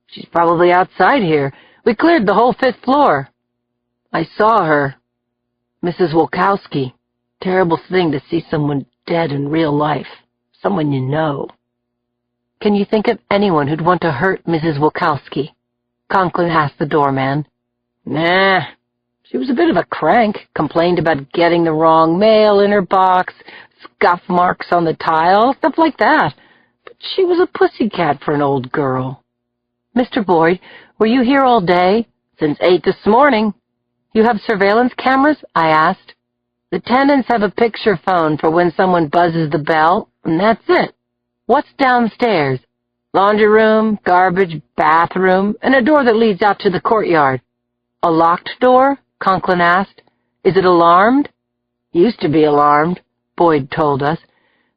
"She's probably outside here. We cleared the whole 5th floor." "I saw her." "Mrs. Wolkowski. Terrible thing to see someone dead in real life. Someone you know." "Can you think of anyone who'd want to hurt Mrs. Wolkowski?" Conklin asked the doorman. "Nah. She was a bit of a crank, complained about getting the wrong mail in her box, scuff marks on the tile, stuff like that. But she was a pussycat for an old girl." "Mr. Boyd, were you here all day?" "Since 8 this morning." "You have surveillance cameras?" I asked. "The tenants have a picture phone for when someone buzzes the bell, and that's it." "What's downstairs?" "Laundry room, garbage, bathroom, and a door that leads out to the courtyard." "A locked door?" Conklin asked. "Is it alarmed?" "Used to be alarmed," Boyd told us.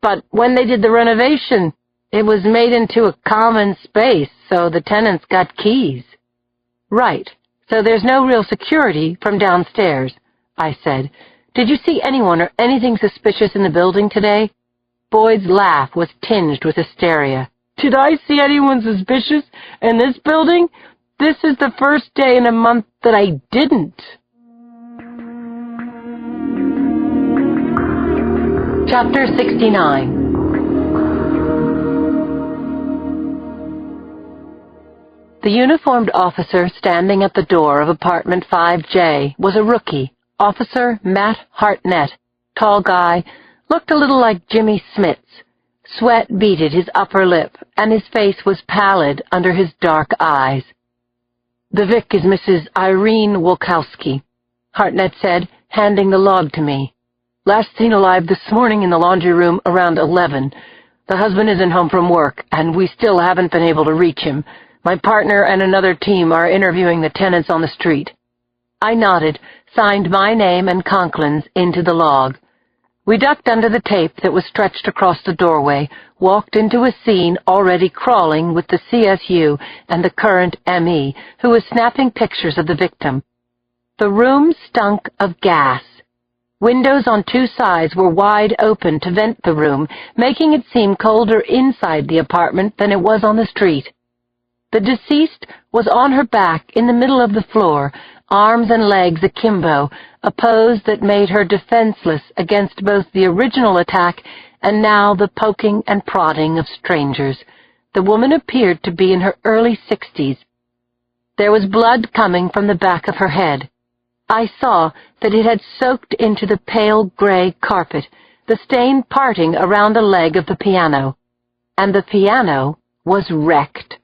"But when they did the renovation, it was made into a common space, so the tenants got keys." "Right. So there's no real security from downstairs," I said. "Did you see anyone or anything suspicious in the building today?" Boyd's laugh was tinged with hysteria. "Did I see anyone suspicious in this building? This is the first day in a month that I didn't." Chapter 69. The uniformed officer standing at the door of apartment 5J was a rookie, Officer Matt Hartnett, tall guy, looked a little like Jimmy Smits. Sweat beaded his upper lip, and his face was pallid under his dark eyes. "The Vic is Mrs. Irene Wolkowski," Hartnett said, handing the log to me. "Last seen alive this morning in the laundry room around 11. The husband isn't home from work, and we still haven't been able to reach him. My partner and another team are interviewing the tenants on the street." I nodded, signed my name and Conklin's into the log. We ducked under the tape that was stretched across the doorway, walked into a scene already crawling with the CSU and the current ME, who was snapping pictures of the victim. The room stunk of gas. Windows on 2 sides were wide open to vent the room, making it seem colder inside the apartment than it was on the street. The deceased was on her back in the middle of the floor, arms and legs akimbo, a pose that made her defenseless against both the original attack and now the poking and prodding of strangers. The woman appeared to be in her early 60s. There was blood coming from the back of her head. I saw that it had soaked into the pale gray carpet, the stain parting around a leg of the piano. And the piano was wrecked.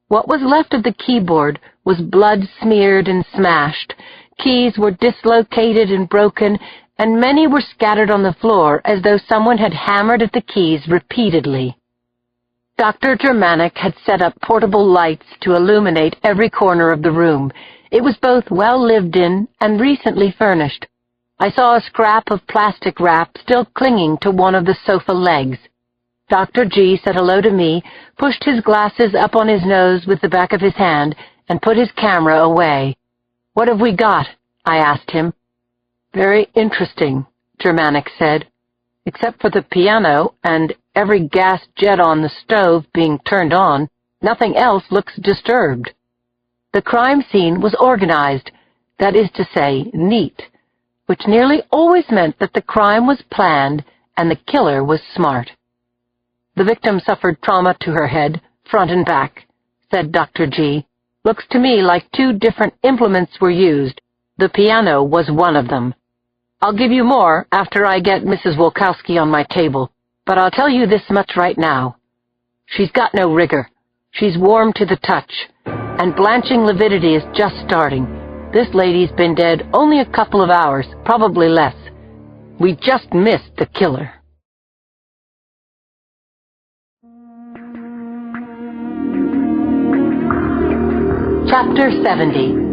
What was left of the keyboard was blood-smeared and smashed. Keys were dislocated and broken, and many were scattered on the floor as though someone had hammered at the keys repeatedly. Dr. Germanic had set up portable lights to illuminate every corner of the room. It was both well lived in and recently furnished. I saw a scrap of plastic wrap still clinging to one of the sofa legs. Dr. G said hello to me, pushed his glasses up on his nose with the back of his hand, and put his camera away. "What have we got?" I asked him. "Very interesting," Germanic said. Except for the piano and every gas jet on the stove being turned on, nothing else looks disturbed. The crime scene was organized, that is to say, neat, which nearly always meant that the crime was planned and the killer was smart. The victim suffered trauma to her head, front and back, said Dr. G. Looks to me like 2 different implements were used. The piano was one of them. I'll give you more after I get Mrs. Wolkowski on my table, but I'll tell you this much right now. She's got no rigor. She's warm to the touch, and blanching lividity is just starting. This lady's been dead only a couple of hours, probably less. We just missed the killer. Chapter 70.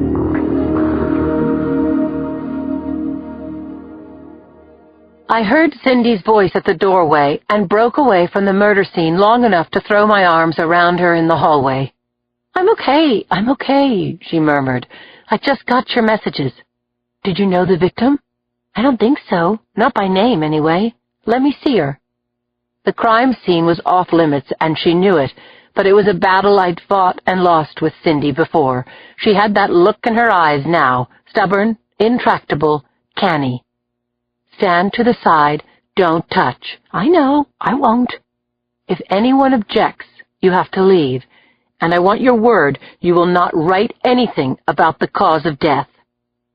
I heard Cindy's voice at the doorway and broke away from the murder scene long enough to throw my arms around her in the hallway. I'm okay, she murmured. I just got your messages. Did you know the victim? I don't think so. Not by name, anyway. Let me see her. The crime scene was off limits, and she knew it, but it was a battle I'd fought and lost with Cindy before. She had that look in her eyes now, stubborn, intractable, canny. Stand to the side, don't touch. I know, I won't. If anyone objects, you have to leave, and I want your word you will not write anything about the cause of death.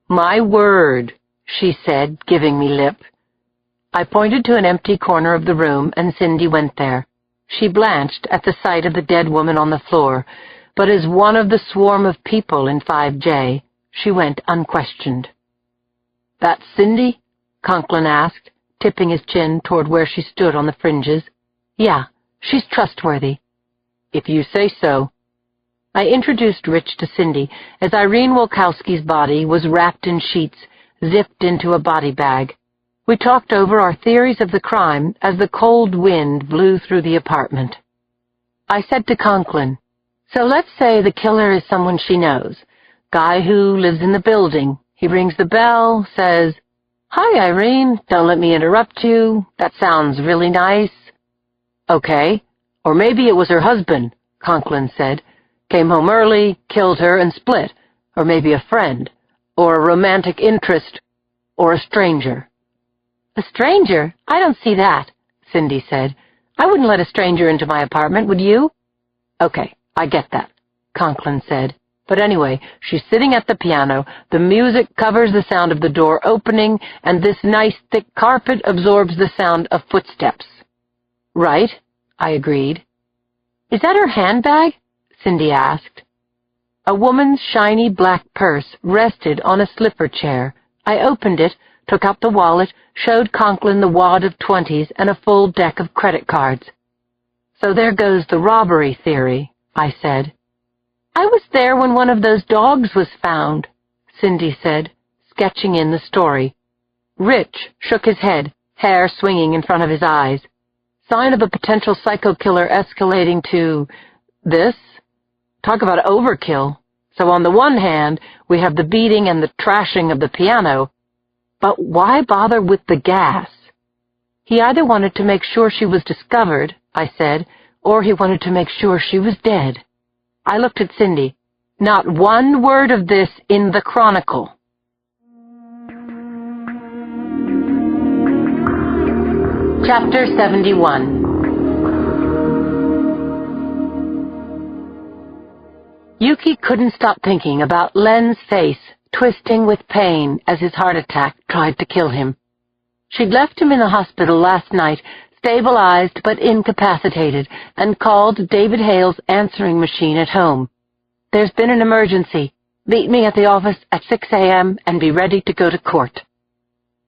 My word, she said, giving me lip. I pointed to an empty corner of the room, and Cindy went there. She blanched at the sight of the dead woman on the floor, but as one of the swarm of people in 5J, she went unquestioned. That's Cindy? Conklin asked, tipping his chin toward where she stood on the fringes. Yeah, she's trustworthy. If you say so. I introduced Rich to Cindy as Irene Wolkowski's body was wrapped in sheets, zipped into a body bag. We talked over our theories of the crime as the cold wind blew through the apartment. I said to Conklin, so let's say the killer is someone she knows. Guy who lives in the building. He rings the bell, says, Hi, Irene, don't let me interrupt you. That sounds really nice. Okay. Or maybe it was her husband, Conklin said. Came home early, killed her, and split. Or maybe a friend. Or a romantic interest. Or a stranger. A stranger? I don't see that, Cindy said. I wouldn't let a stranger into my apartment, would you? Okay, I get that, Conklin said. But anyway, she's sitting at the piano, the music covers the sound of the door opening, and this nice thick carpet absorbs the sound of footsteps. Right, I agreed. Is that her handbag? Cindy asked. A woman's shiny black purse rested on a slipper chair. I opened it, took out the wallet, showed Conklin the wad of 20s and a full deck of credit cards. So there goes the robbery theory, I said. I was there when one of those dogs was found, Cindy said, sketching in the story. Rich shook his head, hair swinging in front of his eyes. Sign of a potential psycho killer escalating to this? Talk about overkill. So on the one hand, we have the beating and the trashing of the piano, but why bother with the gas? He either wanted to make sure she was discovered, I said, or he wanted to make sure she was dead. I looked at Cindy. Not one word of this in the Chronicle. Chapter 71. Yuki couldn't stop thinking about Len's face, twisting with pain as his heart attack tried to kill him. She'd left him in the hospital last night, stabilized but incapacitated, and called David Hale's answering machine at home. There's been an emergency. Meet me at the office at 6 a.m. and be ready to go to court.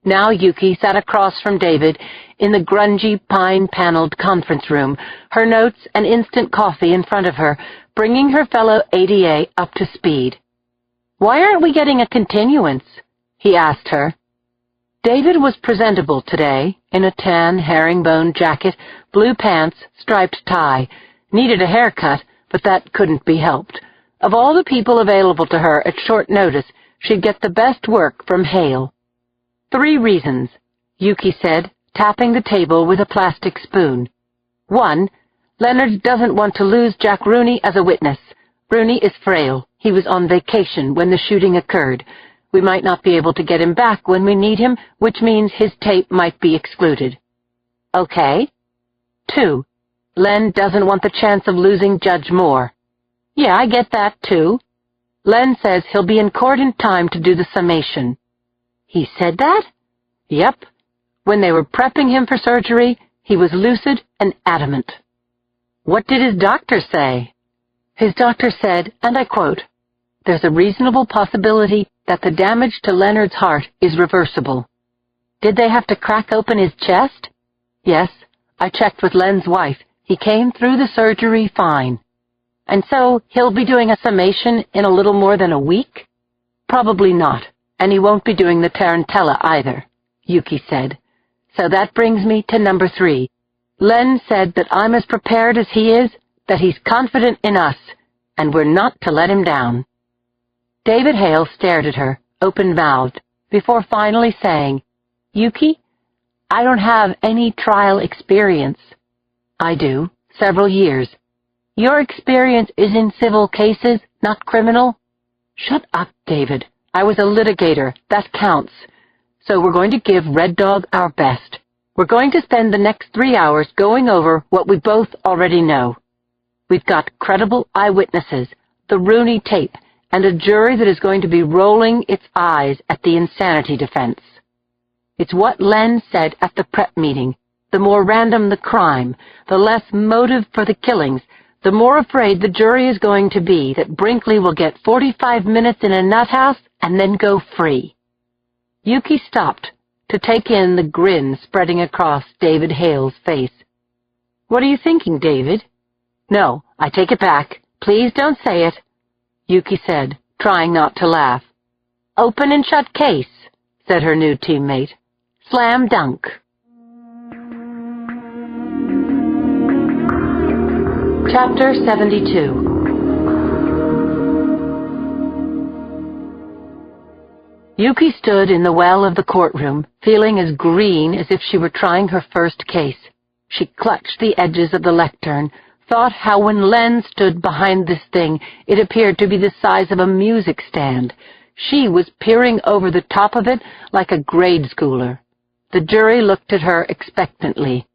Now Yuki sat across from David in the grungy, pine-paneled conference room, her notes and instant coffee in front of her, bringing her fellow ADA up to speed. Why aren't we getting a continuance? He asked her. David was presentable today, in a tan herringbone jacket, blue pants, striped tie. Needed a haircut, but that couldn't be helped. Of all the people available to her at short notice, she'd get the best work from Hale. 3 reasons, Yuki said, tapping the table with a plastic spoon. 1. Leonard doesn't want to lose Jack Rooney as a witness. Rooney is frail. He was on vacation when the shooting occurred. We might not be able to get him back when we need him, which means his tape might be excluded. Okay. 2. Len doesn't want the chance of losing Judge Moore. Yeah, I get that, too. Len says he'll be in court in time to do the summation. He said that? Yep. When they were prepping him for surgery, he was lucid and adamant. What did his doctor say? His doctor said, and I quote, "There's a reasonable possibility that the damage to Leonard's heart is reversible." Did they have to crack open his chest? Yes, I checked with Len's wife. He came through the surgery fine. And so he'll be doing a summation in a little more than a week? Probably not, and he won't be doing the tarantella either, Yuki said. So that brings me to number 3. Len said that I'm as prepared as he is, that he's confident in us, and we're not to let him down. David Hale stared at her, open-mouthed, before finally saying, Yuki, I don't have any trial experience. I do, several years. Your experience is in civil cases, not criminal? Shut up, David. I was a litigator. That counts. So we're going to give Red Dog our best. We're going to spend the next 3 hours going over what we both already know. We've got credible eyewitnesses, the Rooney tape, and a jury that is going to be rolling its eyes at the insanity defense. It's what Len said at the prep meeting. The more random the crime, the less motive for the killings, the more afraid the jury is going to be that Brinkley will get 45 minutes in a nut house and then go free. Yuki stopped to take in the grin spreading across David Hale's face. What are you thinking, David? No, I take it back. Please don't say it, Yuki said, trying not to laugh. Open and shut case, said her new teammate. Slam dunk. Chapter 72. Yuki stood in the well of the courtroom, feeling as green as if she were trying her first case. She clutched the edges of the lectern, thought how when Len stood behind this thing, it appeared to be the size of a music stand. She was peering over the top of it like a grade schooler. The jury looked at her expectantly.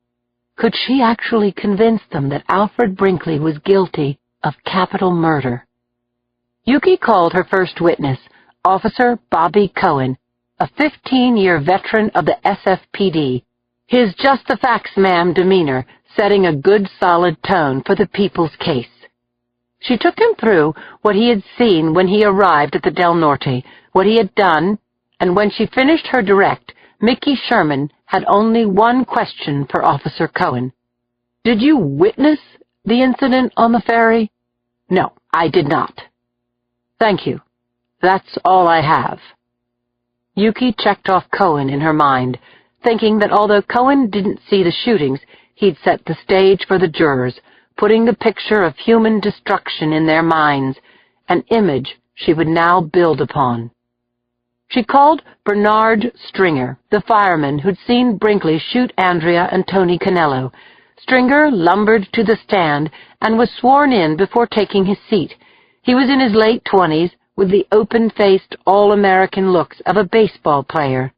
Could she actually convince them that Alfred Brinkley was guilty of capital murder? Yuki called her first witness, Officer Bobby Cohen, a 15-year veteran of the SFPD, his just-the-facts, ma'am demeanor setting a good, solid tone for the people's case. She took him through what he had seen when he arrived at the Del Norte, what he had done, and when she finished her direct, Mickey Sherman had only one question for Officer Cohen. Did you witness the incident on the ferry? No, I did not. Thank you. That's all I have. Yuki checked off Cohen in her mind, thinking that although Cohen didn't see the shootings, he'd set the stage for the jurors, putting the picture of human destruction in their minds, an image she would now build upon. She called Bernard Stringer, the fireman who'd seen Brinkley shoot Andrea and Tony Canello. Stringer lumbered to the stand and was sworn in before taking his seat. He was in his late 20s, with the open-faced, all-American looks of a baseball player.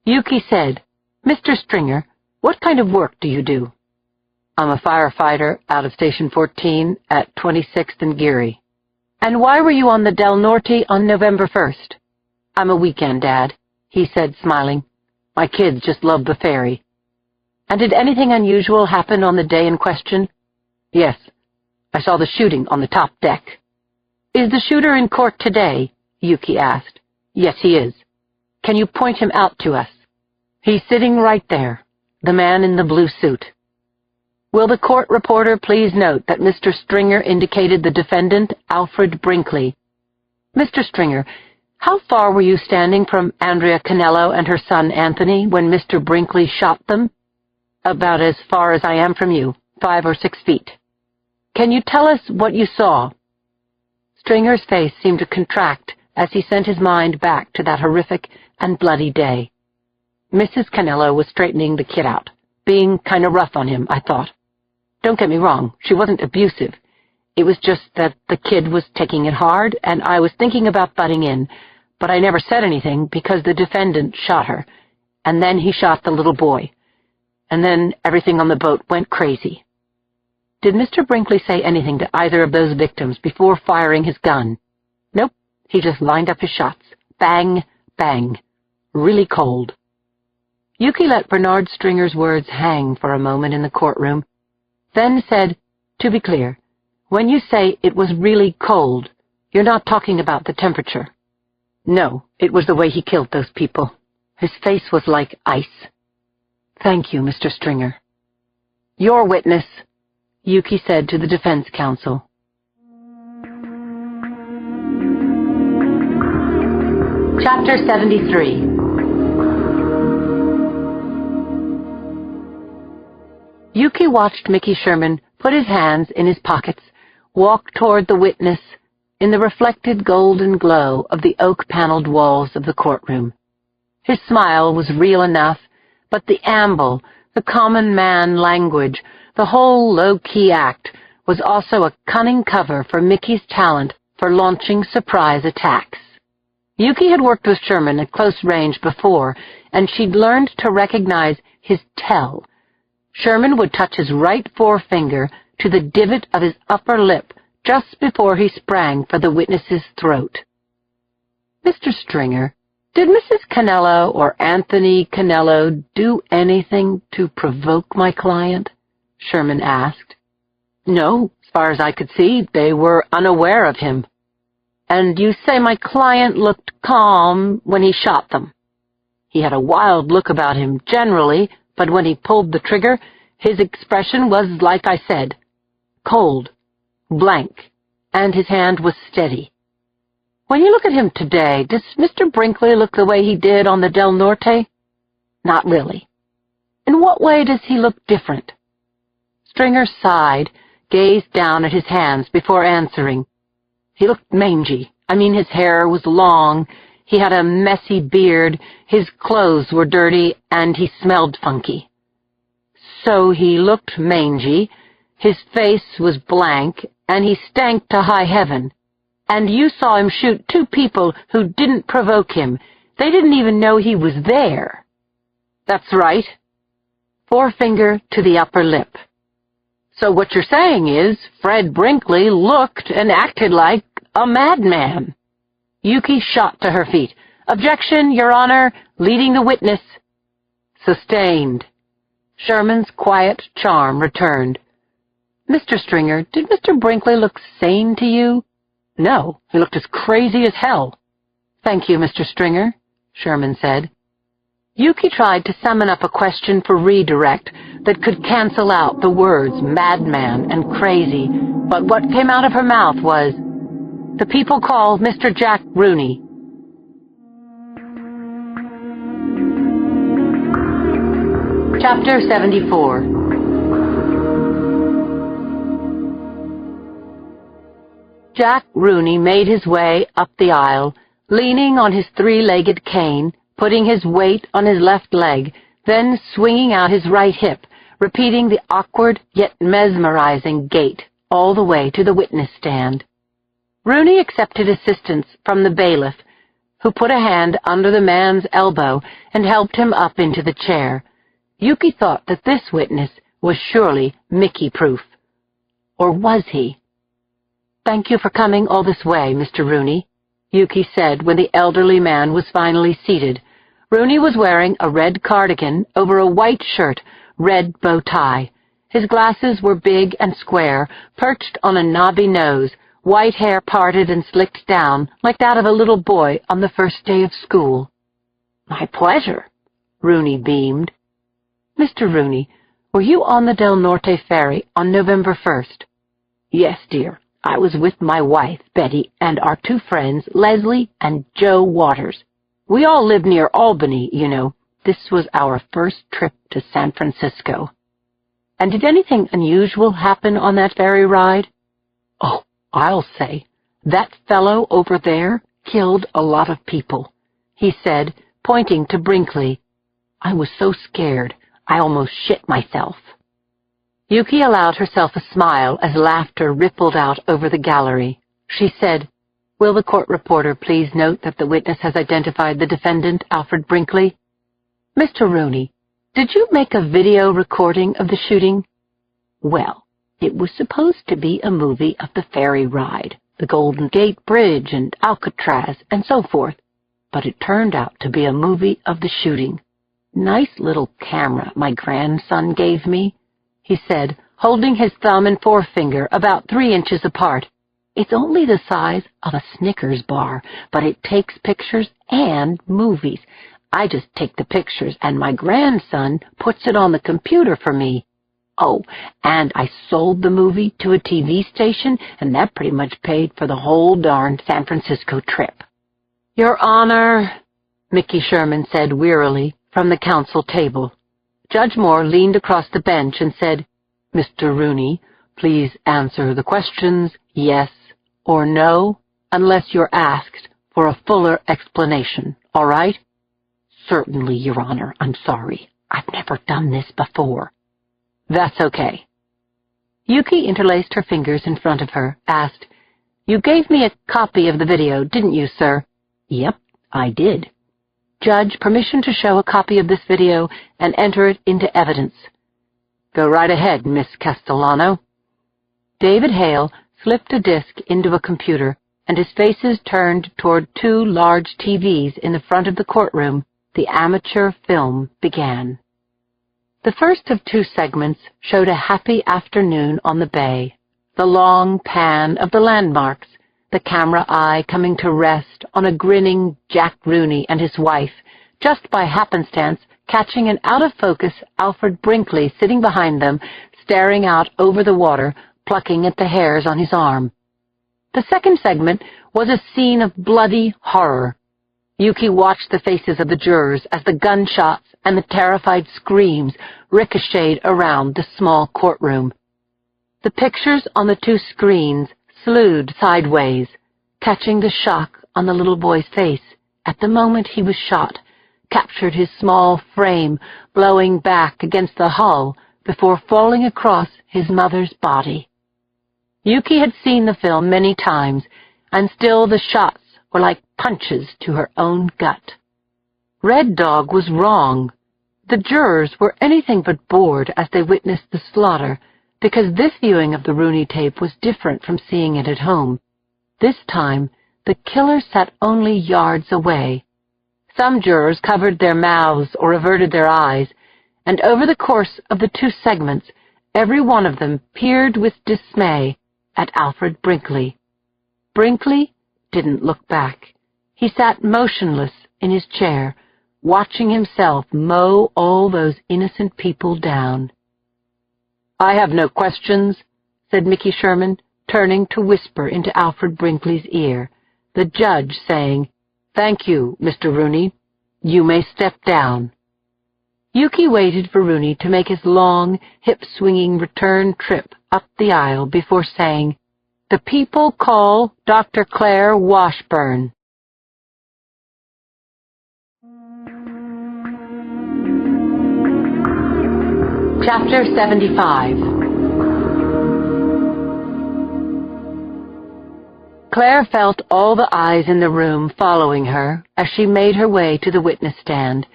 Yuki said, Mr. Stringer, what kind of work do you do? I'm a firefighter out of Station 14 at 26th and Geary. And why were you on the Del Norte on November 1st? I'm a weekend dad, he said, smiling. My kids just love the ferry. And did anything unusual happen on the day in question? Yes. I saw the shooting on the top deck. Is the shooter in court today? Yuki asked. Yes, he is. Can you point him out to us? He's sitting right there, the man in the blue suit. Will the court reporter please note that Mr. Stringer indicated the defendant, Alfred Brinkley. Mr. Stringer, how far were you standing from Andrea Canello and her son Anthony when Mr. Brinkley shot them? About as far as I am from you, 5 or 6 feet. Can you tell us what you saw? Stringer's face seemed to contract as he sent his mind back to that horrific and bloody day. Mrs. Canello was straightening the kid out, being kind of rough on him, I thought. Don't get me wrong, she wasn't abusive. It was just that the kid was taking it hard, and I was thinking about butting in, but I never said anything because the defendant shot her, and then he shot the little boy, and then everything on the boat went crazy. Did Mr. Brinkley say anything to either of those victims before firing his gun? Nope, he just lined up his shots. Bang, bang. Really cold. Yuki let Bernard Stringer's words hang for a moment in the courtroom, then said, "To be clear, when you say it was really cold, you're not talking about the temperature." "No, it was the way he killed those people. His face was like ice." "Thank you, Mr. Stringer." "Your witness," Yuki said to the defense counsel. Chapter 73. Yuki watched Mickey Sherman put his hands in his pockets, walk toward the witness in the reflected golden glow of the oak-paneled walls of the courtroom. His smile was real enough, but the amble, the common man language, the whole low-key act was also a cunning cover for Mickey's talent for launching surprise attacks. Yuki had worked with Sherman at close range before, and she'd learned to recognize his tell. Sherman would touch his right forefinger to the divot of his upper lip just before he sprang for the witness's throat. "Mr. Stringer, did Mrs. Canello or Anthony Canello do anything to provoke my client?" Sherman asked. "No, as far as I could see, they were unaware of him." "And you say my client looked calm when he shot them?" "He had a wild look about him generally, but when he pulled the trigger, his expression was like I said, cold, blank, and his hand was steady. When you look at him today, does Mr. Brinkley look the way he did on the Del Norte?" "Not really." "In what way does he look different?" Stringer sighed, gazed down at his hands before answering. "He looked mangy. His hair was long, he had a messy beard, his clothes were dirty, and he smelled funky." "So he looked mangy, his face was blank, and he stank to high heaven. And you saw him shoot two people who didn't provoke him. They didn't even know he was there." "That's right." Forefinger to the upper lip. "So what you're saying is Fred Brinkley looked and acted like a madman." Yuki shot to her feet. "Objection, Your Honor, leading the witness." Sustained. Sherman's quiet charm returned. "Mr. Stringer, did Mr. Brinkley look sane to you?" "No, he looked as crazy as hell." "Thank you, Mr. Stringer," Sherman said. Yuki tried to summon up a question for redirect that could cancel out the words madman and crazy, but what came out of her mouth was, "The people call Mr. Jack Rooney." Chapter 74. Jack Rooney made his way up the aisle, leaning on his three-legged cane, putting his weight on his left leg, then swinging out his right hip, repeating the awkward yet mesmerizing gait all the way to the witness stand. Rooney accepted assistance from the bailiff, who put a hand under the man's elbow and helped him up into the chair. Yuki thought that this witness was surely Mickey-proof. Or was he? "Thank you for coming all this way, Mr. Rooney," Yuki said when the elderly man was finally seated. Rooney was wearing a red cardigan over a white shirt, red bow tie. His glasses were big and square, perched on a knobby nose, white hair parted and slicked down like that of a little boy on the first day of school. "My pleasure," Rooney beamed. "Mr. Rooney, were you on the Del Norte ferry on November 1st? "Yes, dear. I was with my wife, Betty, and our two friends, Leslie and Joe Waters. We all live near Albany, you know. This was our first trip to San Francisco." "And did anything unusual happen on that ferry ride?" "Oh, I'll say. That fellow over there killed a lot of people," he said, pointing to Brinkley. I was so scared, I almost shit myself." Yuki allowed herself a smile as laughter rippled out over the gallery. She said, "Will the court reporter please note that the witness has identified the defendant, Alfred Brinkley?" "Mr. Rooney, did you make a video recording of the shooting?" "Well, it was supposed to be a movie of the ferry ride, the Golden Gate Bridge and Alcatraz and so forth, but it turned out to be a movie of the shooting. Nice little camera my grandson gave me," he said, holding his thumb and forefinger about 3 inches apart. "It's only the size of a Snickers bar, but it takes pictures and movies. I just take the pictures and my grandson puts it on the computer for me. Oh, and I sold the movie to a TV station, and that pretty much paid for the whole darn San Francisco trip." "Your Honor," Mickey Sherman said wearily from the counsel table. Judge Moore leaned across the bench and said, "Mr. Rooney, please answer the questions yes or no, unless you're asked for a fuller explanation, all right?" "Certainly, Your Honor. I'm sorry. I've never done this before." "That's okay." Yuki interlaced her fingers in front of her, asked, "You gave me a copy of the video, didn't you, sir?" "Yep, I did." "Judge, permission to show a copy of this video and enter it into evidence." "Go right ahead, Miss Castellano." David Hale slipped a disc into a computer, and his faces turned toward 2 large TVs in the front of the courtroom. The amateur film began. The first of 2 segments showed a happy afternoon on the bay, the long pan of the landmarks, the camera eye coming to rest on a grinning Jack Rooney and his wife, just by happenstance catching an out-of-focus Alfred Brinkley sitting behind them, staring out over the water, plucking at the hairs on his arm. The second segment was a scene of bloody horror. Yuki watched the faces of the jurors as the gunshots and the terrified screams ricocheted around the small courtroom. The pictures on the 2 screens slewed sideways, catching the shock on the little boy's face at the moment he was shot, captured his small frame blowing back against the hull before falling across his mother's body. Yuki had seen the film many times, and still the shots were like punches to her own gut. Red Dog was wrong. The jurors were anything but bored as they witnessed the slaughter, because this viewing of the Rooney tape was different from seeing it at home. This time, the killer sat only yards away. Some jurors covered their mouths or averted their eyes, and over the course of the 2 segments, every one of them peered with dismay at Alfred Brinkley. Brinkley didn't look back. He sat motionless in his chair, watching himself mow all those innocent people down. "I have no questions," said Mickey Sherman, turning to whisper into Alfred Brinkley's ear, the judge saying, "Thank you, Mr. Rooney. You may step down." Yuki waited for Rooney to make his long, hip-swinging return trip up the aisle before saying, "The people call Dr. Claire Washburn." Chapter 75. Claire felt all the eyes in the room following her as she made her way to the witness stand.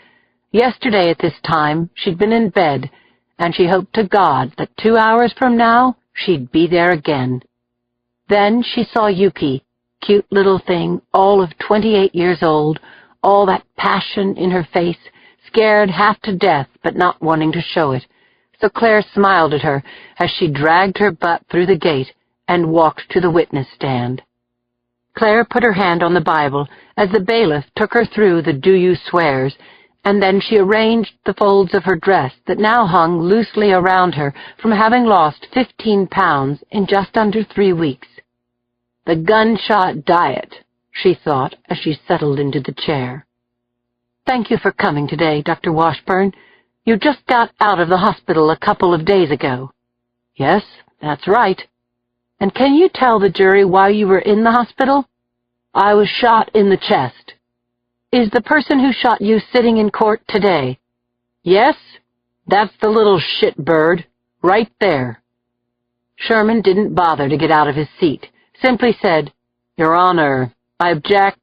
Yesterday at this time, she'd been in bed, and she hoped to God that 2 hours from now she'd be there again. Then she saw Yuki, cute little thing, all of 28 years old, all that passion in her face, scared half to death but not wanting to show it. So Claire smiled at her as she dragged her butt through the gate and walked to the witness stand. Claire put her hand on the Bible as the bailiff took her through the "Do You Swears," and then she arranged the folds of her dress that now hung loosely around her from having lost 15 pounds in just under 3 weeks. The gunshot diet, she thought as she settled into the chair. "Thank you for coming today, Dr. Washburn. You just got out of the hospital a couple of days ago." "Yes, that's right." "And can you tell the jury why you were in the hospital?" "I was shot in the chest." "Is the person who shot you sitting in court today?" Yes, that's the little shitbird, right there. Sherman didn't bother to get out of his seat, simply said, Your Honor, I object.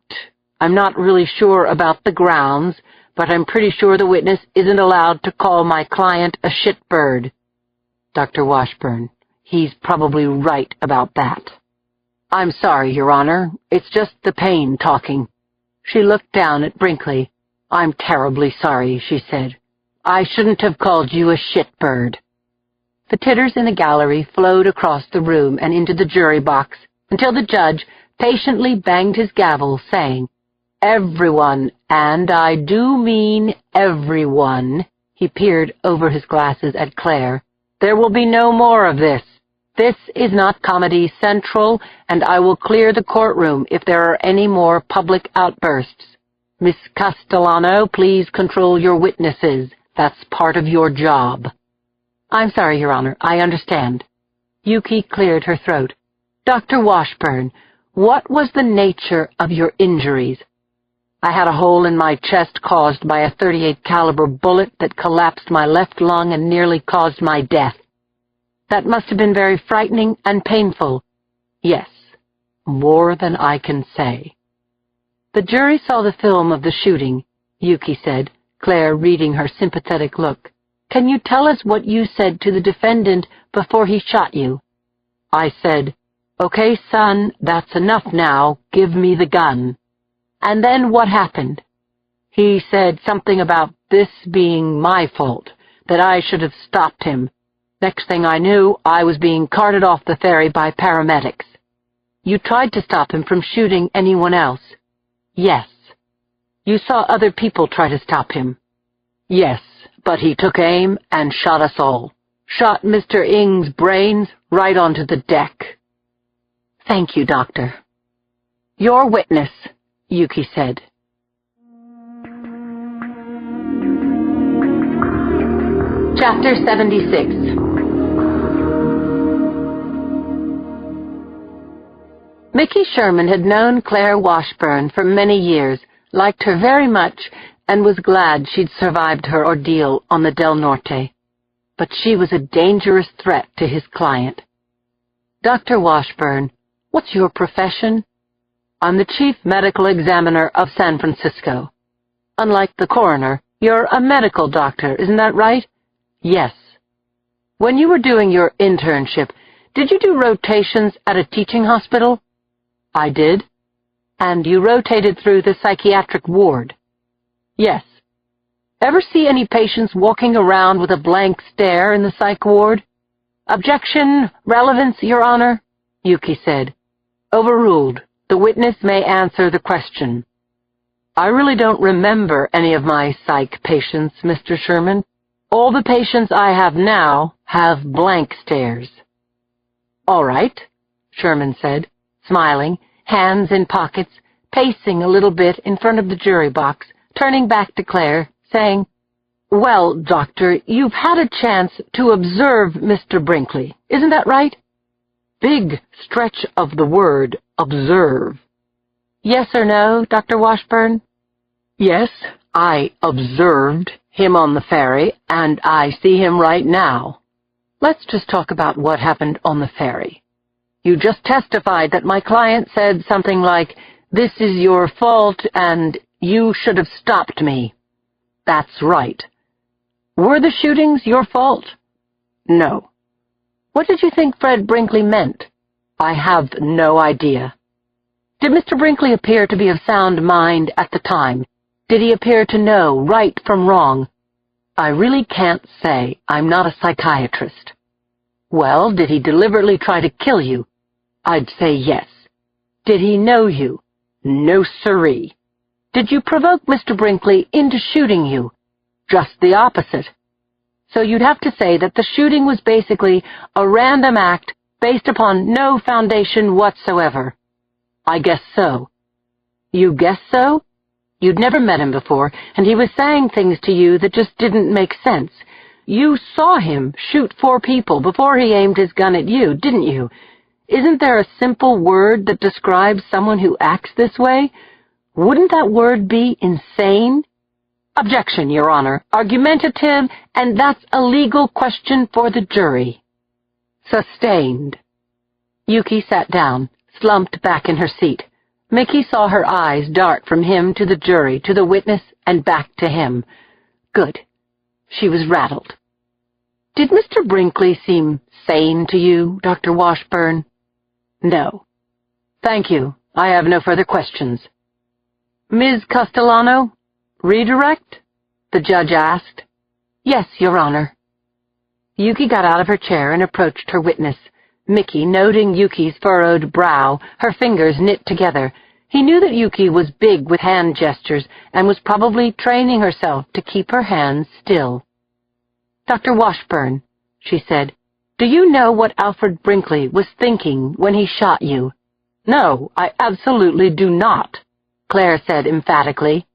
I'm not really sure about the grounds, but I'm pretty sure the witness isn't allowed to call my client a shitbird. Dr. Washburn, he's probably right about that. I'm sorry, Your Honor. It's just the pain talking. She looked down at Brinkley. I'm terribly sorry, she said. I shouldn't have called you a shitbird. The titters in the gallery flowed across the room and into the jury box until the judge patiently banged his gavel, saying, Everyone, and I do mean everyone, he peered over his glasses at Claire. There will be no more of this. This is not Comedy Central, and I will clear the courtroom if there are any more public outbursts. Miss Castellano, please control your witnesses. That's part of your job. I'm sorry, Your Honor. I understand. Yuki cleared her throat. Dr. Washburn, what was the nature of your injuries? I had a hole in my chest caused by a .38 caliber bullet that collapsed my left lung and nearly caused my death. That must have been very frightening and painful. Yes, more than I can say. The jury saw the film of the shooting, Yuki said, Claire reading her sympathetic look. Can you tell us what you said to the defendant before he shot you? I said, Okay, son, that's enough now. Give me the gun. And then what happened? He said something about this being my fault, that I should have stopped him. Next thing I knew, I was being carted off the ferry by paramedics. You tried to stop him from shooting anyone else? Yes. You saw other people try to stop him? Yes, but he took aim and shot us all. Shot Mr. Ng's brains right onto the deck. Thank you, Doctor. Your witness, Yuki said. Chapter 76. Mickey Sherman had known Claire Washburn for many years, liked her very much, and was glad she'd survived her ordeal on the Del Norte. But she was a dangerous threat to his client. Dr. Washburn, what's your profession? I'm the chief medical examiner of San Francisco. Unlike the coroner, you're a medical doctor, isn't that right? Yes. When you were doing your internship, did you do rotations at a teaching hospital? I did. And you rotated through the psychiatric ward? Yes. Ever see any patients walking around with a blank stare in the psych ward? Objection, relevance, Your Honor, Yuki said. Overruled. The witness may answer the question. I really don't remember any of my psych patients, Mr. Sherman. All the patients I have now have blank stares. All right, Sherman said, smiling, hands in pockets, pacing a little bit in front of the jury box, turning back to Claire, saying, Well, Doctor, you've had a chance to observe Mr. Brinkley, isn't that right? Big stretch of the word, observe. Yes or no, Dr. Washburn? Yes, I observed him on the ferry, and I see him right now. Let's just talk about what happened on the ferry. You just testified that my client said something like, This is your fault, and you should have stopped me. That's right. Were the shootings your fault? No. What did you think Fred Brinkley meant? I have no idea. Did Mr. Brinkley appear to be of sound mind at the time? Did he appear to know right from wrong? I really can't say. I'm not a psychiatrist. Well, did he deliberately try to kill you? I'd say yes. Did he know you? No siree. Did you provoke Mr. Brinkley into shooting you? Just the opposite. So you'd have to say that the shooting was basically a random act based upon no foundation whatsoever. I guess so. You guess so? You'd never met him before, and he was saying things to you that just didn't make sense. You saw him shoot 4 people before he aimed his gun at you, didn't you? Isn't there a simple word that describes someone who acts this way? Wouldn't that word be insane? Objection, Your Honor. Argumentative, and that's a legal question for the jury. Sustained. Yuki sat down, slumped back in her seat. Mickey saw her eyes dart from him to the jury, to the witness, and back to him. Good. She was rattled. Did Mr. Brinkley seem sane to you, Dr. Washburn? No. Thank you. I have no further questions. Ms. Castellano? Redirect? The judge asked. Yes, Your Honor. Yuki got out of her chair and approached her witness. Mickey, noting Yuki's furrowed brow, her fingers knit together. He knew that Yuki was big with hand gestures and was probably training herself to keep her hands still. Dr. Washburn, she said, do you know what Alfred Brinkley was thinking when he shot you? No, I absolutely do not, Claire said emphatically.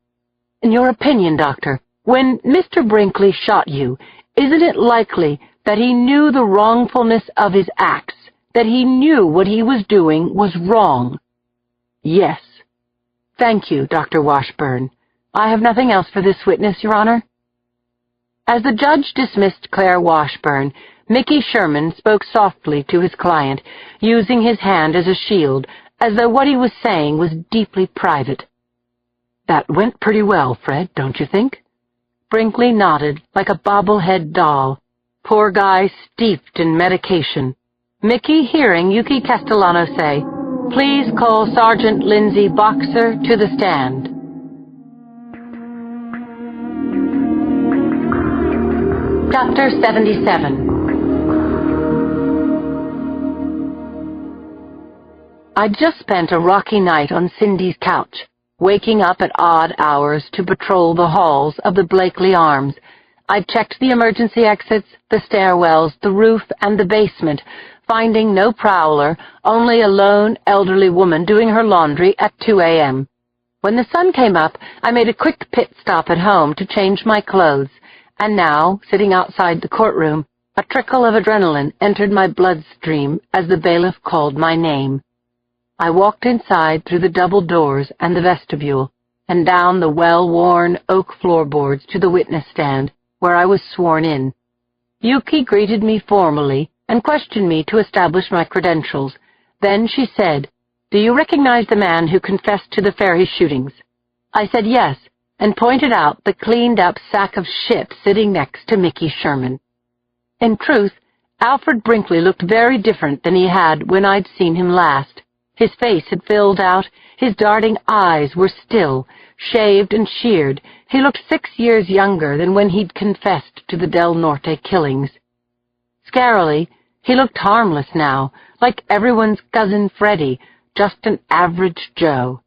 In your opinion, Doctor, when Mr. Brinkley shot you, isn't it likely that he knew the wrongfulness of his acts, that he knew what he was doing was wrong? Yes. Thank you, Dr. Washburn. I have nothing else for this witness, Your Honor. As the judge dismissed Claire Washburn, Mickey Sherman spoke softly to his client, using his hand as a shield, as though what he was saying was deeply private. That went pretty well, Fred, don't you think? Brinkley nodded like a bobblehead doll. Poor guy steeped in medication. Mickey, hearing Yuki Castellano say, "Please call Sergeant Lindsay Boxer to the stand." Chapter 77. I'd just spent a rocky night on Cindy's couch, waking up at odd hours to patrol the halls of the Blakely Arms. I'd checked the emergency exits, the stairwells, the roof, and the basement, finding no prowler, only a lone elderly woman doing her laundry at 2 a.m. When the sun came up, I made a quick pit stop at home to change my clothes, and now, sitting outside the courtroom, a trickle of adrenaline entered my bloodstream as the bailiff called my name. I walked inside through the double doors and the vestibule, and down the well-worn oak floorboards to the witness stand, where I was sworn in. Yuki greeted me formally and questioned me to establish my credentials. Then she said, "Do you recognize the man who confessed to the ferry shootings?" I said yes, and pointed out the cleaned-up sack of shit sitting next to Mickey Sherman. In truth, Alfred Brinkley looked very different than he had when I'd seen him last. His face had filled out, his darting eyes were still, shaved and sheared. He looked 6 years younger than when he'd confessed to the Del Norte killings. Scarily, he looked harmless now, like everyone's cousin Freddie, just an average Joe.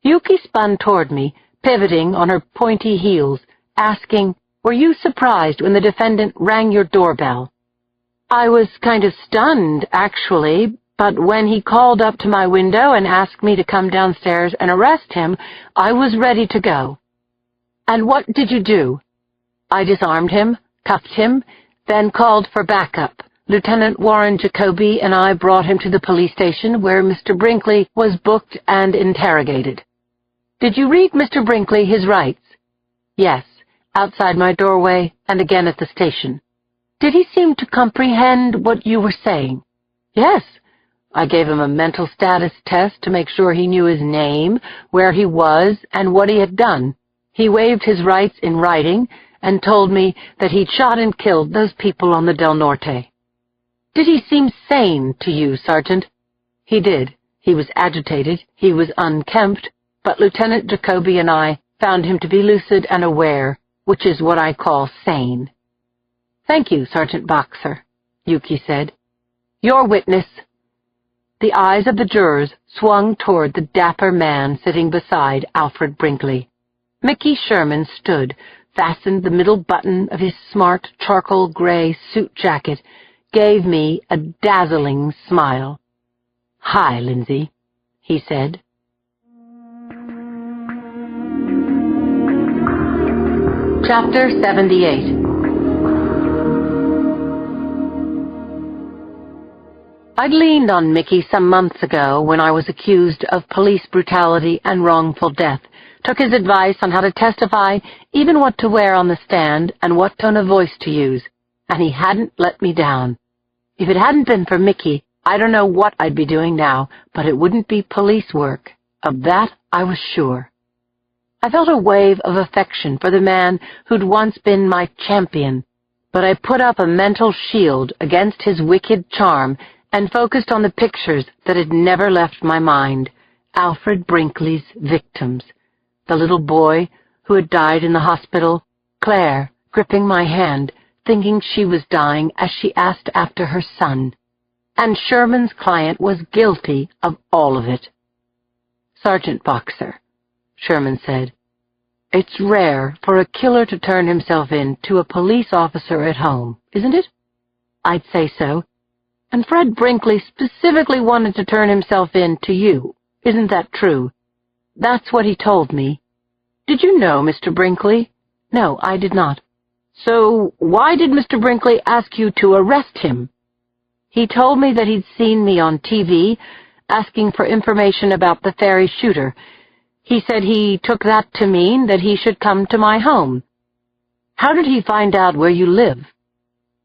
Yuki spun toward me, pivoting on her pointy heels, asking, "Were you surprised when the defendant rang your doorbell?" I was kind of stunned, actually, but when he called up to my window and asked me to come downstairs and arrest him, I was ready to go. "And what did you do?" "I disarmed him, cuffed him, then called for backup. Lieutenant Warren Jacoby and I brought him to the police station where Mr. Brinkley was booked and interrogated." "Did you read Mr. Brinkley his rights?" "Yes, outside my doorway and again at the station." "Did he seem to comprehend what you were saying?" "Yes. I gave him a mental status test to make sure he knew his name, where he was, and what he had done. He waived his rights in writing and told me that he'd shot and killed those people on the Del Norte." "Did he seem sane to you, Sergeant?" "He did. He was agitated, he was unkempt, but Lieutenant Jacoby and I found him to be lucid and aware, which is what I call sane." "Thank you, Sergeant Boxer," Yuki said. "Your witness." The eyes of the jurors swung toward the dapper man sitting beside Alfred Brinkley. Mickey Sherman stood, fastened the middle button of his smart charcoal-gray suit jacket, gave me a dazzling smile. "Hi, Lindsay," he said. Chapter 78. I'd leaned on Mickey some months ago when I was accused of police brutality and wrongful death took his advice on how to testify, even what to wear on the stand and what tone of voice to use, and he hadn't let me down. If it hadn't been for Mickey, I don't know what I'd be doing now, but it wouldn't be police work. Of that I was sure. I felt a wave of affection for the man who'd once been my champion, but I put up a mental shield against his wicked charm and focused on the pictures that had never left my mind, Alfred Brinkley's victims. The little boy who had died in the hospital, Claire gripping my hand, thinking she was dying as she asked after her son. And Sherman's client was guilty of all of it. "Sergeant Boxer," Sherman said, "it's rare for a killer to turn himself in to a police officer at home, isn't it?" "I'd say so. And Fred Brinkley specifically wanted to turn himself in to you. Isn't that true?" "That's what he told me." "Did you know Mr. Brinkley?" "No, I did not." "So why did Mr. Brinkley ask you to arrest him?" "He told me that he'd seen me on TV, asking for information about the ferry shooter. He said he took that to mean that he should come to my home." "How did he find out where you live?"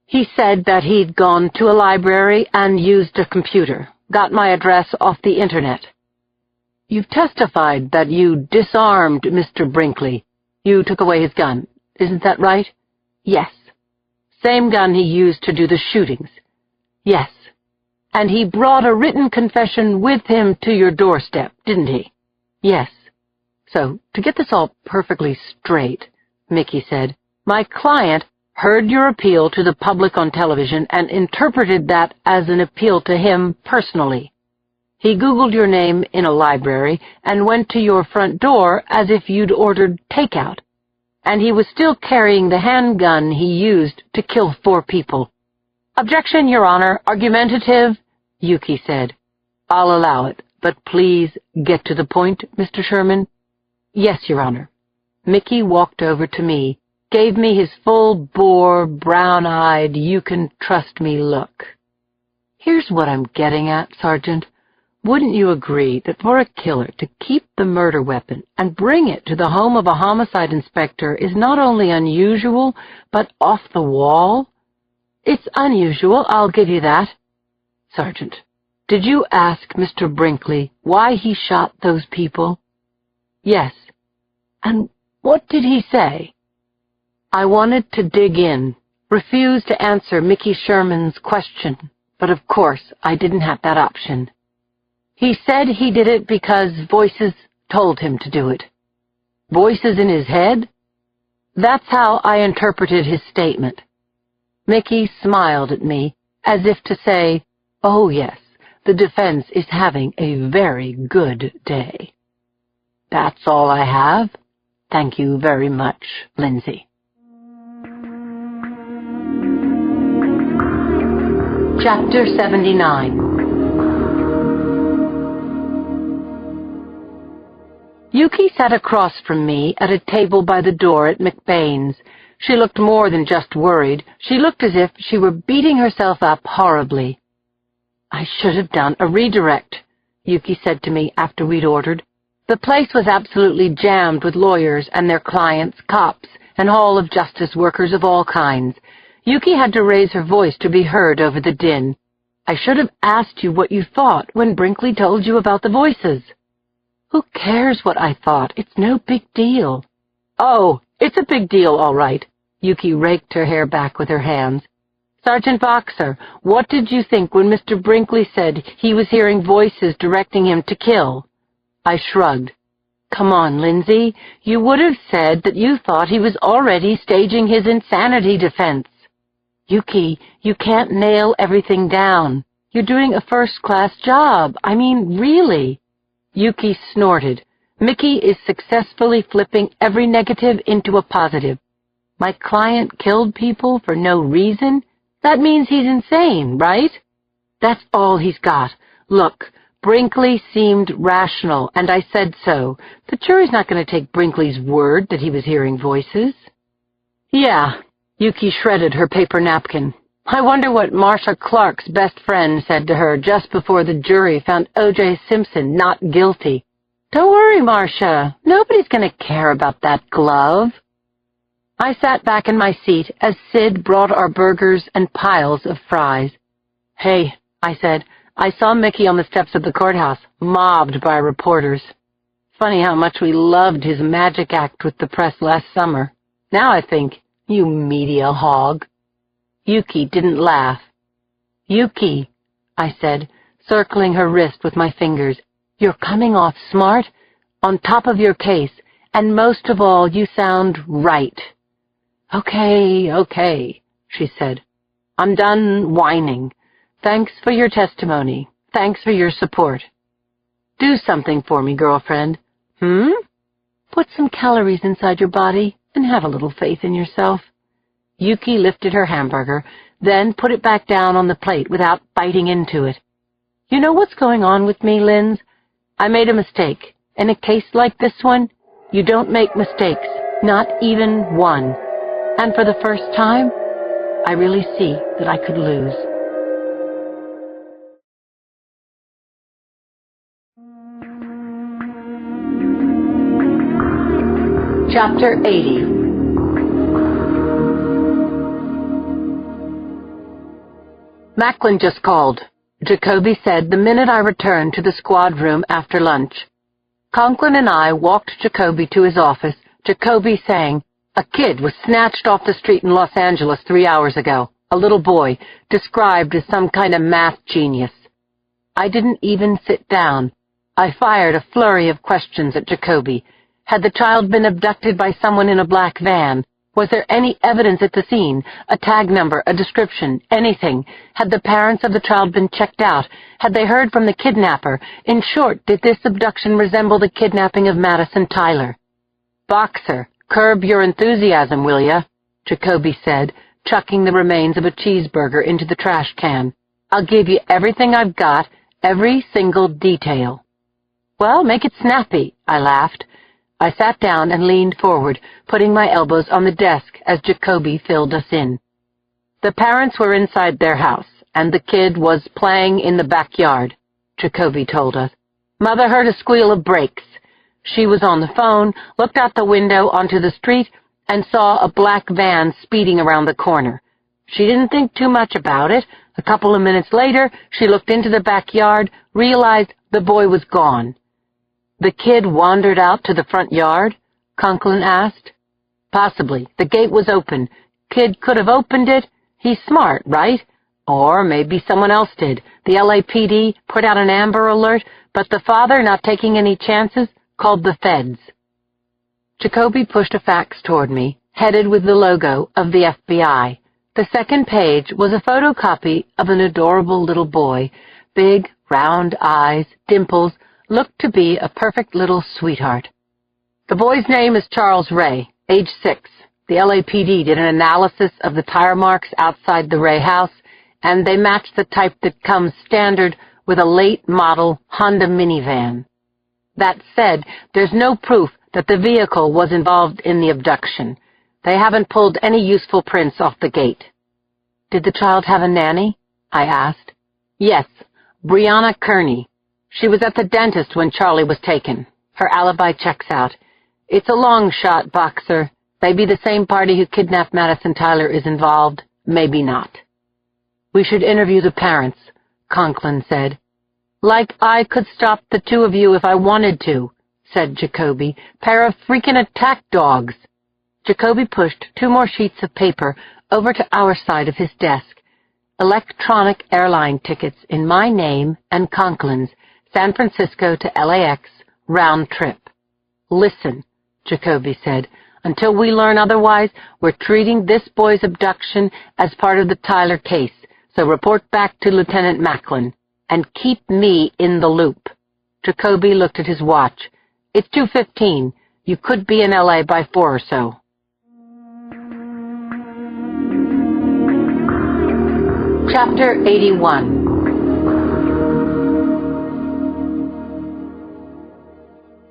"He said that he'd gone to a library and used a computer, got my address off the internet." "You've testified that you disarmed Mr. Brinkley. You took away his gun. Isn't that right?" "Yes." "Same gun he used to do the shootings?" "Yes." "And he brought a written confession with him to your doorstep, didn't he?" "Yes." "So, to get this all perfectly straight," Mickey said, "my client heard your appeal to the public on television and interpreted that as an appeal to him personally. He Googled your name in a library and went to your front door as if you'd ordered takeout. And he was still carrying the handgun he used to kill 4 people. "Objection, Your Honor. Argumentative," Yuki said. "I'll allow it, but please get to the point, Mr. Sherman." "Yes, Your Honor." Mickey walked over to me, gave me his full-bore, brown-eyed, you-can-trust-me look. "Here's what I'm getting at, Sergeant. Wouldn't you agree that for a killer to keep the murder weapon and bring it to the home of a homicide inspector is not only unusual, but off the wall?" "It's unusual, I'll give you that." "Sergeant, did you ask Mr. Brinkley why he shot those people?" "Yes." "And what did he say?" I wanted to dig in, refused to answer Mickey Sherman's question, but of course I didn't have that option. "He said he did it because voices told him to do it." "Voices in his head?" "That's how I interpreted his statement." Mickey smiled at me, as if to say, "Oh yes, the defense is having a very good day." That's all I have. Thank you very much, Lindsay. Chapter 79. Yuki sat across from me at a table by the door at McBain's. She looked more than just worried. She looked as if she were beating herself up horribly. "I should have done a redirect," Yuki said to me after we'd ordered. The place was absolutely jammed with lawyers and their clients, cops, and Hall of Justice workers of all kinds. Yuki had to raise her voice to be heard over the din. "I should have asked you what you thought when Brinkley told you about the voices." "Who cares what I thought? It's no big deal." "Oh, it's a big deal, all right." Yuki raked her hair back with her hands. "Sergeant Boxer, what did you think when Mr. Brinkley said he was hearing voices directing him to kill?" I shrugged. "Come on, Lindsay. You would have said that you thought he was already staging his insanity defense." "Yuki, you can't nail everything down. You're doing a first-class job. I mean, really." Yuki snorted. "Mickey is successfully flipping every negative into a positive. My client killed people for no reason? That means he's insane, right? That's all he's got. Look, Brinkley seemed rational, and I said so. The jury's not going to take Brinkley's word that he was hearing voices." "Yeah," Yuki shredded her paper napkin. "I wonder what Marcia Clark's best friend said to her just before the jury found O.J. Simpson not guilty. Don't worry, Marcia. Nobody's going to care about that glove. I sat back in my seat as Sid brought our burgers and piles of fries. Hey, I said, I saw Mickey on the steps of the courthouse, mobbed by reporters. Funny how much we loved his magic act with the press last summer. Now I think, you media hog. Yuki didn't laugh. Yuki, I said, circling her wrist with my fingers, you're coming off smart, on top of your case, and most of all, you sound right. Okay, she said. I'm done whining. Thanks for your testimony. Thanks for your support. Do something for me, girlfriend. Put some calories inside your body and have a little faith in yourself. Yuki lifted her hamburger, then put it back down on the plate without biting into it. You know what's going on with me, Linz? I made a mistake. In a case like this one, you don't make mistakes, not even one. And for the first time, I really see that I could lose. Chapter 80. Macklin just called, Jacoby said the minute I returned to the squad room after lunch. Conklin and I walked Jacoby to his office, Jacoby saying, a kid was snatched off the street in Los Angeles 3 hours ago, a little boy, described as some kind of math genius. I didn't even sit down. I fired a flurry of questions at Jacoby. Had the child been abducted by someone in a black van? Was there any evidence at the scene? A tag number, a description, anything? Had the parents of the child been checked out? Had they heard from the kidnapper? In short, did this abduction resemble the kidnapping of Madison Tyler? Boxer, curb your enthusiasm, will ya? Jacoby said, chucking the remains of a cheeseburger into the trash can. I'll give you everything I've got, every single detail. Well, make it snappy, I laughed. I sat down and leaned forward, putting my elbows on the desk as Jacoby filled us in. The parents were inside their house, and the kid was playing in the backyard, Jacoby told us. Mother heard a squeal of brakes. She was on the phone, looked out the window onto the street, and saw a black van speeding around the corner. She didn't think too much about it. A couple of minutes later, she looked into the backyard, realized the boy was gone. The kid wandered out to the front yard? Conklin asked. Possibly. The gate was open. Kid could have opened it. He's smart, right? Or maybe someone else did. The LAPD put out an Amber Alert, but the father, not taking any chances, called the feds. Jacoby pushed a fax toward me, headed with the logo of the FBI. The second page was a photocopy of an adorable little boy, big, round eyes, dimples, looked to be a perfect little sweetheart. The boy's name is Charles Ray, age 6. The LAPD did an analysis of the tire marks outside the Ray house, and they matched the type that comes standard with a late-model Honda minivan. That said, there's no proof that the vehicle was involved in the abduction. They haven't pulled any useful prints off the gate. Did the child have a nanny? I asked. Yes, Brianna Kearney. She was at the dentist when Charlie was taken. Her alibi checks out. It's a long shot, Boxer. Maybe the same party who kidnapped Madison Tyler is involved, maybe not. We should interview the parents, Conklin said. Like I could stop the two of you if I wanted to, said Jacoby. Pair of freaking attack dogs. Jacoby pushed 2 more sheets of paper over to our side of his desk. Electronic airline tickets in my name and Conklin's, San Francisco to LAX, round trip. Listen, Jacoby said, until we learn otherwise, we're treating this boy's abduction as part of the Tyler case, so report back to Lieutenant Macklin, and keep me in the loop. Jacoby looked at his watch. It's 2:15. You could be in LA by 4 or so. Chapter 81.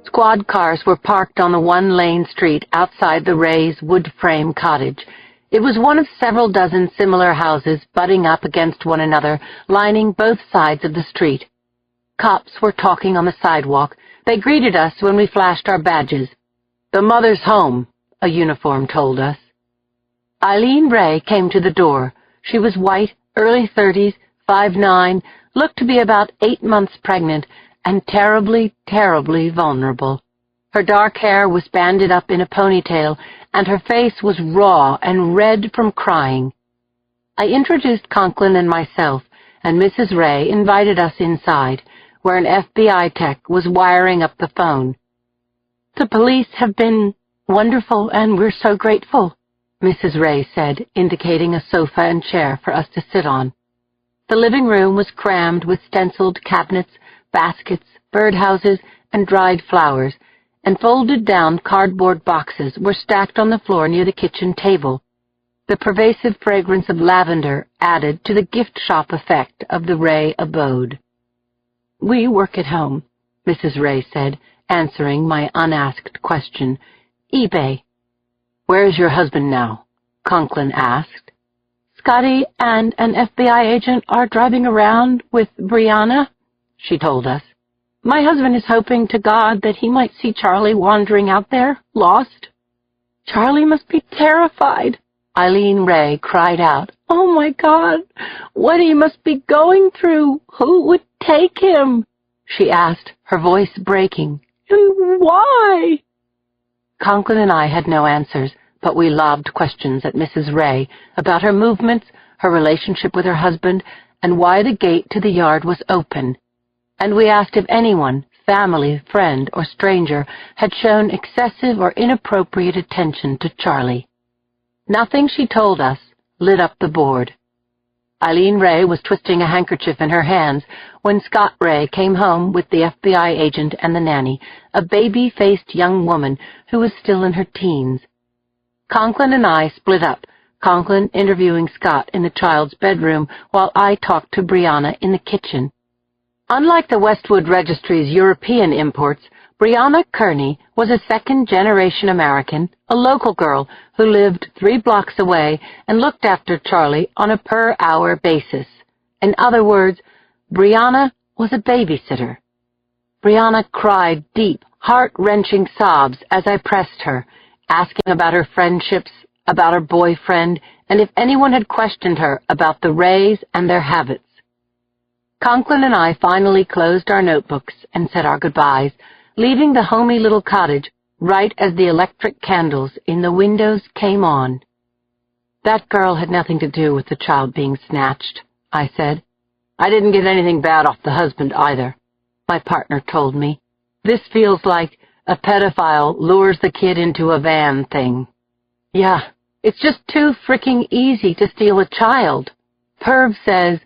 Squad cars were parked on the 1-lane street outside the Rays' wood frame cottage. It was one of several dozen similar houses butting up against one another, lining both sides of the street. Cops were talking on the sidewalk, They greeted us when we flashed our badges. "The mother's home," a uniform told us. Eileen Ray came to the door. She was white, early 30s, 5'9", looked to be about 8 months pregnant, and terribly, terribly vulnerable. Her dark hair was banded up in a ponytail, and her face was raw and red from crying. I introduced Conklin and myself, and Mrs. Ray invited us inside, where an FBI tech was wiring up the phone. "The police have been wonderful, and we're so grateful," Mrs. Ray said, indicating a sofa and chair for us to sit on. The living room was crammed with stenciled cabinets, baskets, birdhouses, and dried flowers, and folded-down cardboard boxes were stacked on the floor near the kitchen table. The pervasive fragrance of lavender added to the gift shop effect of the Ray abode. "We work at home," Mrs. Ray said, answering my unasked question. "eBay." "Where's your husband now?" Conklin asked. "Scotty and an FBI agent are driving around with Brianna," she told us. "My husband is hoping to God that he might see Charlie wandering out there, lost." "Charlie must be terrified," Eileen Ray cried out. "Oh, my God, what he must be going through. Who would take him?" she asked, her voice breaking. "And why?" Conklin and I had no answers, but we lobbed questions at Mrs. Ray about her movements, her relationship with her husband, and why the gate to the yard was open. And we asked if anyone, family, friend, or stranger, had shown excessive or inappropriate attention to Charlie. Nothing she told us lit up the board. Eileen Ray was twisting a handkerchief in her hands when Scott Ray came home with the FBI agent and the nanny, a baby-faced young woman who was still in her teens. Conklin and I split up, Conklin interviewing Scott in the child's bedroom while I talked to Brianna in the kitchen. Unlike the Westwood Registry's European imports, Brianna Kearney was a second-generation American, a local girl who lived 3 blocks away and looked after Charlie on a per-hour basis. In other words, Brianna was a babysitter. Brianna cried deep, heart-wrenching sobs as I pressed her, asking about her friendships, about her boyfriend, and if anyone had questioned her about the Rays and their habits. Conklin and I finally closed our notebooks and said our goodbyes, leaving the homey little cottage right as the electric candles in the windows came on. "That girl had nothing to do with the child being snatched," I said. "I didn't get anything bad off the husband either," my partner told me. "This feels like a pedophile lures the kid into a van thing. Yeah, it's just too fricking easy to steal a child. Perv says,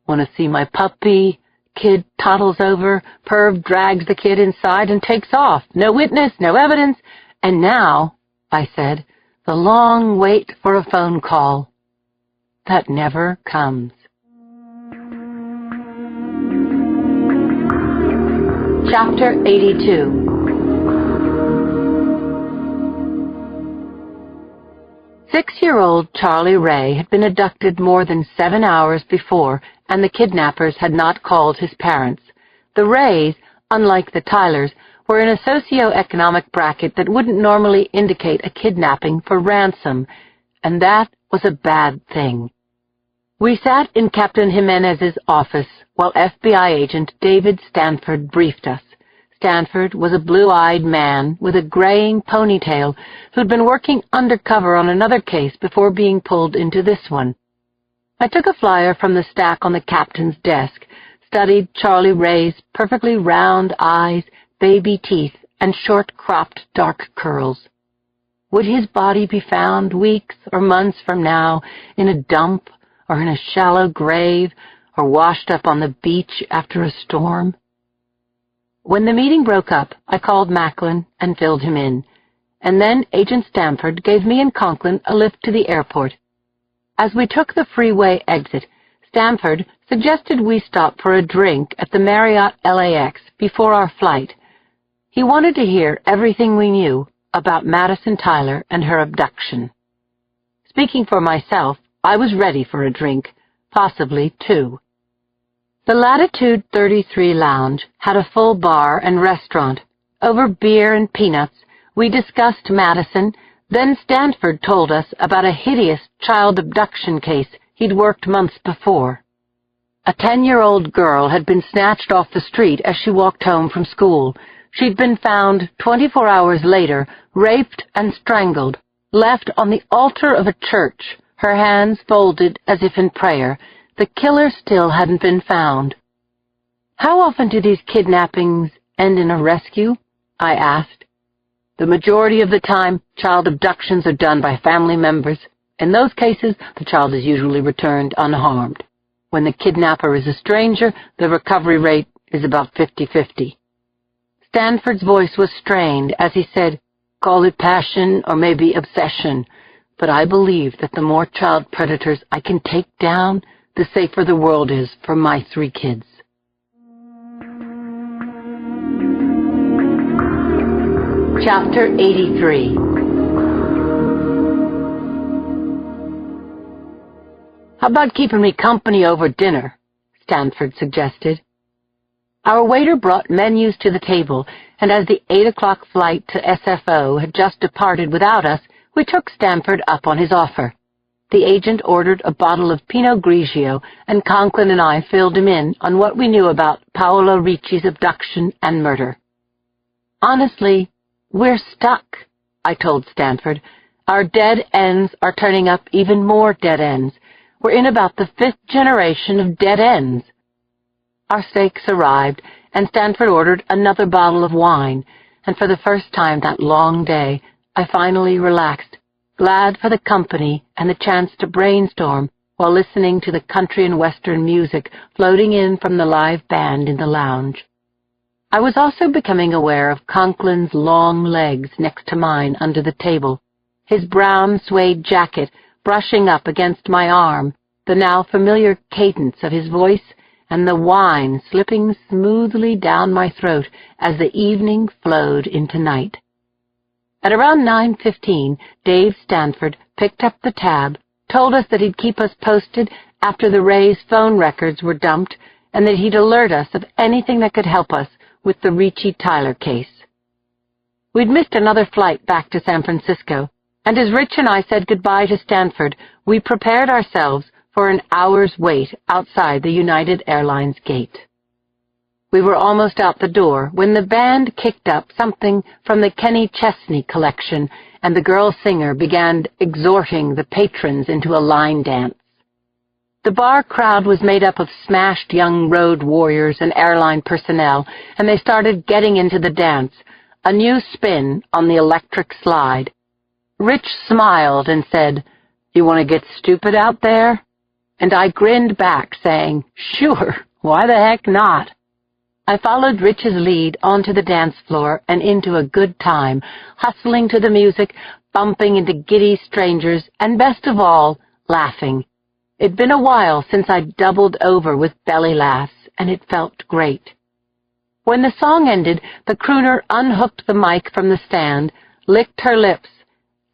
'Want to see my puppy?' Kid toddles over, Perv drags the kid inside and takes off. No witness, no evidence. And now," I said, "the long wait for a phone call. That never comes." Chapter 82. Six-year-old Charlie Ray had been abducted more than 7 hours before, and the kidnappers had not called his parents. The Rays, unlike the Tylers, were in a socio-economic bracket that wouldn't normally indicate a kidnapping for ransom, and that was a bad thing. We sat in Captain Jimenez's office while FBI agent David Stanford briefed us. Stanford was a blue-eyed man with a graying ponytail who'd been working undercover on another case before being pulled into this one. I took a flyer from the stack on the captain's desk, studied Charlie Ray's perfectly round eyes, baby teeth, and short-cropped dark curls. Would his body be found weeks or months from now in a dump or in a shallow grave or washed up on the beach after a storm? When the meeting broke up, I called Macklin and filled him in, and then Agent Stanford gave me and Conklin a lift to the airport. As we took the freeway exit, Stanford suggested we stop for a drink at the Marriott LAX before our flight. He wanted to hear everything we knew about Madison Tyler and her abduction. Speaking for myself, I was ready for a drink, possibly 2. The Latitude 33 lounge had a full bar and restaurant, Over beer and peanuts, we discussed Madison, then Stanford told us about a hideous child abduction case he'd worked months before. A 10-year-old girl had been snatched off the street as she walked home from school. She'd been found 24 hours later, raped and strangled, left on the altar of a church, her hands folded as if in prayer. The killer still hadn't been found. "How often do these kidnappings end in a rescue?" I asked. "The majority of the time, child abductions are done by family members. In those cases, the child is usually returned unharmed. When the kidnapper is a stranger, the recovery rate is about 50-50. Stanford's voice was strained as he said, "Call it passion or maybe obsession, but I believe that the more child predators I can take down, the safer the world is for my 3 kids." Chapter 83. "How about keeping me company over dinner?" Stanford suggested. Our waiter brought menus to the table, and as the 8 o'clock flight to SFO had just departed without us, we took Stanford up on his offer. The agent ordered a bottle of Pinot Grigio, and Conklin and I filled him in on what we knew about Paolo Ricci's abduction and murder. "Honestly, we're stuck," I told Stanford. "Our dead ends are turning up even more dead ends. We're in about the 5th generation of dead ends." Our steaks arrived, and Stanford ordered another bottle of wine, and for the first time that long day, I finally relaxed, glad for the company and the chance to brainstorm while listening to the country and western music floating in from the live band in the lounge. I was also becoming aware of Conklin's long legs next to mine under the table, his brown suede jacket brushing up against my arm, the now familiar cadence of his voice, and the wine slipping smoothly down my throat as the evening flowed into night. At around 9:15, Dave Stanford picked up the tab, told us that he'd keep us posted after the Ray's phone records were dumped, and that he'd alert us of anything that could help us with the Ricci-Tyler case. We'd missed another flight back to San Francisco, and as Rich and I said goodbye to Stanford, we prepared ourselves for an hour's wait outside the United Airlines gate. We were almost out the door when the band kicked up something from the Kenny Chesney collection, and the girl singer began exhorting the patrons into a line dance. The bar crowd was made up of smashed young road warriors and airline personnel, and they started getting into the dance, a new spin on the electric slide. Rich smiled and said, "You want to get stupid out there?" And I grinned back, saying, "Sure, why the heck not?" I followed Rich's lead onto the dance floor and into a good time, hustling to the music, bumping into giddy strangers, and best of all, laughing. It'd been a while since I'd doubled over with belly laughs, and it felt great. When the song ended, the crooner unhooked the mic from the stand, licked her lips,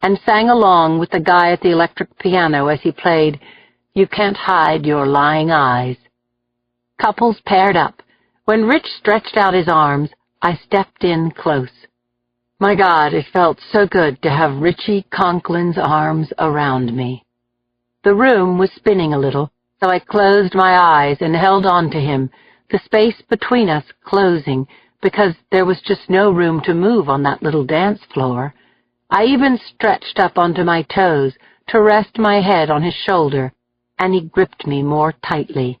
and sang along with the guy at the electric piano as he played, "You Can't Hide Your Lying Eyes." Couples paired up. When Rich stretched out his arms, I stepped in close. My God, it felt so good to have Richie Conklin's arms around me. The room was spinning a little, so I closed my eyes and held on to him, the space between us closing, because there was just no room to move on that little dance floor. I even stretched up onto my toes to rest my head on his shoulder, and he gripped me more tightly.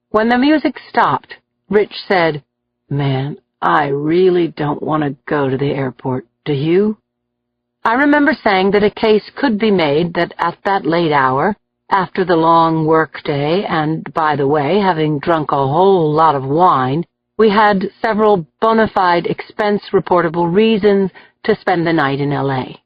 When the music stopped, Rich said, "Man, I really don't want to go to the airport. Do you?" I remember saying that a case could be made that at that late hour, after the long work day, and, by the way, having drunk a whole lot of wine, we had several bona fide expense-reportable reasons to spend the night in L.A.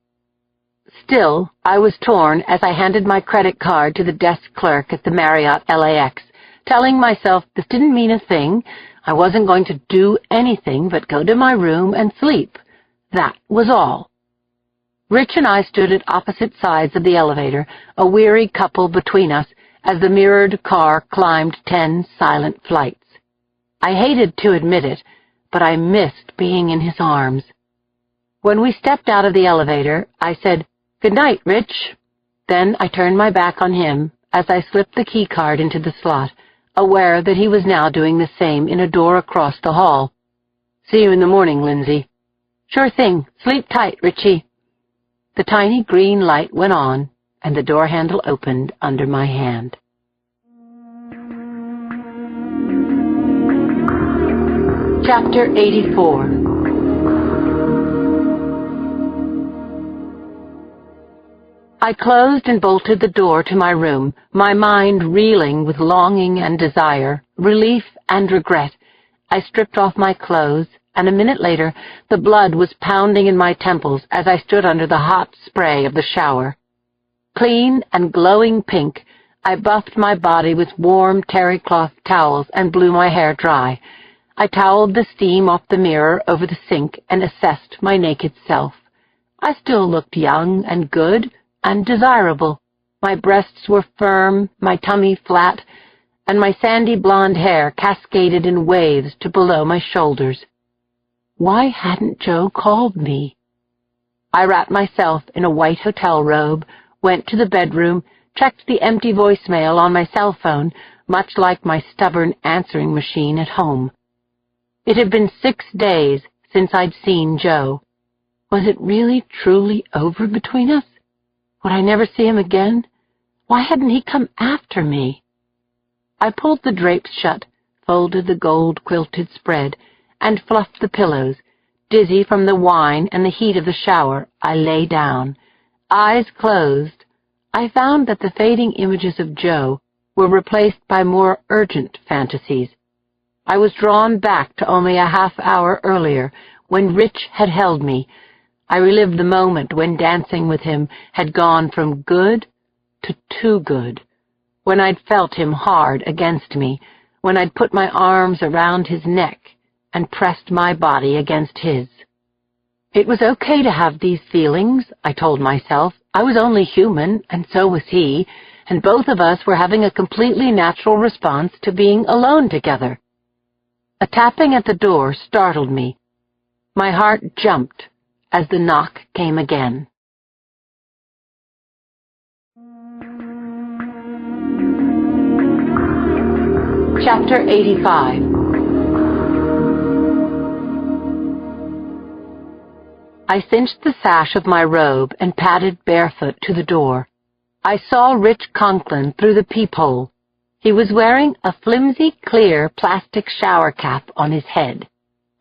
Still, I was torn as I handed my credit card to the desk clerk at the Marriott LAX, telling myself this didn't mean a thing. I wasn't going to do anything but go to my room and sleep. That was all. Rich and I stood at opposite sides of the elevator, a weary couple between us, as the mirrored car climbed 10 silent flights. I hated to admit it, but I missed being in his arms. When we stepped out of the elevator, I said, "Good night, Rich." Then I turned my back on him as I slipped the key card into the slot, aware that he was now doing the same in a door across the hall. "See you in the morning, Lindsay." "Sure thing. Sleep tight, Richie." The tiny green light went on, and the door handle opened under my hand. Chapter 84. I closed and bolted the door to my room, my mind reeling with longing and desire, relief and regret. I stripped off my clothes, and a minute later the blood was pounding in my temples as I stood under the hot spray of the shower. Clean and glowing pink, I buffed my body with warm terry cloth towels and blew my hair dry. I toweled the steam off the mirror over the sink and assessed my naked self. I still looked young and good and desirable. My breasts were firm, my tummy flat, and my sandy blonde hair cascaded in waves to below my shoulders. Why hadn't Joe called me? I wrapped myself in a white hotel robe, went to the bedroom, checked the empty voicemail on my cell phone, much like my stubborn answering machine at home. It had been 6 days since I'd seen Joe. Was it really, truly over between us? Would I never see him again? Why hadn't he come after me? I pulled the drapes shut, folded the gold-quilted spread, and fluffed the pillows. Dizzy from the wine and the heat of the shower, I lay down. Eyes closed, I found that the fading images of Joe were replaced by more urgent fantasies. I was drawn back to only a half-hour earlier, when Rich had held me. I relived the moment when dancing with him had gone from good to too good, when I'd felt him hard against me, when I'd put my arms around his neck and pressed my body against his. It was okay to have these feelings, I told myself. I was only human, and so was he, and both of us were having a completely natural response to being alone together. A tapping at the door startled me. My heart jumped as the knock came again. Chapter 85. I cinched the sash of my robe and padded barefoot to the door. I saw Rich Conklin through the peephole. He was wearing a flimsy, clear plastic shower cap on his head.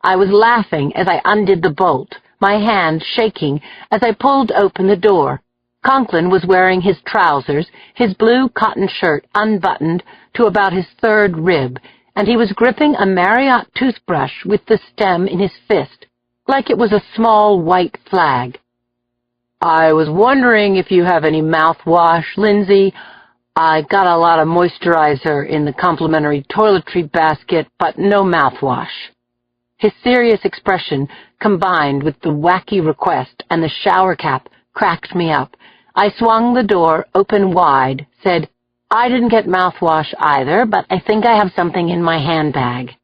I was laughing as I undid the bolt, my hand shaking as I pulled open the door. Conklin was wearing his trousers, his blue cotton shirt unbuttoned to about his third rib, and he was gripping a Marriott toothbrush with the stem in his fist, like it was a small white flag. "I was wondering if you have any mouthwash, Lindsay. I got a lot of moisturizer in the complimentary toiletry basket, but no mouthwash." His serious expression, combined with the wacky request and the shower cap, cracked me up. I swung the door open wide, said, "I didn't get mouthwash either, but I think I have something in my handbag."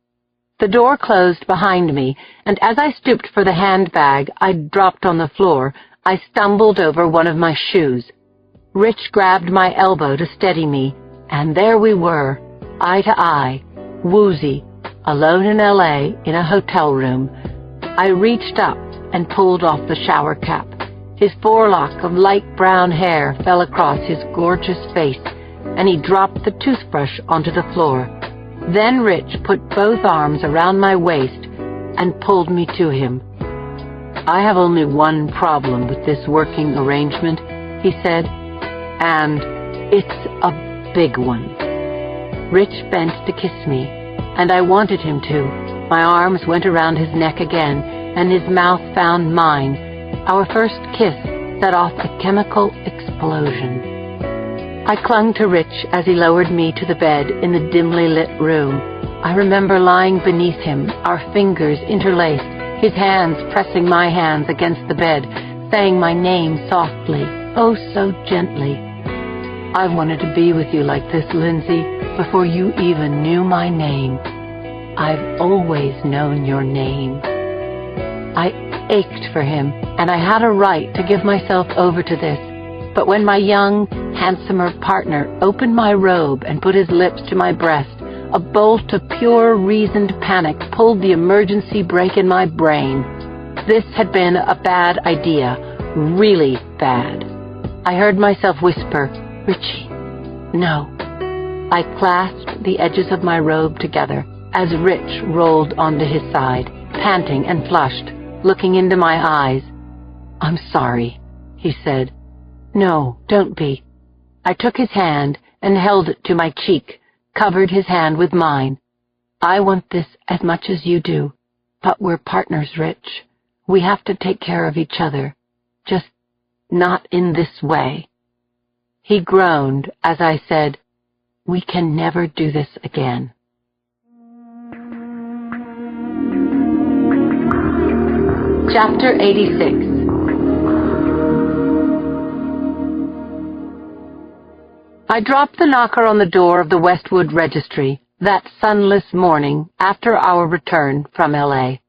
The door closed behind me, and as I stooped for the handbag I'd dropped on the floor, I stumbled over one of my shoes. Rich grabbed my elbow to steady me, and there we were, eye to eye, woozy, alone in L.A. in a hotel room. I reached up and pulled off the shower cap. His forelock of light brown hair fell across his gorgeous face, and he dropped the toothbrush onto the floor. Then Rich put both arms around my waist and pulled me to him. "I have only one problem with this working arrangement," he said, "and it's a big one." Rich bent to kiss me, and I wanted him to. My arms went around his neck again, and his mouth found mine. Our first kiss set off a chemical explosion. I clung to Rich as he lowered me to the bed in the dimly lit room. I remember lying beneath him, our fingers interlaced, his hands pressing my hands against the bed, saying my name softly, oh so gently. "I wanted to be with you like this, Lindsay, before you even knew my name." I've always known your name. I ached for him, and I had a right to give myself over to this. But when my young, handsomer partner opened my robe and put his lips to my breast, a bolt of pure reasoned panic pulled the emergency brake in my brain. This had been a bad idea, really bad. I heard myself whisper, "Richie, no." I clasped the edges of my robe together as Rich rolled onto his side, panting and flushed, looking into my eyes. "I'm sorry," he said. "No, don't be." I took his hand and held it to my cheek, covered his hand with mine. "I want this as much as you do, but we're partners, Rich. We have to take care of each other. Just not in this way." He groaned as I said, "We can never do this again." Chapter 86. I dropped the knocker on the door of the Westwood Registry that sunless morning after our return from L.A.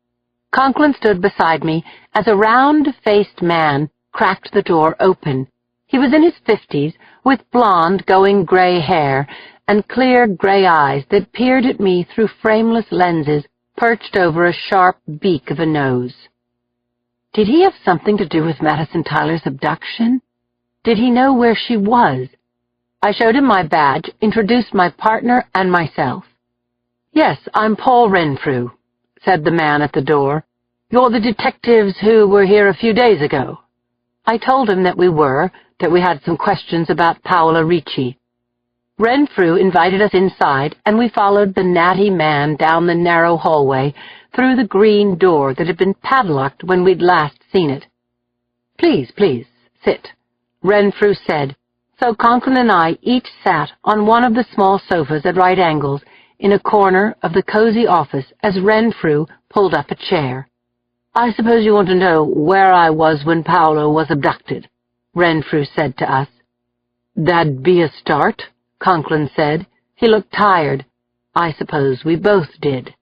Conklin stood beside me as a round-faced man cracked the door open. He was in his 50s, with blonde, going gray hair and clear gray eyes that peered at me through frameless lenses perched over a sharp beak of a nose. Did he have something to do with Madison Tyler's abduction? Did he know where she was? I showed him my badge, introduced my partner and myself. "Yes, I'm Paul Renfrew," said the man at the door. "You're the detectives who were here a few days ago." I told him that we were, that we had some questions about Paola Ricci. Renfrew invited us inside, and we followed the natty man down the narrow hallway, through the green door that had been padlocked when we'd last seen it. "Please, please, sit," Renfrew said. So Conklin and I each sat on one of the small sofas at right angles in a corner of the cozy office as Renfrew pulled up a chair. "I suppose you want to know where I was when Paola was abducted," Renfrew said to us. "That'd be a start," Conklin said. He looked tired. I suppose we both did.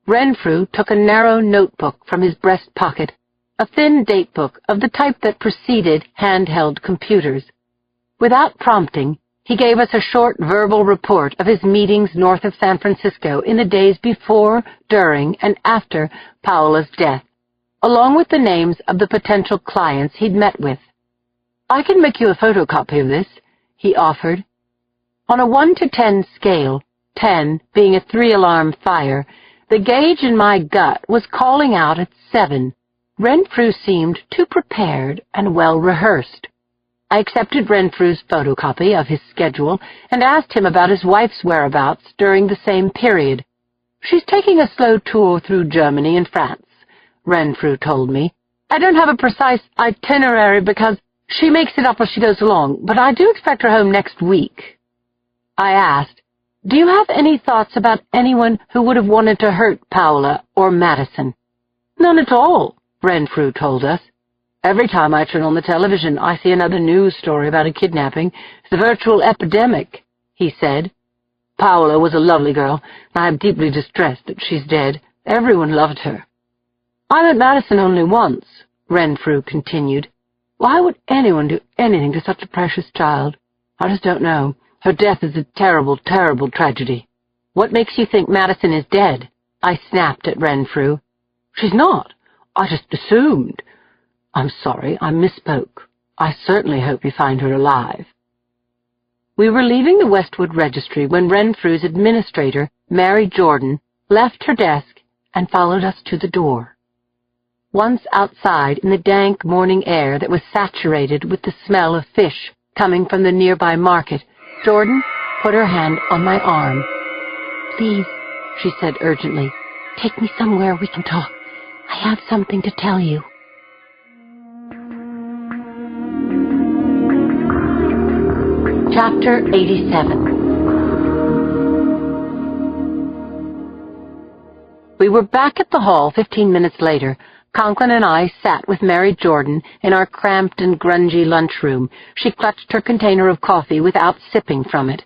Renfrew took a narrow notebook from his breast pocket, a thin date book of the type that preceded handheld computers. Without prompting, he gave us a short verbal report of his meetings north of San Francisco in the days before, during, and after Paola's death, along with the names of the potential clients he'd met with. "I can make you a photocopy of this," he offered. On a 1 to 10 scale, 10 being a 3-alarm fire, the gauge in my gut was calling out at 7. Renfrew seemed too prepared and well-rehearsed. I accepted Renfrew's photocopy of his schedule and asked him about his wife's whereabouts during the same period. "She's taking a slow tour through Germany and France," Renfrew told me. "I don't have a precise itinerary because she makes it up as she goes along, but I do expect her home next week." I asked, "Do you have any thoughts about anyone who would have wanted to hurt Paola or Madison?" "None at all," Renfrew told us. "Every time I turn on the television, I see another news story about a kidnapping. It's a virtual epidemic," he said. "Paola was a lovely girl, and I am deeply distressed that she's dead. Everyone loved her." "I met Madison only once," Renfrew continued. "Why would anyone do anything to such a precious child? I just don't know. Her death is a terrible, terrible tragedy." "What makes you think Madison is dead?" I snapped at Renfrew. "She's not. I just assumed. I'm sorry, I misspoke. I certainly hope you find her alive." We were leaving the Westwood Registry when Renfrew's administrator, Mary Jordan, left her desk and followed us to the door. Once outside in the dank morning air that was saturated with the smell of fish coming from the nearby market, Jordan put her hand on my arm. "Please," she said urgently, "take me somewhere we can talk. I have something to tell you." Chapter 87. We were back at the hall 15 minutes later. Conklin and I sat with Mary Jordan in our cramped and grungy lunchroom. She clutched her container of coffee without sipping from it.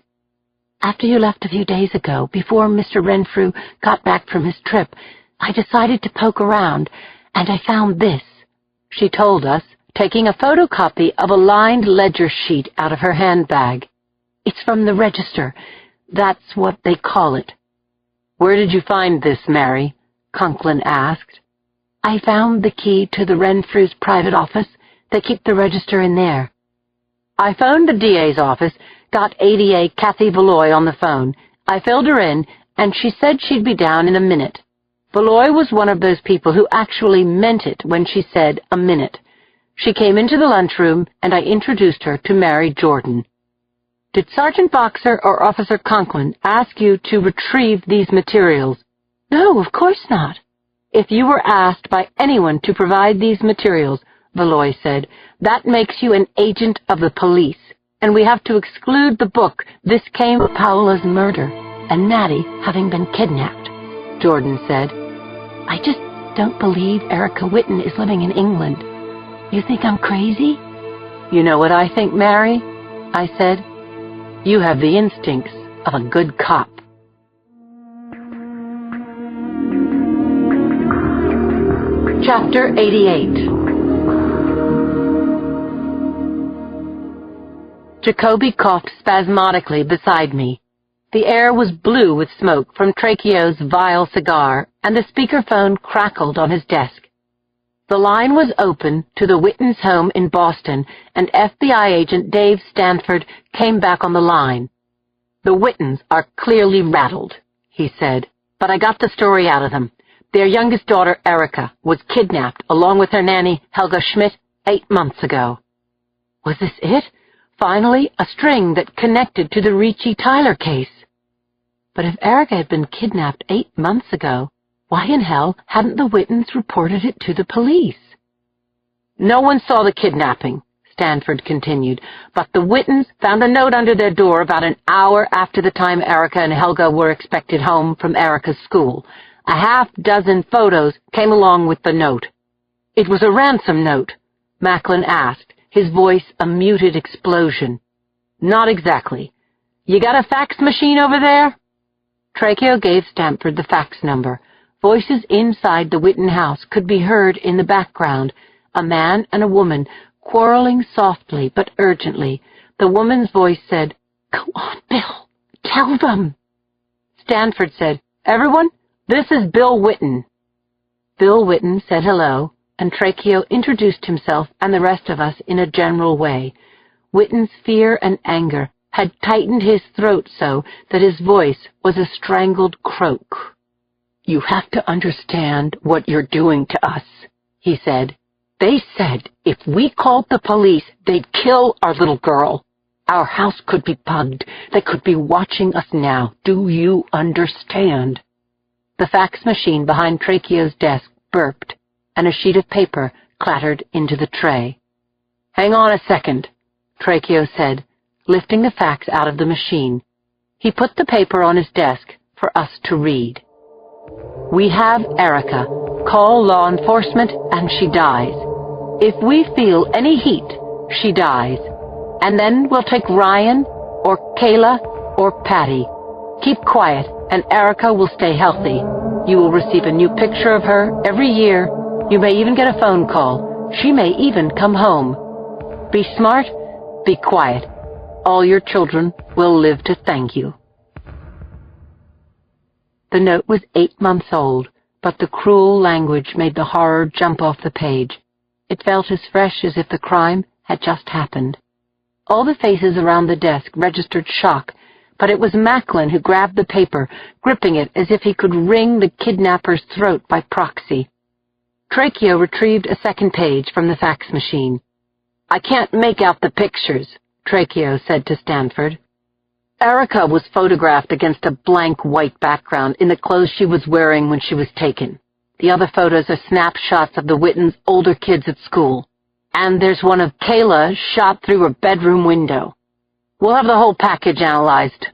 After you left a few days ago, before Mr. Renfrew got back from his trip, I decided to poke around, and I found this," she told us, taking a photocopy of a lined ledger sheet out of her handbag. "It's from the register. That's what they call it." "Where did you find this, Mary?" Conklin asked. "I found the key to the Renfrews' private office. They keep the register in there." "I phoned the DA's office, got ADA Kathy Valoy on the phone. I filled her in, and she said she'd be down in a minute." Valoy was one of those people who actually meant it when she said a minute. She came into the lunchroom, and I introduced her to Mary Jordan. "Did Sergeant Boxer or Officer Conklin ask you to retrieve these materials?" "No, of course not." "If you were asked by anyone to provide these materials," Valoy said, "that makes you an agent of the police, and we have to exclude the book. This came from Paola's murder and Maddie having been kidnapped," Jordan said. "I just don't believe Erica Whitten is living in England. You think I'm crazy?" "You know what I think, Mary?" I said. "You have the instincts of a good cop." Chapter 88. Jacoby coughed spasmodically beside me. The air was blue with smoke from Tracheo's vile cigar, and the speakerphone crackled on his desk. The line was open to the Whittens' home in Boston, and FBI agent Dave Stanford came back on the line. "The Whittens are clearly rattled," he said, "but I got the story out of them. Their youngest daughter, Erica, was kidnapped along with her nanny, Helga Schmidt, 8 months ago." Was this it? Finally, a string that connected to the Ricci Tyler case. But if Erica had been kidnapped 8 months ago, why in hell hadn't the Whittens reported it to the police? "No one saw the kidnapping," Stanford continued, "but the Whittens found a note under their door about an hour after the time Erica and Helga were expected home from Erica's school. A half-dozen photos came along with the note." "It was a ransom note?" Macklin asked, his voice a muted explosion. "Not exactly. You got a fax machine over there?" Tracheo gave Stanford the fax number. Voices inside the Whitten house could be heard in the background, a man and a woman quarreling softly but urgently. The woman's voice said, "Go on, Bill. Tell them." Stanford said, "Everyone, this is Bill Whitten." Bill Whitten said hello, and Tracheo introduced himself and the rest of us in a general way. Whitten's fear and anger had tightened his throat so that his voice was a strangled croak. "You have to understand what you're doing to us," he said. "They said if we called the police, they'd kill our little girl. Our house could be bugged. They could be watching us now. Do you understand?" The fax machine behind Tracheo's desk burped, and a sheet of paper clattered into the tray. "Hang on a second," Tracheo said, lifting the fax out of the machine. He put the paper on his desk for us to read. "We have Erica. Call law enforcement and she dies. If we feel any heat, she dies. And then we'll take Ryan or Kayla or Patty. Keep quiet and Erica will stay healthy. You will receive a new picture of her every year. You may even get a phone call. She may even come home. Be smart, be quiet. All your children will live to thank you." The note was 8 months old, but the cruel language made the horror jump off the page. It felt as fresh as if the crime had just happened. All the faces around the desk registered shock, but it was Macklin who grabbed the paper, gripping it as if he could wring the kidnapper's throat by proxy. Tracheo retrieved a second page from the fax machine. "I can't make out the pictures," Tracheo said to Stanford. "Erica was photographed against a blank white background in the clothes she was wearing when she was taken. The other photos are snapshots of the Whittens' older kids at school. And there's one of Kayla shot through her bedroom window. We'll have the whole package analyzed."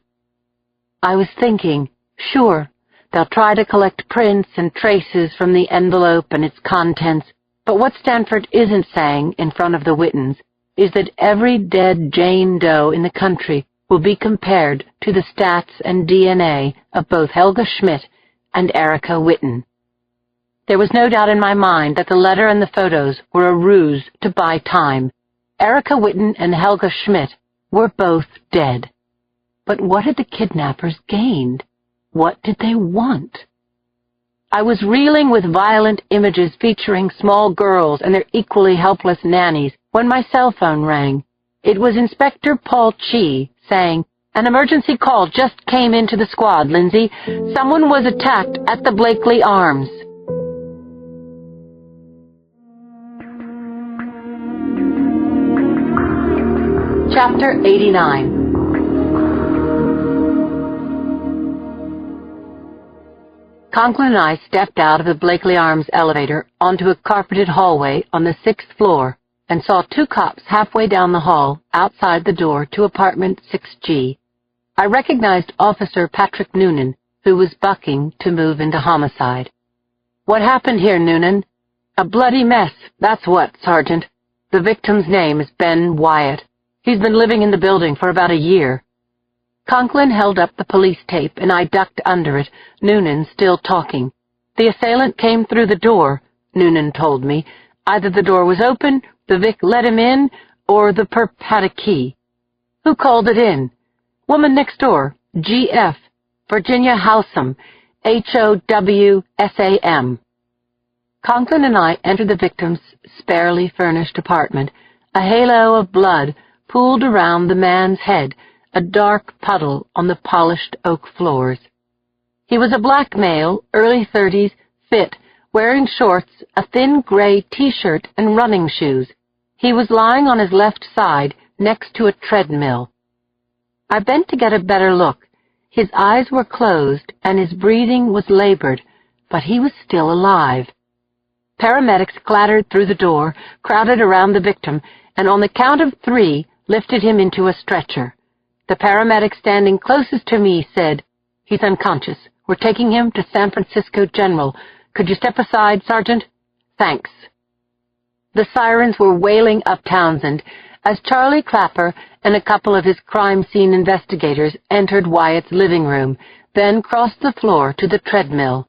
I was thinking, sure, they'll try to collect prints and traces from the envelope and its contents, but what Stanford isn't saying in front of the Whittens is that every dead Jane Doe in the country will be compared to the stats and DNA of both Helga Schmidt and Erica Witten. There was no doubt in my mind that the letter and the photos were a ruse to buy time. Erica Witten and Helga Schmidt were both dead. But what had the kidnappers gained? What did they want? I was reeling with violent images featuring small girls and their equally helpless nannies when my cell phone rang. It was Inspector Paul Chi saying, "An emergency call just came into the squad, Lindsay. Someone was attacked at the Blakely Arms." Chapter 89. Conklin and I stepped out of the Blakely Arms elevator onto a carpeted hallway on the 6th floor and saw two cops halfway down the hall outside the door to apartment 6G. I recognized Officer Patrick Noonan, who was bucking to move into homicide. "What happened here, Noonan?" "A bloody mess, that's what, Sergeant. The victim's name is Ben Wyatt. He's been living in the building for about a year." Conklin held up the police tape, and I ducked under it, Noonan still talking. "The assailant came through the door," Noonan told me. "Either the door was open, the Vic let him in, or the perp had a key." "Who called it in?" "Woman next door, GF, Virginia Howsam, HOWSAM. Conklin and I entered the victim's sparely furnished apartment. A halo of blood pooled around the man's head, a dark puddle on the polished oak floors. He was a black male, early 30s, fit, wearing shorts, a thin gray T-shirt, and running shoes. He was lying on his left side next to a treadmill. I bent to get a better look. His eyes were closed and his breathing was labored, but he was still alive. Paramedics clattered through the door, crowded around the victim, and on the count of 3 lifted him into a stretcher. The paramedic standing closest to me said, "He's unconscious. We're taking him to San Francisco General. Could you step aside, Sergeant?" "Thanks." The sirens were wailing up Townsend as Charlie Clapper and a couple of his crime scene investigators entered Wyatt's living room, then crossed the floor to the treadmill.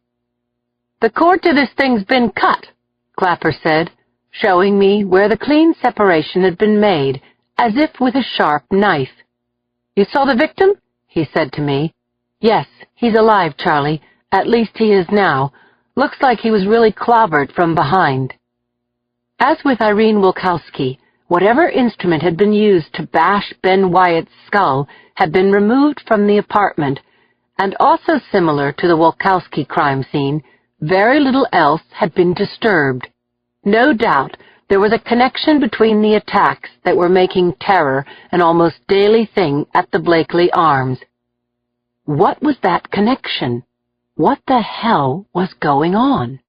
"The cord to this thing's been cut," Clapper said, showing me where the clean separation had been made, as if with a sharp knife. "You saw the victim?" he said to me. "Yes, he's alive, Charlie. At least he is now. Looks like he was really clobbered from behind." As with Irene Wilkowski, whatever instrument had been used to bash Ben Wyatt's skull had been removed from the apartment, and also similar to the Wilkowski crime scene, very little else had been disturbed. No doubt there was a connection between the attacks that were making terror an almost daily thing at the Blakely Arms. What was that connection? What the hell was going on?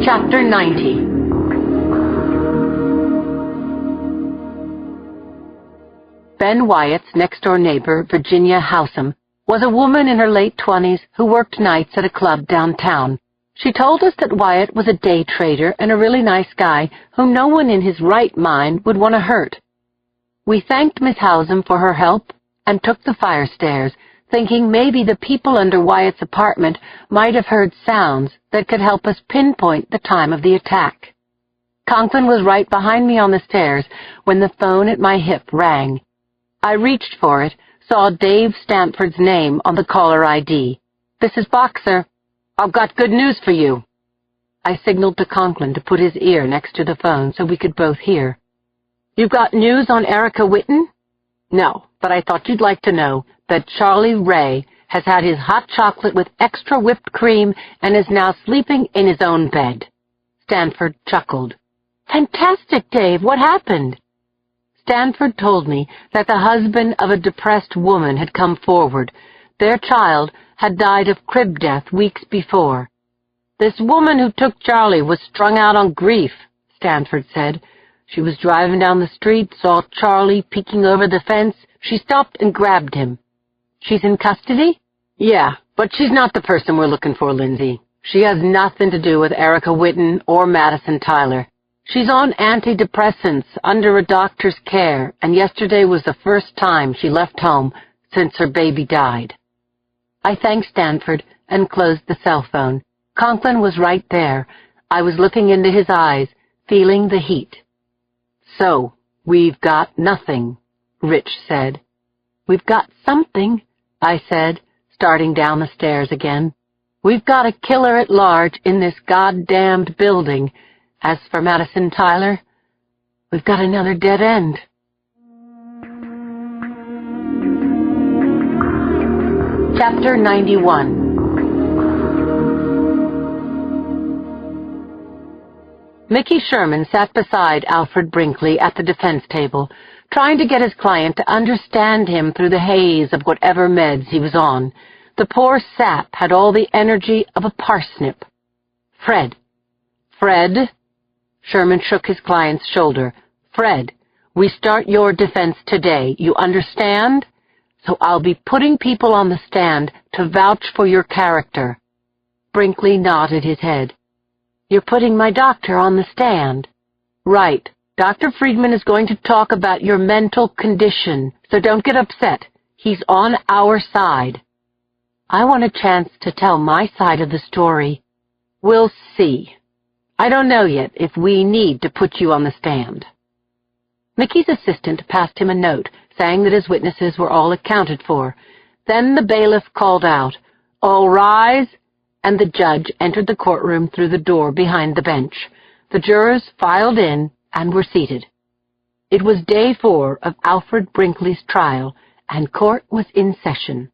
Chapter 90. Ben Wyatt's next-door neighbor, Virginia Howsam, was a woman in her late 20s who worked nights at a club downtown. She told us that Wyatt was a day trader and a really nice guy whom no one in his right mind would want to hurt. We thanked Miss Howsam for her help and took the fire stairs, thinking maybe the people under Wyatt's apartment might have heard sounds that could help us pinpoint the time of the attack. Conklin was right behind me on the stairs when the phone at my hip rang. I reached for it, saw Dave Stanford's name on the caller ID. "This is Boxer. I've got good news for you." I signaled to Conklin to put his ear next to the phone so we could both hear. "You've got news on Erica Witten?" "No, but I thought you'd like to know that Charlie Ray has had his hot chocolate with extra whipped cream and is now sleeping in his own bed." Stanford chuckled. "Fantastic, Dave. What happened?" Stanford told me that the husband of a depressed woman had come forward. Their child had died of crib death weeks before. "This woman who took Charlie was strung out on grief," Stanford said. "She was driving down the street, saw Charlie peeking over the fence. She stopped and grabbed him." "She's in custody?" "Yeah, but she's not the person we're looking for, Lindsay. She has nothing to do with Erica Whitten or Madison Tyler. She's on antidepressants under a doctor's care, and yesterday was the first time she left home since her baby died. I thanked Stanford and closed the cell phone. Conklin was right there. I was looking into his eyes, feeling the heat. "So, we've got nothing," Rich said. "We've got something," I said, starting down the stairs again. "We've got a killer at large in this goddamned building. As for Madison Tyler, we've got another dead end." Chapter 91. Mickey Sherman sat beside Alfred Brinkley at the defense table, trying to get his client to understand him through the haze of whatever meds he was on. The poor sap had all the energy of a parsnip. "Fred." "Fred?" Sherman shook his client's shoulder. "Fred, we start your defense today, you understand? So I'll be putting people on the stand to vouch for your character." Brinkley nodded his head. "You're putting my doctor on the stand." "Right. Dr. Friedman is going to talk about your mental condition, so don't get upset. He's on our side." "I want a chance to tell my side of the story." "We'll see. I don't know yet if we need to put you on the stand." Mickey's assistant passed him a note saying that his witnesses were all accounted for. Then the bailiff called out, "All rise," and the judge entered the courtroom through the door behind the bench. The jurors filed in and were seated. It was day 4 of Alfred Brinkley's trial, and court was in session.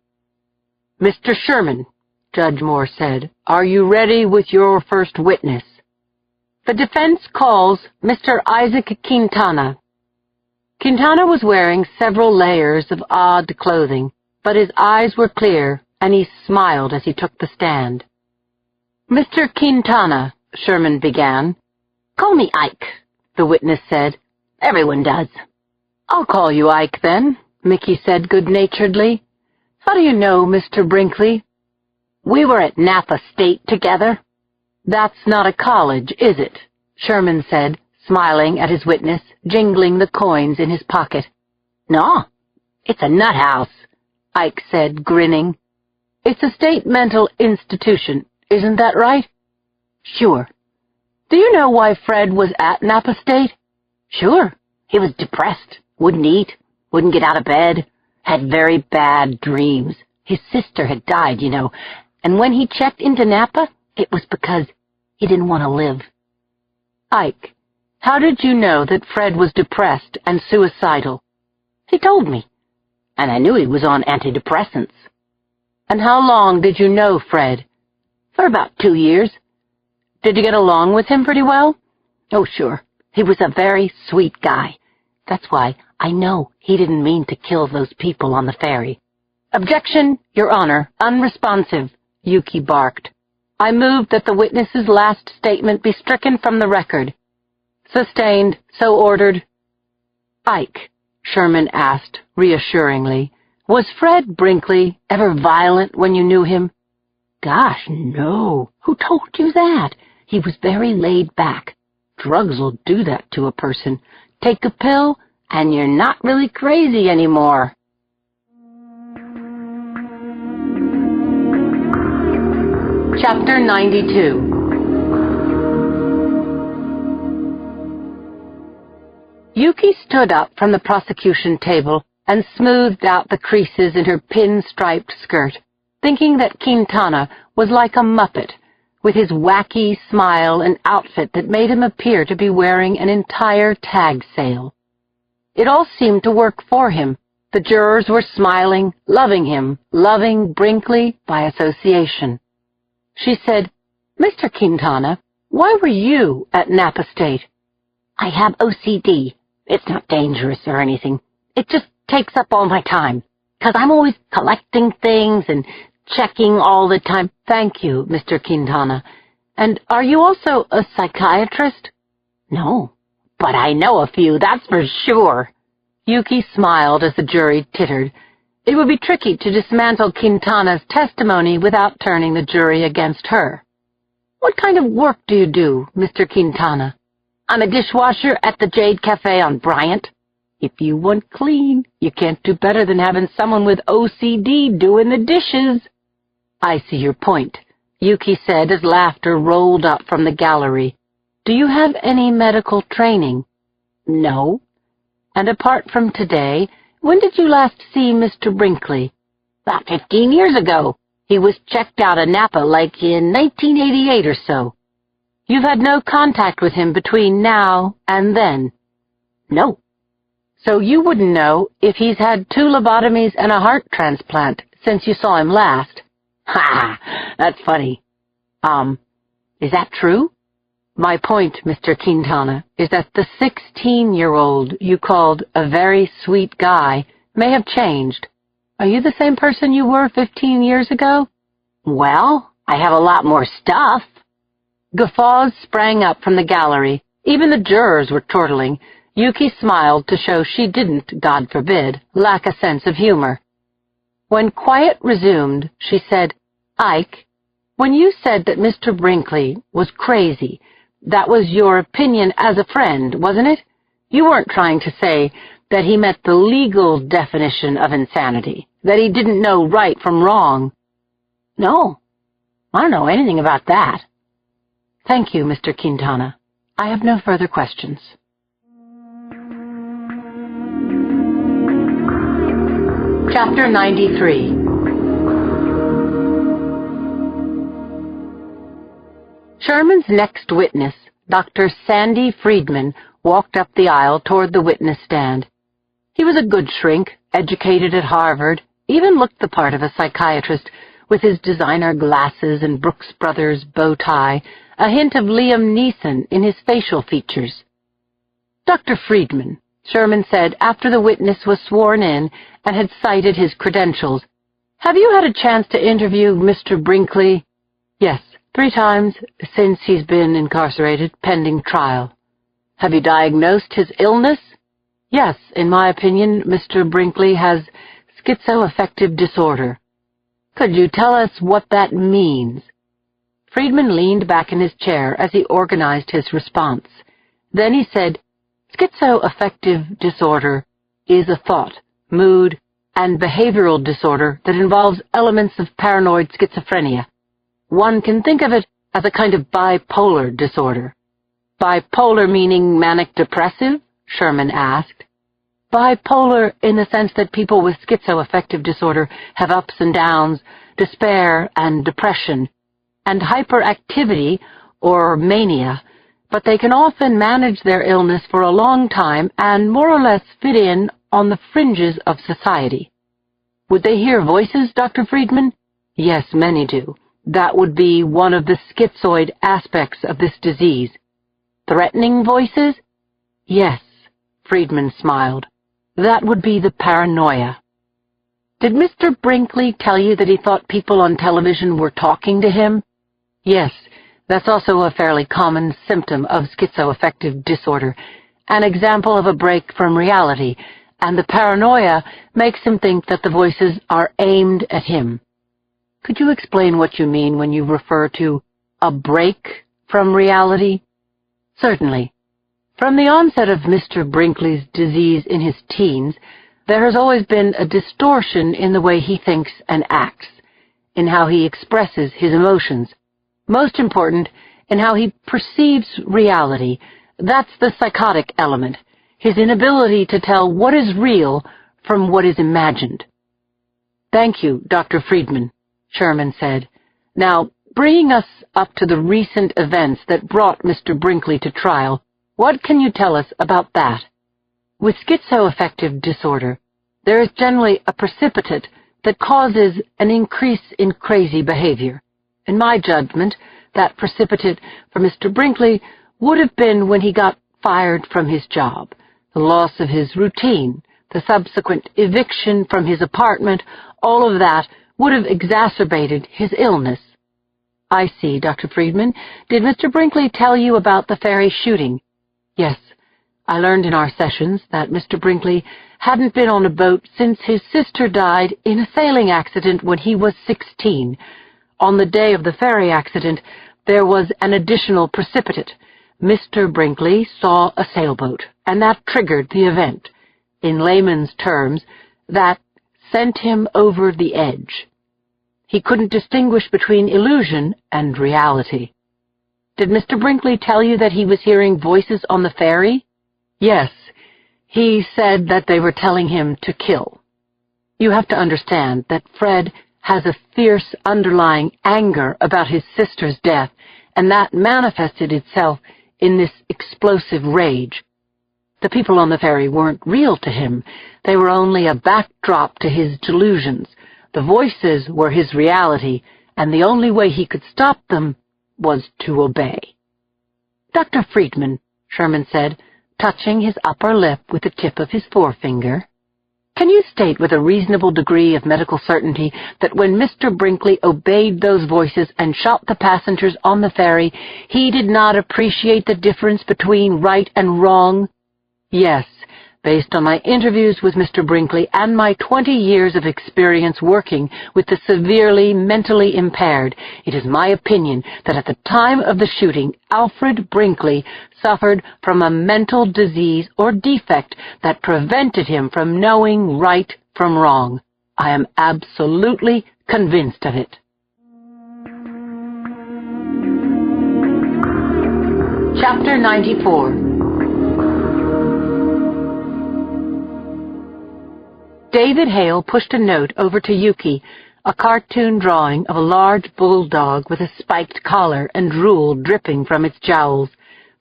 "Mr. Sherman," Judge Moore said, "are you ready with your first witness?" "The defense calls Mr. Isaac Quintana." Quintana was wearing several layers of odd clothing, but his eyes were clear, and he smiled as he took the stand. "Mr. Quintana," Sherman began. "Call me Ike," the witness said. "Everyone does." "I'll call you Ike, then," Mickey said good-naturedly. "How do you know Mr. Brinkley?" "We were at Napa State together." "That's not a college, is it?" Sherman said, smiling at his witness, jingling the coins in his pocket. "No, it's a nut house," Ike said, grinning. "It's a state mental institution, isn't that right?" "Sure." "Do you know why Fred was at Napa State?" "Sure. He was depressed, wouldn't eat, wouldn't get out of bed, had very bad dreams. His sister had died, you know, and when he checked into Napa, it was because he didn't want to live." "Ike, how did you know that Fred was depressed and suicidal?" "He told me, and I knew he was on antidepressants." "And how long did you know Fred?" "For about 2 years." "Did you get along with him pretty well?" "Oh, sure. He was a very sweet guy. That's why I know he didn't mean to kill those people on the ferry." "Objection, Your Honor, unresponsive," Yuki barked. "I move that the witness's last statement be stricken from the record." "Sustained. So ordered." "Ike," Sherman asked reassuringly, "was Fred Brinkley ever violent when you knew him?" "Gosh, no. Who told you that? He was very laid back. Drugs will do that to a person. Take a pill, and you're not really crazy anymore." Chapter 92. Yuki stood up from the prosecution table and smoothed out the creases in her pin-striped skirt, thinking that Quintana was like a muppet, with his wacky smile and outfit that made him appear to be wearing an entire tag sale. It all seemed to work for him. The jurors were smiling, loving him, loving Brinkley by association. She said, "Mr. Quintana, why were you at Napa State?" "I have OCD. It's not dangerous or anything. It just takes up all my time, 'cause I'm always collecting things and checking all the time." "Thank you, Mr. Quintana. And are you also a psychiatrist?" "No, but I know a few, that's for sure." Yuki smiled as the jury tittered. It would be tricky to dismantle Quintana's testimony without turning the jury against her. What kind of work do you do, Mr. Quintana? I'm a dishwasher at the Jade Cafe on Bryant. If you want clean, you can't do better than having someone with OCD doing the dishes. I see your point, Yuki said as laughter rolled up from the gallery. Do you have any medical training? No. And apart from today, when did you last see Mr. Brinkley? About 15 years ago. He was checked out of Napa like in 1988 or so. You've had no contact with him between now and then? No. So you wouldn't know if he's had 2 lobotomies and a heart transplant since you saw him last. Ha! That's funny. Is that true? My point, Mr. Quintana, is that the 16-year-old you called a very sweet guy may have changed. Are you the same person you were 15 years ago? Well, I have a lot more stuff. Guffaws sprang up from the gallery. Even the jurors were chortling. Yuki smiled to show she didn't, God forbid, lack a sense of humor. When quiet resumed, she said, Ike, when you said that Mr. Brinkley was crazy, that was your opinion as a friend, wasn't it? You weren't trying to say that he met the legal definition of insanity, that he didn't know right from wrong. No, I don't know anything about that. Thank you, Mr. Quintana. I have no further questions. Chapter 93. Sherman's next witness, Dr. Sandy Friedman, walked up the aisle toward the witness stand. He was a good shrink, educated at Harvard, even looked the part of a psychiatrist, with his designer glasses and Brooks Brothers bow tie, a hint of Liam Neeson in his facial features. Dr. Friedman, Sherman said after the witness was sworn in and had cited his credentials, have you had a chance to interview Mr. Brinkley? Yes, 3 times since he's been incarcerated, pending trial. Have you diagnosed his illness? Yes, in my opinion, Mr. Brinkley has schizoaffective disorder. Could you tell us what that means? Friedman leaned back in his chair as he organized his response. Then he said, schizoaffective disorder is a thought, mood, and behavioral disorder that involves elements of paranoid schizophrenia. One can think of it as a kind of bipolar disorder. Bipolar meaning manic-depressive? Sherman asked. Bipolar in the sense that people with schizoaffective disorder have ups and downs, despair and depression, and hyperactivity or mania, but they can often manage their illness for a long time and more or less fit in on the fringes of society. Would they hear voices, Dr. Friedman? Yes, many do. That would be one of the schizoid aspects of this disease. Threatening voices? Yes, Friedman smiled. That would be the paranoia. Did Mr. Brinkley tell you that he thought people on television were talking to him? Yes, that's also a fairly common symptom of schizoaffective disorder, an example of a break from reality, and the paranoia makes him think that the voices are aimed at him. Could you explain what you mean when you refer to a break from reality? Certainly. From the onset of Mr. Brinkley's disease in his teens, there has always been a distortion in the way he thinks and acts, in how he expresses his emotions. Most important, in how he perceives reality. That's the psychotic element, his inability to tell what is real from what is imagined. Thank you, Dr. Friedman, Sherman said. Now, bringing us up to the recent events that brought Mr. Brinkley to trial, what can you tell us about that? With schizoaffective disorder, there is generally a precipitate that causes an increase in crazy behavior. In my judgment, that precipitate for Mr. Brinkley would have been when he got fired from his job, the loss of his routine, the subsequent eviction from his apartment. All of that would have exacerbated his illness. I see, Dr. Friedman. Did Mr. Brinkley tell you about the ferry shooting? Yes. I learned in our sessions that Mr. Brinkley hadn't been on a boat since his sister died in a sailing accident when he was 16. On the day of the ferry accident, There was an additional precipitate. Mr. Brinkley saw a sailboat, and that triggered the event. In layman's terms, that sent him over the edge. He couldn't distinguish between illusion and reality. Did Mr. Brinkley tell you that he was hearing voices on the ferry? Yes. He said that they were telling him to kill. You have to understand that Fred has a fierce underlying anger about his sister's death, and that manifested itself in this explosive rage. The people on the ferry weren't real to him. They were only a backdrop to his delusions. The voices were his reality, and the only way he could stop them was to obey. Dr. Friedman, Sherman said, touching his upper lip with the tip of his forefinger, can you state with a reasonable degree of medical certainty that when Mr. Brinkley obeyed those voices and shot the passengers on the ferry, he did not appreciate the difference between right and wrong? Yes, based on my interviews with Mr. Brinkley and my 20 years of experience working with the severely mentally impaired, it is my opinion that at the time of the shooting, Alfred Brinkley suffered from a mental disease or defect that prevented him from knowing right from wrong. I am absolutely convinced of it. Chapter 94. David Hale pushed a note over to Yuki, a cartoon drawing of a large bulldog with a spiked collar and drool dripping from its jowls.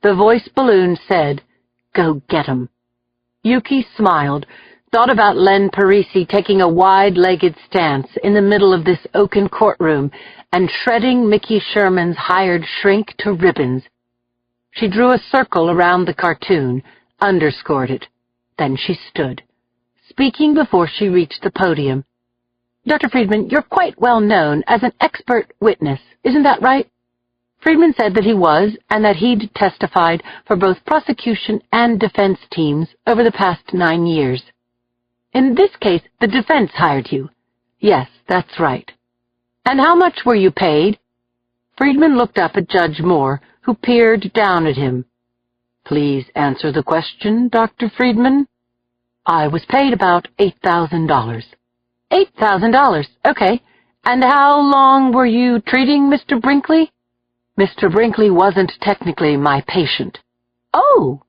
The voice balloon said, "Go get 'em." Yuki smiled, thought about Len Parisi taking a wide-legged stance in the middle of this oaken courtroom and shredding Mickey Sherman's hired shrink to ribbons. She drew a circle around the cartoon, underscored it. Then she stood, speaking before she reached the podium. Dr. Friedman, you're quite well known as an expert witness, isn't that right? Friedman said that he was, and that he'd testified for both prosecution and defense teams over the past 9 years. In this case, the defense hired you. Yes, that's right. And how much were you paid? Friedman looked up at Judge Moore, who peered down at him. Please answer the question, Dr. Friedman. I was paid about $8,000. $8,000, okay. And how long were you treating Mr. Brinkley? Mr. Brinkley wasn't technically my patient. Oh,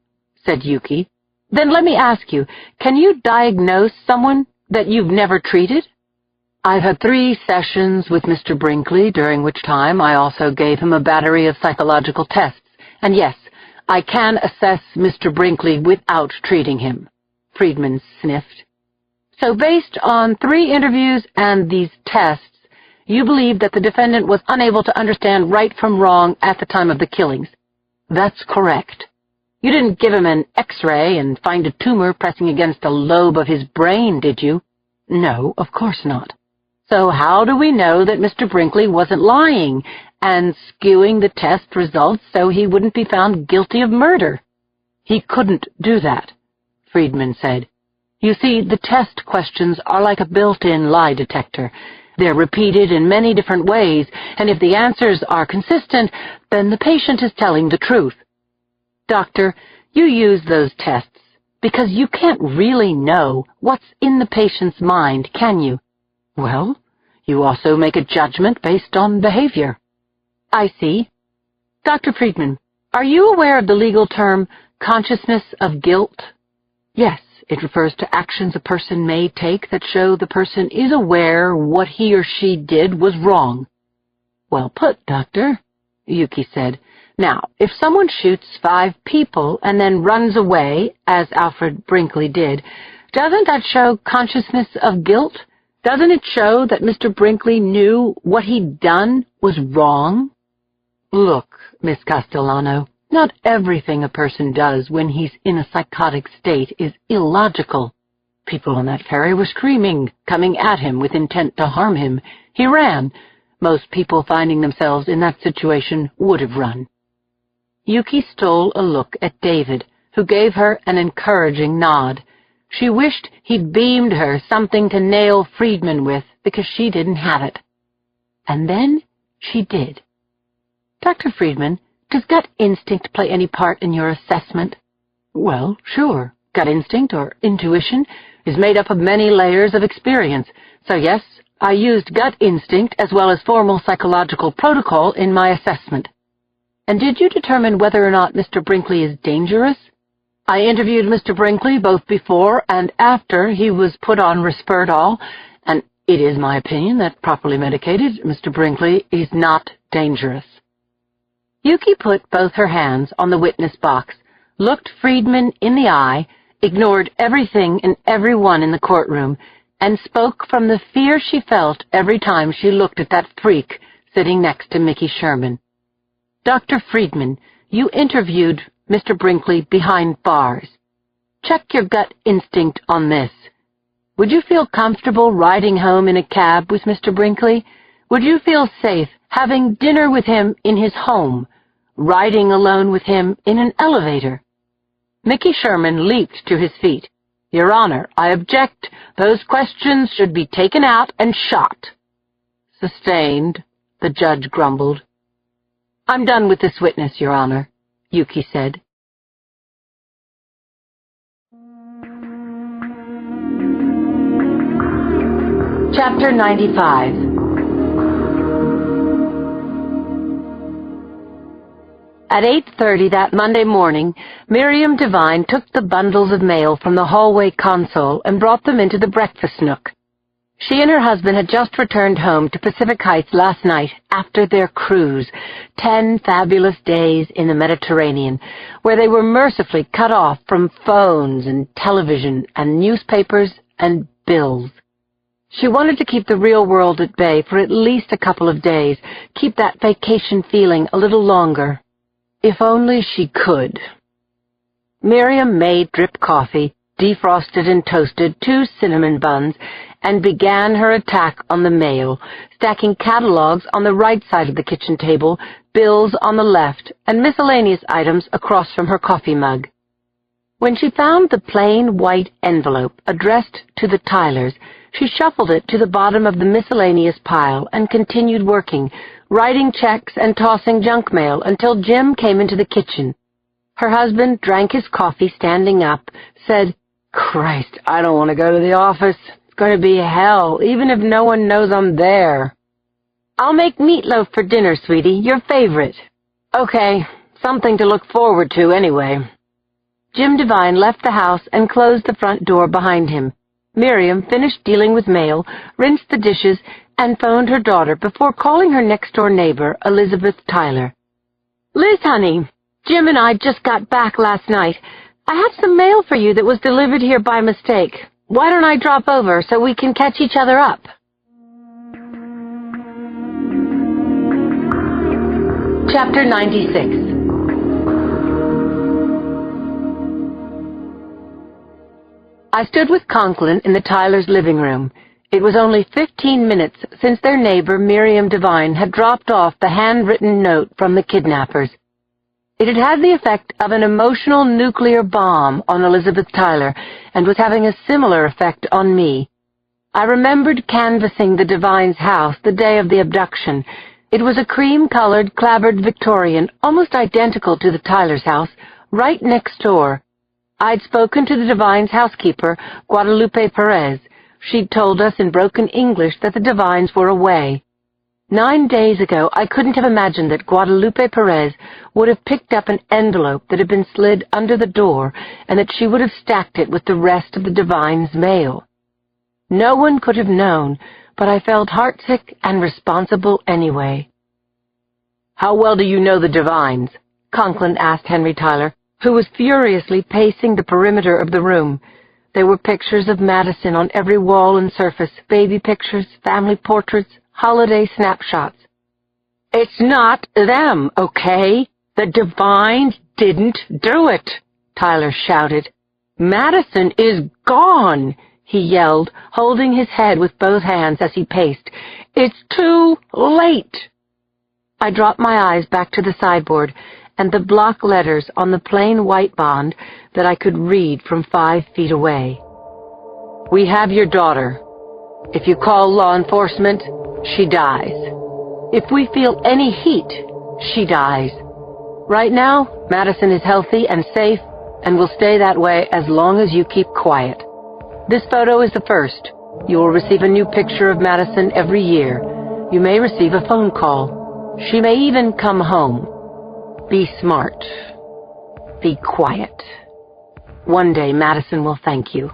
said Yuki. Then let me ask you, can you diagnose someone that you've never treated? I've had 3 sessions with Mr. Brinkley, during which time I also gave him a battery of psychological tests. And yes, I can assess Mr. Brinkley without treating him. Friedman sniffed. So based on 3 interviews and these tests, you believe that the defendant was unable to understand right from wrong at the time of the killings. That's correct. You didn't give him an X-ray and find a tumor pressing against a lobe of his brain, did you? No, of course not. So how do we know that Mr. Brinkley wasn't lying and skewing the test results so he wouldn't be found guilty of murder? He couldn't do that, Friedman said. You see, the test questions are like a built-in lie detector. They're repeated in many different ways, and if the answers are consistent, then the patient is telling the truth. Doctor, you use those tests because you can't really know what's in the patient's mind, can you? Well, you also make a judgment based on behavior. I see. Dr. Friedman, are you aware of the legal term consciousness of guilt? Yes, it refers to actions a person may take that show the person is aware what he or she did was wrong. Well put, Doctor, Yuki said. Now, if someone shoots 5 people and then runs away, as Alfred Brinkley did, doesn't that show consciousness of guilt? Doesn't it show that Mr. Brinkley knew what he'd done was wrong? Look, Miss Castellano, not everything a person does when he's in a psychotic state is illogical. People on that ferry were screaming, coming at him with intent to harm him. He ran. Most people finding themselves in that situation would have run. Yuki stole a look at David, who gave her an encouraging nod. She wished he'd beamed her something to nail Friedman with, because she didn't have it. And then she did. Dr. Friedman, does gut instinct play any part in your assessment? Well, sure. Gut instinct, or intuition, is made up of many layers of experience. So yes, I used gut instinct as well as formal psychological protocol in my assessment. And did you determine whether or not Mr. Brinkley is dangerous? I interviewed Mr. Brinkley both before and after he was put on Risperdal, and it is my opinion that properly medicated, Mr. Brinkley is not dangerous. Yuki put both her hands on the witness box, looked Friedman in the eye, ignored everything and everyone in the courtroom, and spoke from the fear she felt every time she looked at that freak sitting next to Mickey Sherman. Dr. Friedman, you interviewed Mr. Brinkley behind bars. Check your gut instinct on this. Would you feel comfortable riding home in a cab with Mr. Brinkley? Would you feel safe having dinner with him in his home, riding alone with him in an elevator? Mickey Sherman leaped to his feet. Your Honor, I object. Those questions should be taken out and shot. Sustained, the judge grumbled. I'm done with this witness, Your Honor, Yuki said. Chapter 95. At 8:30 that Monday morning, Miriam Devine took the bundles of mail from the hallway console and brought them into the breakfast nook. She and her husband had just returned home to Pacific Heights last night after their cruise, 10 fabulous days in the Mediterranean, where they were mercifully cut off from phones and television and newspapers and bills. She wanted to keep the real world at bay for at least a couple of days, keep that vacation feeling a little longer. If only she could. Miriam made drip coffee, defrosted and toasted 2 cinnamon buns, and began her attack on the mail, stacking catalogs on the right side of the kitchen table, bills on the left, and miscellaneous items across from her coffee mug. When she found the plain white envelope addressed to the Tylers, she shuffled it to the bottom of the miscellaneous pile and continued working, writing checks and tossing junk mail until Jim came into the kitchen. Her husband drank his coffee standing up, said, "Christ, I don't want to go to the office. It's going to be hell, even if no one knows I'm there." "I'll make meatloaf for dinner, sweetie, your favorite." "Okay, something to look forward to anyway." Jim Devine left the house and closed the front door behind him. Miriam finished dealing with mail, rinsed the dishes, and phoned her daughter before calling her next-door neighbor, Elizabeth Tyler. "Liz, honey, Jim and I just got back last night. I have some mail for you that was delivered here by mistake. Why don't I drop over so we can catch each other up?" Chapter 96. I stood with Conklin in the Tylers' living room. It was only 15 minutes since their neighbor Miriam Devine had dropped off the handwritten note from the kidnappers. It had had the effect of an emotional nuclear bomb on Elizabeth Tyler and was having a similar effect on me. I remembered canvassing the Devines' house the day of the abduction. It was a cream-colored, clapboard Victorian, almost identical to the Tylers' house, right next door. I'd spoken to the Devines' housekeeper, Guadalupe Perez. She'd told us in broken English that the Devines were away. 9 days ago, I couldn't have imagined that Guadalupe Perez would have picked up an envelope that had been slid under the door and that she would have stacked it with the rest of the Devines' mail. No one could have known, but I felt heartsick and responsible anyway. "How well do you know the Devines?" Conklin asked Henry Tyler, who was furiously pacing the perimeter of the room. There were pictures of Madison on every wall and surface, baby pictures, family portraits, holiday snapshots. "It's not them, okay? The Devines didn't do it," Tyler shouted. "Madison is gone," he yelled, holding his head with both hands as he paced. "It's too late." I dropped my eyes back to the sideboard and the block letters on the plain white bond that I could read from 5 feet away. "We have your daughter. If you call law enforcement, she dies. If we feel any heat, she dies. Right now, Madison is healthy and safe and will stay that way as long as you keep quiet. This photo is the first. You will receive a new picture of Madison every year. You may receive a phone call. She may even come home. Be smart. Be quiet. One day, Madison will thank you.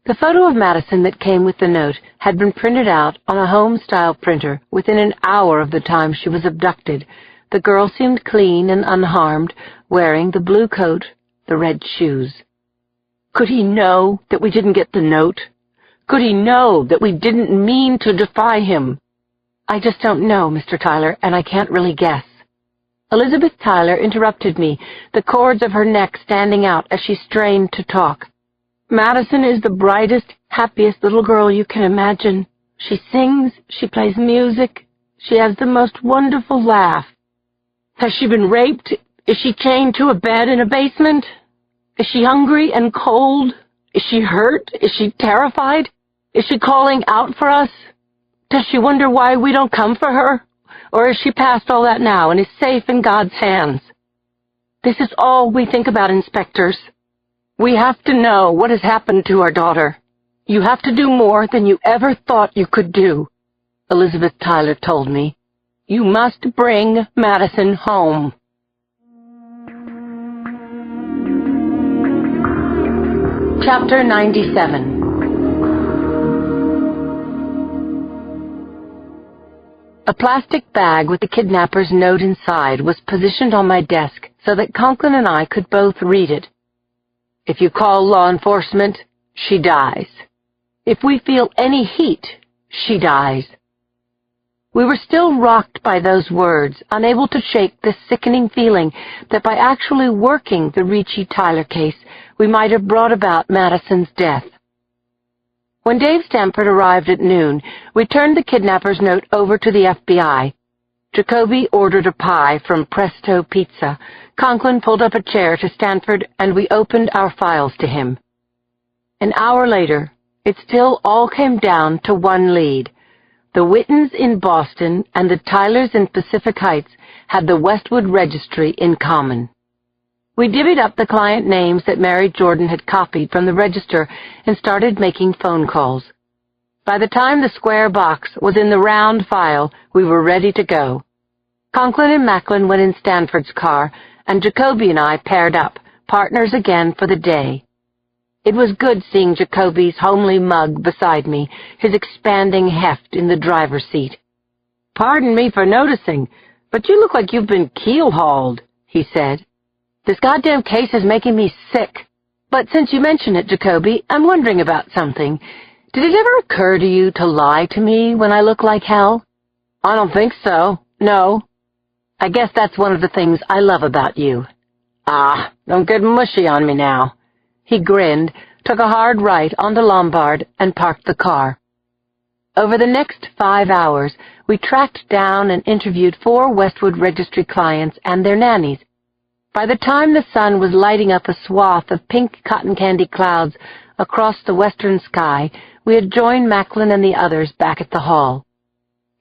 The photo of Madison that came with the note had been printed out on a home-style printer within an hour of the time she was abducted. The girl seemed clean and unharmed, wearing the blue coat, the red shoes. Could he know that we didn't get the note? Could he know that we didn't mean to defy him? I just don't know, Mr. Tyler, and I can't really guess. Elizabeth Tyler interrupted me, the cords of her neck standing out as she strained to talk. Madison is the brightest, happiest little girl you can imagine. She sings, she plays music, she has the most wonderful laugh. Has she been raped? Is she chained to a bed in a basement? Is she hungry and cold? Is she hurt? Is she terrified? Is she calling out for us? Does she wonder why we don't come for her? Or is she past all that now and is safe in God's hands? This is all we think about, inspectors. We have to know what has happened to our daughter. You have to do more than you ever thought you could do, Elizabeth Tyler told me. You must bring Madison home. Chapter 97. A plastic bag with the kidnapper's note inside was positioned on my desk so that Conklin and I could both read it. If you call law enforcement, she dies. If we feel any heat, she dies. We were still rocked by those words, unable to shake the sickening feeling that by actually working the Ricci Tyler case, we might have brought about Madison's death. When Dave Stamford arrived at noon, we turned the kidnapper's note over to the FBI. Jacoby ordered a pie from Presto Pizza. Conklin pulled up a chair to Stanford, and we opened our files to him. An hour later, it still all came down to one lead. The Whittons in Boston and the Tylers in Pacific Heights had the Westwood Registry in common. We divvied up the client names that Mary Jordan had copied from the register and started making phone calls. By the time the square box was in the round file, we were ready to go. Conklin and Macklin went in Stanford's car, and Jacoby and I paired up, partners again for the day. It was good seeing Jacoby's homely mug beside me, his expanding heft in the driver's seat. "Pardon me for noticing, but you look like you've been keel-hauled," he said. "This goddamn case is making me sick. But since you mention it, Jacoby, I'm wondering about something. Did it ever occur to you to lie to me when I look like hell?" "I don't think so. No." "I guess that's one of the things I love about you." "Ah, don't get mushy on me now." He grinned, took a hard right onto Lombard, and parked the car. Over the next 5 hours, we tracked down and interviewed 4 Westwood Registry clients and their nannies. By the time the sun was lighting up a swath of pink cotton candy clouds across the western sky, we had joined Macklin and the others back at the hall.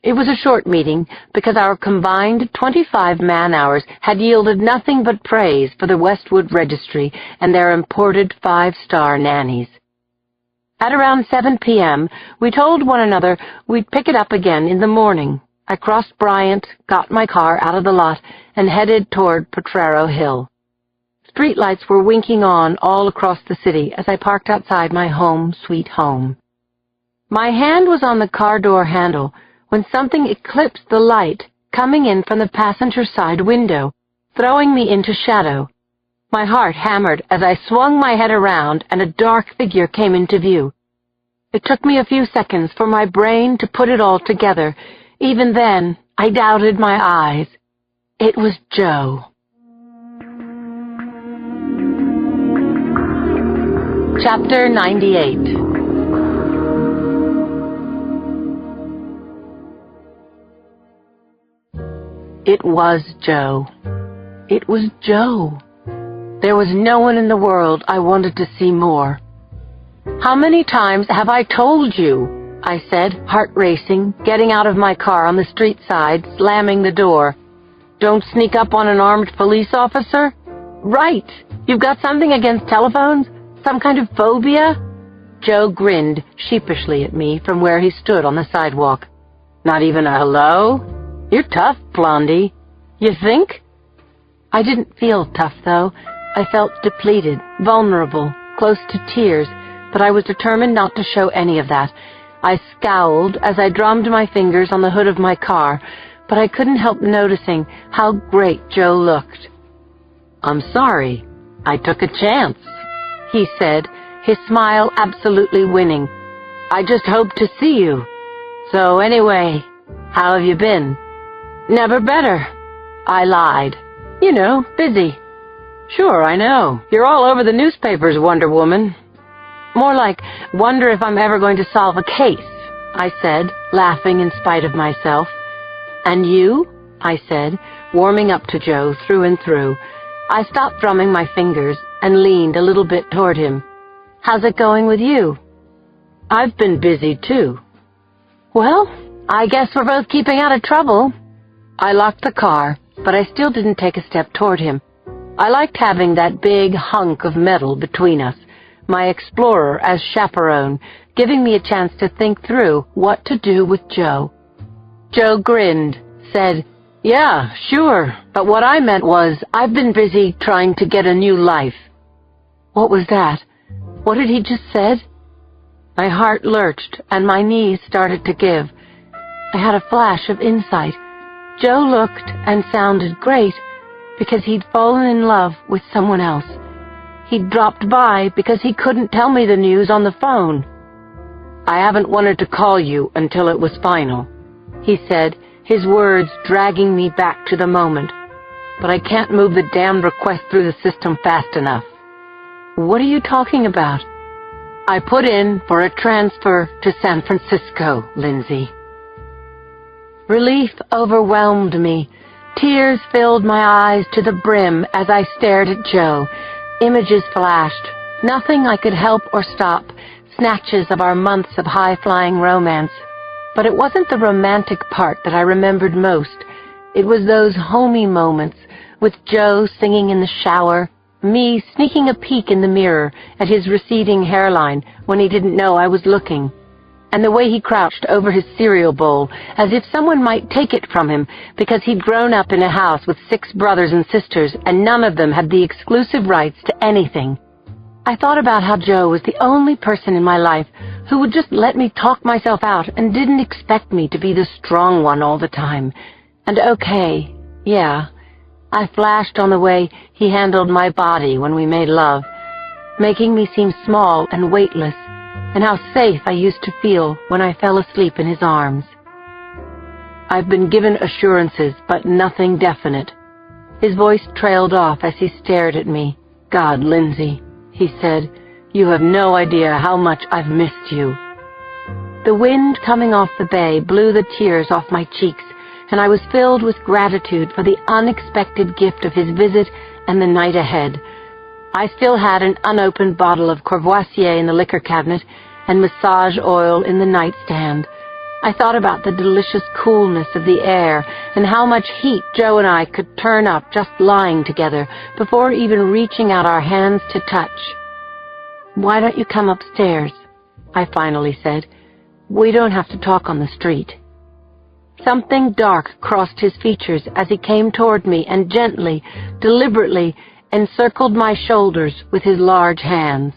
It was a short meeting because our combined 25 man-hours had yielded nothing but praise for the Westwood Registry and their imported 5-star nannies. At around 7 p.m., we told one another we'd pick it up again in the morning. I crossed Bryant, got my car out of the lot, and headed toward Potrero Hill. Streetlights were winking on all across the city as I parked outside my home, sweet home. My hand was on the car door handle when something eclipsed the light coming in from the passenger side window, throwing me into shadow. My heart hammered as I swung my head around and a dark figure came into view. It took me a few seconds for my brain to put it all together. Even then, I doubted my eyes. It was Joe. Chapter 98. It was Joe. It was Joe. There was no one in the world I wanted to see more. "How many times have I told you?" I said, heart racing, getting out of my car on the street side, slamming the door. Don't sneak up on an armed police officer? Right. You've got something against telephones? Some kind of phobia? Joe grinned sheepishly at me from where he stood on the sidewalk. Not even a hello? You're tough, Blondie. You think? I didn't feel tough, though. I felt depleted, vulnerable, close to tears, but I was determined not to show any of that. I scowled as I drummed my fingers on the hood of my car, but I couldn't help noticing how great Joe looked. I'm sorry. I took a chance, he said, his smile absolutely winning. I just hoped to see you. So anyway, how have you been? Never better. I lied. You know, busy. Sure, I know. You're all over the newspapers, Wonder Woman. More like, wonder if I'm ever going to solve a case, I said, laughing in spite of myself. And you? I said, warming up to Joe through and through. I stopped drumming my fingers and leaned a little bit toward him. How's it going with you? I've been busy, too. Well, I guess we're both keeping out of trouble. I locked the car, but I still didn't take a step toward him. I liked having that big hunk of metal between us, my explorer as chaperone, giving me a chance to think through what to do with Joe. Joe grinned, said, Yeah, sure, but what I meant was I've been busy trying to get a new life. What was that? What had he just said? My heart lurched and my knees started to give. I had a flash of insight. Joe looked and sounded great because he'd fallen in love with someone else. He'd dropped by because he couldn't tell me the news on the phone. I haven't wanted to call you until it was final, he said, his words dragging me back to the moment. But I can't move the damned request through the system fast enough. What are you talking about? I put in for a transfer to San Francisco, Lindsay. Relief overwhelmed me. Tears filled my eyes to the brim as I stared at Joe. Images flashed. Nothing I could help or stop. Snatches of our months of high-flying romance. But it wasn't the romantic part that I remembered most. It was those homey moments, with Joe singing in the shower, me sneaking a peek in the mirror at his receding hairline when he didn't know I was looking, and the way he crouched over his cereal bowl as if someone might take it from him because he'd grown up in a house with 6 brothers and sisters and none of them had the exclusive rights to anything. I thought about how Joe was the only person in my life who would just let me talk myself out and didn't expect me to be the strong one all the time. And okay, yeah, I flashed on the way he handled my body when we made love, making me seem small and weightless, and how safe I used to feel when I fell asleep in his arms. I've been given assurances, but nothing definite. His voice trailed off as he stared at me. God, Lindsay, he said, you have no idea how much I've missed you. The wind coming off the bay blew the tears off my cheeks, and I was filled with gratitude for the unexpected gift of his visit and the night ahead. I still had an unopened bottle of Courvoisier in the liquor cabinet and massage oil in the nightstand. I thought about the delicious coolness of the air and how much heat Joe and I could turn up just lying together before even reaching out our hands to touch. Why don't you come upstairs? I finally said. We don't have to talk on the street. Something dark crossed his features as he came toward me and gently, deliberately, encircled my shoulders with his large hands.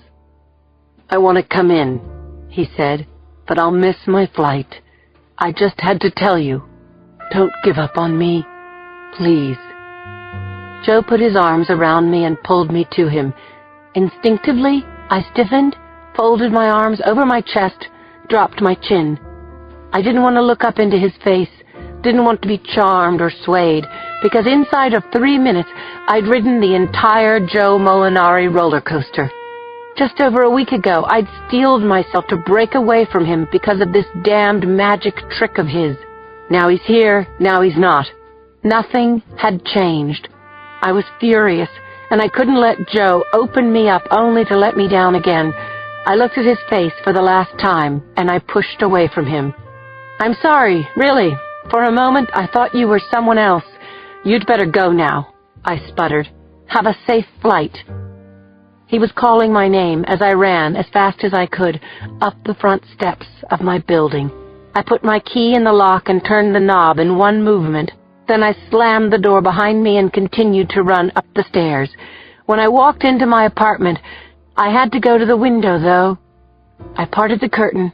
I want to come in, he said, but I'll miss my flight. I just had to tell you. Don't give up on me, please. Joe put his arms around me and pulled me to him. Instinctively, I stiffened, folded my arms over my chest, dropped my chin. I didn't want to look up into his face, didn't want to be charmed or swayed, because inside of 3 minutes I'd ridden the entire Joe Molinari roller coaster. Just over a week ago, I'd steeled myself to break away from him because of this damned magic trick of his. Now he's here, now he's not. Nothing had changed. I was furious, and I couldn't let Joe open me up only to let me down again. I looked at his face for the last time, and I pushed away from him. "I'm sorry, really. For a moment, I thought you were someone else. You'd better go now," I sputtered. "Have a safe flight." He was calling my name as I ran as fast as I could up the front steps of my building. I put my key in the lock and turned the knob in one movement. Then I slammed the door behind me and continued to run up the stairs. When I walked into my apartment, I had to go to the window, though. I parted the curtain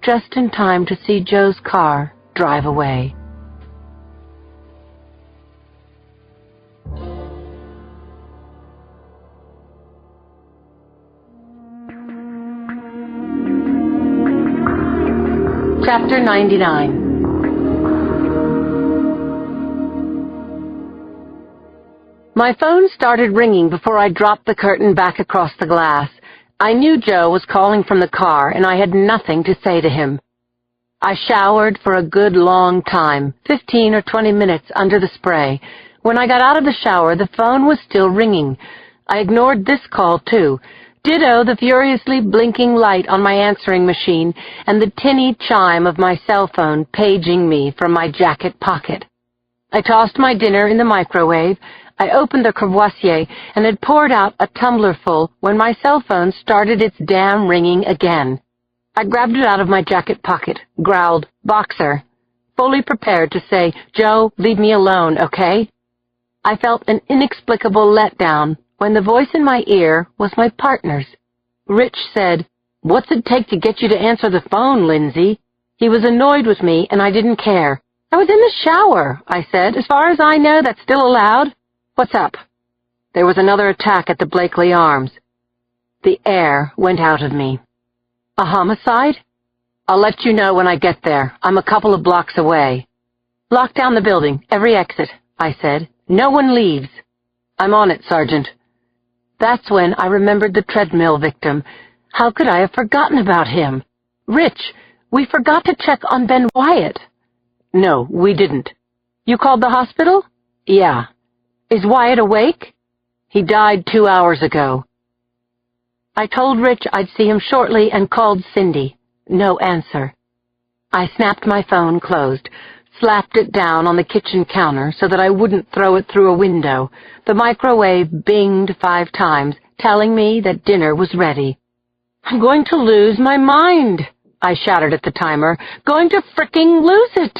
just in time to see Joe's car drive away. Chapter 99. My phone started ringing before I dropped the curtain back across the glass. I knew Joe was calling from the car, and I had nothing to say to him. I showered for a good long time, 15 or 20 minutes under the spray. When I got out of the shower, the phone was still ringing. I ignored this call, too. Ditto the furiously blinking light on my answering machine and the tinny chime of my cell phone paging me from my jacket pocket. I tossed my dinner in the microwave. I opened the Courvoisier and had poured out a tumblerful when my cell phone started its damn ringing again. I grabbed it out of my jacket pocket, growled, "Boxer," fully prepared to say, "Joe, leave me alone, okay?" I felt an inexplicable letdown when the voice in my ear was my partner's. Rich said, "What's it take to get you to answer the phone, Lindsay?" He was annoyed with me, and I didn't care. "I was in the shower," I said. "As far as I know, that's still allowed." "What's up?" There was another attack at the Blakely Arms. The air went out of me. "A homicide?" "I'll let you know when I get there. I'm a couple of blocks away." "Lock down the building, every exit," I said. "No one leaves." "I'm on it, Sergeant." That's when I remembered the treadmill victim. How could I have forgotten about him? "Rich, we forgot to check on Ben Wyatt." "No, we didn't." "You called the hospital?" "Yeah." "Is Wyatt awake?" "He died 2 hours ago." I told Rich I'd see him shortly and called Cindy. No answer. I snapped my phone closed, slapped it down on the kitchen counter so that I wouldn't throw it through a window. The microwave binged 5 times, telling me that dinner was ready. "I'm going to lose my mind," I shouted at the timer. "Going to fricking lose it."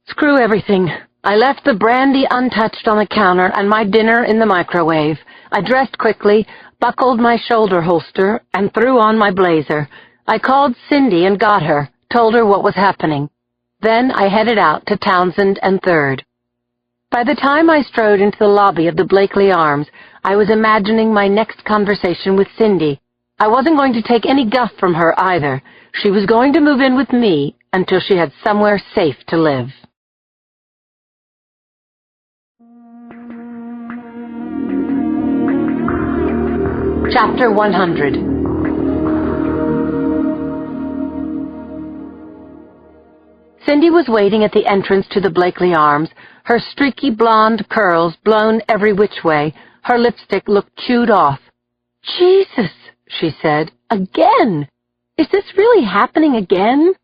Screw everything. I left the brandy untouched on the counter and my dinner in the microwave. I dressed quickly, buckled my shoulder holster, and threw on my blazer. I called Cindy and got her, told her what was happening. Then I headed out to Townsend and 3rd. By the time I strode into the lobby of the Blakely Arms, I was imagining my next conversation with Cindy. I wasn't going to take any guff from her either. She was going to move in with me until she had somewhere safe to live. Chapter 100. Cindy was waiting at the entrance to the Blakely Arms, her streaky blonde curls blown every which way. Her lipstick looked chewed off. "Jesus," she said, "again? Is this really happening again?"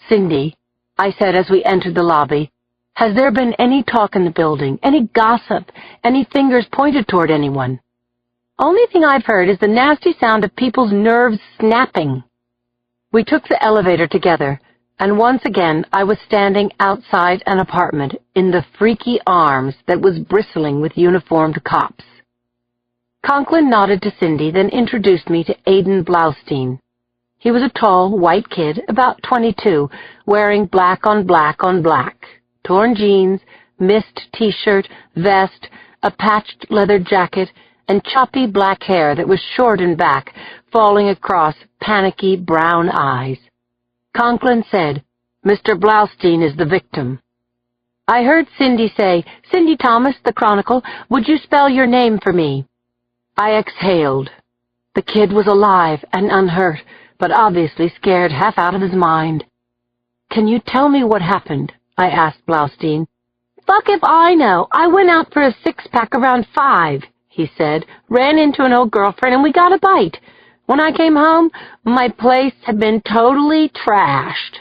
"Cindy," I said as we entered the lobby, "has there been any talk in the building, any gossip, any fingers pointed toward anyone?" "Only thing I've heard is the nasty sound of people's nerves snapping." We took the elevator together, and once again I was standing outside an apartment in the freaky Arms that was bristling with uniformed cops. Conklin nodded to Cindy, then introduced me to Aiden Blaustein. He was a tall, white kid, about 22, wearing black on black on black, torn jeans, mist T-shirt, vest, a patched leather jacket, and choppy black hair that was short in back, falling across panicky brown eyes. Conklin said, "Mr. Blaustein is the victim." I heard Cindy say, "Cindy Thomas, the Chronicle, would you spell your name for me?" I exhaled. The kid was alive and unhurt, but obviously scared half out of his mind. "Can you tell me what happened?" I asked Blaustein. "Fuck if I know. I went out for a 6-pack around 5, he said, "ran into an old girlfriend and we got a bite. When I came home, my place had been totally trashed.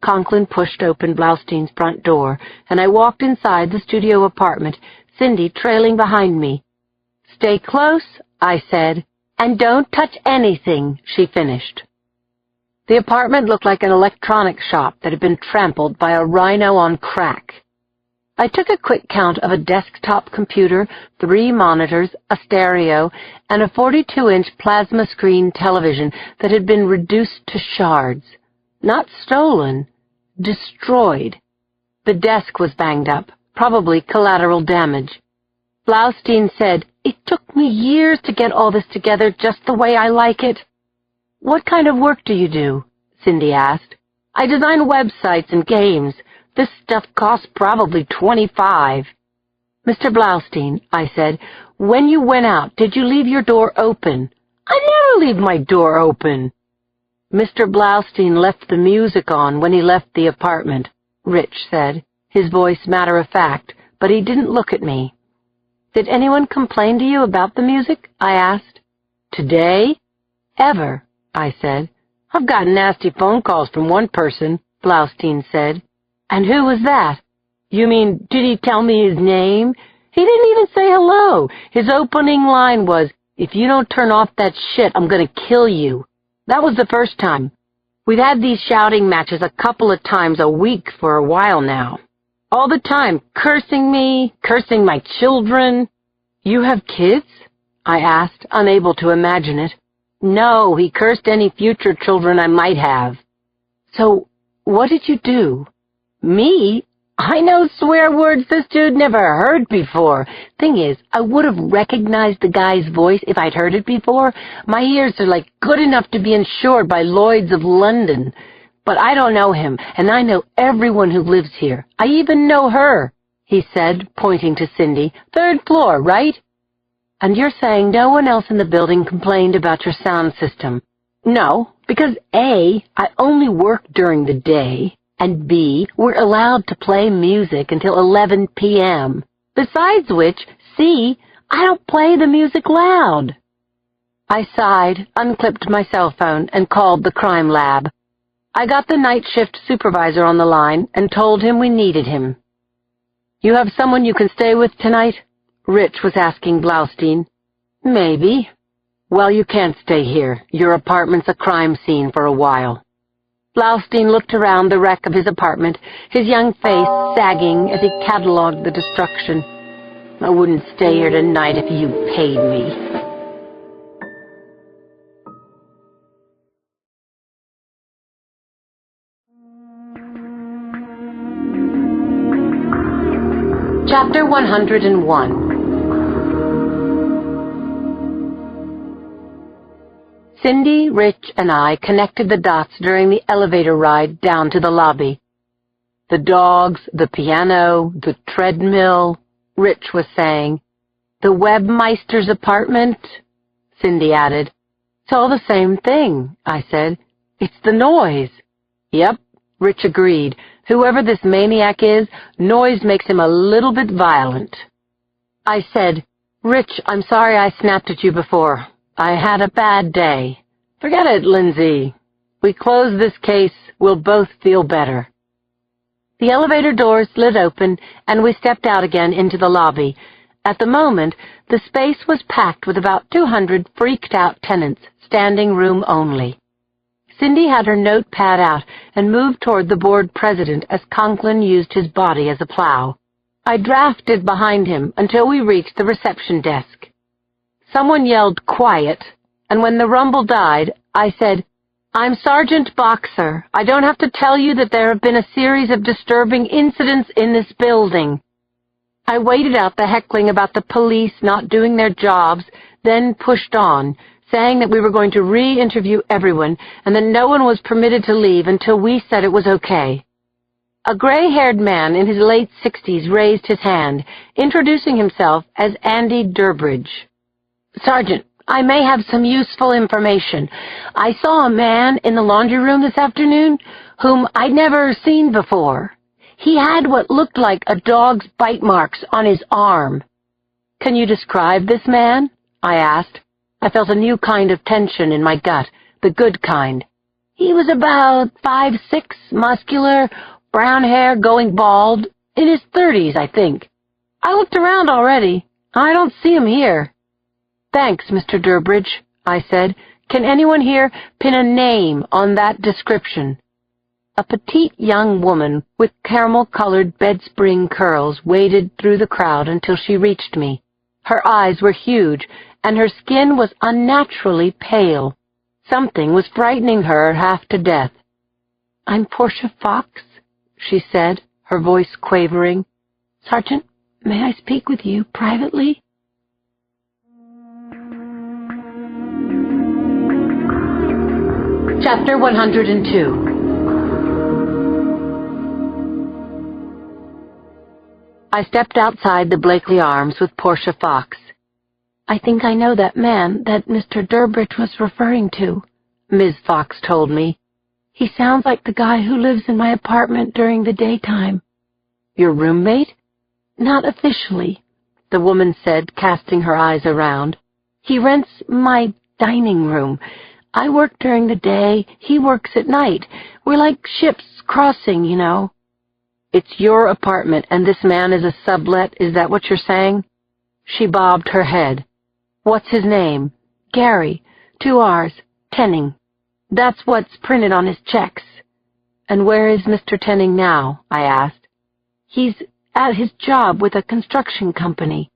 Conklin pushed open Blaustein's front door, and I walked inside the studio apartment, Cindy trailing behind me. "Stay close," I said, "and don't touch anything," she finished. The apartment looked like an electronics shop that had been trampled by a rhino on crack. I took a quick count of a desktop computer, 3 monitors, a stereo, and a 42-inch plasma screen television that had been reduced to shards. Not stolen, destroyed. The desk was banged up, probably collateral damage. Blaustein said, "It took me years to get all this together just the way I like it." "What kind of work do you do?" Cindy asked. "I design websites and games. This stuff costs probably $25. "Mr. Blaustein," I said, "when you went out, did you leave your door open?" "I never leave my door open." "Mr. Blaustein left the music on when he left the apartment," Rich said, his voice matter-of-fact, but he didn't look at me. "Did anyone complain to you about the music?" I asked. "Today? Ever," I said. "I've gotten nasty phone calls from one person," Blaustein said. "And who was that?" "You mean, did he tell me his name?" "He didn't even say hello. His opening line was, 'If you don't turn off that shit, I'm gonna kill you.' That was the first time. We've had these shouting matches a couple of times a week for a while now. All the time, cursing me, cursing my children." "You have kids?" I asked, unable to imagine it. "No, he cursed any future children I might have." "So, what did you do?" "Me? I know swear words this dude never heard before. Thing is, I would have recognized the guy's voice if I'd heard it before. My ears are like good enough to be insured by Lloyd's of London. But I don't know him, and I know everyone who lives here. I even know her," he said, pointing to Cindy. "3rd floor, right?" "And you're saying no one else in the building complained about your sound system?" "No, because A, I only work during the day, and B, we're allowed to play music until 11 p.m. Besides which, C, I don't play the music loud." I sighed, unclipped my cell phone, and called the crime lab. I got the night shift supervisor on the line and told him we needed him. "You have someone you can stay with tonight?" Rich was asking Blaustein. "Maybe." "Well, you can't stay here. Your apartment's a crime scene for a while." Blaustein looked around the wreck of his apartment, his young face sagging as he catalogued the destruction. "I wouldn't stay here tonight if you paid me." Chapter 101. Cindy, Rich, and I connected the dots during the elevator ride down to the lobby. "The dogs, the piano, the treadmill," Rich was saying. "The Webmeister's apartment," Cindy added. "It's all the same thing," I said. "It's the noise." "Yep," Rich agreed. "Whoever this maniac is, noise makes him a little bit violent." I said, "Rich, I'm sorry I snapped at you before. I had a bad day." "Forget it, Lindsay. We close this case, we'll both feel better." The elevator doors slid open, and we stepped out again into the lobby. At the moment, the space was packed with about 200 freaked-out tenants, standing room only. Cindy had her notepad out and moved toward the board president as Conklin used his body as a plow. I drafted behind him until we reached the reception desk. Someone yelled, "Quiet," and when the rumble died, I said, "I'm Sergeant Boxer. I don't have to tell you that there have been a series of disturbing incidents in this building." I waited out the heckling about the police not doing their jobs, then pushed on, saying that we were going to re-interview everyone and that no one was permitted to leave until we said it was okay. A gray-haired man in his late 60s raised his hand, introducing himself as Andy Durbridge. "Sergeant, I may have some useful information. I saw a man in the laundry room this afternoon whom I'd never seen before. He had what looked like a dog's bite marks on his arm." "Can you describe this man?" I asked. I felt a new kind of tension in my gut, the good kind. He was about 5'6", muscular, brown hair, going bald, in his 30s, I think. I looked around already. I don't see him here. Thanks, Mr. Durbridge, I said. Can anyone here pin a name on that description? A petite young woman with caramel-colored bed-spring curls waded through the crowd until she reached me. Her eyes were huge, and her skin was unnaturally pale. Something was frightening her half to death. "I'm Portia Fox," she said, her voice quavering. "Sergeant, may I speak with you privately?" Chapter 102. I stepped outside the Blakely Arms with Portia Fox. "I think I know that man that Mr. Durbridge was referring to," Ms. Fox told me. "He sounds like the guy who lives in my apartment during the daytime." "Your roommate?" "Not officially," the woman said, casting her eyes around. "He rents my dining room. I work during the day, he works at night. We're like ships crossing, you know." "It's your apartment, and this man is a sublet, is that what you're saying?" She bobbed her head. "What's his name?" "Gary, 2 R's, Tenning. That's what's printed on his checks." "And where is Mr. Tenning now?" I asked. "He's at his job with a construction company."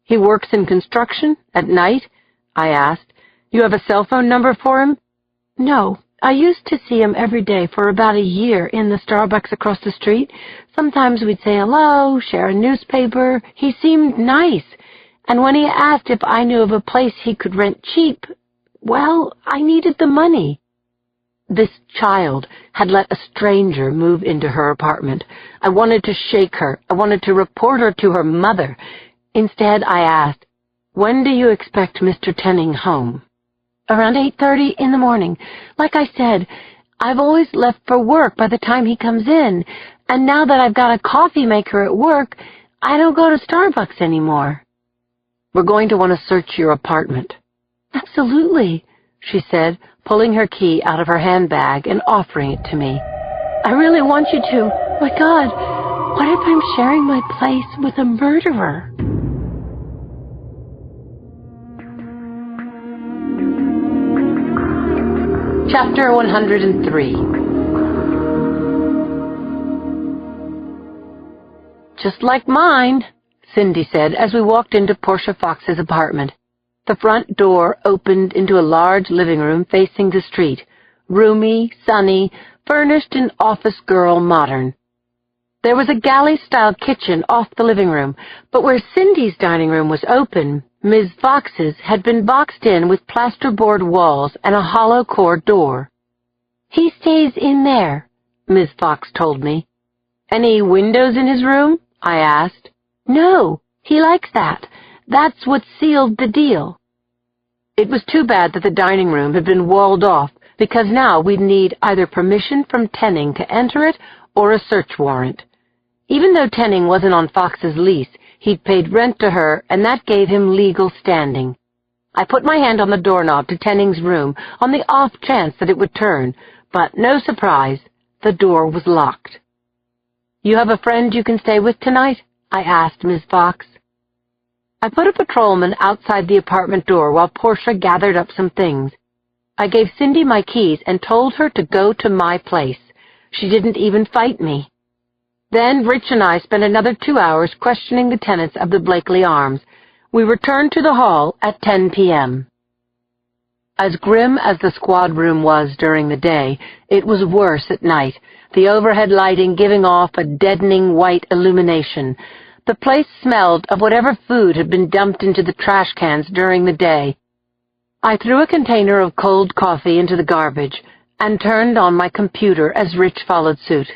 "He works in construction? At night?" I asked. "You have a cell phone number for him?" "No. I used to see him every day for about a year in the Starbucks across the street. Sometimes we'd say hello, share a newspaper. He seemed nice. And when he asked if I knew of a place he could rent cheap, well, I needed the money." This child had let a stranger move into her apartment. I wanted to shake her. I wanted to report her to her mother. Instead, I asked, "When do you expect Mr. Tenning home?" "Around 8:30 in the morning. Like I said, I've always left for work by the time he comes in, and now that I've got a coffee maker at work, I don't go to Starbucks anymore." "We're going to want to search your apartment." "Absolutely," she said, pulling her key out of her handbag and offering it to me. "I really want you to. My God, what if I'm sharing my place with a murderer?" Chapter 103. "Just like mine," Cindy said as we walked into Portia Fox's apartment. The front door opened into a large living room facing the street, roomy, sunny, furnished in office-girl modern. There was a galley-style kitchen off the living room, but where Cindy's dining room was open, Ms. Fox's had been boxed in with plasterboard walls and a hollow core door. "He stays in there," Ms. Fox told me. "Any windows in his room?" I asked. "No, he likes that. That's what sealed the deal." It was too bad that the dining room had been walled off, because now we'd need either permission from Tenning to enter it or a search warrant. Even though Tenning wasn't on Fox's lease, he'd paid rent to her, and that gave him legal standing. I put my hand on the doorknob to Tenning's room on the off chance that it would turn, but no surprise, the door was locked. "You have a friend you can stay with tonight?" I asked Ms. Fox. I put a patrolman outside the apartment door while Portia gathered up some things. I gave Cindy my keys and told her to go to my place. She didn't even fight me. Then Rich and I spent another 2 hours questioning the tenants of the Blakely Arms. We returned to the hall at 10 p.m. As grim as the squad room was during the day, it was worse at night, the overhead lighting giving off a deadening white illumination. The place smelled of whatever food had been dumped into the trash cans during the day. I threw a container of cold coffee into the garbage and turned on my computer as Rich followed suit.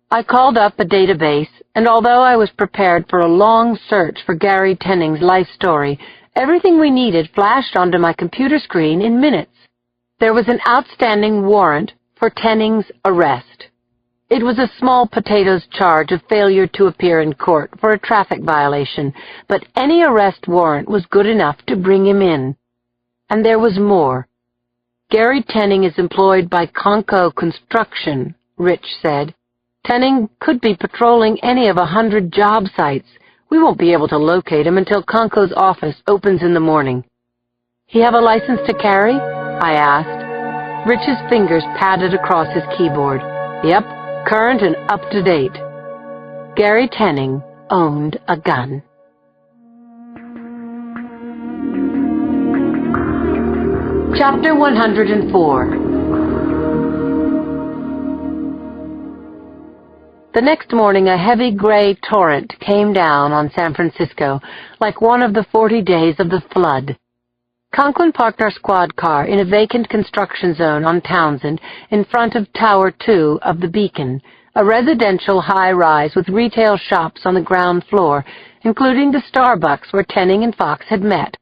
I called up a database, and although I was prepared for a long search for Gary Tenning's life story, everything we needed flashed onto my computer screen in minutes. There was an outstanding warrant for Tenning's arrest. It was a small potatoes charge of failure to appear in court for a traffic violation, but any arrest warrant was good enough to bring him in. And there was more. "Gary Tenning is employed by Conco Construction," Rich said. "Tenning could be patrolling any of 100 job sites. We won't be able to locate him until Conco's office opens in the morning." "He have a license to carry?" I asked. Rich's fingers padded across his keyboard. "Yep, current and up to date." Gary Tenning owned a gun. Chapter 104. The next morning, a heavy gray torrent came down on San Francisco like one of the 40 days of the flood. Conklin parked our squad car in a vacant construction zone on Townsend in front of Tower 2 of the Beacon, a residential high-rise with retail shops on the ground floor, including the Starbucks where Tenning and Fox had met.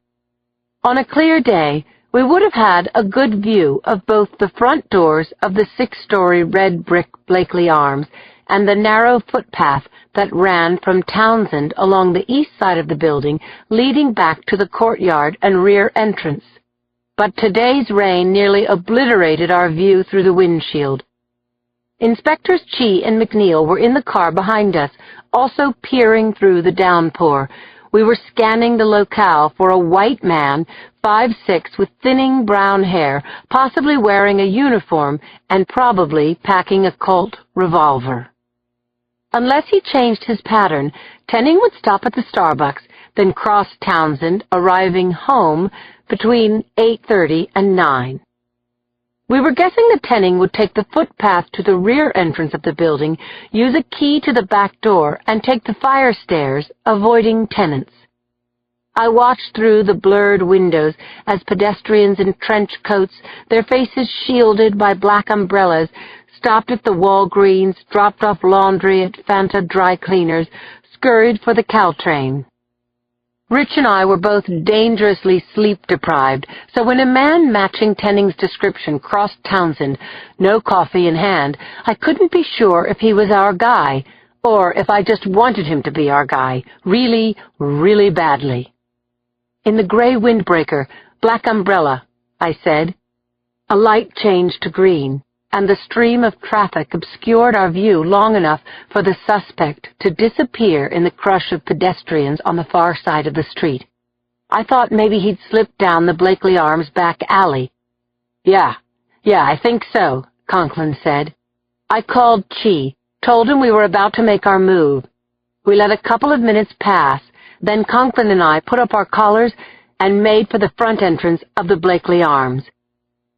On a clear day, we would have had a good view of both the front doors of the 6-story red brick Blakely Arms and the narrow footpath that ran from Townsend along the east side of the building, leading back to the courtyard and rear entrance. But today's rain nearly obliterated our view through the windshield. Inspectors Chi and McNeil were in the car behind us, also peering through the downpour. We were scanning the locale for a white man, 5'6", with thinning brown hair, possibly wearing a uniform and probably packing a Colt revolver. Unless he changed his pattern, Tenning would stop at the Starbucks, then cross Townsend, arriving home between 8:30 and 9. We were guessing that Tenning would take the footpath to the rear entrance of the building, use a key to the back door, and take the fire stairs, avoiding tenants. I watched through the blurred windows as pedestrians in trench coats, their faces shielded by black umbrellas, stopped at the Walgreens, dropped off laundry at Fanta dry cleaners, scurried for the Caltrain. Rich and I were both dangerously sleep-deprived, so when a man matching Tenning's description crossed Townsend, no coffee in hand, I couldn't be sure if he was our guy, or if I just wanted him to be our guy, really, really badly. "In the gray windbreaker, black umbrella," I said. A light changed to green, and the stream of traffic obscured our view long enough for the suspect to disappear in the crush of pedestrians on the far side of the street. I thought maybe he'd slipped down the Blakely Arms back alley. Yeah, I think so," Conklin said. I called Chi, told him we were about to make our move. We let a couple of minutes pass, then Conklin and I put up our collars and made for the front entrance of the Blakely Arms.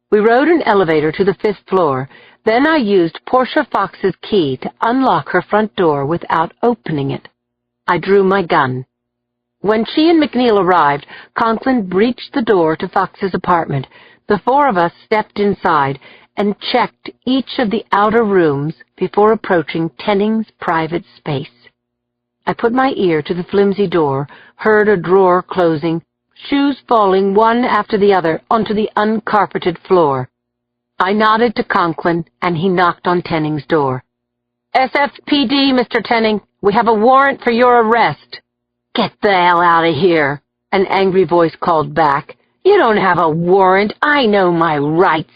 We rode an elevator to the 5th floor. Then I used Portia Fox's key to unlock her front door without opening it. I drew my gun. When she and McNeil arrived, Conklin breached the door to Fox's apartment. The four of us stepped inside and checked each of the outer rooms before approaching Tenning's private space. I put my ear to the flimsy door, heard a drawer closing, shoes falling one after the other onto the uncarpeted floor. I nodded to Conklin, and he knocked on Tenning's door. "SFPD, Mr. Tenning. We have a warrant for your arrest." "Get the hell out of here," an angry voice called back. "You don't have a warrant. I know my rights."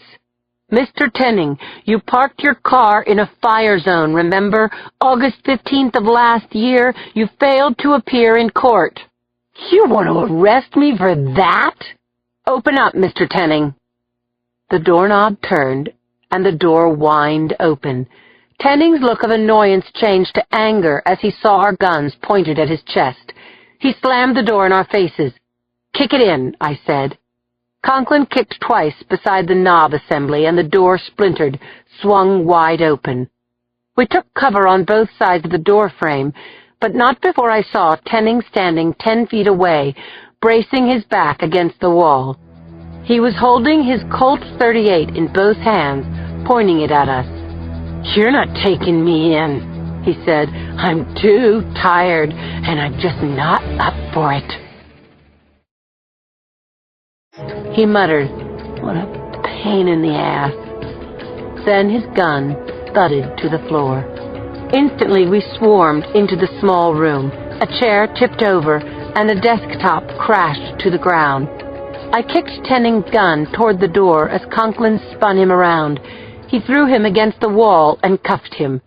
"Mr. Tenning, you parked your car in a fire zone, remember? August 15th of last year, you failed to appear in court." "You want to arrest me for that?" "Open up, Mr. Tenning." The doorknob turned, and the door whined open. Tenning's look of annoyance changed to anger as he saw our guns pointed at his chest. He slammed the door in our faces. "Kick it in," I said. Conklin kicked twice beside the knob assembly, and the door splintered, swung wide open. We took cover on both sides of the door frame, but not before I saw Tenning standing 10 feet away, bracing his back against the wall. He was holding his Colt .38 in both hands, pointing it at us. "You're not taking me in," he said. "I'm too tired, and I'm just not up for it." He muttered, "What a pain in the ass." Then his gun thudded to the floor. Instantly we swarmed into the small room. A chair tipped over, and a desktop crashed to the ground. I kicked Tenning's gun toward the door as Conklin spun him around. He threw him against the wall and cuffed him.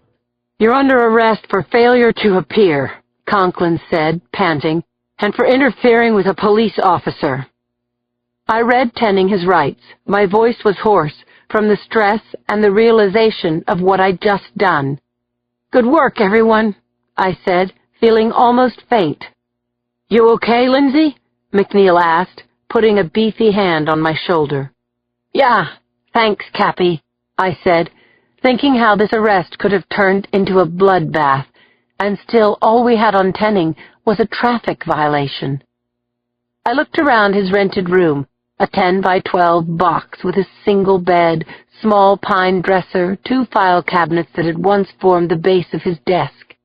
"You're under arrest for failure to appear," Conklin said, panting, "and for interfering with a police officer." I read Tenning his rights. My voice was hoarse from the stress and the realization of what I'd just done. "Good work, everyone," I said, feeling almost faint. "You okay, Lindsay?" McNeil asked, putting a beefy hand on my shoulder. "Yeah, thanks, Cappy," I said, thinking how this arrest could have turned into a bloodbath, and still all we had on Tenning was a traffic violation. I looked around his rented room, a 10 by 12 box with a single bed, small pine dresser, 2 file cabinets that had once formed the base of his desk.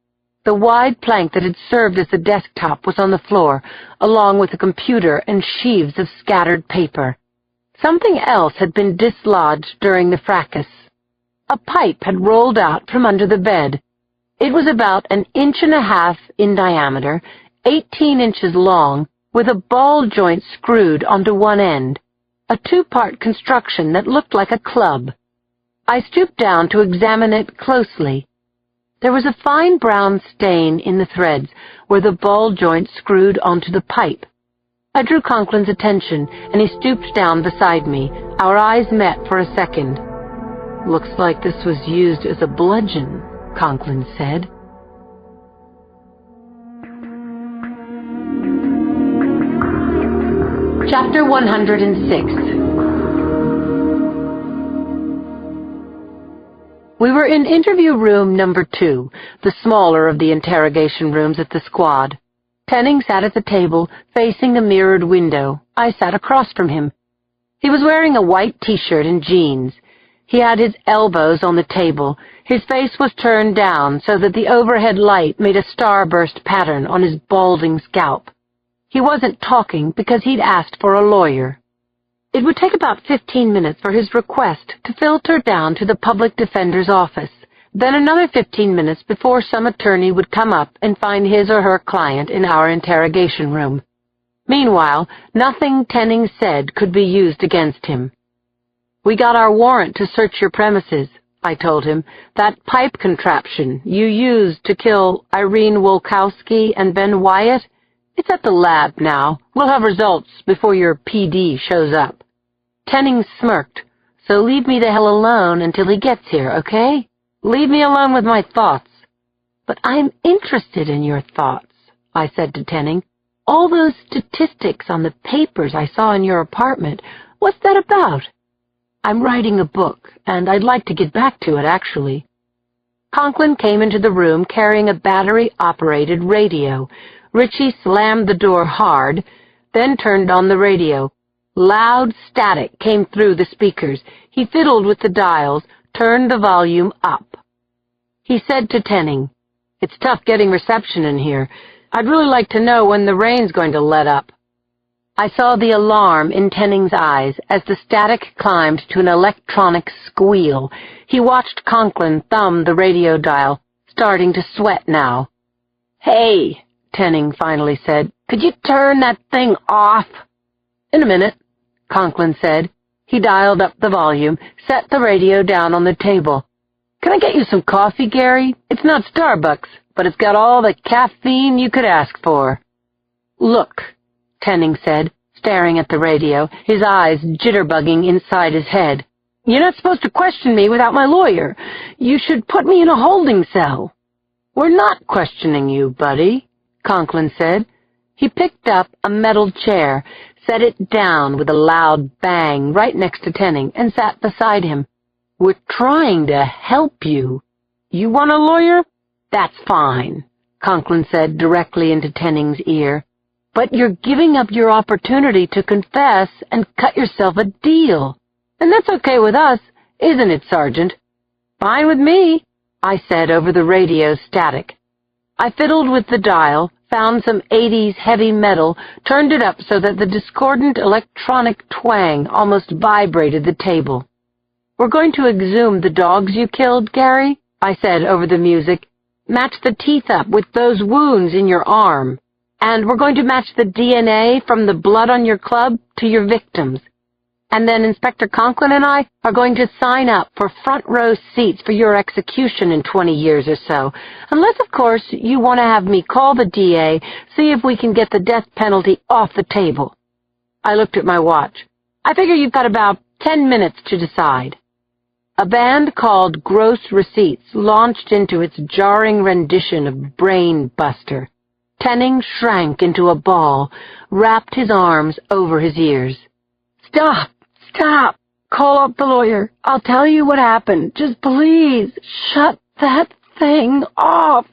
The wide plank that had served as the desktop was on the floor, along with a computer and sheaves of scattered paper. Something else had been dislodged during the fracas. A pipe had rolled out from under the bed. It was about 1.5 inches in diameter, 18 inches long, with a ball joint screwed onto one end, a 2-part construction that looked like a club. I stooped down to examine it closely. There was a fine brown stain in the threads where the ball joint screwed onto the pipe. I drew Conklin's attention, and he stooped down beside me. Our eyes met for a second. "Looks like this was used as a bludgeon," Conklin said. Chapter 106. We were in interview room number 2, the smaller of the interrogation rooms at the squad. Tenning sat at the table, facing a mirrored window. I sat across from him. He was wearing a white T-shirt and jeans. He had his elbows on the table. His face was turned down so that the overhead light made a starburst pattern on his balding scalp. He wasn't talking because he'd asked for a lawyer. It would take about 15 minutes for his request to filter down to the public defender's office, then another 15 minutes before some attorney would come up and find his or her client in our interrogation room. Meanwhile, nothing Tenning said could be used against him. "We got our warrant to search your premises," I told him. "That pipe contraption you used to kill Irene Wolkowski and Ben Wyatt, it's at the lab now. We'll have results before your PD shows up." Tenning smirked. "So leave me the hell alone until he gets here, okay? Leave me alone with my thoughts." "But I'm interested in your thoughts," I said to Tenning. "All those statistics on the papers I saw in your apartment, what's that about?" "I'm writing a book, and I'd like to get back to it, actually." Conklin came into the room carrying a battery-operated radio. Richie slammed the door hard, then turned on the radio. Loud static came through the speakers. He fiddled with the dials, turned the volume up. He said to Tenning, "It's tough getting reception in here. I'd really like to know when the rain's going to let up." I saw the alarm in Tenning's eyes as the static climbed to an electronic squeal. He watched Conklin thumb the radio dial, starting to sweat now. "Hey," Tenning finally said, "could you turn that thing off?" "In a minute," Conklin said. He dialed up the volume, set the radio down on the table. "Can I get you some coffee, Gary? It's not Starbucks, but it's got all the caffeine you could ask for." "Look," Tenning said, staring at the radio, his eyes jitterbugging inside his head. "You're not supposed to question me without my lawyer. You should put me in a holding cell." "We're not questioning you, buddy," Conklin said. He picked up a metal chair, set it down with a loud bang right next to Tenning, and sat beside him. "We're trying to help you. You want a lawyer? That's fine," Conklin said directly into Tenning's ear. "But you're giving up your opportunity to confess and cut yourself a deal. And that's okay with us, isn't it, Sergeant?" "Fine with me," I said over the radio static. I fiddled with the dial, found some 80s heavy metal, turned it up so that the discordant electronic twang almost vibrated the table. "We're going to exhume the dogs you killed, Gary," I said over the music. "Match the teeth up with those wounds in your arm." and we're going to match the DNA from the blood on your club to your victims. And then Inspector Conklin and I are going to sign up for front row seats for your execution in 20 years or so. Unless, of course, you want to have me call the DA, see if we can get the death penalty off the table. I looked at my watch. I figure you've got about 10 minutes to decide. A band called Gross Receipts launched into its jarring rendition of Brain Buster. Tenning shrank into a ball, wrapped his arms over his ears. Stop! Stop! Call up the lawyer. I'll tell you what happened. Just please, shut that thing off.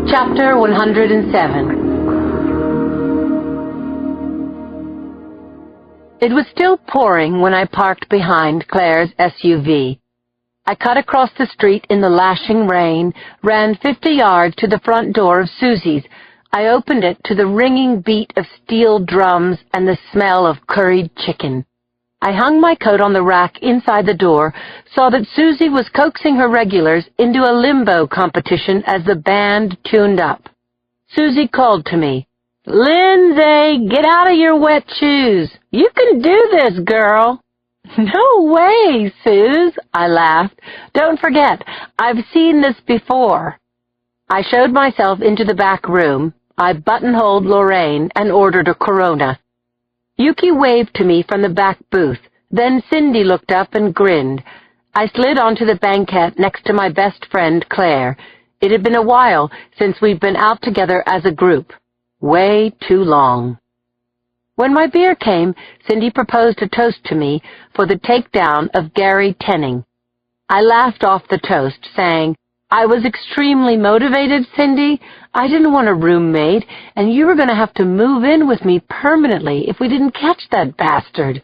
Chapter 107. It was still pouring when I parked behind Claire's SUV. I cut across the street in the lashing rain, ran 50 yards to the front door of Susie's. I opened it to the ringing beat of steel drums and the smell of curried chicken. I hung my coat on the rack inside the door, saw that Susie was coaxing her regulars into a limbo competition as the band tuned up. Susie called to me, "Lindsay, get out of your wet shoes. You can do this, girl." "No way, Suze," I laughed. "Don't forget, I've seen this before." I showed myself into the back room. I buttonholed Lorraine and ordered a Corona. Yuki waved to me from the back booth. Then Cindy looked up and grinned. I slid onto the banquette next to my best friend, Claire. It had been a while since we'd been out together as a group. Way too long. When my beer came, Cindy proposed a toast to me for the takedown of Gary Tenning. I laughed off the toast, saying, "I was extremely motivated, Cindy. I didn't want a roommate, and you were going to have to move in with me permanently if we didn't catch that bastard."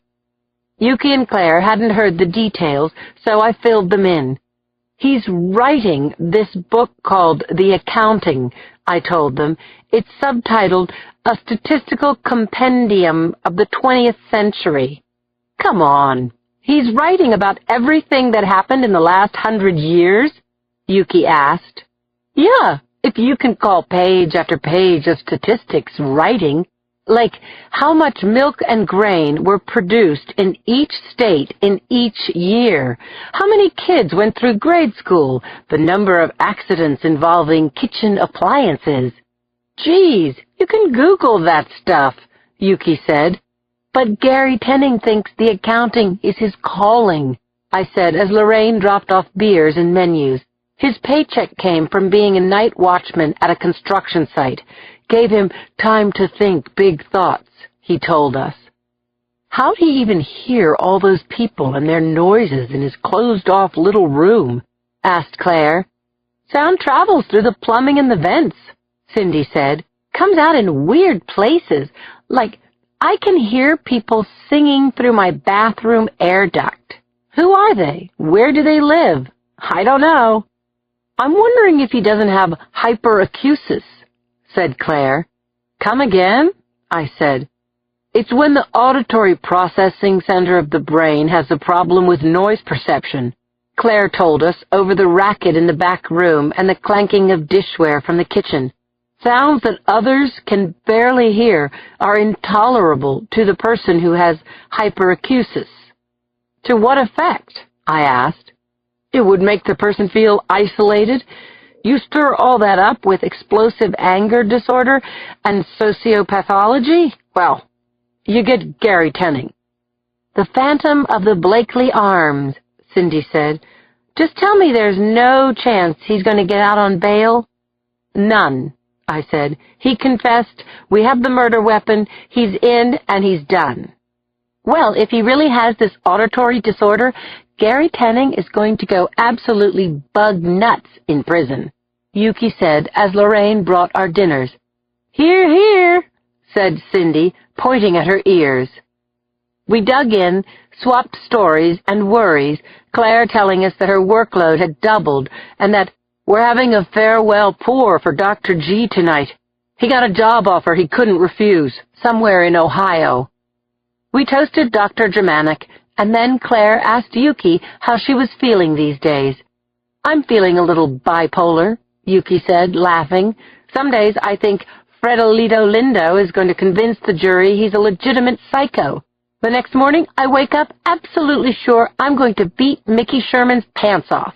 Yuki and Claire hadn't heard the details, so I filled them in. "He's writing this book called The Accounting," I told them. "It's subtitled A Statistical Compendium of the 20th Century. Come on. He's writing about everything that happened in the last 100 years? Yuki asked. "Yeah, if you can call page after page of statistics writing, like how much milk and grain were produced in each state in each year, how many kids went through grade school, the number of accidents involving kitchen appliances. Geez, you can Google that stuff," Yuki said. "But Gary Tenning thinks the accounting is his calling," I said as Lorraine dropped off beers and menus. "His paycheck came from being a night watchman at a construction site. Gave him time to think big thoughts," he told us. "How'd he even hear all those people and their noises in his closed-off little room?" asked Claire. "Sound travels through the plumbing and the vents," Cindy said. "Comes out in weird places, like I can hear people singing through my bathroom air duct. Who are they? Where do they live? I don't know." "I'm wondering if he doesn't have hyperacusis," said Claire. "Come again?" I said. "It's when the auditory processing center of the brain has a problem with noise perception," Claire told us over the racket in the back room and the clanking of dishware from the kitchen. "Sounds that others can barely hear are intolerable to the person who has hyperacusis." "To what effect?" I asked. "It would make the person feel isolated. You stir all that up with explosive anger disorder and sociopathology? Well, you get Gary Tenning." "The Phantom of the Blakely Arms," Cindy said. "Just tell me there's no chance he's going to get out on bail?" "None," I said. "He confessed. We have the murder weapon. He's in and he's done." "Well, if he really has this auditory disorder, Gary Tenning is going to go absolutely bug nuts in prison," Yuki said as Lorraine brought our dinners. "Hear, hear," said Cindy, pointing at her ears. We dug in, swapped stories and worries, Claire telling us that her workload had doubled and that "we're having a farewell pour for Dr. G tonight. He got a job offer he couldn't refuse, somewhere in Ohio." We toasted Dr. Germanic, and then Claire asked Yuki how she was feeling these days. I'm feeling a little bipolar, Yuki said, laughing. Some days I think Fredolito Lindo is going to convince the jury he's a legitimate psycho. The next morning I wake up absolutely sure I'm going to beat Mickey Sherman's pants off.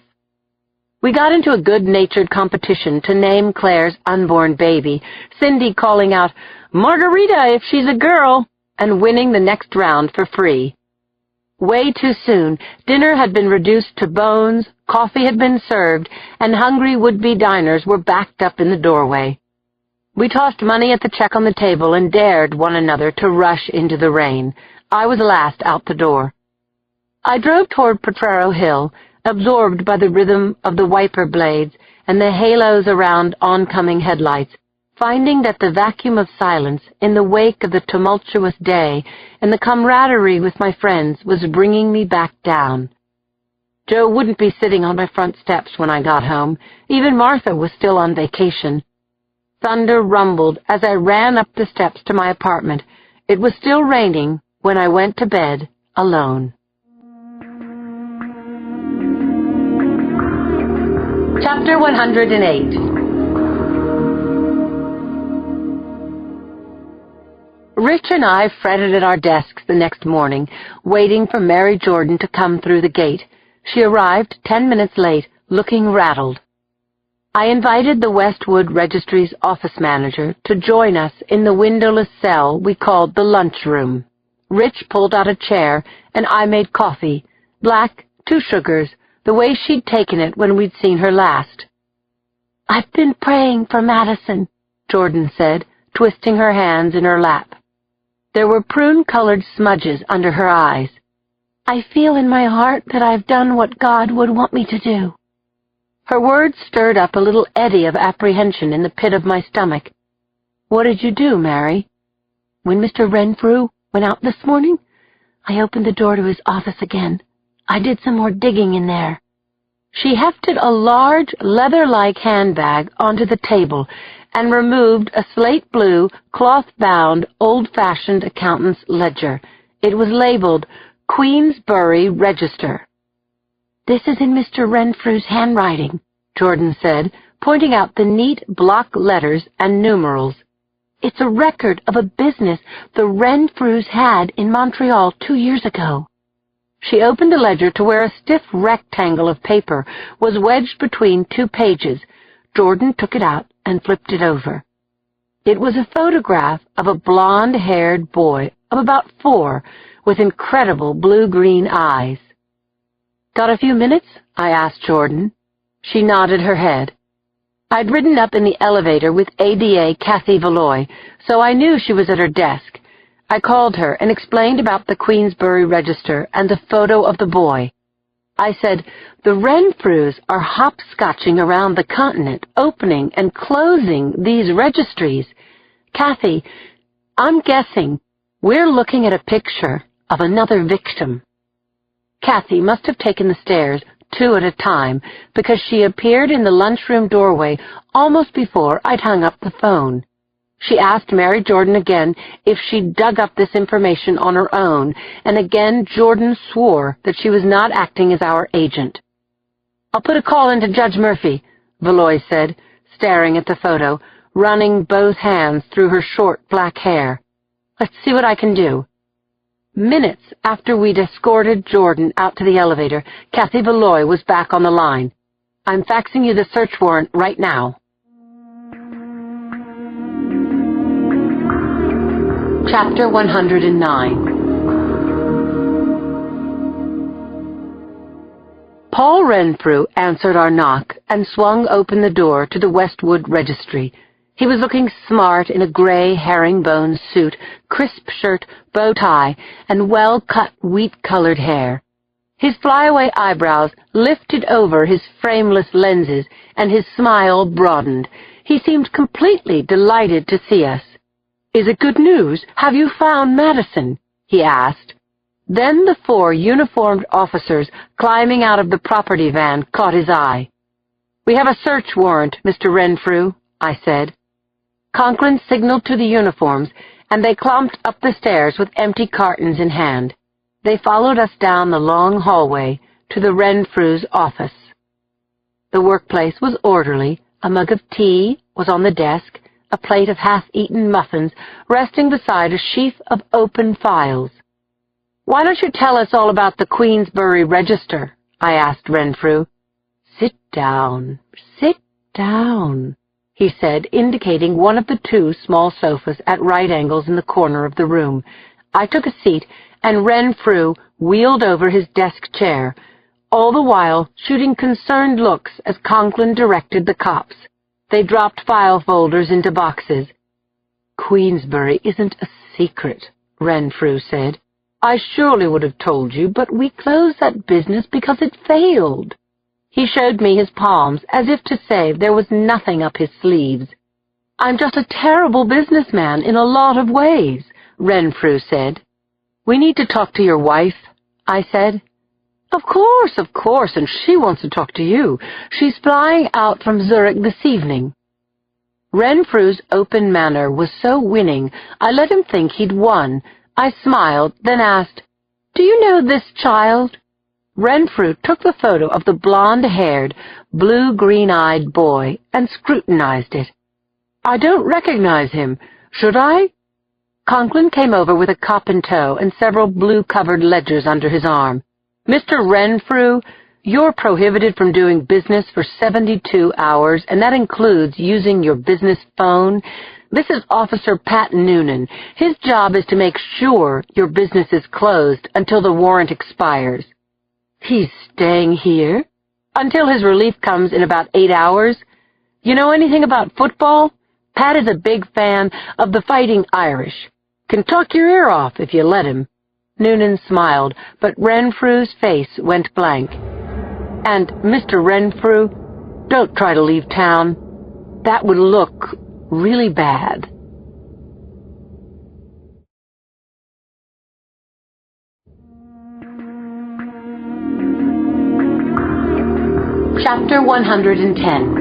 We got into a good-natured competition to name Claire's unborn baby, Cindy calling out, "Margarita if she's a girl," and winning the next round for free. Way too soon, dinner had been reduced to bones, coffee had been served, and hungry would-be diners were backed up in the doorway. We tossed money at the check on the table and dared one another to rush into the rain. I was last out the door. I drove toward Potrero Hill, absorbed by the rhythm of the wiper blades and the halos around oncoming headlights, finding that the vacuum of silence in the wake of the tumultuous day and the camaraderie with my friends was bringing me back down. Joe wouldn't be sitting on my front steps when I got home. Even Martha was still on vacation. Thunder rumbled as I ran up the steps to my apartment. It was still raining when I went to bed alone. Chapter 108. Rich and I fretted at our desks the next morning, waiting for Mary Jordan to come through the gate. She arrived 10 minutes late, looking rattled. I invited the Westwood Registry's office manager to join us in the windowless cell we called the lunchroom. Rich pulled out a chair, and I made coffee, black, 2 sugars, the way she'd taken it when we'd seen her last. "I've been praying for Madison," Jordan said, twisting her hands in her lap. There were prune-colored smudges under her eyes. "I feel in my heart that I've done what God would want me to do." Her words stirred up a little eddy of apprehension in the pit of my stomach. "What did you do, Mary?" "When Mr. Renfrew went out this morning, I opened the door to his office again. I did some more digging in there." She hefted a large, leather-like handbag onto the table and removed a slate-blue, cloth-bound, old-fashioned accountant's ledger. It was labeled Queensbury Register. "This is in Mr. Renfrew's handwriting," Jordan said, pointing out the neat block letters and numerals. "It's a record of a business the Renfrews had in Montreal 2 years ago." She opened the ledger to where a stiff rectangle of paper was wedged between 2 pages. Jordan took it out and flipped it over. It was a photograph of a blonde-haired boy of about 4 with incredible blue-green eyes. "Got a few minutes?" I asked Jordan. She nodded her head. I'd ridden up in the elevator with ADA Kathy Valoy, so I knew she was at her desk. I called her and explained about the Queensbury Register and the photo of the boy. I said, "The Renfrews are hopscotching around the continent, opening and closing these registries. Kathy, I'm guessing we're looking at a picture of another victim." Kathy must have taken the stairs 2 at a time, because she appeared in the lunchroom doorway almost before I'd hung up the phone. She asked Mary Jordan again if she'd dug up this information on her own, and again Jordan swore that she was not acting as our agent. "I'll put a call into Judge Murphy," Valoy said, staring at the photo, running both hands through her short black hair. "Let's see what I can do." Minutes after we'd escorted Jordan out to the elevator, Kathy Valoy was back on the line. "I'm faxing you the search warrant right now." Chapter 109. Paul Renfrew answered our knock and swung open the door to the Westwood Registry. He was looking smart in a gray herringbone suit, crisp shirt, bow tie, and well-cut wheat-colored hair. His flyaway eyebrows lifted over his frameless lenses, and his smile broadened. He seemed completely delighted to see us. "Is it good news? Have you found Madison?" he asked. Then the 4 uniformed officers climbing out of the property van caught his eye. "We have a search warrant, Mr. Renfrew," I said. Conklin signaled to the uniforms, and they clumped up the stairs with empty cartons in hand. They followed us down the long hallway to the Renfrews' office. The workplace was orderly. A mug of tea was on the desk, a plate of half-eaten muffins resting beside a sheaf of open files. "Why don't you tell us all about the Queensbury Register?" I asked Renfrew. Sit down, he said, indicating one of the two small sofas at right angles in the corner of the room. I took a seat, and Renfrew wheeled over his desk chair, all the while shooting concerned looks as Conklin directed the cops. They dropped file folders into boxes. "Queensbury isn't a secret," Renfrew said. "I surely would have told you, but we closed that business because it failed." He showed me his palms, as if to say there was nothing up his sleeves. "I'm just a terrible businessman in a lot of ways," Renfrew said. "We need to talk to your wife," I said. Of course, and she wants to talk to you. She's flying out from Zurich this evening." Renfrew's open manner was so winning, I let him think he'd won. I smiled, then asked, "Do you know this child?" Renfrew took the photo of the blonde-haired, blue-green-eyed boy and scrutinized it. "I don't recognize him. Should I?" Conklin came over with a cup in tow and several blue-covered ledgers under his arm. "Mr. Renfrew, you're prohibited from doing business for 72 hours, and that includes using your business phone. This is Officer Pat Noonan. His job is to make sure your business is closed until the warrant expires." "He's staying here?" "Until his relief comes in about 8 hours. You know anything about football? Pat is a big fan of the Fighting Irish. Can talk your ear off if you let him." Noonan smiled, but Renfrew's face went blank. "And, Mr. Renfrew, don't try to leave town. That would look really bad." Chapter 110.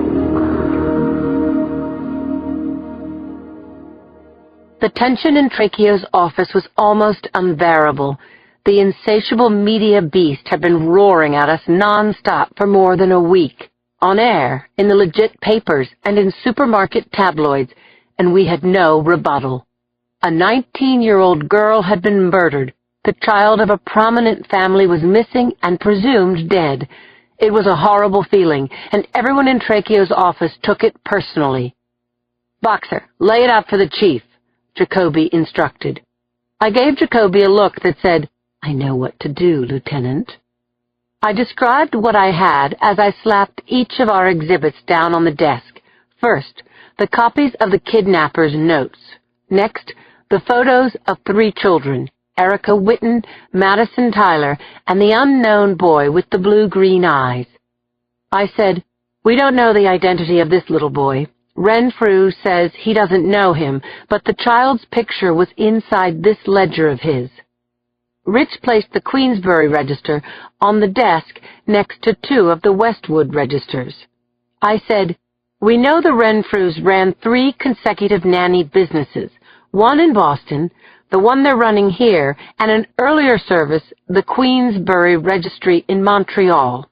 The tension in Tracheo's office was almost unbearable. The insatiable media beast had been roaring at us non-stop for more than a week, on air, in the legit papers, and in supermarket tabloids, and we had no rebuttal. A 19-year-old girl had been murdered. The child of a prominent family was missing and presumed dead. It was a horrible feeling, and everyone in Tracheo's office took it personally. "Boxer, lay it out for the chief," Jacoby instructed. I gave Jacoby a look that said, "I know what to do, Lieutenant." I described what I had as I slapped each of our exhibits down on the desk. First, the copies of the kidnapper's notes. Next, the photos of 3 children, Erica Whitten, Madison Tyler, and the unknown boy with the blue-green eyes. I said, "We don't know the identity of this little boy. Renfrew says he doesn't know him, but the child's picture was inside this ledger of his." Rich placed the Queensbury Register on the desk next to 2 of the Westwood registers. I said, "We know the Renfrews ran 3 consecutive nanny businesses, one in Boston, the one they're running here, and an earlier service, the Queensbury Registry in Montreal.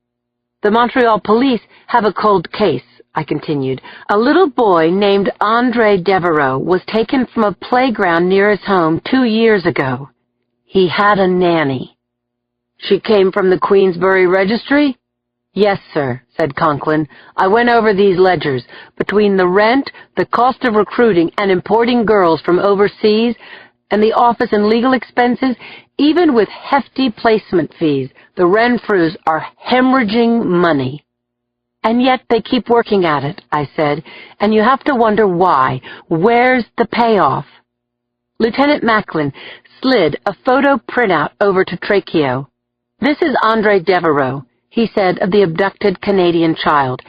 The Montreal police have a cold case," I continued. "A little boy named Andre Devereaux was taken from a playground near his home 2 years ago. He had a nanny." "She came from the Queensbury Registry?" "Yes, sir," said Conklin. "I went over these ledgers. Between the rent, the cost of recruiting and importing girls from overseas, and the office and legal expenses, even with hefty placement fees, the Renfrews are hemorrhaging money." "And yet they keep working at it," I said, "and you have to wonder why. Where's the payoff?" Lieutenant Macklin slid a photo printout over to Tracheo. "This is Andre Devereaux," he said of the abducted Canadian child.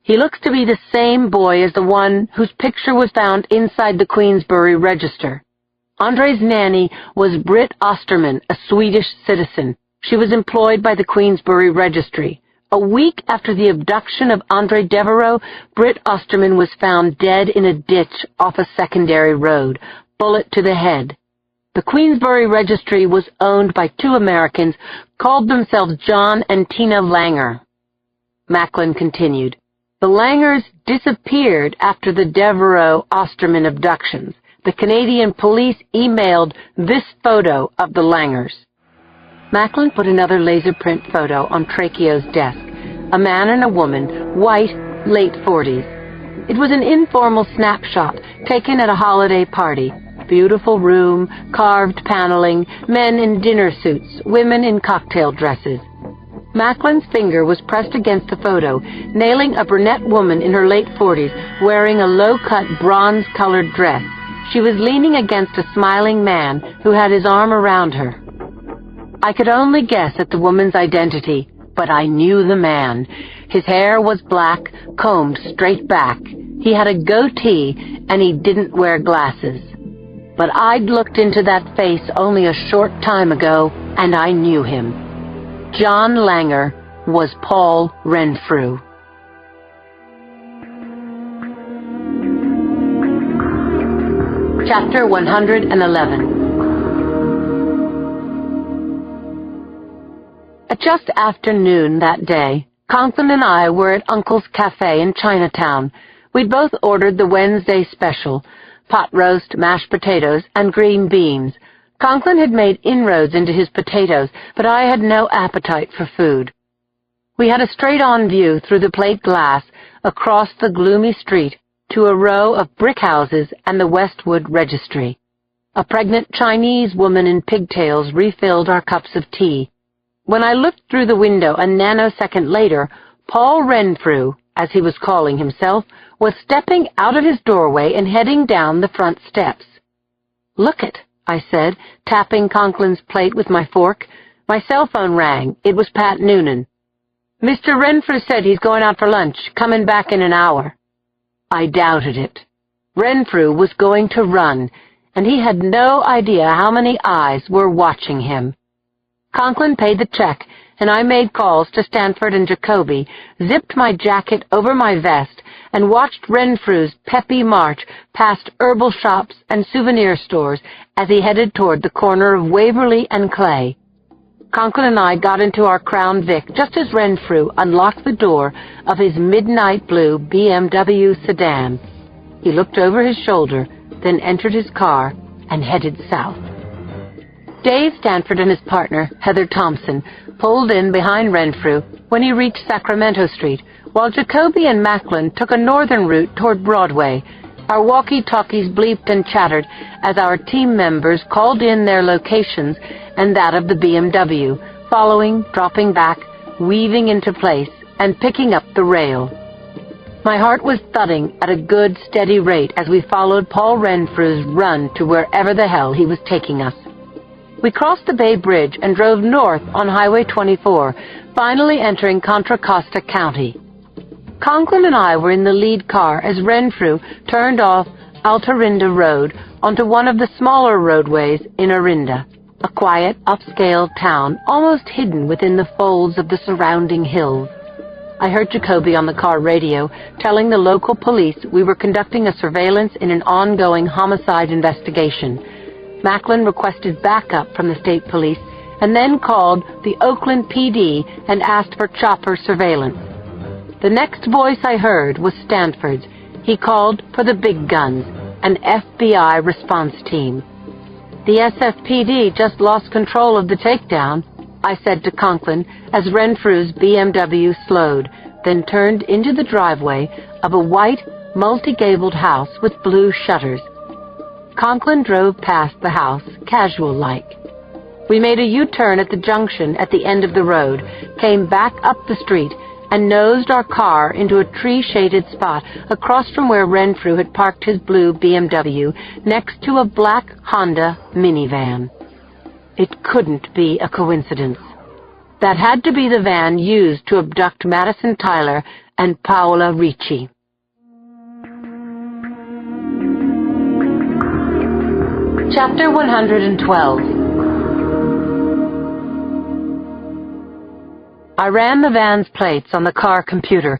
"He looks to be the same boy as the one whose picture was found inside the Queensbury Register. Andre's nanny was Britt Osterman, a Swedish citizen. She was employed by the Queensbury Registry. A week after the abduction of Andre Devereaux, Britt Osterman was found dead in a ditch off a secondary road, bullet to the head. The Queensbury Registry was owned by 2 Americans, called themselves John and Tina Langer. Macklin continued. The Langers disappeared after the Devereaux-Osterman abductions. The Canadian police emailed this photo of the Langers. Macklin put another laser print photo on Trachio's desk. A man and a woman, white, late 40s. It was an informal snapshot taken at a holiday party. Beautiful room, carved paneling, men in dinner suits, women in cocktail dresses. Macklin's finger was pressed against the photo, nailing a brunette woman in her late 40s wearing a low-cut bronze-colored dress. She was leaning against a smiling man who had his arm around her. I could only guess at the woman's identity, but I knew the man. His hair was black, combed straight back. He had a goatee, and he didn't wear glasses. But I'd looked into that face only a short time ago, and I knew him. John Langer was Paul Renfrew. Chapter 111. At just after noon that day, Conklin and I were at Uncle's Cafe in Chinatown. We'd both ordered the Wednesday special, pot roast, mashed potatoes, and green beans. Conklin had made inroads into his potatoes, but I had no appetite for food. We had a straight-on view through the plate glass across the gloomy street to a row of brick houses and the Westwood Registry. A pregnant Chinese woman in pigtails refilled our cups of tea. When I looked through the window a nanosecond later, Paul Renfrew, as he was calling himself, was stepping out of his doorway and heading down the front steps. "Look it," I said, tapping Conklin's plate with my fork. My cell phone rang. It was Pat Noonan. "Mr. Renfrew said he's going out for lunch, coming back in an hour." I doubted it. Renfrew was going to run, and he had no idea how many eyes were watching him. Conklin paid the check, and I made calls to Stanford and Jacoby, zipped my jacket over my vest, and watched Renfrew's peppy march past herbal shops and souvenir stores as he headed toward the corner of Waverly and Clay. Conklin and I got into our Crown Vic just as Renfrew unlocked the door of his midnight blue BMW sedan. He looked over his shoulder, then entered his car and headed south. Dave Stanford and his partner, Heather Thompson, pulled in behind Renfrew when he reached Sacramento Street, while Jacoby and Macklin took a northern route toward Broadway. Our walkie-talkies bleeped and chattered as our team members called in their locations and that of the BMW, following, dropping back, weaving into place, and picking up the rail. My heart was thudding at a good, steady rate as we followed Paul Renfrew's run to wherever the hell he was taking us. We crossed the Bay Bridge and drove north on Highway 24, finally entering Contra Costa County. Conklin and I were in the lead car as Renfrew turned off Altarinda Road onto one of the smaller roadways in Orinda, a quiet, upscale town almost hidden within the folds of the surrounding hills. I heard Jacoby on the car radio telling the local police we were conducting a surveillance in an ongoing homicide investigation. Macklin requested backup from the state police and then called the Oakland PD and asked for chopper surveillance. The next voice I heard was Stanford's. He called for the big guns, an FBI response team. "The SFPD just lost control of the takedown," I said to Conklin as Renfrew's BMW slowed, then turned into the driveway of a white, multi-gabled house with blue shutters. Conklin drove past the house, casual-like. We made a U-turn at the junction at the end of the road, came back up the street, and nosed our car into a tree-shaded spot across from where Renfrew had parked his blue BMW next to a black Honda minivan. It couldn't be a coincidence. That had to be the van used to abduct Madison Tyler and Paola Ricci. Chapter 112. I ran the van's plates on the car computer.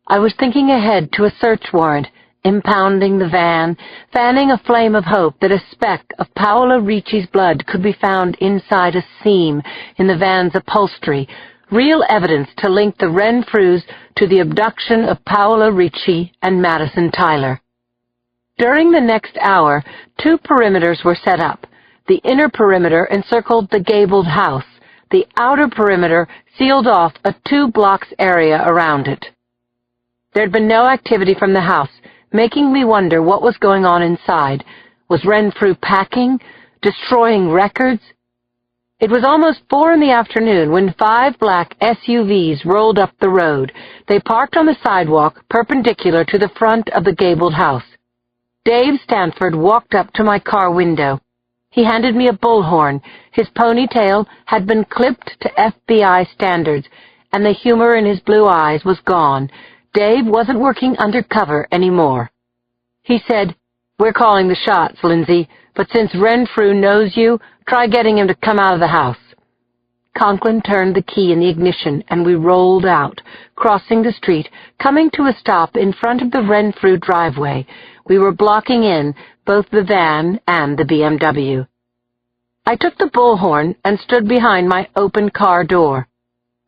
I was thinking ahead to a search warrant, impounding the van, fanning a flame of hope that a speck of Paola Ricci's blood could be found inside a seam in the van's upholstery, real evidence to link the Renfrews to the abduction of Paola Ricci and Madison Tyler. During the next hour, 2 perimeters were set up. The inner perimeter encircled the gabled house. The outer perimeter sealed off a 2 blocks area around it. There had been no activity from the house, making me wonder what was going on inside. Was Renfrew packing? Destroying records? It was almost 4 in the afternoon when 5 black SUVs rolled up the road. They parked on the sidewalk perpendicular to the front of the gabled house. Dave Stanford walked up to my car window. He handed me a bullhorn. His ponytail had been clipped to FBI standards, and the humor in his blue eyes was gone. Dave wasn't working undercover anymore. He said, "We're calling the shots, Lindsay, but since Renfrew knows you, try getting him to come out of the house." Conklin turned the key in the ignition, and we rolled out, crossing the street, coming to a stop in front of the Renfrew driveway. We were blocking in both the van and the BMW. I took the bullhorn and stood behind my open car door.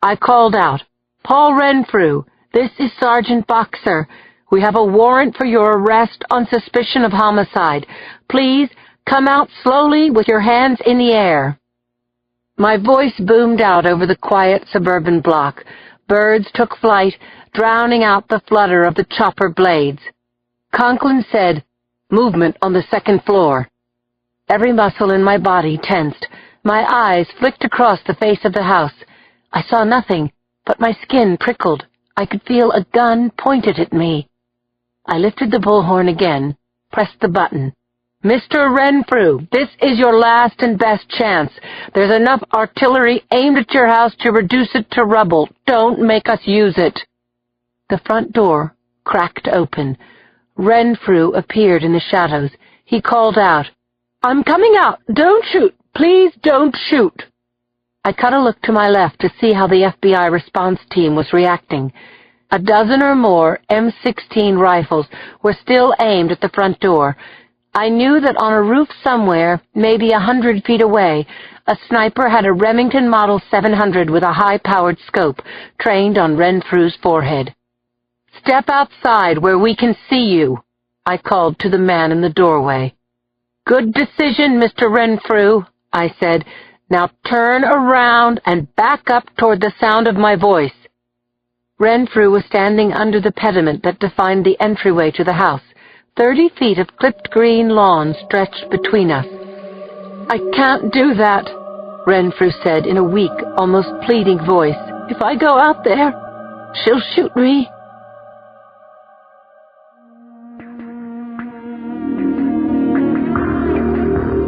I called out, "Paul Renfrew, this is Sergeant Boxer. We have a warrant for your arrest on suspicion of homicide. Please come out slowly with your hands in the air." My voice boomed out over the quiet suburban block. Birds took flight, drowning out the flutter of the chopper blades. Conklin said, "Movement on the 2nd floor." Every muscle in my body tensed. My eyes flicked across the face of the house. I saw nothing, but my skin prickled. I could feel a gun pointed at me. I lifted the bullhorn again, pressed the button. "Mr. Renfrew, this is your last and best chance. There's enough artillery aimed at your house to reduce it to rubble. Don't make us use it." The front door cracked open. Renfrew appeared in the shadows. He called out, "I'm coming out. Don't shoot. Please don't shoot." I cut a look to my left to see how the FBI response team was reacting. A dozen or more M16 rifles were still aimed at the front door. I knew that on a roof somewhere, maybe 100 feet away, a sniper had a Remington Model 700 with a high-powered scope trained on Renfrew's forehead. "Step outside where we can see you," I called to the man in the doorway. "Good decision, Mr. Renfrew," I said. "Now turn around and back up toward the sound of my voice." Renfrew was standing under the pediment that defined the entryway to the house. 30 feet of clipped green lawn stretched between us. "I can't do that," Renfrew said in a weak, almost pleading voice. "If I go out there, she'll shoot me."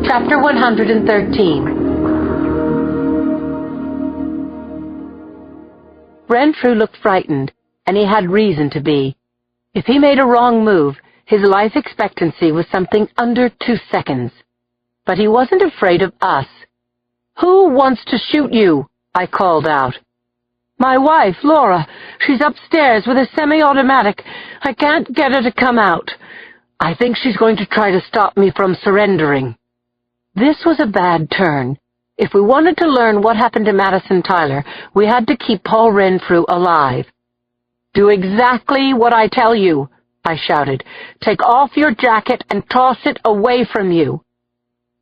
Chapter 113. Renfrew looked frightened, and he had reason to be. If he made a wrong move, his life expectancy was something under 2 seconds. But he wasn't afraid of us. "Who wants to shoot you?" I called out. "My wife, Laura. She's upstairs with a semi-automatic. I can't get her to come out. I think she's going to try to stop me from surrendering." This was a bad turn. If we wanted to learn what happened to Madison Tyler, we had to keep Paul Renfrew alive. "Do exactly what I tell you," I shouted. "Take off your jacket and toss it away from you."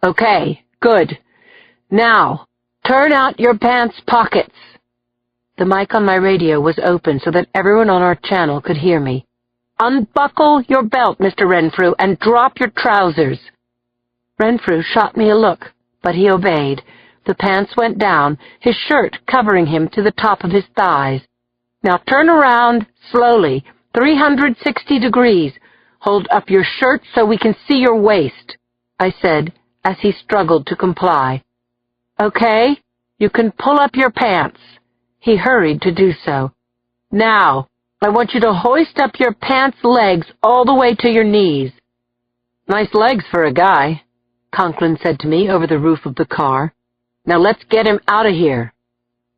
"Okay, good. Now, turn out your pants pockets." The mic on my radio was open so that everyone on our channel could hear me. "Unbuckle your belt, Mr. Renfrew, and drop your trousers." Renfrew shot me a look, but he obeyed. The pants went down, his shirt covering him to the top of his thighs. "Now turn around slowly, 360 degrees. Hold up your shirt so we can see your waist," I said as he struggled to comply. "Okay, you can pull up your pants." He hurried to do so. "Now, I want you to hoist up your pants legs all the way to your knees." "Nice legs for a guy," Conklin said to me over the roof of the car. "Now let's get him out of here."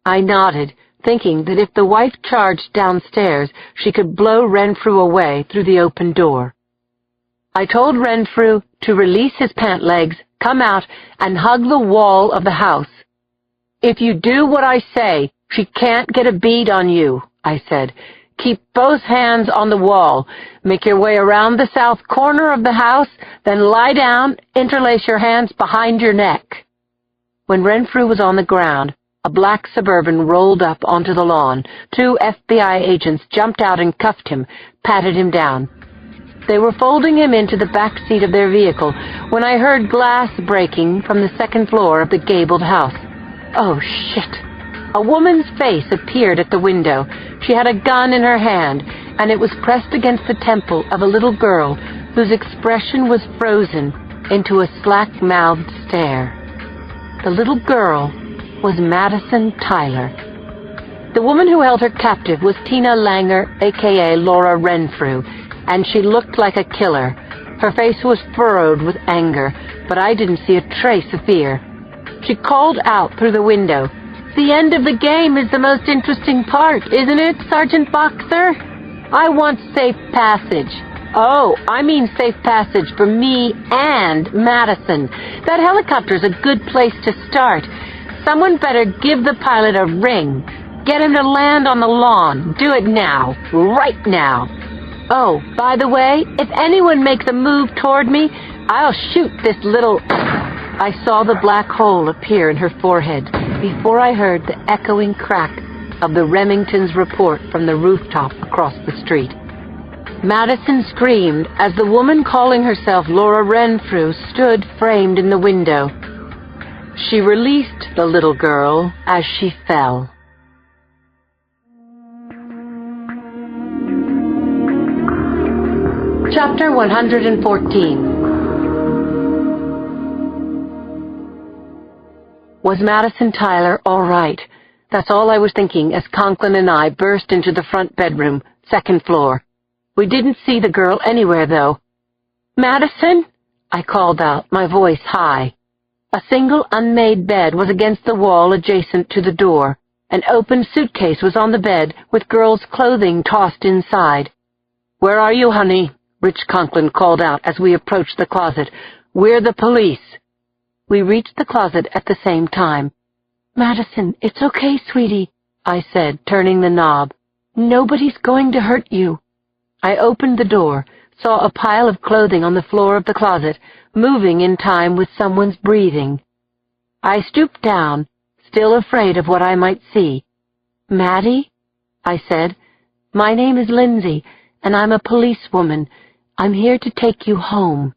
I nodded, thinking that if the wife charged downstairs, she could blow Renfrew away through the open door. I told Renfrew to release his pant legs, come out, and hug the wall of the house. "If you do what I say, "She can't get a bead on you," I said. "Keep both hands on the wall. Make your way around the south corner of the house, then lie down, interlace your hands behind your neck." When Renfrew was on the ground, a black Suburban rolled up onto the lawn. 2 FBI agents jumped out and cuffed him, patted him down. They were folding him into the back seat of their vehicle when I heard glass breaking from the second floor of the gabled house. Oh, shit! A woman's face appeared at the window. She had a gun in her hand, and it was pressed against the temple of a little girl whose expression was frozen into a slack-mouthed stare. The little girl was Madison Tyler. The woman who held her captive was Tina Langer, a.k.a. Laura Renfrew, and she looked like a killer. Her face was furrowed with anger, but I didn't see a trace of fear. She called out through the window, "The end of the game is the most interesting part, isn't it, Sergeant Boxer? I want safe passage. Oh, I mean safe passage for me and Madison. That helicopter's a good place to start. Someone better give the pilot a ring. Get him to land on the lawn. Do it now. Right now. Oh, by the way, if anyone makes a move toward me, I'll shoot this little..." I saw the black hole appear in her forehead before I heard the echoing crack of the Remington's report from the rooftop across the street. Madison screamed as the woman calling herself Laura Renfrew stood framed in the window. She released the little girl as she fell. Chapter 114. Was Madison Tyler all right? That's all I was thinking as Conklin and I burst into the front bedroom, second floor. We didn't see the girl anywhere, though. "Madison?" I called out, my voice high. A single unmade bed was against the wall adjacent to the door. An open suitcase was on the bed with girls' clothing tossed inside. "Where are you, honey?" Rich Conklin called out as we approached the closet. "We're the police." We reached the closet at the same time. "Madison, it's okay, sweetie," I said, turning the knob. "Nobody's going to hurt you." I opened the door, saw a pile of clothing on the floor of the closet, moving in time with someone's breathing. I stooped down, still afraid of what I might see. "Maddie?" I said. "My name is Lindsay, and I'm a policewoman. I'm here to take you home."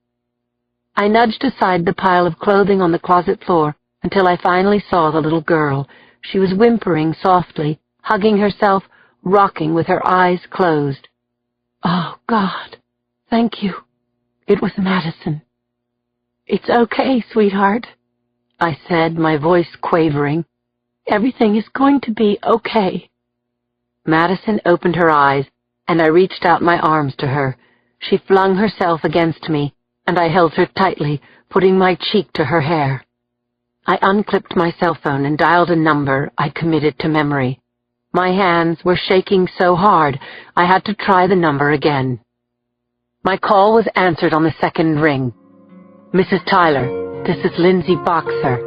I nudged aside the pile of clothing on the closet floor until I finally saw the little girl. She was whimpering softly, hugging herself, rocking with her eyes closed. "Oh, God, thank you." It was Madison. "It's okay, sweetheart," I said, my voice quavering. "Everything is going to be okay." Madison opened her eyes, and I reached out my arms to her. She flung herself against me, and I held her tightly, putting my cheek to her hair. I unclipped my cell phone and dialed a number I committed to memory. My hands were shaking so hard, I had to try the number again. My call was answered on the second ring. "Mrs. Tyler, this is Lindsay Boxer.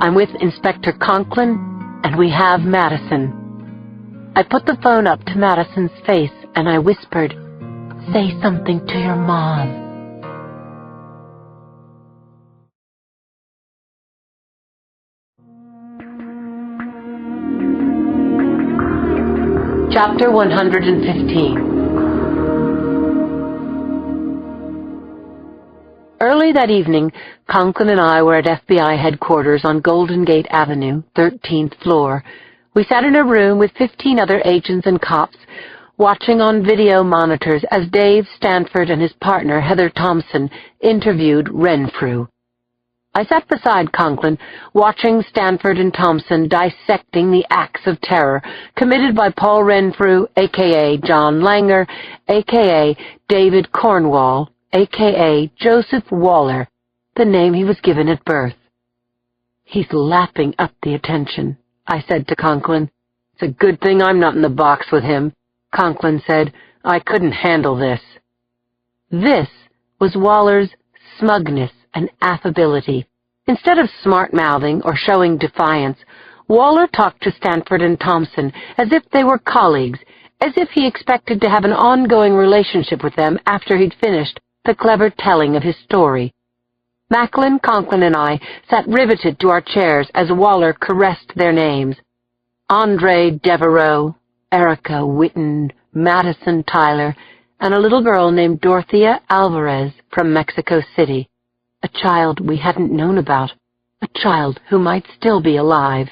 I'm with Inspector Conklin, and we have Madison." I put the phone up to Madison's face, and I whispered, "Say something to your mom." Chapter 115. Early that evening, Conklin and I were at FBI headquarters on Golden Gate Avenue, 13th floor. We sat in a room with 15 other agents and cops, watching on video monitors as Dave Stanford and his partner, Heather Thompson, interviewed Renfrew. I sat beside Conklin, watching Stanford and Thompson dissecting the acts of terror committed by Paul Renfrew, a.k.a. John Langer, a.k.a. David Cornwall, a.k.a. Joseph Waller, the name he was given at birth. "He's lapping up the attention," I said to Conklin. "It's a good thing I'm not in the box with him," Conklin said. "I couldn't handle this." This was Waller's smugness and affability. Instead of smart-mouthing or showing defiance, Waller talked to Stanford and Thompson as if they were colleagues, as if he expected to have an ongoing relationship with them after he'd finished the clever telling of his story. Macklin, Conklin, and I sat riveted to our chairs as Waller caressed their names. Andre Devereaux, Erica Witten, Madison Tyler, and a little girl named Dorothea Alvarez from Mexico City, a child we hadn't known about, a child who might still be alive.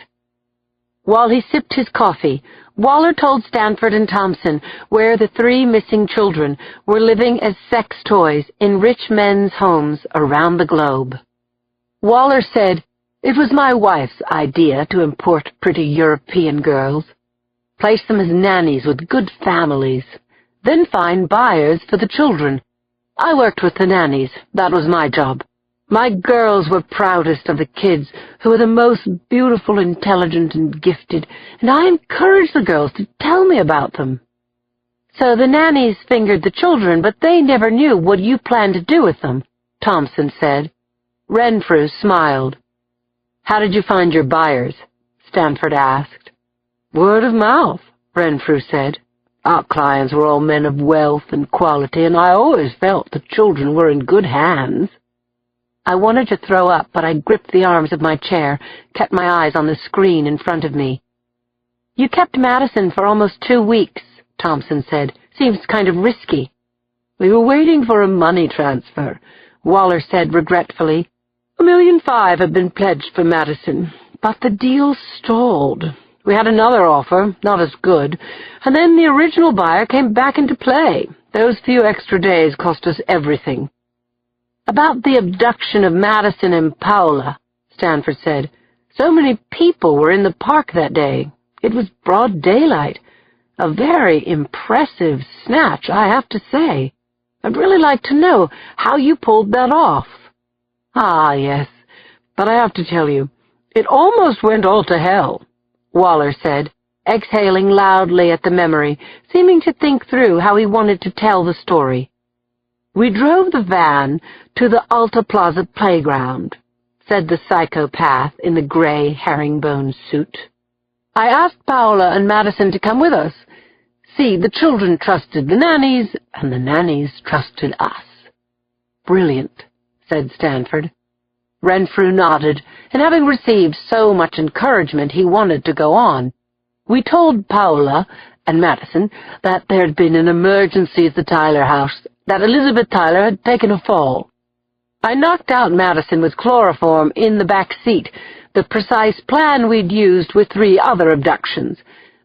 While he sipped his coffee, Waller told Stanford and Thompson where the 3 missing children were living as sex toys in rich men's homes around the globe. Waller said, "It was my wife's idea to import pretty European girls, place them as nannies with good families, then find buyers for the children. I worked with the nannies. That was my job. My girls were proudest of the kids, who were the most beautiful, intelligent, and gifted, and I encouraged the girls to tell me about them." "So the nannies fingered the children, but they never knew what you planned to do with them," Thompson said. Renfrew smiled. "How did you find your buyers?" Stanford asked. "Word of mouth," Renfrew said. "Our clients were all men of wealth and quality, and I always felt the children were in good hands." I wanted to throw up, but I gripped the arms of my chair, kept my eyes on the screen in front of me. "You kept Madison for almost 2 weeks, Thompson said. "Seems kind of risky." "We were waiting for a money transfer," Waller said regretfully. $1.5 million had been pledged for Madison, but the deal stalled. We had another offer, not as good, and then the original buyer came back into play. Those few extra days cost us everything. "About the abduction of Madison and Paola," Stanford said. "So many people were in the park that day. It was broad daylight. A very impressive snatch, I have to say. I'd really like to know how you pulled that off." "Ah, yes, but I have to tell you, it almost went all to hell," Waller said, exhaling loudly at the memory, seeming to think through how he wanted to tell the story. "We drove the van to the Alta Plaza playground," said the psychopath in the gray herringbone suit. "I asked Paola and Madison to come with us. See, the children trusted the nannies, and the nannies trusted us." "Brilliant," said Stanford. Renfrew nodded, and having received so much encouragement, he wanted to go on. "We told Paola and Madison that there had been an emergency at the Tyler house, that Elizabeth Tyler had taken a fall. I knocked out Madison with chloroform in the back seat, the precise plan we'd used with 3 other abductions,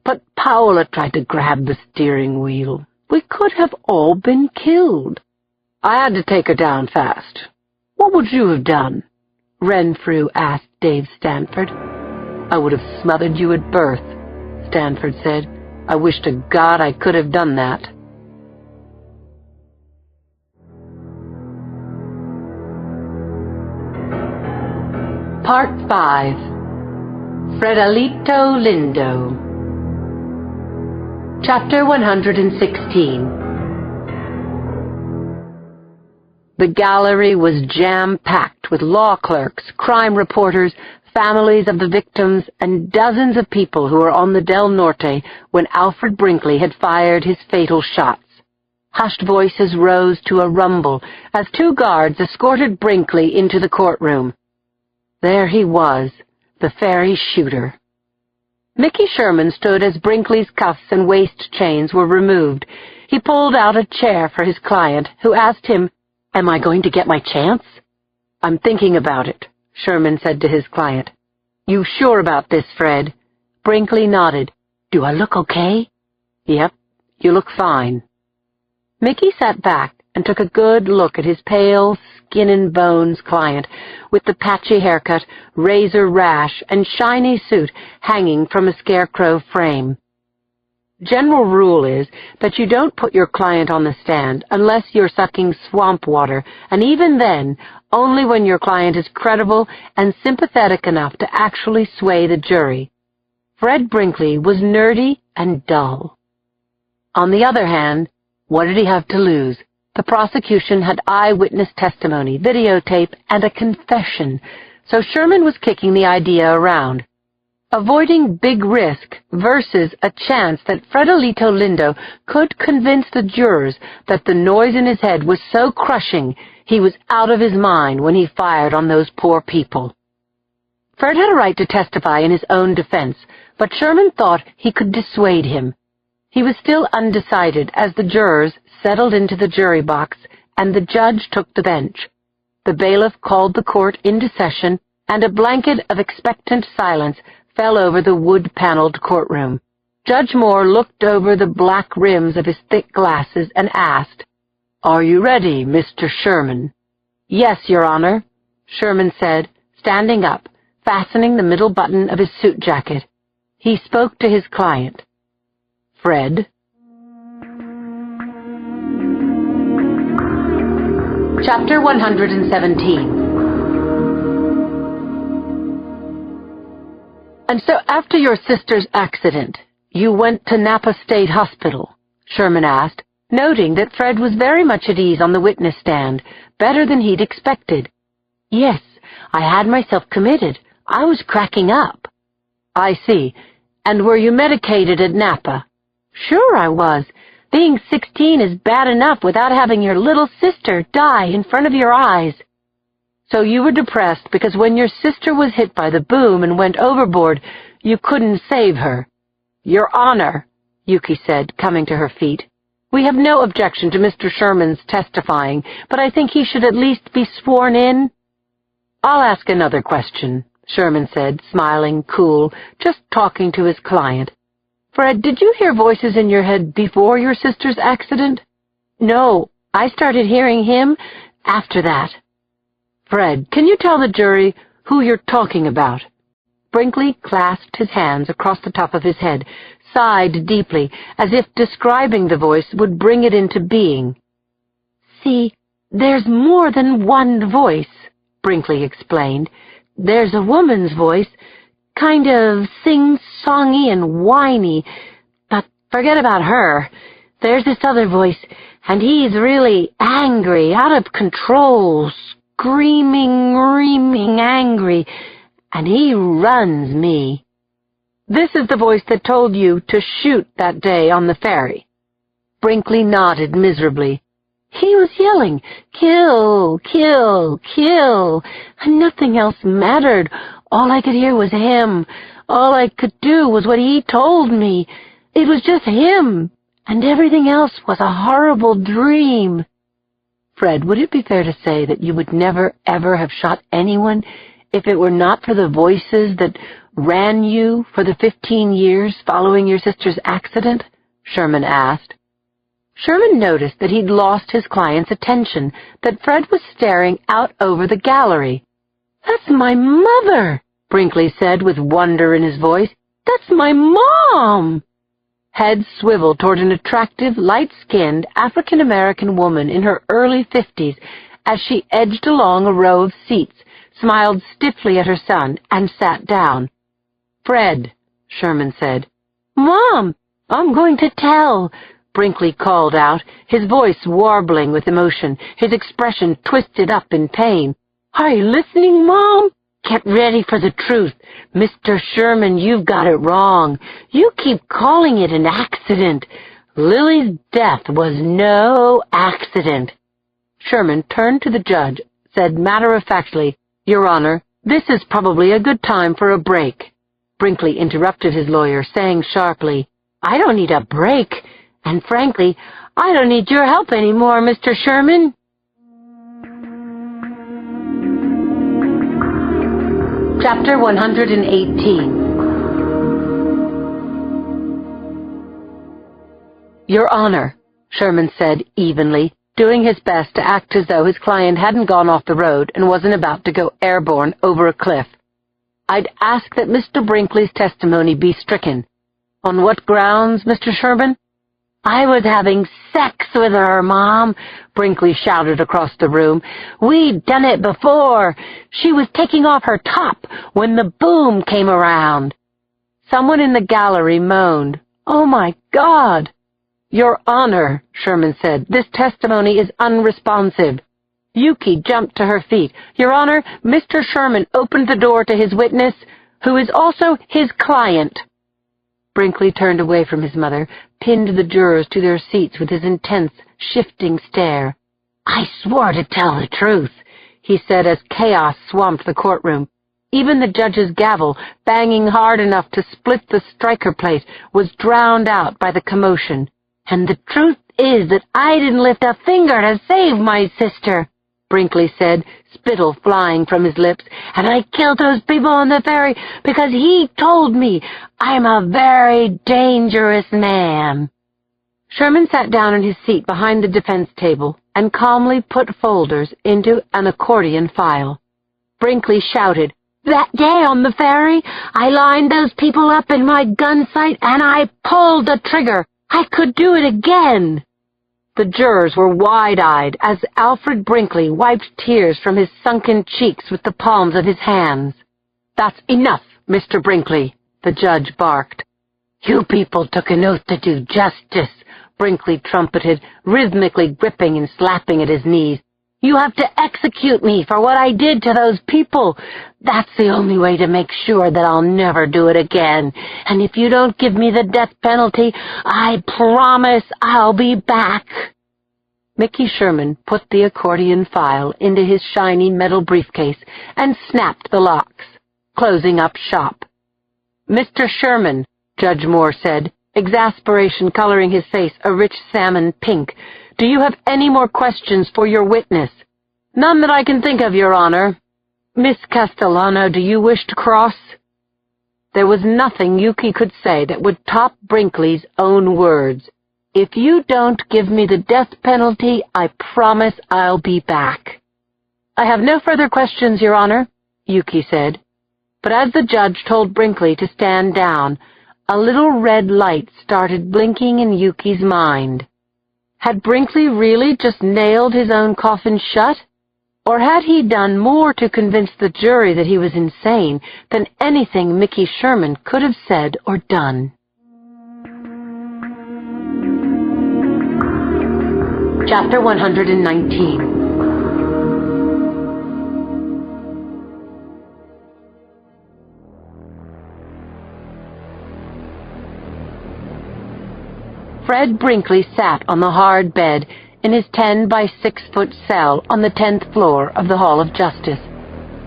but Paola tried to grab the steering wheel. We could have all been killed. I had to take her down fast. What would you have done?" Renfrew asked Dave Stanford. "I would have smothered you at birth," Stanford said. "I wish to God I could have done that." Part 5. Fredalito Lindo. Chapter 116. The gallery was jam-packed with law clerks, crime reporters, families of the victims, and dozens of people who were on the Del Norte when Alfred Brinkley had fired his fatal shots. Hushed voices rose to a rumble as 2 guards escorted Brinkley into the courtroom. There he was, the fairy shooter. Mickey Sherman stood as Brinkley's cuffs and waist chains were removed. He pulled out a chair for his client, who asked him, "Am I going to get my chance?" "I'm thinking about it," Sherman said to his client. "You sure about this, Fred?" Brinkley nodded. "Do I look okay?" "Yep, you look fine." Mickey sat back and took a good look at his pale, skin-and-bones client with the patchy haircut, razor rash, and shiny suit hanging from a scarecrow frame. General rule is that you don't put your client on the stand unless you're sucking swamp water, and even then, only when your client is credible and sympathetic enough to actually sway the jury. Fred Brinkley was nerdy and dull. On the other hand, what did he have to lose? The prosecution had eyewitness testimony, videotape, and a confession, so Sherman was kicking the idea around. avoiding big risk versus a chance that Fredolito Lindo could convince the jurors that the noise in his head was so crushing he was out of his mind when he fired on those poor people. Fred had a right to testify in his own defense, but Sherman thought he could dissuade him. He was still undecided as the jurors settled into the jury box and the judge took the bench. The bailiff called the court into session, and a blanket of expectant silence fell over the wood-paneled courtroom. Judge Moore looked over the black rims of his thick glasses and asked, "Are you ready, Mr. Sherman?" "Yes, Your Honor," Sherman said, standing up, fastening the middle button of his suit jacket. He spoke to his client. "Fred?" Chapter 117. "And so after your sister's accident, you went to Napa State Hospital?" Sherman asked, noting that Fred was very much at ease on the witness stand, better than he'd expected. "Yes, I had myself committed. I was cracking up." "I see. And were you medicated at Napa?" "Sure I was. Being 16 is bad enough without having your little sister die in front of your eyes." "So you were depressed because when your sister was hit by the boom and went overboard, you couldn't save her." "Your Honor," Yuki said, coming to her feet, "we have no objection to Mr. Sherman's testifying, but I think he should at least be sworn in." "I'll ask another question," Sherman said, smiling, cool, just talking to his client. "Fred, did you hear voices in your head before your sister's accident?" "No, I started hearing him after that." "Fred, can you tell the jury who you're talking about?" Brinkley clasped his hands across the top of his head, sighed deeply, as if describing the voice would bring it into being. "See, there's more than one voice," Brinkley explained. "There's a woman's voice, kind of sing-songy and whiny, but forget about her. There's this other voice, and he's really angry, out of control, screaming, reaming angry, and he runs me." "This is the voice that told you to shoot that day on the ferry." Brinkley nodded miserably. "He was yelling, 'Kill, kill, kill,' and nothing else mattered. All I could hear was him. All I could do was what he told me. It was just him, and everything else was a horrible dream." "Fred, would it be fair to say that you would never, ever have shot anyone if it were not for the voices that ran you for the 15 years following your sister's accident?" Sherman asked. Sherman noticed that he'd lost his client's attention, that Fred was staring out over the gallery. "That's my mother," Brinkley said with wonder in his voice. "That's my mom." Head swiveled toward an attractive, light-skinned African-American woman in her early 50s as she edged along a row of seats, smiled stiffly at her son, and sat down. "Fred," Sherman said. "Mom, I'm going to tell," Brinkley called out, his voice warbling with emotion, his expression twisted up in pain. "Are you listening, Mom? Get ready for the truth. Mr. Sherman, you've got it wrong. You keep calling it an accident. Lily's death was no accident." Sherman turned to the judge, said matter-of-factly, "Your Honor, this is probably a good time for a break." Brinkley interrupted his lawyer, saying sharply, "I don't need a break, and frankly, I don't need your help anymore, Mr. Sherman." Chapter 118. "Your Honor," Sherman said evenly, doing his best to act as though his client hadn't gone off the road and wasn't about to go airborne over a cliff, "I'd ask that Mr. Brinkley's testimony be stricken." "On what grounds, Mr. Sherman?" "I was having sex with her, Mom," Brinkley shouted across the room. "We'd done it before. She was taking off her top when the boom came around." Someone in the gallery moaned, "Oh, my God!" "Your Honor," Sherman said, "this testimony is unresponsive." Yuki jumped to her feet. "Your Honor, Mr. Sherman opened the door to his witness." who is also his client." Brinkley turned away from his mother, pinned the jurors to their seats with his intense, shifting stare. "I swore to tell the truth," he said as chaos swamped the courtroom. Even the judge's gavel, banging hard enough to split the striker plate, was drowned out by the commotion. "And the truth is that I didn't lift a finger to save my sister," Brinkley said, spittle flying from his lips, "and I killed those people on the ferry because he told me I'm a very dangerous man." Sherman sat down in his seat behind the defense table and calmly put folders into an accordion file. Brinkley shouted, "That day on the ferry, I lined those people up in my gun sight and I pulled the trigger. I could do it again." The jurors were wide-eyed as Alfred Brinkley wiped tears from his sunken cheeks with the palms of his hands. "That's enough, Mr. Brinkley," the judge barked. "You people took an oath to do justice," Brinkley trumpeted, rhythmically gripping and slapping at his knees. "You have to execute me for what I did to those people. That's the only way to make sure that I'll never do it again. And if you don't give me the death penalty, I promise I'll be back." Mickey Sherman put the accordion file into his shiny metal briefcase and snapped the locks, closing up shop. "Mr. Sherman," Judge Moore said, exasperation coloring his face a rich salmon pink, "do you have any more questions for your witness?" "None that I can think of, Your Honor." "Miss Castellano, do you wish to cross?" There was nothing Yuki could say that would top Brinkley's own words. "If you don't give me the death penalty, I promise I'll be back." "I have no further questions, Your Honor," Yuki said. But as the judge told Brinkley to stand down, a little red light started blinking in Yuki's mind. Had Brinkley really just nailed his own coffin shut? Or had he done more to convince the jury that he was insane than anything Mickey Sherman could have said or done? Chapter 119. Fred Brinkley sat on the hard bed in his 10-by-6-foot cell on the 10th floor of the Hall of Justice.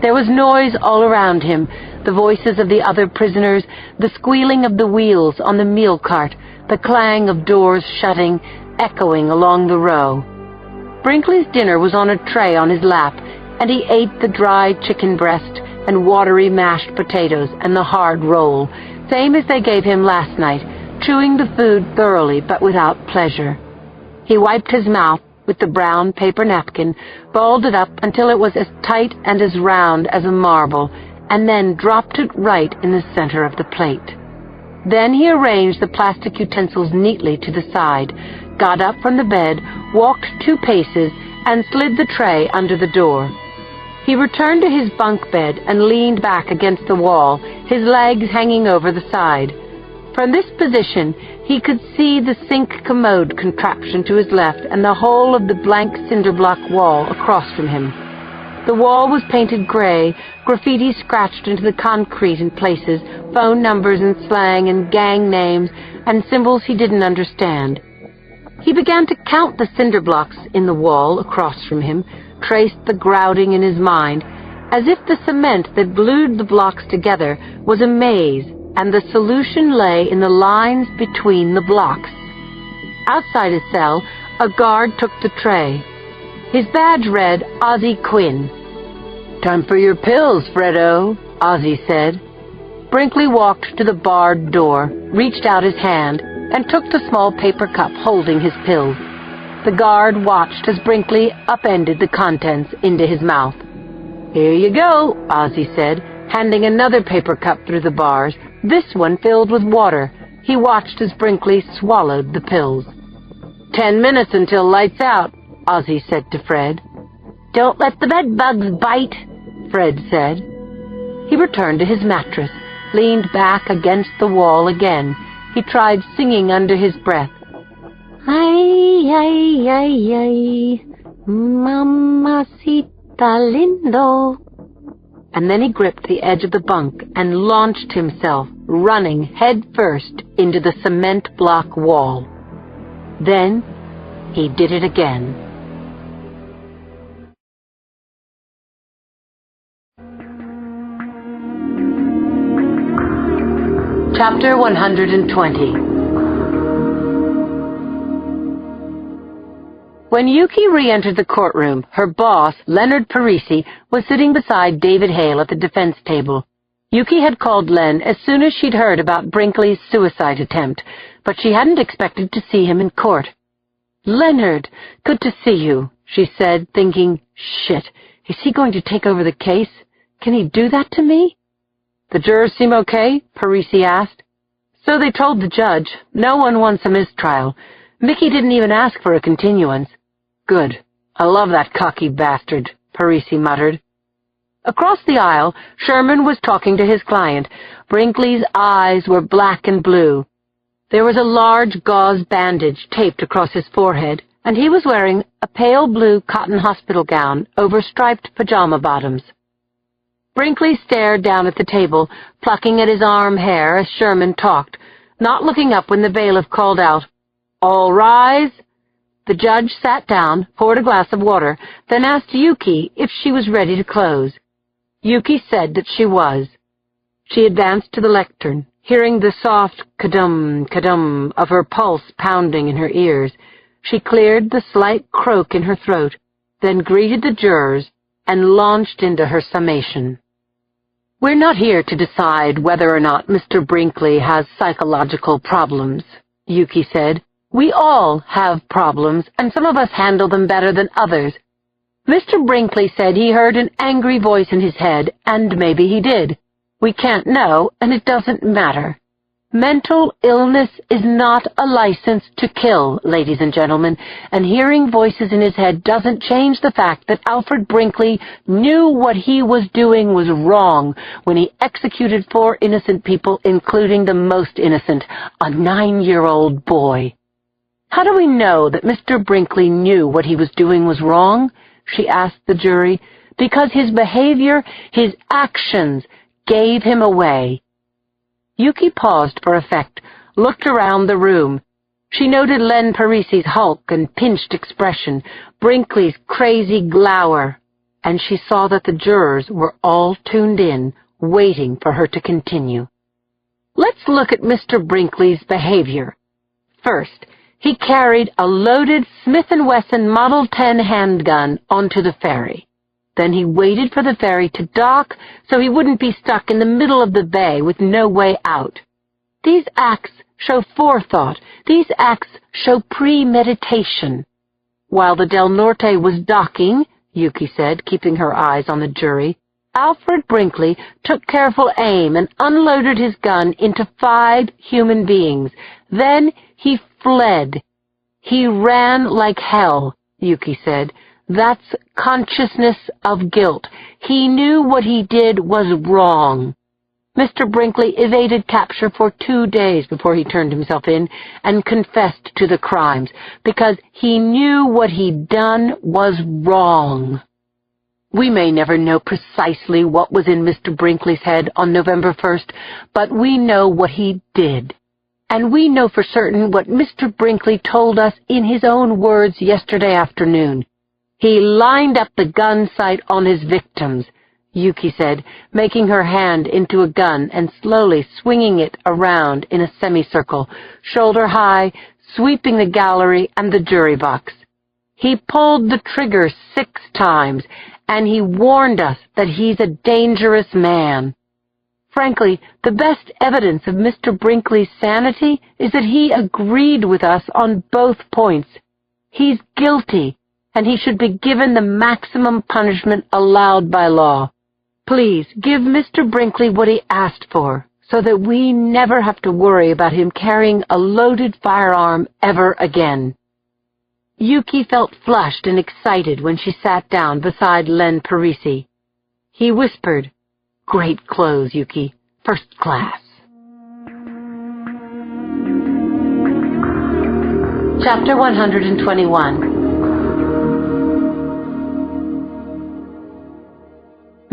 There was noise all around him, the voices of the other prisoners, the squealing of the wheels on the meal cart, the clang of doors shutting, echoing along the row. Brinkley's dinner was on a tray on his lap, and he ate the dry chicken breast and watery mashed potatoes and the hard roll, same as they gave him last night, chewing the food thoroughly but without pleasure. He wiped his mouth with the brown paper napkin, balled it up until it was as tight and as round as a marble, and then dropped it right in the center of the plate. Then he arranged the plastic utensils neatly to the side, got up from the bed, walked 2 paces, and slid the tray under the door. He returned to his bunk bed and leaned back against the wall, his legs hanging over the side. From this position, he could see the sink commode contraption to his left and the whole of the blank cinder block wall across from him. The wall was painted gray, graffiti scratched into the concrete in places, phone numbers and slang and gang names and symbols he didn't understand. He began to count the cinder blocks in the wall across from him, traced the grouting in his mind, as if the cement that glued the blocks together was a maze, and the solution lay in the lines between the blocks. Outside his cell, a guard took the tray. His badge read Ozzie Quinn. "Time for your pills, Fredo," Ozzie said. Brinkley walked to the barred door, reached out his hand, and took the small paper cup holding his pills. The guard watched as Brinkley upended the contents into his mouth. "Here you go," Ozzie said, handing another paper cup through the bars, this one filled with water. He watched as Brinkley swallowed the pills. 10 minutes until lights out," Ozzie said to Fred. "Don't let the bed bugs bite," Fred said. He returned to his mattress, leaned back against the wall again. He tried singing under his breath. "Ay, ay, ay, ay, mamacita lindo." and then he gripped the edge of the bunk and launched himself, running head first into the cement block wall. Then he did it again. Chapter 120. When Yuki re-entered the courtroom, her boss, Leonard Parisi, was sitting beside David Hale at the defense table. Yuki had called Len as soon as she'd heard about Brinkley's suicide attempt, but she hadn't expected to see him in court. "Leonard, good to see you," she said, thinking, "Shit, is he going to take over the case? Can he do that to me?" "The jurors seem okay?" Parisi asked. "So they told the judge. No one wants a mistrial. Mickey didn't even ask for a continuance." "Good. I love that cocky bastard," Parisi muttered. Across the aisle, Sherman was talking to his client. Brinkley's eyes were black and blue. There was a large gauze bandage taped across his forehead, and he was wearing a pale blue cotton hospital gown over striped pajama bottoms. Brinkley stared down at the table, plucking at his arm hair as Sherman talked, not looking up when the bailiff called out, "All rise." The judge sat down, poured a glass of water, then asked Yuki if she was ready to close. Yuki said that she was. She advanced to the lectern, hearing the soft kadum, kadum of her pulse pounding in her ears. She cleared the slight croak in her throat, then greeted the jurors and launched into her summation. "We're not here to decide whether or not Mr. Brinkley has psychological problems," Yuki said. "We all have problems, and some of us handle them better than others. Mr. Brinkley said he heard an angry voice in his head, and maybe he did. We can't know, and it doesn't matter. Mental illness is not a license to kill, ladies and gentlemen, and hearing voices in his head doesn't change the fact that Alfred Brinkley knew what he was doing was wrong when he executed 4 innocent people, including the most innocent, a 9-year-old boy." "How do we know that Mr. Brinkley knew what he was doing was wrong?" she asked the jury. "Because his behavior, his actions, gave him away." Yuki paused for effect, looked around the room. She noted Len Parisi's hulk and pinched expression, Brinkley's crazy glower, and she saw that the jurors were all tuned in, waiting for her to continue. "Let's look at Mr. Brinkley's behavior. First, he carried a loaded Smith & Wesson Model 10 handgun onto the ferry. Then he waited for the ferry to dock so he wouldn't be stuck in the middle of the bay with no way out. These acts show forethought. These acts show premeditation. While the Del Norte was docking," Yuki said, keeping her eyes on the jury, "Alfred Brinkley took careful aim and unloaded his gun into 5 human beings. Then he fled. He ran like hell," Yuki said. "That's consciousness of guilt. He knew what he did was wrong. Mr. Brinkley evaded capture for 2 days before he turned himself in and confessed to the crimes, because he knew what he'd done was wrong." We may never know precisely what was in Mr. Brinkley's head on November 1st, but we know what he did. And we know for certain what Mr. Brinkley told us in his own words yesterday afternoon. "He lined up the gun sight on his victims," Yuki said, making her hand into a gun and slowly swinging it around in a semicircle, shoulder high, sweeping the gallery and the jury box. "He pulled the trigger 6 times, and he warned us that he's a dangerous man. Frankly, the best evidence of Mr. Brinkley's sanity is that he agreed with us on both points. He's guilty, and he should be given the maximum punishment allowed by law. Please give Mr. Brinkley what he asked for, so that we never have to worry about him carrying a loaded firearm ever again." Yuki felt flushed and excited when she sat down beside Len Parisi. He whispered, "Great clothes, Yuki. First class." Chapter 121.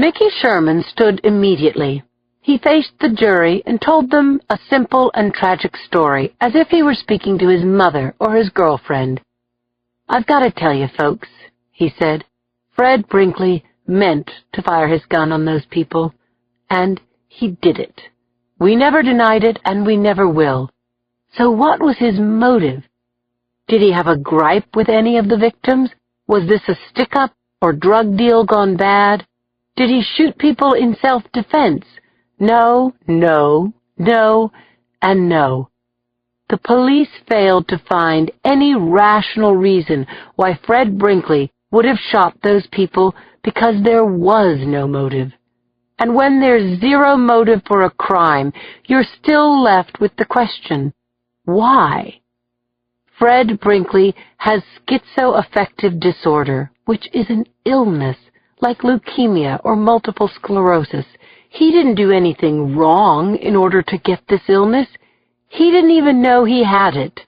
Mickey Sherman stood immediately. He faced the jury and told them a simple and tragic story, as if he were speaking to his mother or his girlfriend. "I've got to tell you, folks," he said, "Fred Brinkley meant to fire his gun on those people, and he did it. We never denied it, and we never will. So what was his motive? Did he have a gripe with any of the victims? Was this a stick-up or drug deal gone bad? Did he shoot people in self-defense? No, no, no, and no. The police failed to find any rational reason why Fred Brinkley would have shot those people because there was no motive. And when there's zero motive for a crime, you're still left with the question, why? Fred Brinkley has schizoaffective disorder, which is an illness, like leukemia or multiple sclerosis. He didn't do anything wrong in order to get this illness. He didn't even know he had it.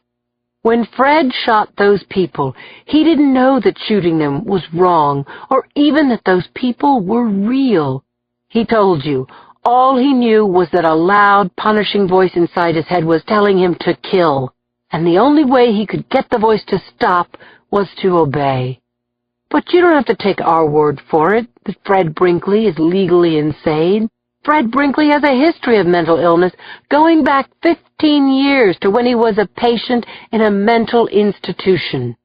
When Fred shot those people, he didn't know that shooting them was wrong, or even that those people were real. He told you. All he knew was that a loud, punishing voice inside his head was telling him to kill, and the only way he could get the voice to stop was to obey. But you don't have to take our word for it that Fred Brinkley is legally insane. Fred Brinkley has a history of mental illness going back 15 years to when he was a patient in a mental institution.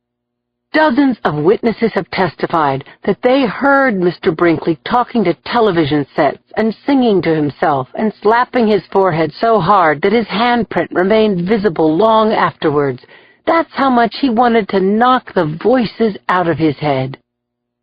Dozens of witnesses have testified that they heard Mr. Brinkley talking to television sets and singing to himself and slapping his forehead so hard that his handprint remained visible long afterwards. That's how much he wanted to knock the voices out of his head.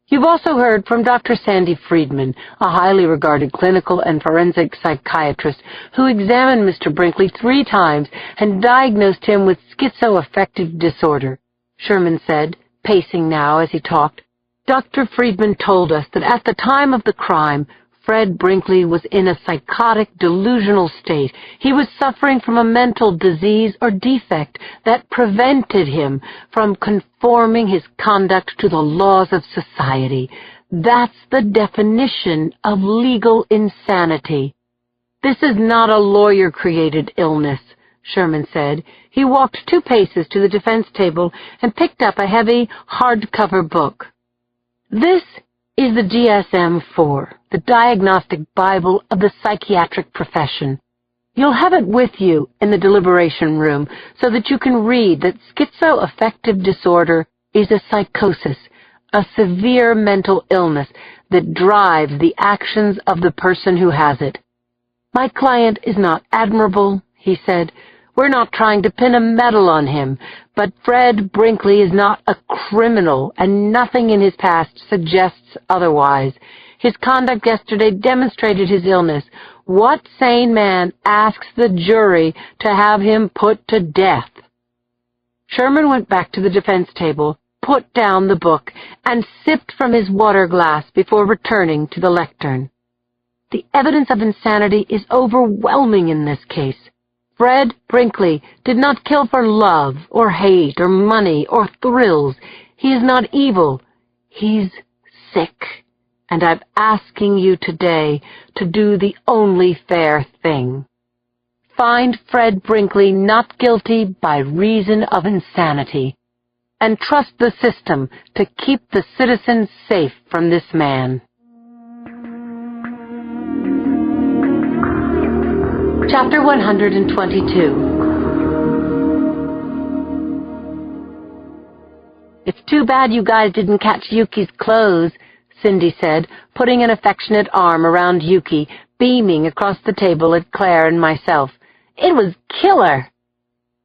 You've also heard from Dr. Sandy Friedman, a highly regarded clinical and forensic psychiatrist who examined Mr. Brinkley 3 times and diagnosed him with schizoaffective disorder. Sherman said, pacing now as he talked, "Dr. Friedman told us that at the time of the crime, Fred Brinkley was in a psychotic, delusional state. He was suffering from a mental disease or defect that prevented him from conforming his conduct to the laws of society. That's the definition of legal insanity. This is not a lawyer-created illness," Sherman said. He walked 2 paces to the defense table and picked up a heavy, hardcover book. "This is the DSM-4, the Diagnostic Bible of the Psychiatric Profession. You'll have it with you in the deliberation room so that you can read that schizoaffective disorder is a psychosis, a severe mental illness that drives the actions of the person who has it. My client is not admirable," he said. "We're not trying to pin a medal on him, but Fred Brinkley is not a criminal, and nothing in his past suggests otherwise. His conduct yesterday demonstrated his illness. What sane man asks the jury to have him put to death?" Sherman went back to the defense table, put down the book, and sipped from his water glass before returning to the lectern. "The evidence of insanity is overwhelming in this case. Fred Brinkley did not kill for love or hate or money or thrills. He is not evil. He's sick. And I'm asking you today to do the only fair thing. Find Fred Brinkley not guilty by reason of insanity, and trust the system to keep the citizens safe from this man." Chapter 122. "It's too bad you guys didn't catch Yuki's clothes," Cindy said, putting an affectionate arm around Yuki, beaming across the table at Claire and myself. "It was killer."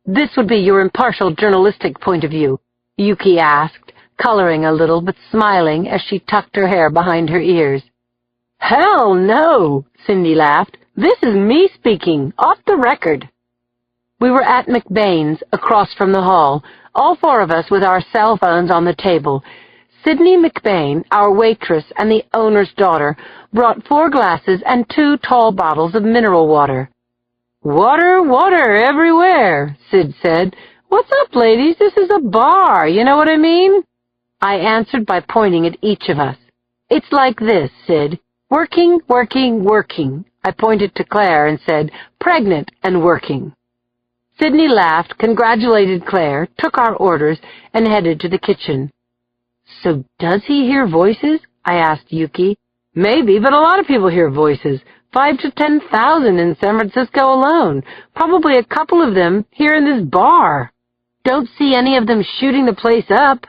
"This would be your impartial journalistic point of view?" Yuki asked, coloring a little but smiling as she tucked her hair behind her ears. "Hell no," Cindy laughed. "This is me speaking, off the record." We were at McBain's, across from the hall, all 4 of us with our cell phones on the table. Sidney McBain, our waitress and the owner's daughter, brought 4 glasses and 2 tall bottles of mineral water. "Water, water everywhere," Sid said. "What's up, ladies? This is a bar, you know what I mean?" I answered by pointing at each of us. "It's like this, Sid. Working, working, working. I pointed to Claire and said, pregnant and working. Sydney laughed, congratulated Claire, took our orders, and headed to the kitchen. So does he hear voices? I asked Yuki. Maybe, but a lot of people hear voices. 5 to 10,000 in San Francisco alone. Probably a couple of them here in this bar. Don't see any of them shooting the place up.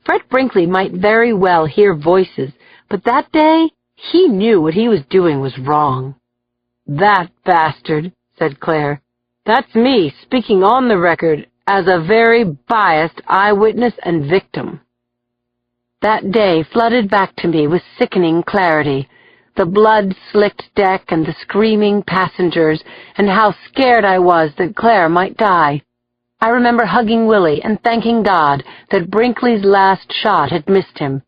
Fred Brinkley might very well hear voices, but that day he knew what he was doing was wrong. That bastard, said Claire. That's me speaking on the record as a very biased eyewitness and victim. That day flooded back to me with sickening clarity. The blood-slicked deck and the screaming passengers, and how scared I was that Claire might die. I remember hugging Willie and thanking God that Brinkley's last shot had missed him.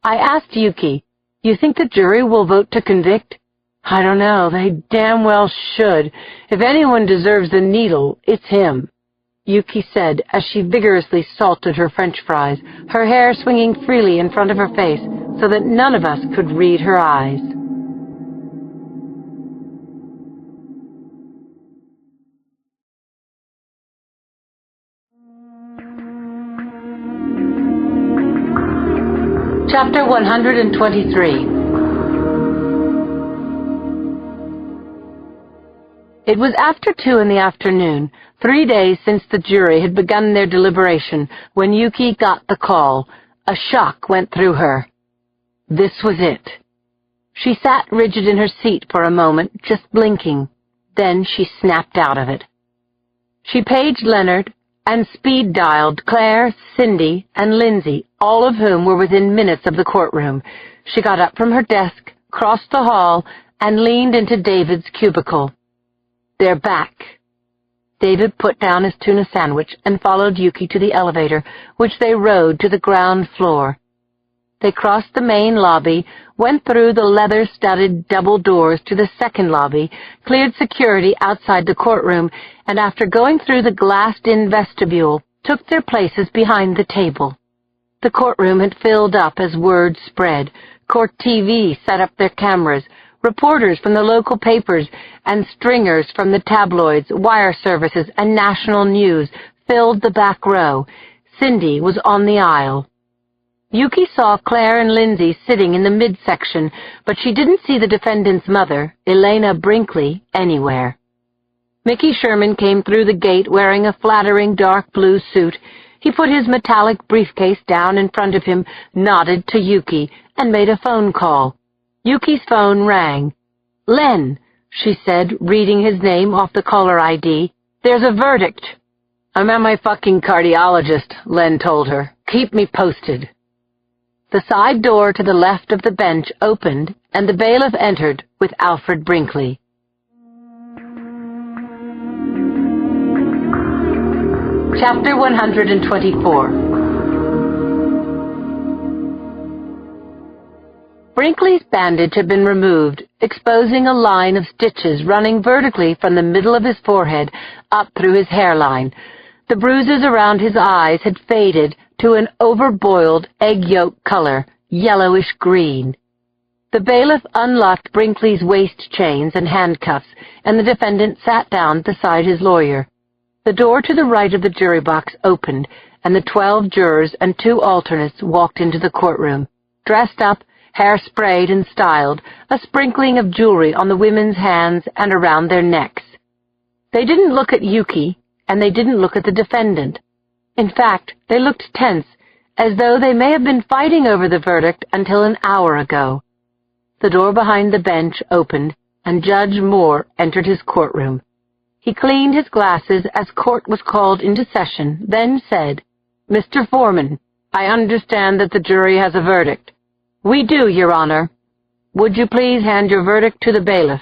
I asked Yuki, you think the jury will vote to convict? I don't know, they damn well should. If anyone deserves the needle, it's him. Yuki said as she vigorously salted her French fries, her hair swinging freely in front of her face so that none of us could read her eyes. Chapter 123. It was after 2 in the afternoon, 3 days since the jury had begun their deliberation, when Yuki got the call. A shock went through her. This was it. She sat rigid in her seat for a moment, just blinking. Then she snapped out of it. She paged Leonard and speed-dialed Claire, Cindy, and Lindsay, all of whom were within minutes of the courtroom. She got up from her desk, crossed the hall, and leaned into David's cubicle. They're back. David put down his tuna sandwich and followed Yuki to the elevator, which they rode to the ground floor. They crossed the main lobby, went through the leather-studded double doors to the second lobby, cleared security outside the courtroom, and after going through the glassed-in vestibule, took their places behind the table. The courtroom had filled up as word spread. Court TV set up their cameras. Reporters from the local papers and stringers from the tabloids, wire services, and national news filled the back row. Cindy was on the aisle. Yuki saw Claire and Lindsay sitting in the midsection, but she didn't see the defendant's mother, Elena Brinkley, anywhere. Mickey Sherman came through the gate wearing a flattering dark blue suit. He put his metallic briefcase down in front of him, nodded to Yuki, and made a phone call. Yuki's phone rang. Len, she said, reading his name off the caller ID. There's a verdict. I'm at my fucking cardiologist, Len told her. Keep me posted. The side door to the left of the bench opened, and the bailiff entered with Alfred Brinkley. Chapter 124. Brinkley's bandage had been removed, exposing a line of stitches running vertically from the middle of his forehead up through his hairline. The bruises around his eyes had faded to an overboiled egg yolk color, yellowish green. The bailiff unlocked Brinkley's waist chains and handcuffs, and the defendant sat down beside his lawyer. The door to the right of the jury box opened, and the 12 jurors and 2 alternates walked into the courtroom, dressed up, hair sprayed and styled, a sprinkling of jewelry on the women's hands and around their necks. They didn't look at Yuki, and they didn't look at the defendant. In fact, they looked tense, as though they may have been fighting over the verdict until an hour ago. The door behind the bench opened, and Judge Moore entered his courtroom. He cleaned his glasses as court was called into session, then said, "Mr. Foreman, I understand that the jury has a verdict." "We do, Your Honor." "Would you please hand your verdict to the bailiff?"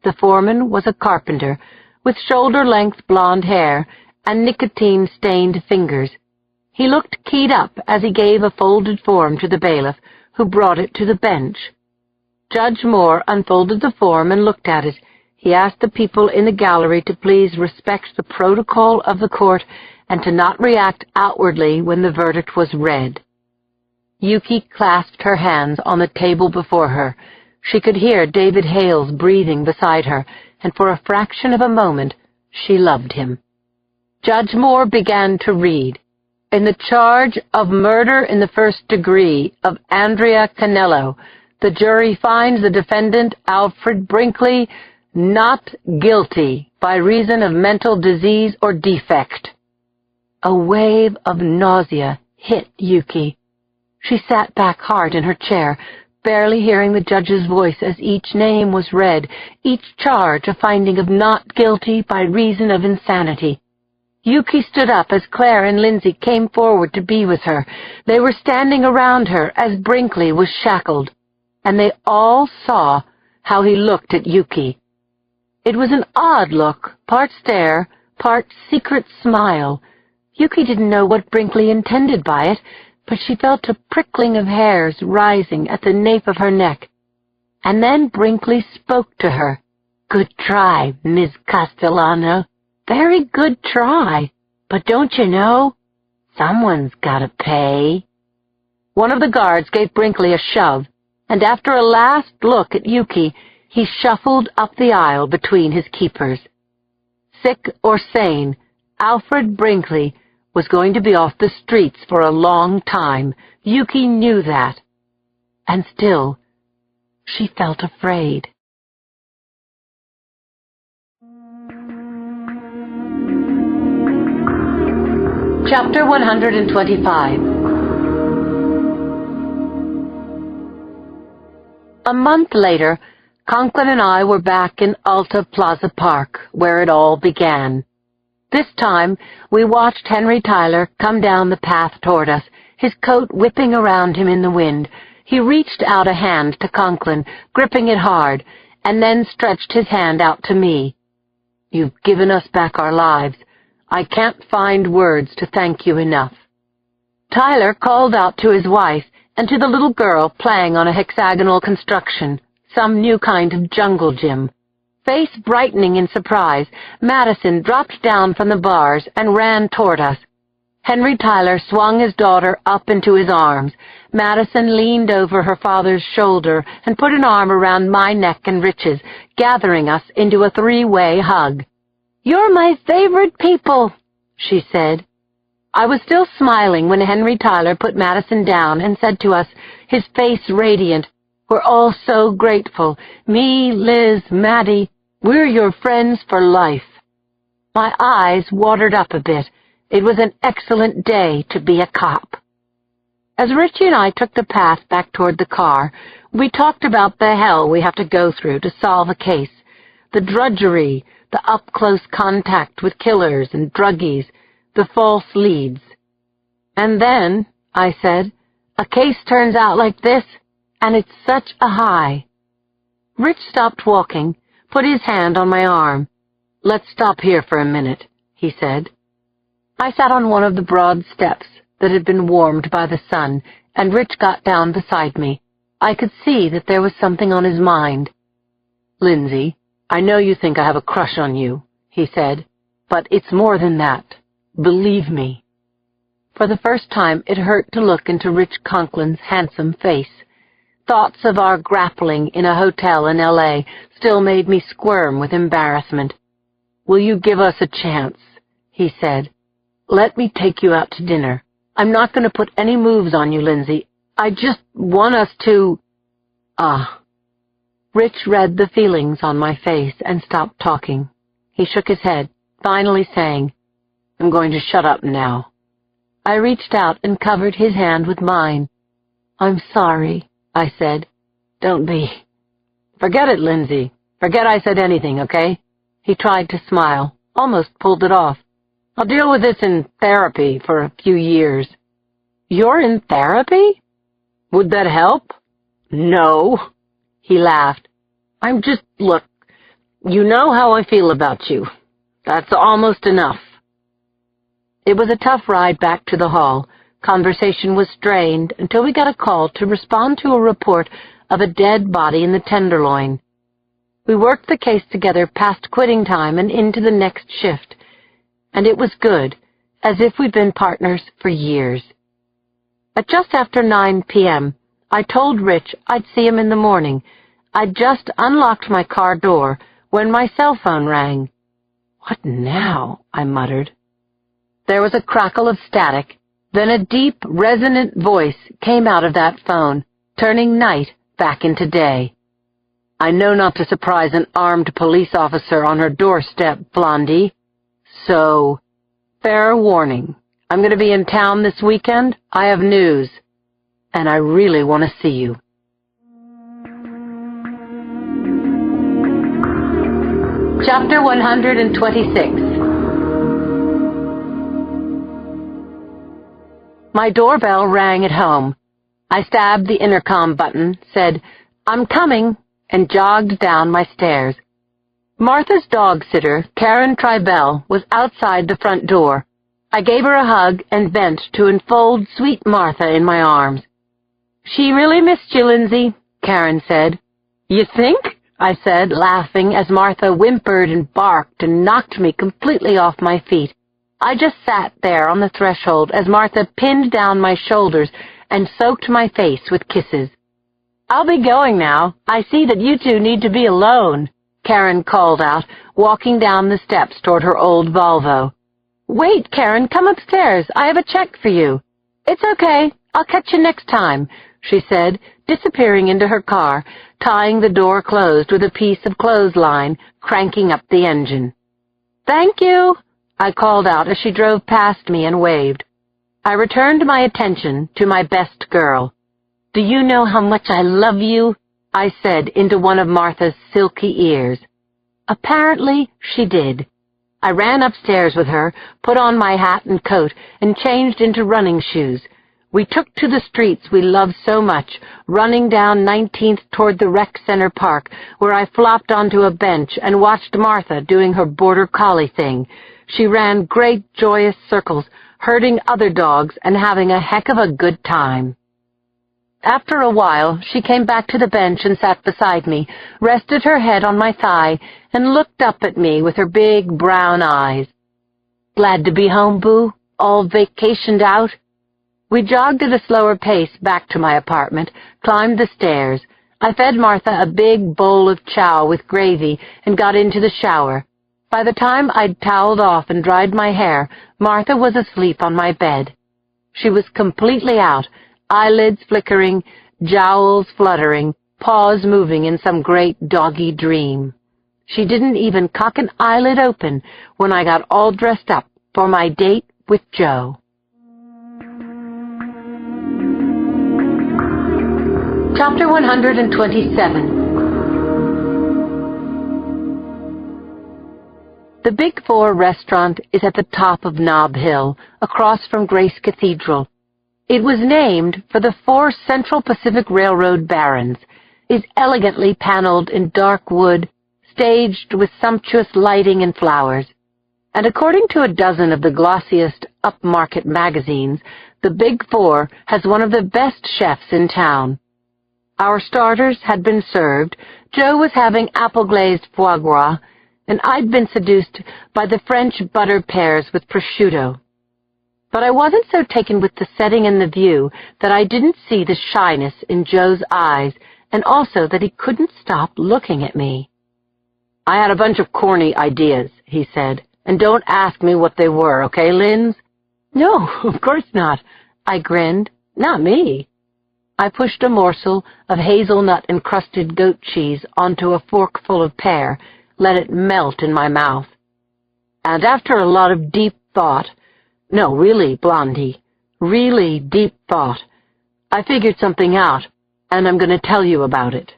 The foreman was a carpenter, with shoulder-length blonde hair and nicotine-stained fingers. He looked keyed up as he gave a folded form to the bailiff, who brought it to the bench. Judge Moore unfolded the form and looked at it. He asked the people in the gallery to please respect the protocol of the court and to not react outwardly when the verdict was read. Yuki clasped her hands on the table before her. She could hear David Hale's breathing beside her, and for a fraction of a moment she loved him. Judge Moore began to read. In the charge of murder in the first degree of Andrea Canello, the jury finds the defendant, Alfred Brinkley, not guilty by reason of mental disease or defect. A wave of nausea hit Yuki. She sat back hard in her chair, barely hearing the judge's voice as each name was read, each charge a finding of not guilty by reason of insanity. Yuki stood up as Claire and Lindsay came forward to be with her. They were standing around her as Brinkley was shackled, and they all saw how he looked at Yuki. It was an odd look, part stare, part secret smile. Yuki didn't know what Brinkley intended by it, but she felt a prickling of hairs rising at the nape of her neck. And then Brinkley spoke to her. "Good try, Ms. Castellano. Very good try. But don't you know, someone's gotta pay." One of the guards gave Brinkley a shove, and after a last look at Yuki, he shuffled up the aisle between his keepers. Sick or sane, Alfred Brinkley was going to be off the streets for a long time. Yuki knew that. And still, she felt afraid. Chapter 125. A month later, Conklin and I were back in Alta Plaza Park, where it all began. This time, we watched Henry Tyler come down the path toward us, his coat whipping around him in the wind. He reached out a hand to Conklin, gripping it hard, and then stretched his hand out to me. "You've given us back our lives. I can't find words to thank you enough." Tyler called out to his wife and to the little girl playing on a hexagonal construction, some new kind of jungle gym. Face brightening in surprise, Madison dropped down from the bars and ran toward us. Henry Tyler swung his daughter up into his arms. Madison leaned over her father's shoulder and put an arm around my neck and Rich's, gathering us into a three-way hug. "You're my favorite people," she said. I was still smiling when Henry Tyler put Madison down and said to us, his face radiant, "We're all so grateful. Me, Liz, Maddie, we're your friends for life." My eyes watered up a bit. It was an excellent day to be a cop. As Richie and I took the path back toward the car, we talked about the hell we have to go through to solve a case, the drudgery, the up-close contact with killers and druggies, the false leads. "And then," I said, "a case turns out like this, and it's such a high." Rich stopped walking, put his hand on my arm. "Let's stop here for a minute," he said. I sat on one of the broad steps that had been warmed by the sun, and Rich got down beside me. I could see that there was something on his mind. "Lindsay, I know you think I have a crush on you," he said, "but it's more than that. Believe me." For the first time, it hurt to look into Rich Conklin's handsome face. Thoughts of our grappling in a hotel in L.A. still made me squirm with embarrassment. "Will you give us a chance?" he said. "Let me take you out to dinner. I'm not going to put any moves on you, Lindsay. I just want us to—" Rich read the feelings on my face and stopped talking. He shook his head, finally saying, "I'm going to shut up now." I reached out and covered his hand with mine. "I'm sorry," I said. "Don't be." "Forget it, Lindsay. Forget I said anything, okay?" He tried to smile, almost pulled it off. "I'll deal with this in therapy for a few years." "You're in therapy? Would that help?" "No." He laughed. Look, you know how I feel about you. That's almost enough." It was a tough ride back to the hall. Conversation was strained until we got a call to respond to a report of a dead body in the Tenderloin. We worked the case together past quitting time and into the next shift, and it was good, as if we'd been partners for years. At just after 9 p.m., I told Rich I'd see him in the morning. I'd just unlocked my car door when my cell phone rang. "What now?" I muttered. There was a crackle of static, then a deep, resonant voice came out of that phone, turning night back into day. "I know not to surprise an armed police officer on her doorstep, Blondie. So, fair warning, I'm going to be in town this weekend. I have news, and I really want to see you." Chapter 126. My doorbell rang at home. I stabbed the intercom button, said, "I'm coming," and jogged down my stairs. Martha's dog-sitter, Karen Tribell, was outside the front door. I gave her a hug and bent to enfold sweet Martha in my arms. "She really missed you, Lindsay," Karen said. "You think?" I said, laughing as Martha whimpered and barked and knocked me completely off my feet. I just sat there on the threshold as Martha pinned down my shoulders and soaked my face with kisses. "I'll be going now. I see that you two need to be alone," Karen called out, walking down the steps toward her old Volvo. "Wait, Karen, come upstairs. I have a check for you." "It's okay. I'll catch you next time," she said, disappearing into her car, tying the door closed with a piece of clothesline, cranking up the engine. "Thank you," I called out as she drove past me and waved. I returned my attention to my best girl. "Do you know how much I love you?" I said into one of Martha's silky ears. Apparently she did. I ran upstairs with her, put on my hat and coat, and changed into running shoes. We took to the streets we loved so much, running down 19th toward the rec center park, where I flopped onto a bench and watched Martha doing her border collie thing. She ran great, joyous circles, herding other dogs and having a heck of a good time. After a while, she came back to the bench and sat beside me, rested her head on my thigh, and looked up at me with her big brown eyes. "Glad to be home, Boo? All vacationed out?" We jogged at a slower pace back to my apartment, climbed the stairs. I fed Martha a big bowl of chow with gravy and got into the shower. By the time I'd toweled off and dried my hair, Martha was asleep on my bed. She was completely out, eyelids flickering, jowls fluttering, paws moving in some great doggy dream. She didn't even cock an eyelid open when I got all dressed up for my date with Joe. Chapter 127. The Big Four restaurant is at the top of Nob Hill, across from Grace Cathedral. It was named for the 4 Central Pacific Railroad barons, is elegantly paneled in dark wood, staged with sumptuous lighting and flowers. And according to a dozen of the glossiest upmarket magazines, the Big Four has one of the best chefs in town. Our starters had been served, Joe was having apple-glazed foie gras, and I'd been seduced by the French butter pears with prosciutto. But I wasn't so taken with the setting and the view that I didn't see the shyness in Joe's eyes, and also that he couldn't stop looking at me. "I had a bunch of corny ideas," he said, "and don't ask me what they were, okay, Linz?" "No, of course not," I grinned. "Not me." I pushed a morsel of hazelnut-encrusted goat cheese onto a forkful of pear, let it melt in my mouth. And after a lot of deep thought, no, really, Blondie, really deep thought, I figured something out, and I'm going to tell you about it.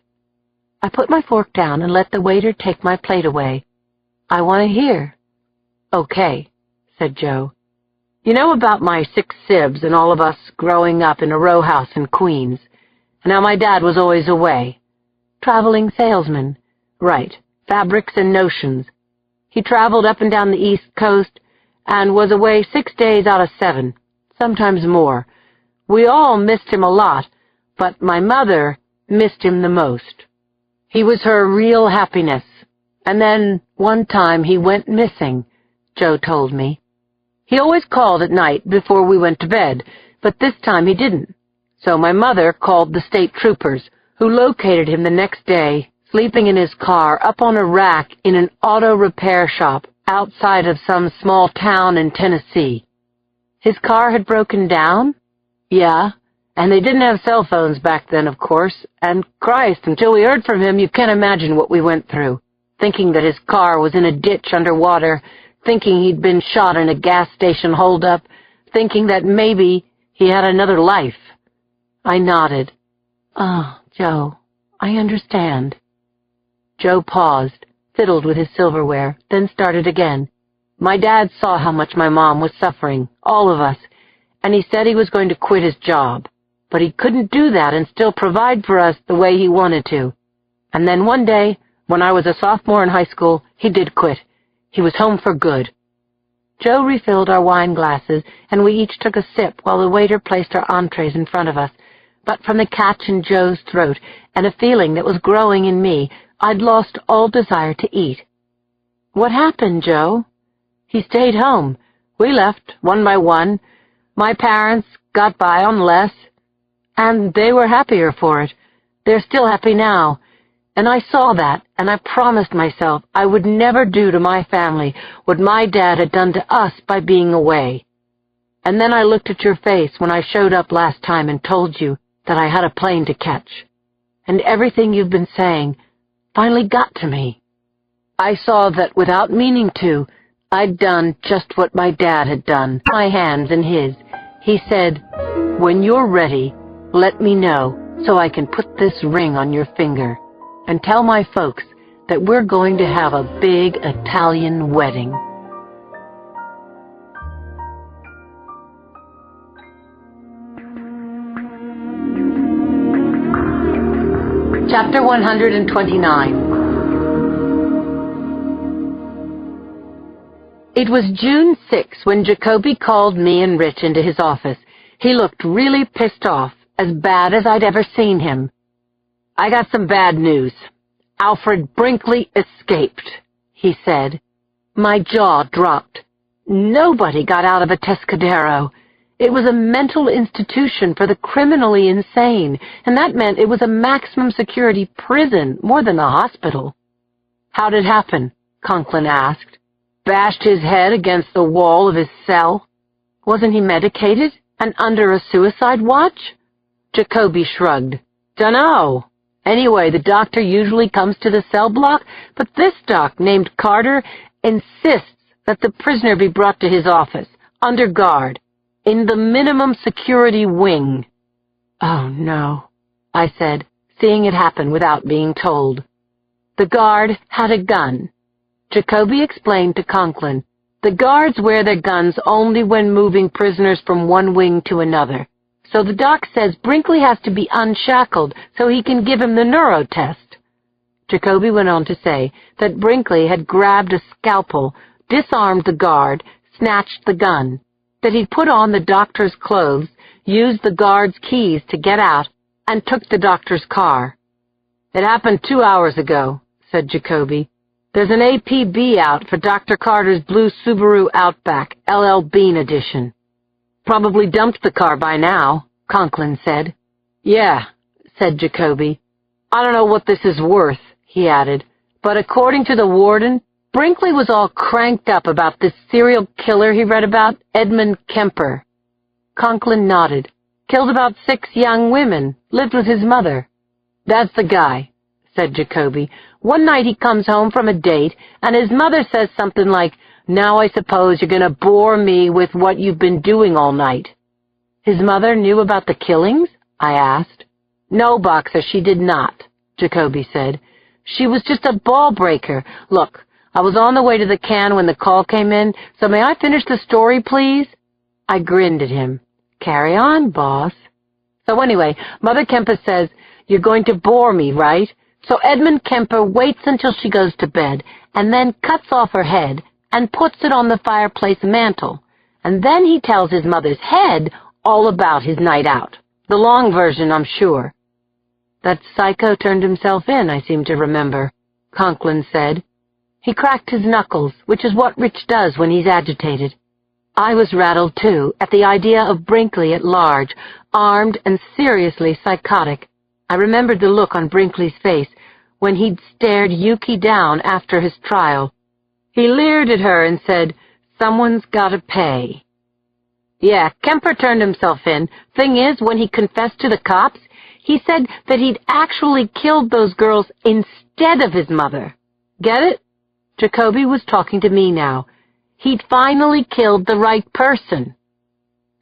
I put my fork down and let the waiter take my plate away. "I want to hear." "Okay," said Joe. "You know about my 6 sibs and all of us growing up in a row house in Queens, and how my dad was always away? Traveling salesman. Right, fabrics and notions. He traveled up and down the East Coast and was away 6 days out of 7, sometimes more. We all missed him a lot, but my mother missed him the most. He was her real happiness. And then, one time, he went missing," Joe told me. "He always called at night before we went to bed, but this time he didn't. So my mother called the state troopers, who located him the next day, sleeping in his car up on a rack in an auto repair shop outside of some small town in Tennessee. His car had broken down? Yeah, and they didn't have cell phones back then, of course, and Christ, until we heard from him, you can't imagine what we went through. Thinking that his car was in a ditch underwater, thinking he'd been shot in a gas station holdup, thinking that maybe he had another life. I nodded. Oh, Joe, I understand. Joe paused, fiddled with his silverware, then started again. My dad saw how much my mom was suffering, all of us, and he said he was going to quit his job. But he couldn't do that and still provide for us the way he wanted to. And then one day, when I was a sophomore in high school, he did quit. He was home for good. Joe refilled our wine glasses, and we each took a sip while the waiter placed our entrees in front of us. But from the catch in Joe's throat and a feeling that was growing in me, I'd lost all desire to eat. What happened, Joe? He stayed home. We left, one by one. My parents got by on less, and they were happier for it. They're still happy now. And I saw that, and I promised myself I would never do to my family what my dad had done to us by being away. And then I looked at your face when I showed up last time and told you that I had a plane to catch. And everything you've been saying finally got to me. I saw that without meaning to, I'd done just what my dad had done, my hands in his. He said, "When you're ready, let me know so I can put this ring on your finger and tell my folks that we're going to have a big Italian wedding." Chapter 129. It was June 6 when Jacoby called me and Rich into his office. He looked really pissed off, as bad as I'd ever seen him. "I got some bad news. Alfred Brinkley escaped," he said. My jaw dropped. Nobody got out of a Tescadero. It was a mental institution for the criminally insane, and that meant it was a maximum security prison more than a hospital. "How'd it happen?" Conklin asked. "Bashed his head against the wall of his cell? Wasn't he medicated and under a suicide watch?" Jacoby shrugged. "Dunno. Anyway, the doctor usually comes to the cell block, but this doc, named Carter, insists that the prisoner be brought to his office, under guard, in the minimum security wing." "Oh, no," I said, seeing it happen without being told. The guard had a gun. Jacoby explained to Conklin. The guards wear their guns only when moving prisoners from one wing to another. So the doc says Brinkley has to be unshackled so he can give him the neuro test. Jacoby went on to say that Brinkley had grabbed a scalpel, disarmed the guard, snatched the gun, that he'd put on the doctor's clothes, used the guard's keys to get out, and took the doctor's car. "It happened 2 hours ago," said Jacoby. "There's an APB out for Dr. Carter's blue Subaru Outback, LL Bean edition." "Probably dumped the car by now," Conklin said. "Yeah," said Jacoby. "I don't know what this is worth," he added, "but according to the warden, Brinkley was all cranked up about this serial killer he read about, Edmund Kemper." Conklin nodded. "Killed about 6 young women, lived with his mother." "That's the guy," said Jacoby. "One night he comes home from a date, and his mother says something like, 'Now I suppose you're going to bore me with what you've been doing all night.'" "His mother knew about the killings?" I asked. "No, Boxer, she did not," Jacoby said. "She was just a ball breaker. Look, I was on the way to the can when the call came in, so may I finish the story, please?" I grinned at him. "Carry on, boss." "So anyway, Mother Kemper says, 'You're going to bore me, right?' So Edmund Kemper waits until she goes to bed, and then cuts off her head and puts it on the fireplace mantel. And then he tells his mother's head all about his night out. The long version, I'm sure." "That psycho turned himself in, I seem to remember," Conklin said. He cracked his knuckles, which is what Rich does when he's agitated. I was rattled, too, at the idea of Brinkley at large, armed and seriously psychotic. I remembered the look on Brinkley's face when he'd stared Yuki down after his trial. He leered at her and said, "Someone's gotta pay." Yeah, Kemper turned himself in. Thing is, when he confessed to the cops, he said that he'd actually killed those girls instead of his mother. Get it? Jacoby was talking to me now. He'd finally killed the right person.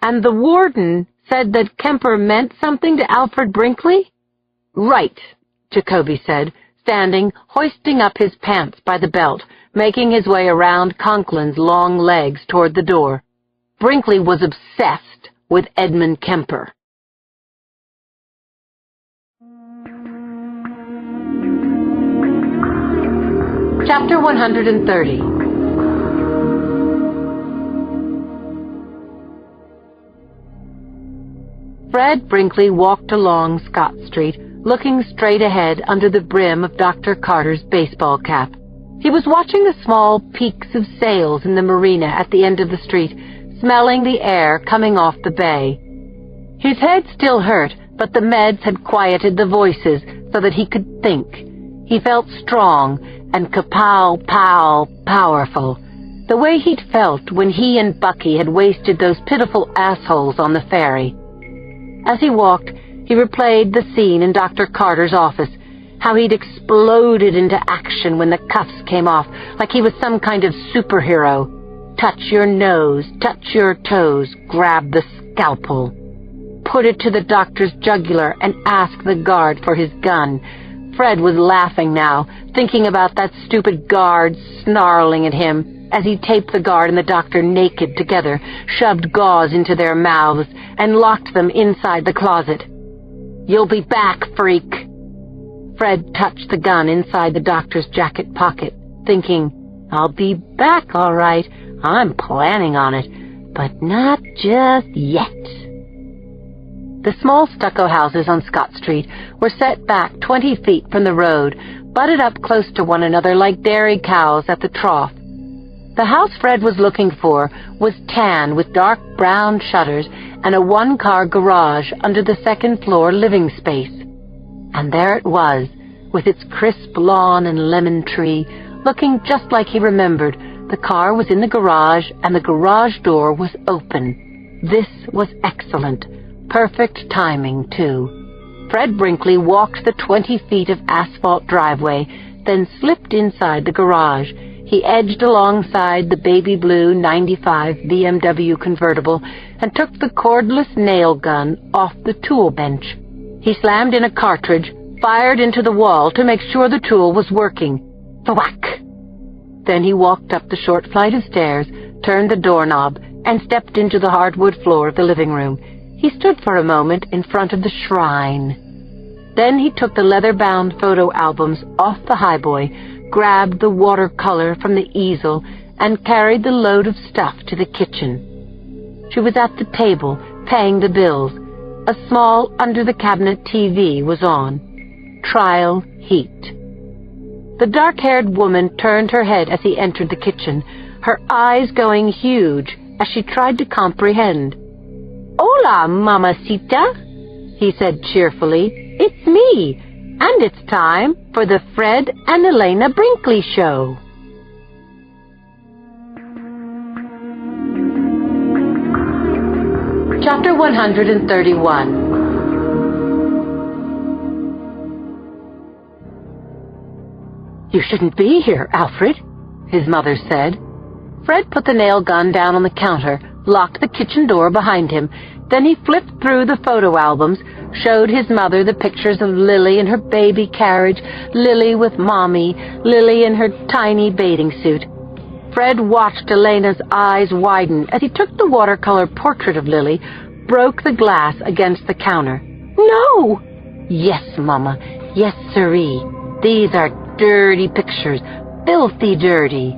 And the warden said that Kemper meant something to Alfred Brinkley? Right, Jacoby said, standing, hoisting up his pants by the belt, making his way around Conklin's long legs toward the door. Brinkley was obsessed with Edmund Kemper. Chapter 130. Fred Brinkley walked along Scott Street, looking straight ahead under the brim of Dr. Carter's baseball cap. He was watching the small peaks of sails in the marina at the end of the street, smelling the air coming off the bay. His head still hurt, but the meds had quieted the voices so that he could think. He felt strong and kapow-pow powerful, the way he'd felt when he and Bucky had wasted those pitiful assholes on the ferry. As he walked, he replayed the scene in Dr. Carter's office, how he'd exploded into action when the cuffs came off, like he was some kind of superhero. Touch your nose, touch your toes, grab the scalpel. Put it to the doctor's jugular and ask the guard for his gun. Fred was laughing now, thinking about that stupid guard snarling at him as he taped the guard and the doctor naked together, shoved gauze into their mouths, and locked them inside the closet. "You'll be back, freak." Fred touched the gun inside the doctor's jacket pocket, thinking, "I'll be back, all right. I'm planning on it, but not just yet." The small stucco houses on Scott Street were set back 20 feet from the road, butted up close to one another like dairy cows at the trough. The house Fred was looking for was tan with dark brown shutters and a one-car garage under the second-floor living space. And there it was, with its crisp lawn and lemon tree, looking just like he remembered. The car was in the garage, and the garage door was open. This was excellent. Perfect timing, too. Fred Brinkley walked the 20 feet of asphalt driveway, then slipped inside the garage. He edged alongside the baby blue 95 BMW convertible and took the cordless nail gun off the tool bench. He slammed in a cartridge, fired into the wall to make sure the tool was working. Thwack! Then he walked up the short flight of stairs, turned the doorknob, and stepped into the hardwood floor of the living room. He stood for a moment in front of the shrine. Then he took the leather-bound photo albums off the highboy, grabbed the watercolor from the easel, and carried the load of stuff to the kitchen. She was at the table, paying the bills. A small, under-the-cabinet TV was on. Trial Heat. The dark-haired woman turned her head as he entered the kitchen, her eyes going huge as she tried to comprehend. "Hola, mamacita," he said cheerfully. "It's me, and it's time for the Fred and Elena Brinkley Show." Chapter 131. "You shouldn't be here, Alfred," his mother said. Fred put the nail gun down on the counter, locked the kitchen door behind him. Then he flipped through the photo albums, showed his mother the pictures of Lily in her baby carriage, Lily with Mommy, Lily in her tiny bathing suit. Fred watched Elena's eyes widen as he took the watercolor portrait of Lily, broke the glass against the counter. "No!" "Yes, Mama. Yes, sirree. These are dirty pictures. Filthy dirty."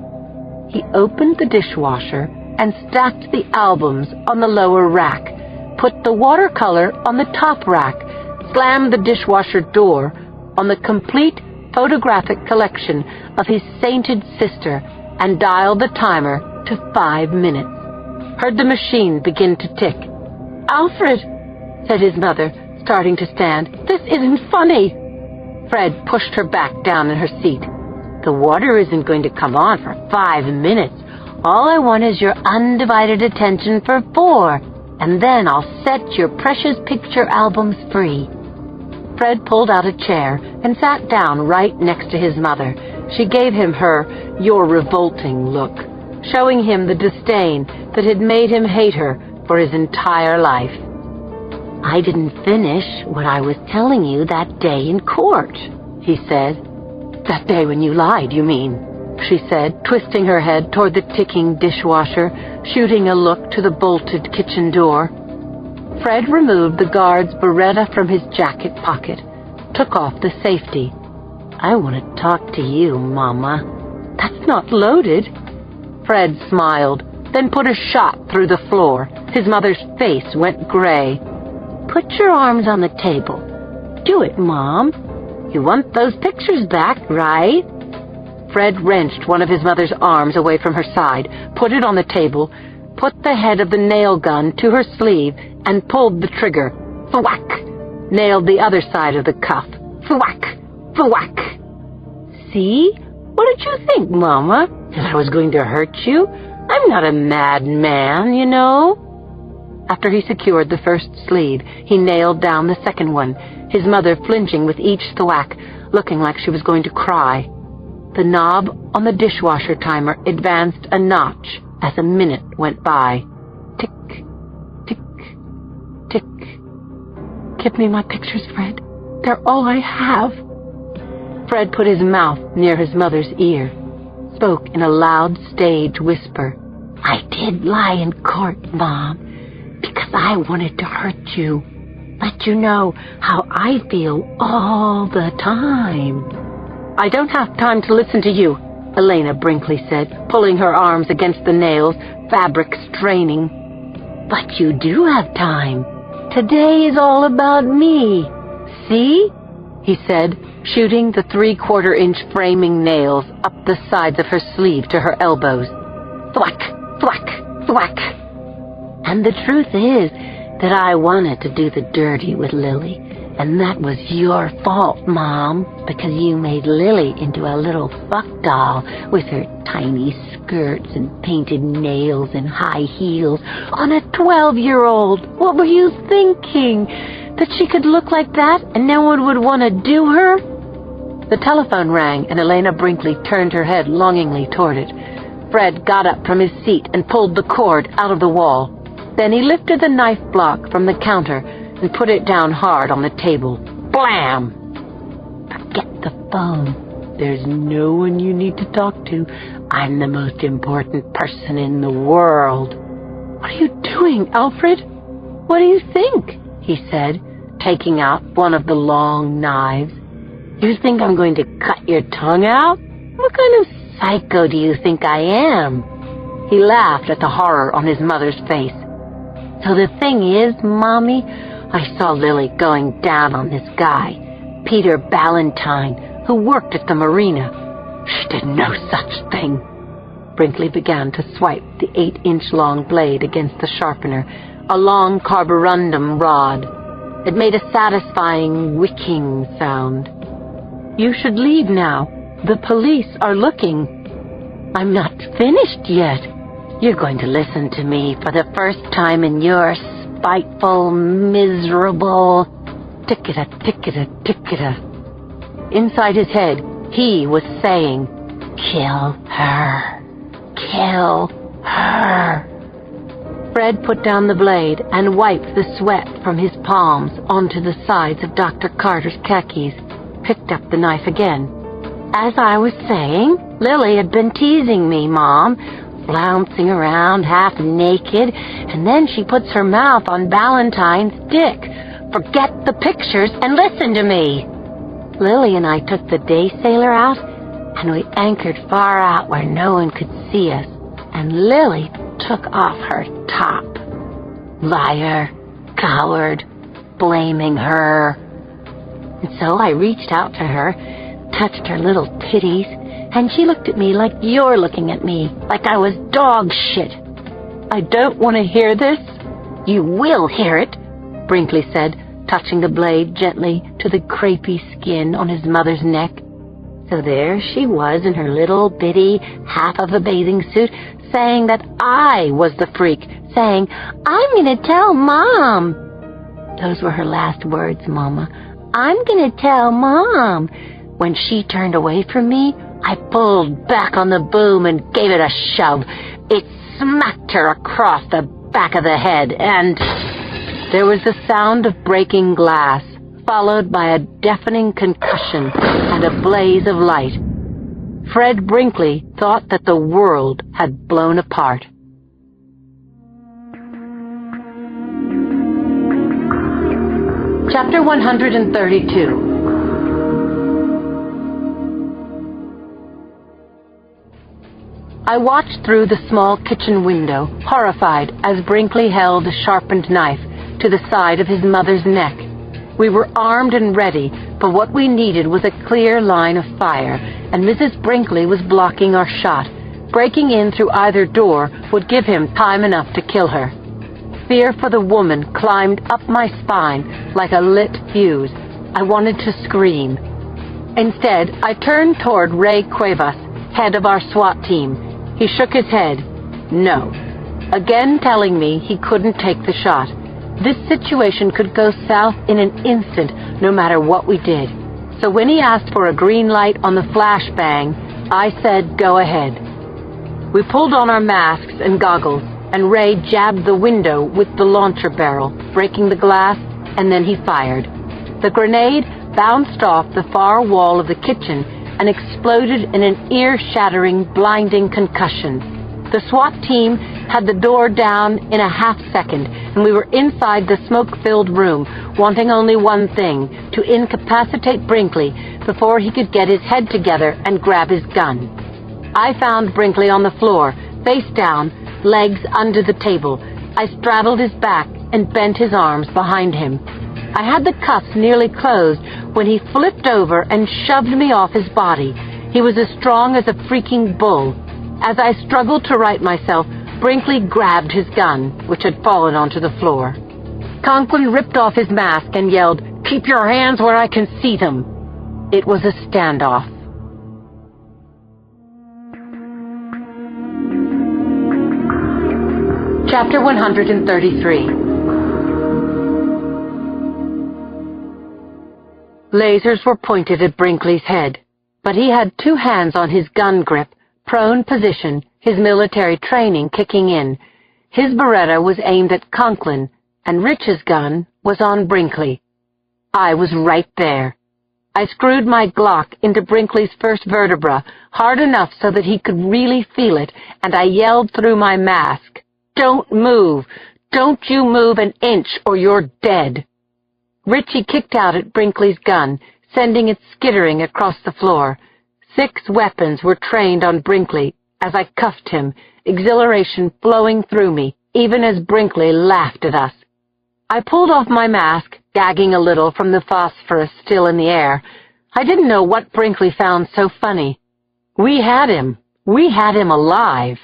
He opened the dishwasher and stacked the albums on the lower rack, put the watercolor on the top rack, slammed the dishwasher door on the complete photographic collection of his sainted sister, and dialed the timer to 5 minutes. Heard the machine begin to tick. "Alfred," said his mother, starting to stand. "This isn't funny." Fred pushed her back down in her seat. "The water isn't going to come on for 5 minutes. All I want is your undivided attention for 4, and then I'll set your precious picture albums free." Fred pulled out a chair and sat down right next to his mother. She gave him her "you're revolting" look, showing him the disdain that had made him hate her for his entire life. "I didn't finish what I was telling you that day in court," he said. "That day when you lied, you mean?" she said, twisting her head toward the ticking dishwasher, shooting a look to the bolted kitchen door. Fred removed the guard's Beretta from his jacket pocket, took off the safety. "I want to talk to you, Mama." "That's not loaded." Fred smiled, then put a shot through the floor. His mother's face went gray. "Put your arms on the table. Do it, Mom. You want those pictures back, right?" Fred wrenched one of his mother's arms away from her side, put it on the table, put the head of the nail gun to her sleeve, and pulled the trigger. Thwack! Nailed the other side of the cuff. Thwack! Thwack! "See? What did you think, Mama? That I was going to hurt you? I'm not a madman, you know." After he secured the first sleeve, he nailed down the second one, his mother flinching with each thwack, looking like she was going to cry. The knob on the dishwasher timer advanced a notch as a minute went by. Tick, tick, tick. "Give me my pictures, Fred. They're all I have." Fred put his mouth near his mother's ear, spoke in a loud stage whisper. "I did lie in court, Mom, because I wanted to hurt you. Let you know how I feel all the time." "I don't have time to listen to you," Elena Brinkley said, pulling her arms against the nails, fabric straining. "But you do have time. Today is all about me. See?" he said, shooting the 3/4-inch framing nails up the sides of her sleeve to her elbows. Thwack, thwack, thwack. "And the truth is that I wanted to do the dirty with Lily, and that was your fault, Mom, because you made Lily into a little fuck doll with her tiny skirts and painted nails and high heels on a 12-year-old. What were you thinking? That she could look like that and no one would want to do her?" The telephone rang and Elena Brinkley turned her head longingly toward it. Fred got up from his seat and pulled the cord out of the wall. Then he lifted the knife block from the counter and put it down hard on the table. Blam! "Forget the phone. There's no one you need to talk to. I'm the most important person in the world." "What are you doing, Alfred? What do you think?" he said, taking out one of the long knives. "You think I'm going to cut your tongue out? What kind of psycho do you think I am?" He laughed at the horror on his mother's face. "So the thing is, Mommy, I saw Lily going down on this guy, Peter Ballantyne, who worked at the marina. She did no such thing." Brinkley began to swipe the 8-inch-long blade against the sharpener, a long carborundum rod. It made a satisfying wicking sound. "You should leave now. The police are looking." "I'm not finished yet. You're going to listen to me for the first time in your spiteful, miserable... ticketa, ticketa, ticketa." Inside his head, he was saying, "Kill her. Kill her." Fred put down the blade and wiped the sweat from his palms onto the sides of Dr. Carter's khakis, picked up the knife again. "As I was saying, Lily had been teasing me, Mom, flouncing around half naked, and then she puts her mouth on Ballantyne's dick. Forget the pictures and listen to me. Lily and I took the day sailor out, and we anchored far out where no one could see us, and Lily took off her top. Liar, coward, blaming her. And so I reached out to her, touched her little titties, and she looked at me like you're looking at me, like I was dog shit. "I don't want to hear this." "You will hear it," Brinkley said, touching the blade gently to the crepey skin on his mother's neck. So there she was in her little bitty half of a bathing suit, saying that I was the freak, saying, "I'm going to tell Mom." Those were her last words, Mama. "I'm going to tell Mom." When she turned away from me, I pulled back on the boom and gave it a shove. It smacked her across the back of the head, and there was the sound of breaking glass, followed by a deafening concussion and a blaze of light. Fred Brinkley thought that the world had blown apart. Chapter 132. I watched through the small kitchen window, horrified as Brinkley held a sharpened knife to the side of his mother's neck. We were armed and ready, but what we needed was a clear line of fire, and Mrs. Brinkley was blocking our shot. Breaking in through either door would give him time enough to kill her. Fear for the woman climbed up my spine like a lit fuse. I wanted to scream. Instead, I turned toward Ray Cuevas, head of our SWAT team. He shook his head. No. Again telling me he couldn't take the shot. This situation could go south in an instant, no matter what we did. So when he asked for a green light on the flashbang, I said, go ahead. We pulled on our masks and goggles, and Ray jabbed the window with the launcher barrel, breaking the glass, and then he fired. The grenade bounced off the far wall of the kitchen and exploded in an ear-shattering, blinding concussion. The SWAT team had the door down in a half-second, and we were inside the smoke-filled room, wanting only one thing, to incapacitate Brinkley before he could get his head together and grab his gun. I found Brinkley on the floor, face down, legs under the table. I straddled his back and bent his arms behind him. I had the cuffs nearly closed when he flipped over and shoved me off his body. He was as strong as a freaking bull. As I struggled to right myself, Brinkley grabbed his gun, which had fallen onto the floor. Conklin ripped off his mask and yelled, "Keep your hands where I can see them." It was a standoff. Chapter 133. Lasers were pointed at Brinkley's head, but he had two hands on his gun grip, prone position, his military training kicking in. His Beretta was aimed at Conklin, and Rich's gun was on Brinkley. I was right there. I screwed my Glock into Brinkley's first vertebra, hard enough so that he could really feel it, and I yelled through my mask, "Don't move! Don't you move an inch or you're dead!" Richie kicked out at Brinkley's gun, sending it skittering across the floor. 6 weapons were trained on Brinkley as I cuffed him, exhilaration flowing through me, even as Brinkley laughed at us. I pulled off my mask, gagging a little from the phosphorus still in the air. I didn't know what Brinkley found so funny. We had him. We had him alive.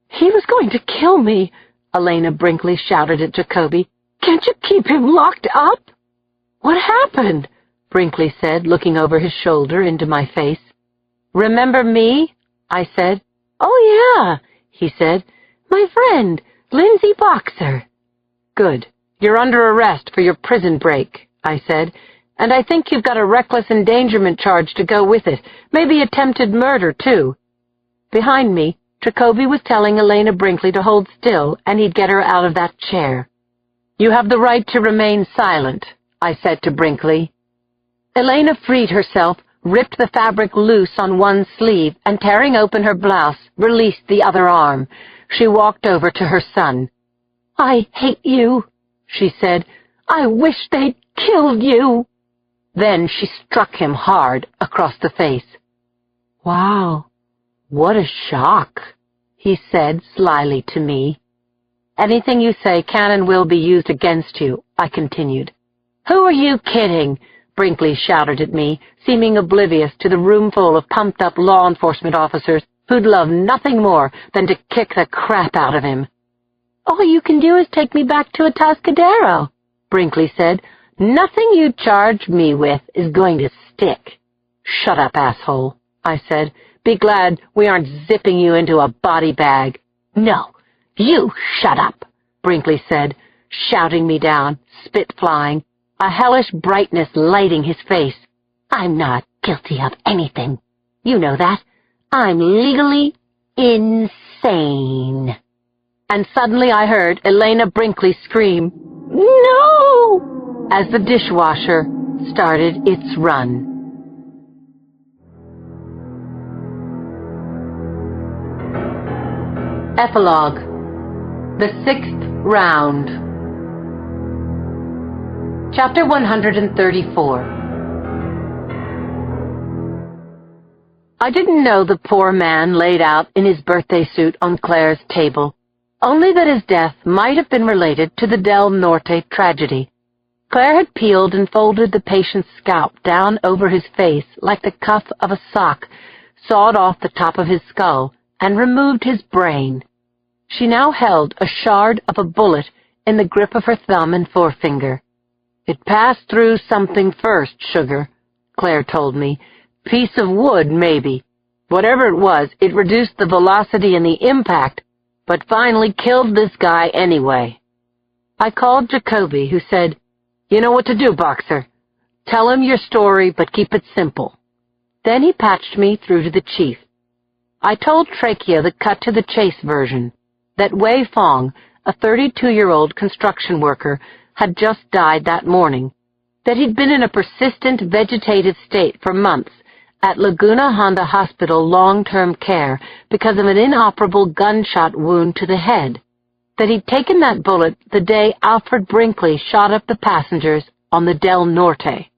"He was going to kill me," Elena Brinkley shouted at Jacoby. "Can't you keep him locked up?" "What happened?" Brinkley said, looking over his shoulder into my face. "Remember me?" I said. "Oh, yeah," he said. "My friend, Lindsay Boxer." "Good. You're under arrest for your prison break," I said, "and I think you've got a reckless endangerment charge to go with it, maybe attempted murder, too." Behind me, Jacoby was telling Elena Brinkley to hold still, and he'd get her out of that chair. "You have the right to remain silent," I said to Brinkley. Elena freed herself, ripped the fabric loose on one sleeve, and tearing open her blouse, released the other arm. She walked over to her son. "I hate you," she said. "I wish they'd killed you." Then she struck him hard across the face. "Wow, what a shock," he said slyly to me. "Anything you say can and will be used against you," I continued. "Who are you kidding?" Brinkley shouted at me, seeming oblivious to the roomful of pumped-up law enforcement officers who'd love nothing more than to kick the crap out of him. "All you can do is take me back to Atascadero," Brinkley said. Nothing you charge me with is going to stick. Shut up, asshole, I said. Be glad we aren't zipping you into a body bag. No, you shut up, Brinkley said, shouting me down, spit flying, a hellish brightness lighting his face. I'm not guilty of anything. You know that. I'm legally insane. And suddenly I heard Elena Brinkley scream, "No!" as the dishwasher started its run. Epilogue. The Sixth Round. Chapter 134. I didn't know the poor man laid out in his birthday suit on Claire's table, only that his death might have been related to the Del Norte tragedy. Claire had peeled and folded the patient's scalp down over his face like the cuff of a sock, sawed off the top of his skull, and removed his brain. She now held a shard of a bullet in the grip of her thumb and forefinger. It passed through something first, Sugar, Claire told me. Piece of wood, maybe. Whatever it was, it reduced the velocity and the impact, but finally killed this guy anyway. I called Jacoby, who said, "You know what to do, Boxer. Tell him your story, but keep it simple." Then he patched me through to the chief. I told Trachea the cut-to-the-chase version, that Wei Fong, a 32-year-old construction worker, had just died that morning, that he'd been in a persistent vegetative state for months, at Laguna Honda Hospital long-term care because of an inoperable gunshot wound to the head, that he'd taken that bullet the day Alfred Brinkley shot up the passengers on the Del Norte.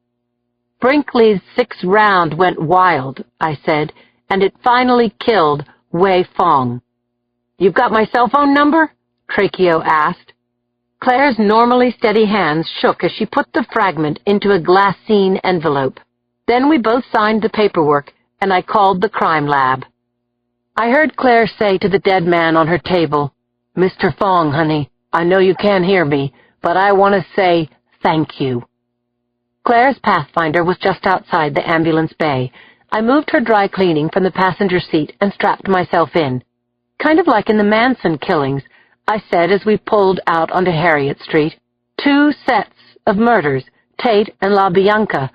Brinkley's sixth round went wild, I said, and it finally killed Wei Fong. "You've got my cell phone number?" Trachea asked. Claire's normally steady hands shook as she put the fragment into a glassine envelope. Then we both signed the paperwork, and I called the crime lab. I heard Claire say to the dead man on her table, "Mr. Fong, honey, I know you can't hear me, but I want to say thank you." Claire's Pathfinder was just outside the ambulance bay. I moved her dry cleaning from the passenger seat and strapped myself in. "Kind of like in the Manson killings," I said as we pulled out onto Harriet Street. "Two sets of murders, Tate and La Bianca.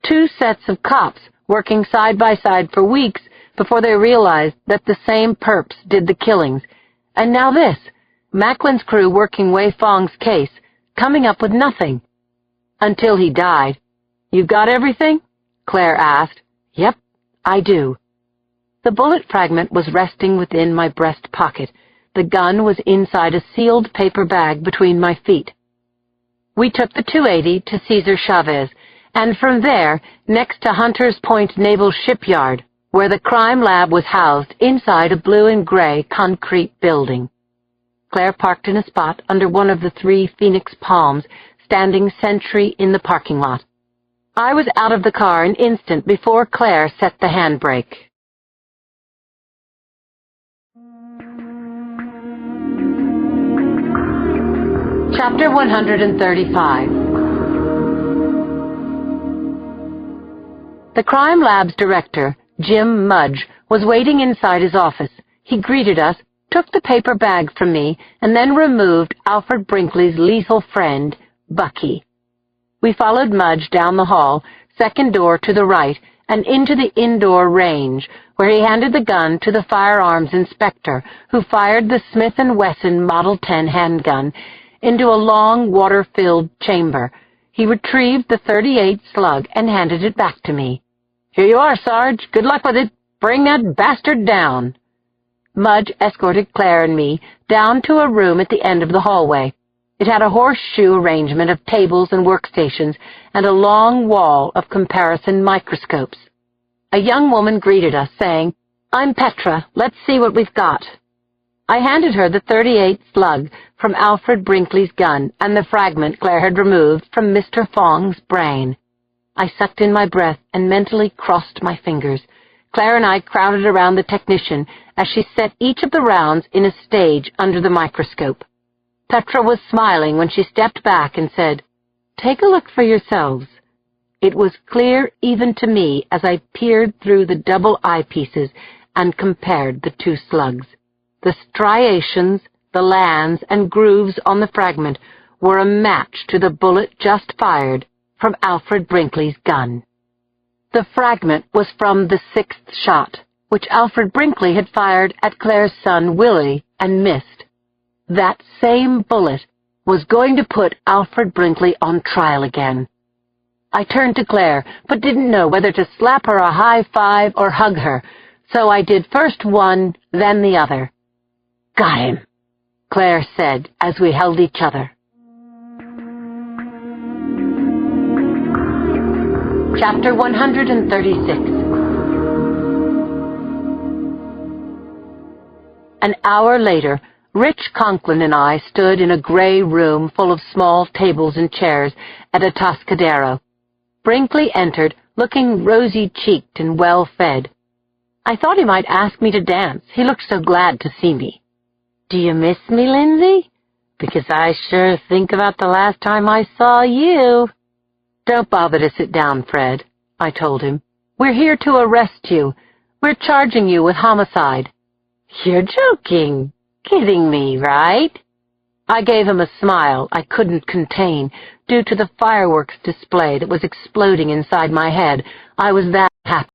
Two sets of cops working side by side for weeks before they realized that the same perps did the killings. And now this, Macklin's crew working Wei Fong's case, coming up with nothing. Until he died." "You got everything?" Claire asked. "Yep, I do." The bullet fragment was resting within my breast pocket. The gun was inside a sealed paper bag between my feet. We took the 280 to Cesar Chavez, and from there, next to Hunter's Point Naval Shipyard, where the crime lab was housed inside a blue and gray concrete building. Claire parked in a spot under one of the 3 phoenix palms, standing sentry in the parking lot. I was out of the car an instant before Claire set the handbrake. Chapter 135. The crime lab's director, Jim Mudge, was waiting inside his office. He greeted us, took the paper bag from me, and then removed Alfred Brinkley's lethal friend, Bucky. We followed Mudge down the hall, second door to the right, and into the indoor range, where he handed the gun to the firearms inspector, who fired the Smith & Wesson Model 10 handgun into a long, water-filled chamber. He retrieved the .38 slug and handed it back to me. "Here you are, Sarge. Good luck with it. Bring that bastard down." Mudge escorted Claire and me down to a room at the end of the hallway. It had a horseshoe arrangement of tables and workstations and a long wall of comparison microscopes. A young woman greeted us, saying, "I'm Petra. Let's see what we've got." I handed her the .38 slug from Alfred Brinkley's gun and the fragment Claire had removed from Mr. Fong's brain. I sucked in my breath and mentally crossed my fingers. Claire and I crowded around the technician as she set each of the rounds in a stage under the microscope. Petra was smiling when she stepped back and said, Take a look for yourselves. It was clear even to me as I peered through the double eyepieces and compared the two slugs. The striations, the lands, and grooves on the fragment were a match to the bullet just fired from Alfred Brinkley's gun. The fragment was from the 6th shot, which Alfred Brinkley had fired at Claire's son Willie and missed. That same bullet was going to put Alfred Brinkley on trial again. I turned to Claire, but didn't know whether to slap her a high five or hug her, so I did first one, then the other. "Got him," Claire said as we held each other. Chapter 136. An hour later, Rich Conklin and I stood in a gray room full of small tables and chairs at a Toscadero. Brinkley entered, looking rosy-cheeked and well-fed. I thought he might ask me to dance. He looked so glad to see me. "Do you miss me, Lindsay? Because I sure think about the last time I saw you." "Don't bother to sit down, Fred," I told him. "We're here to arrest you. We're charging you with homicide." "You're joking. Kidding me, right?" I gave him a smile I couldn't contain due to the fireworks display that was exploding inside my head. I was that happy.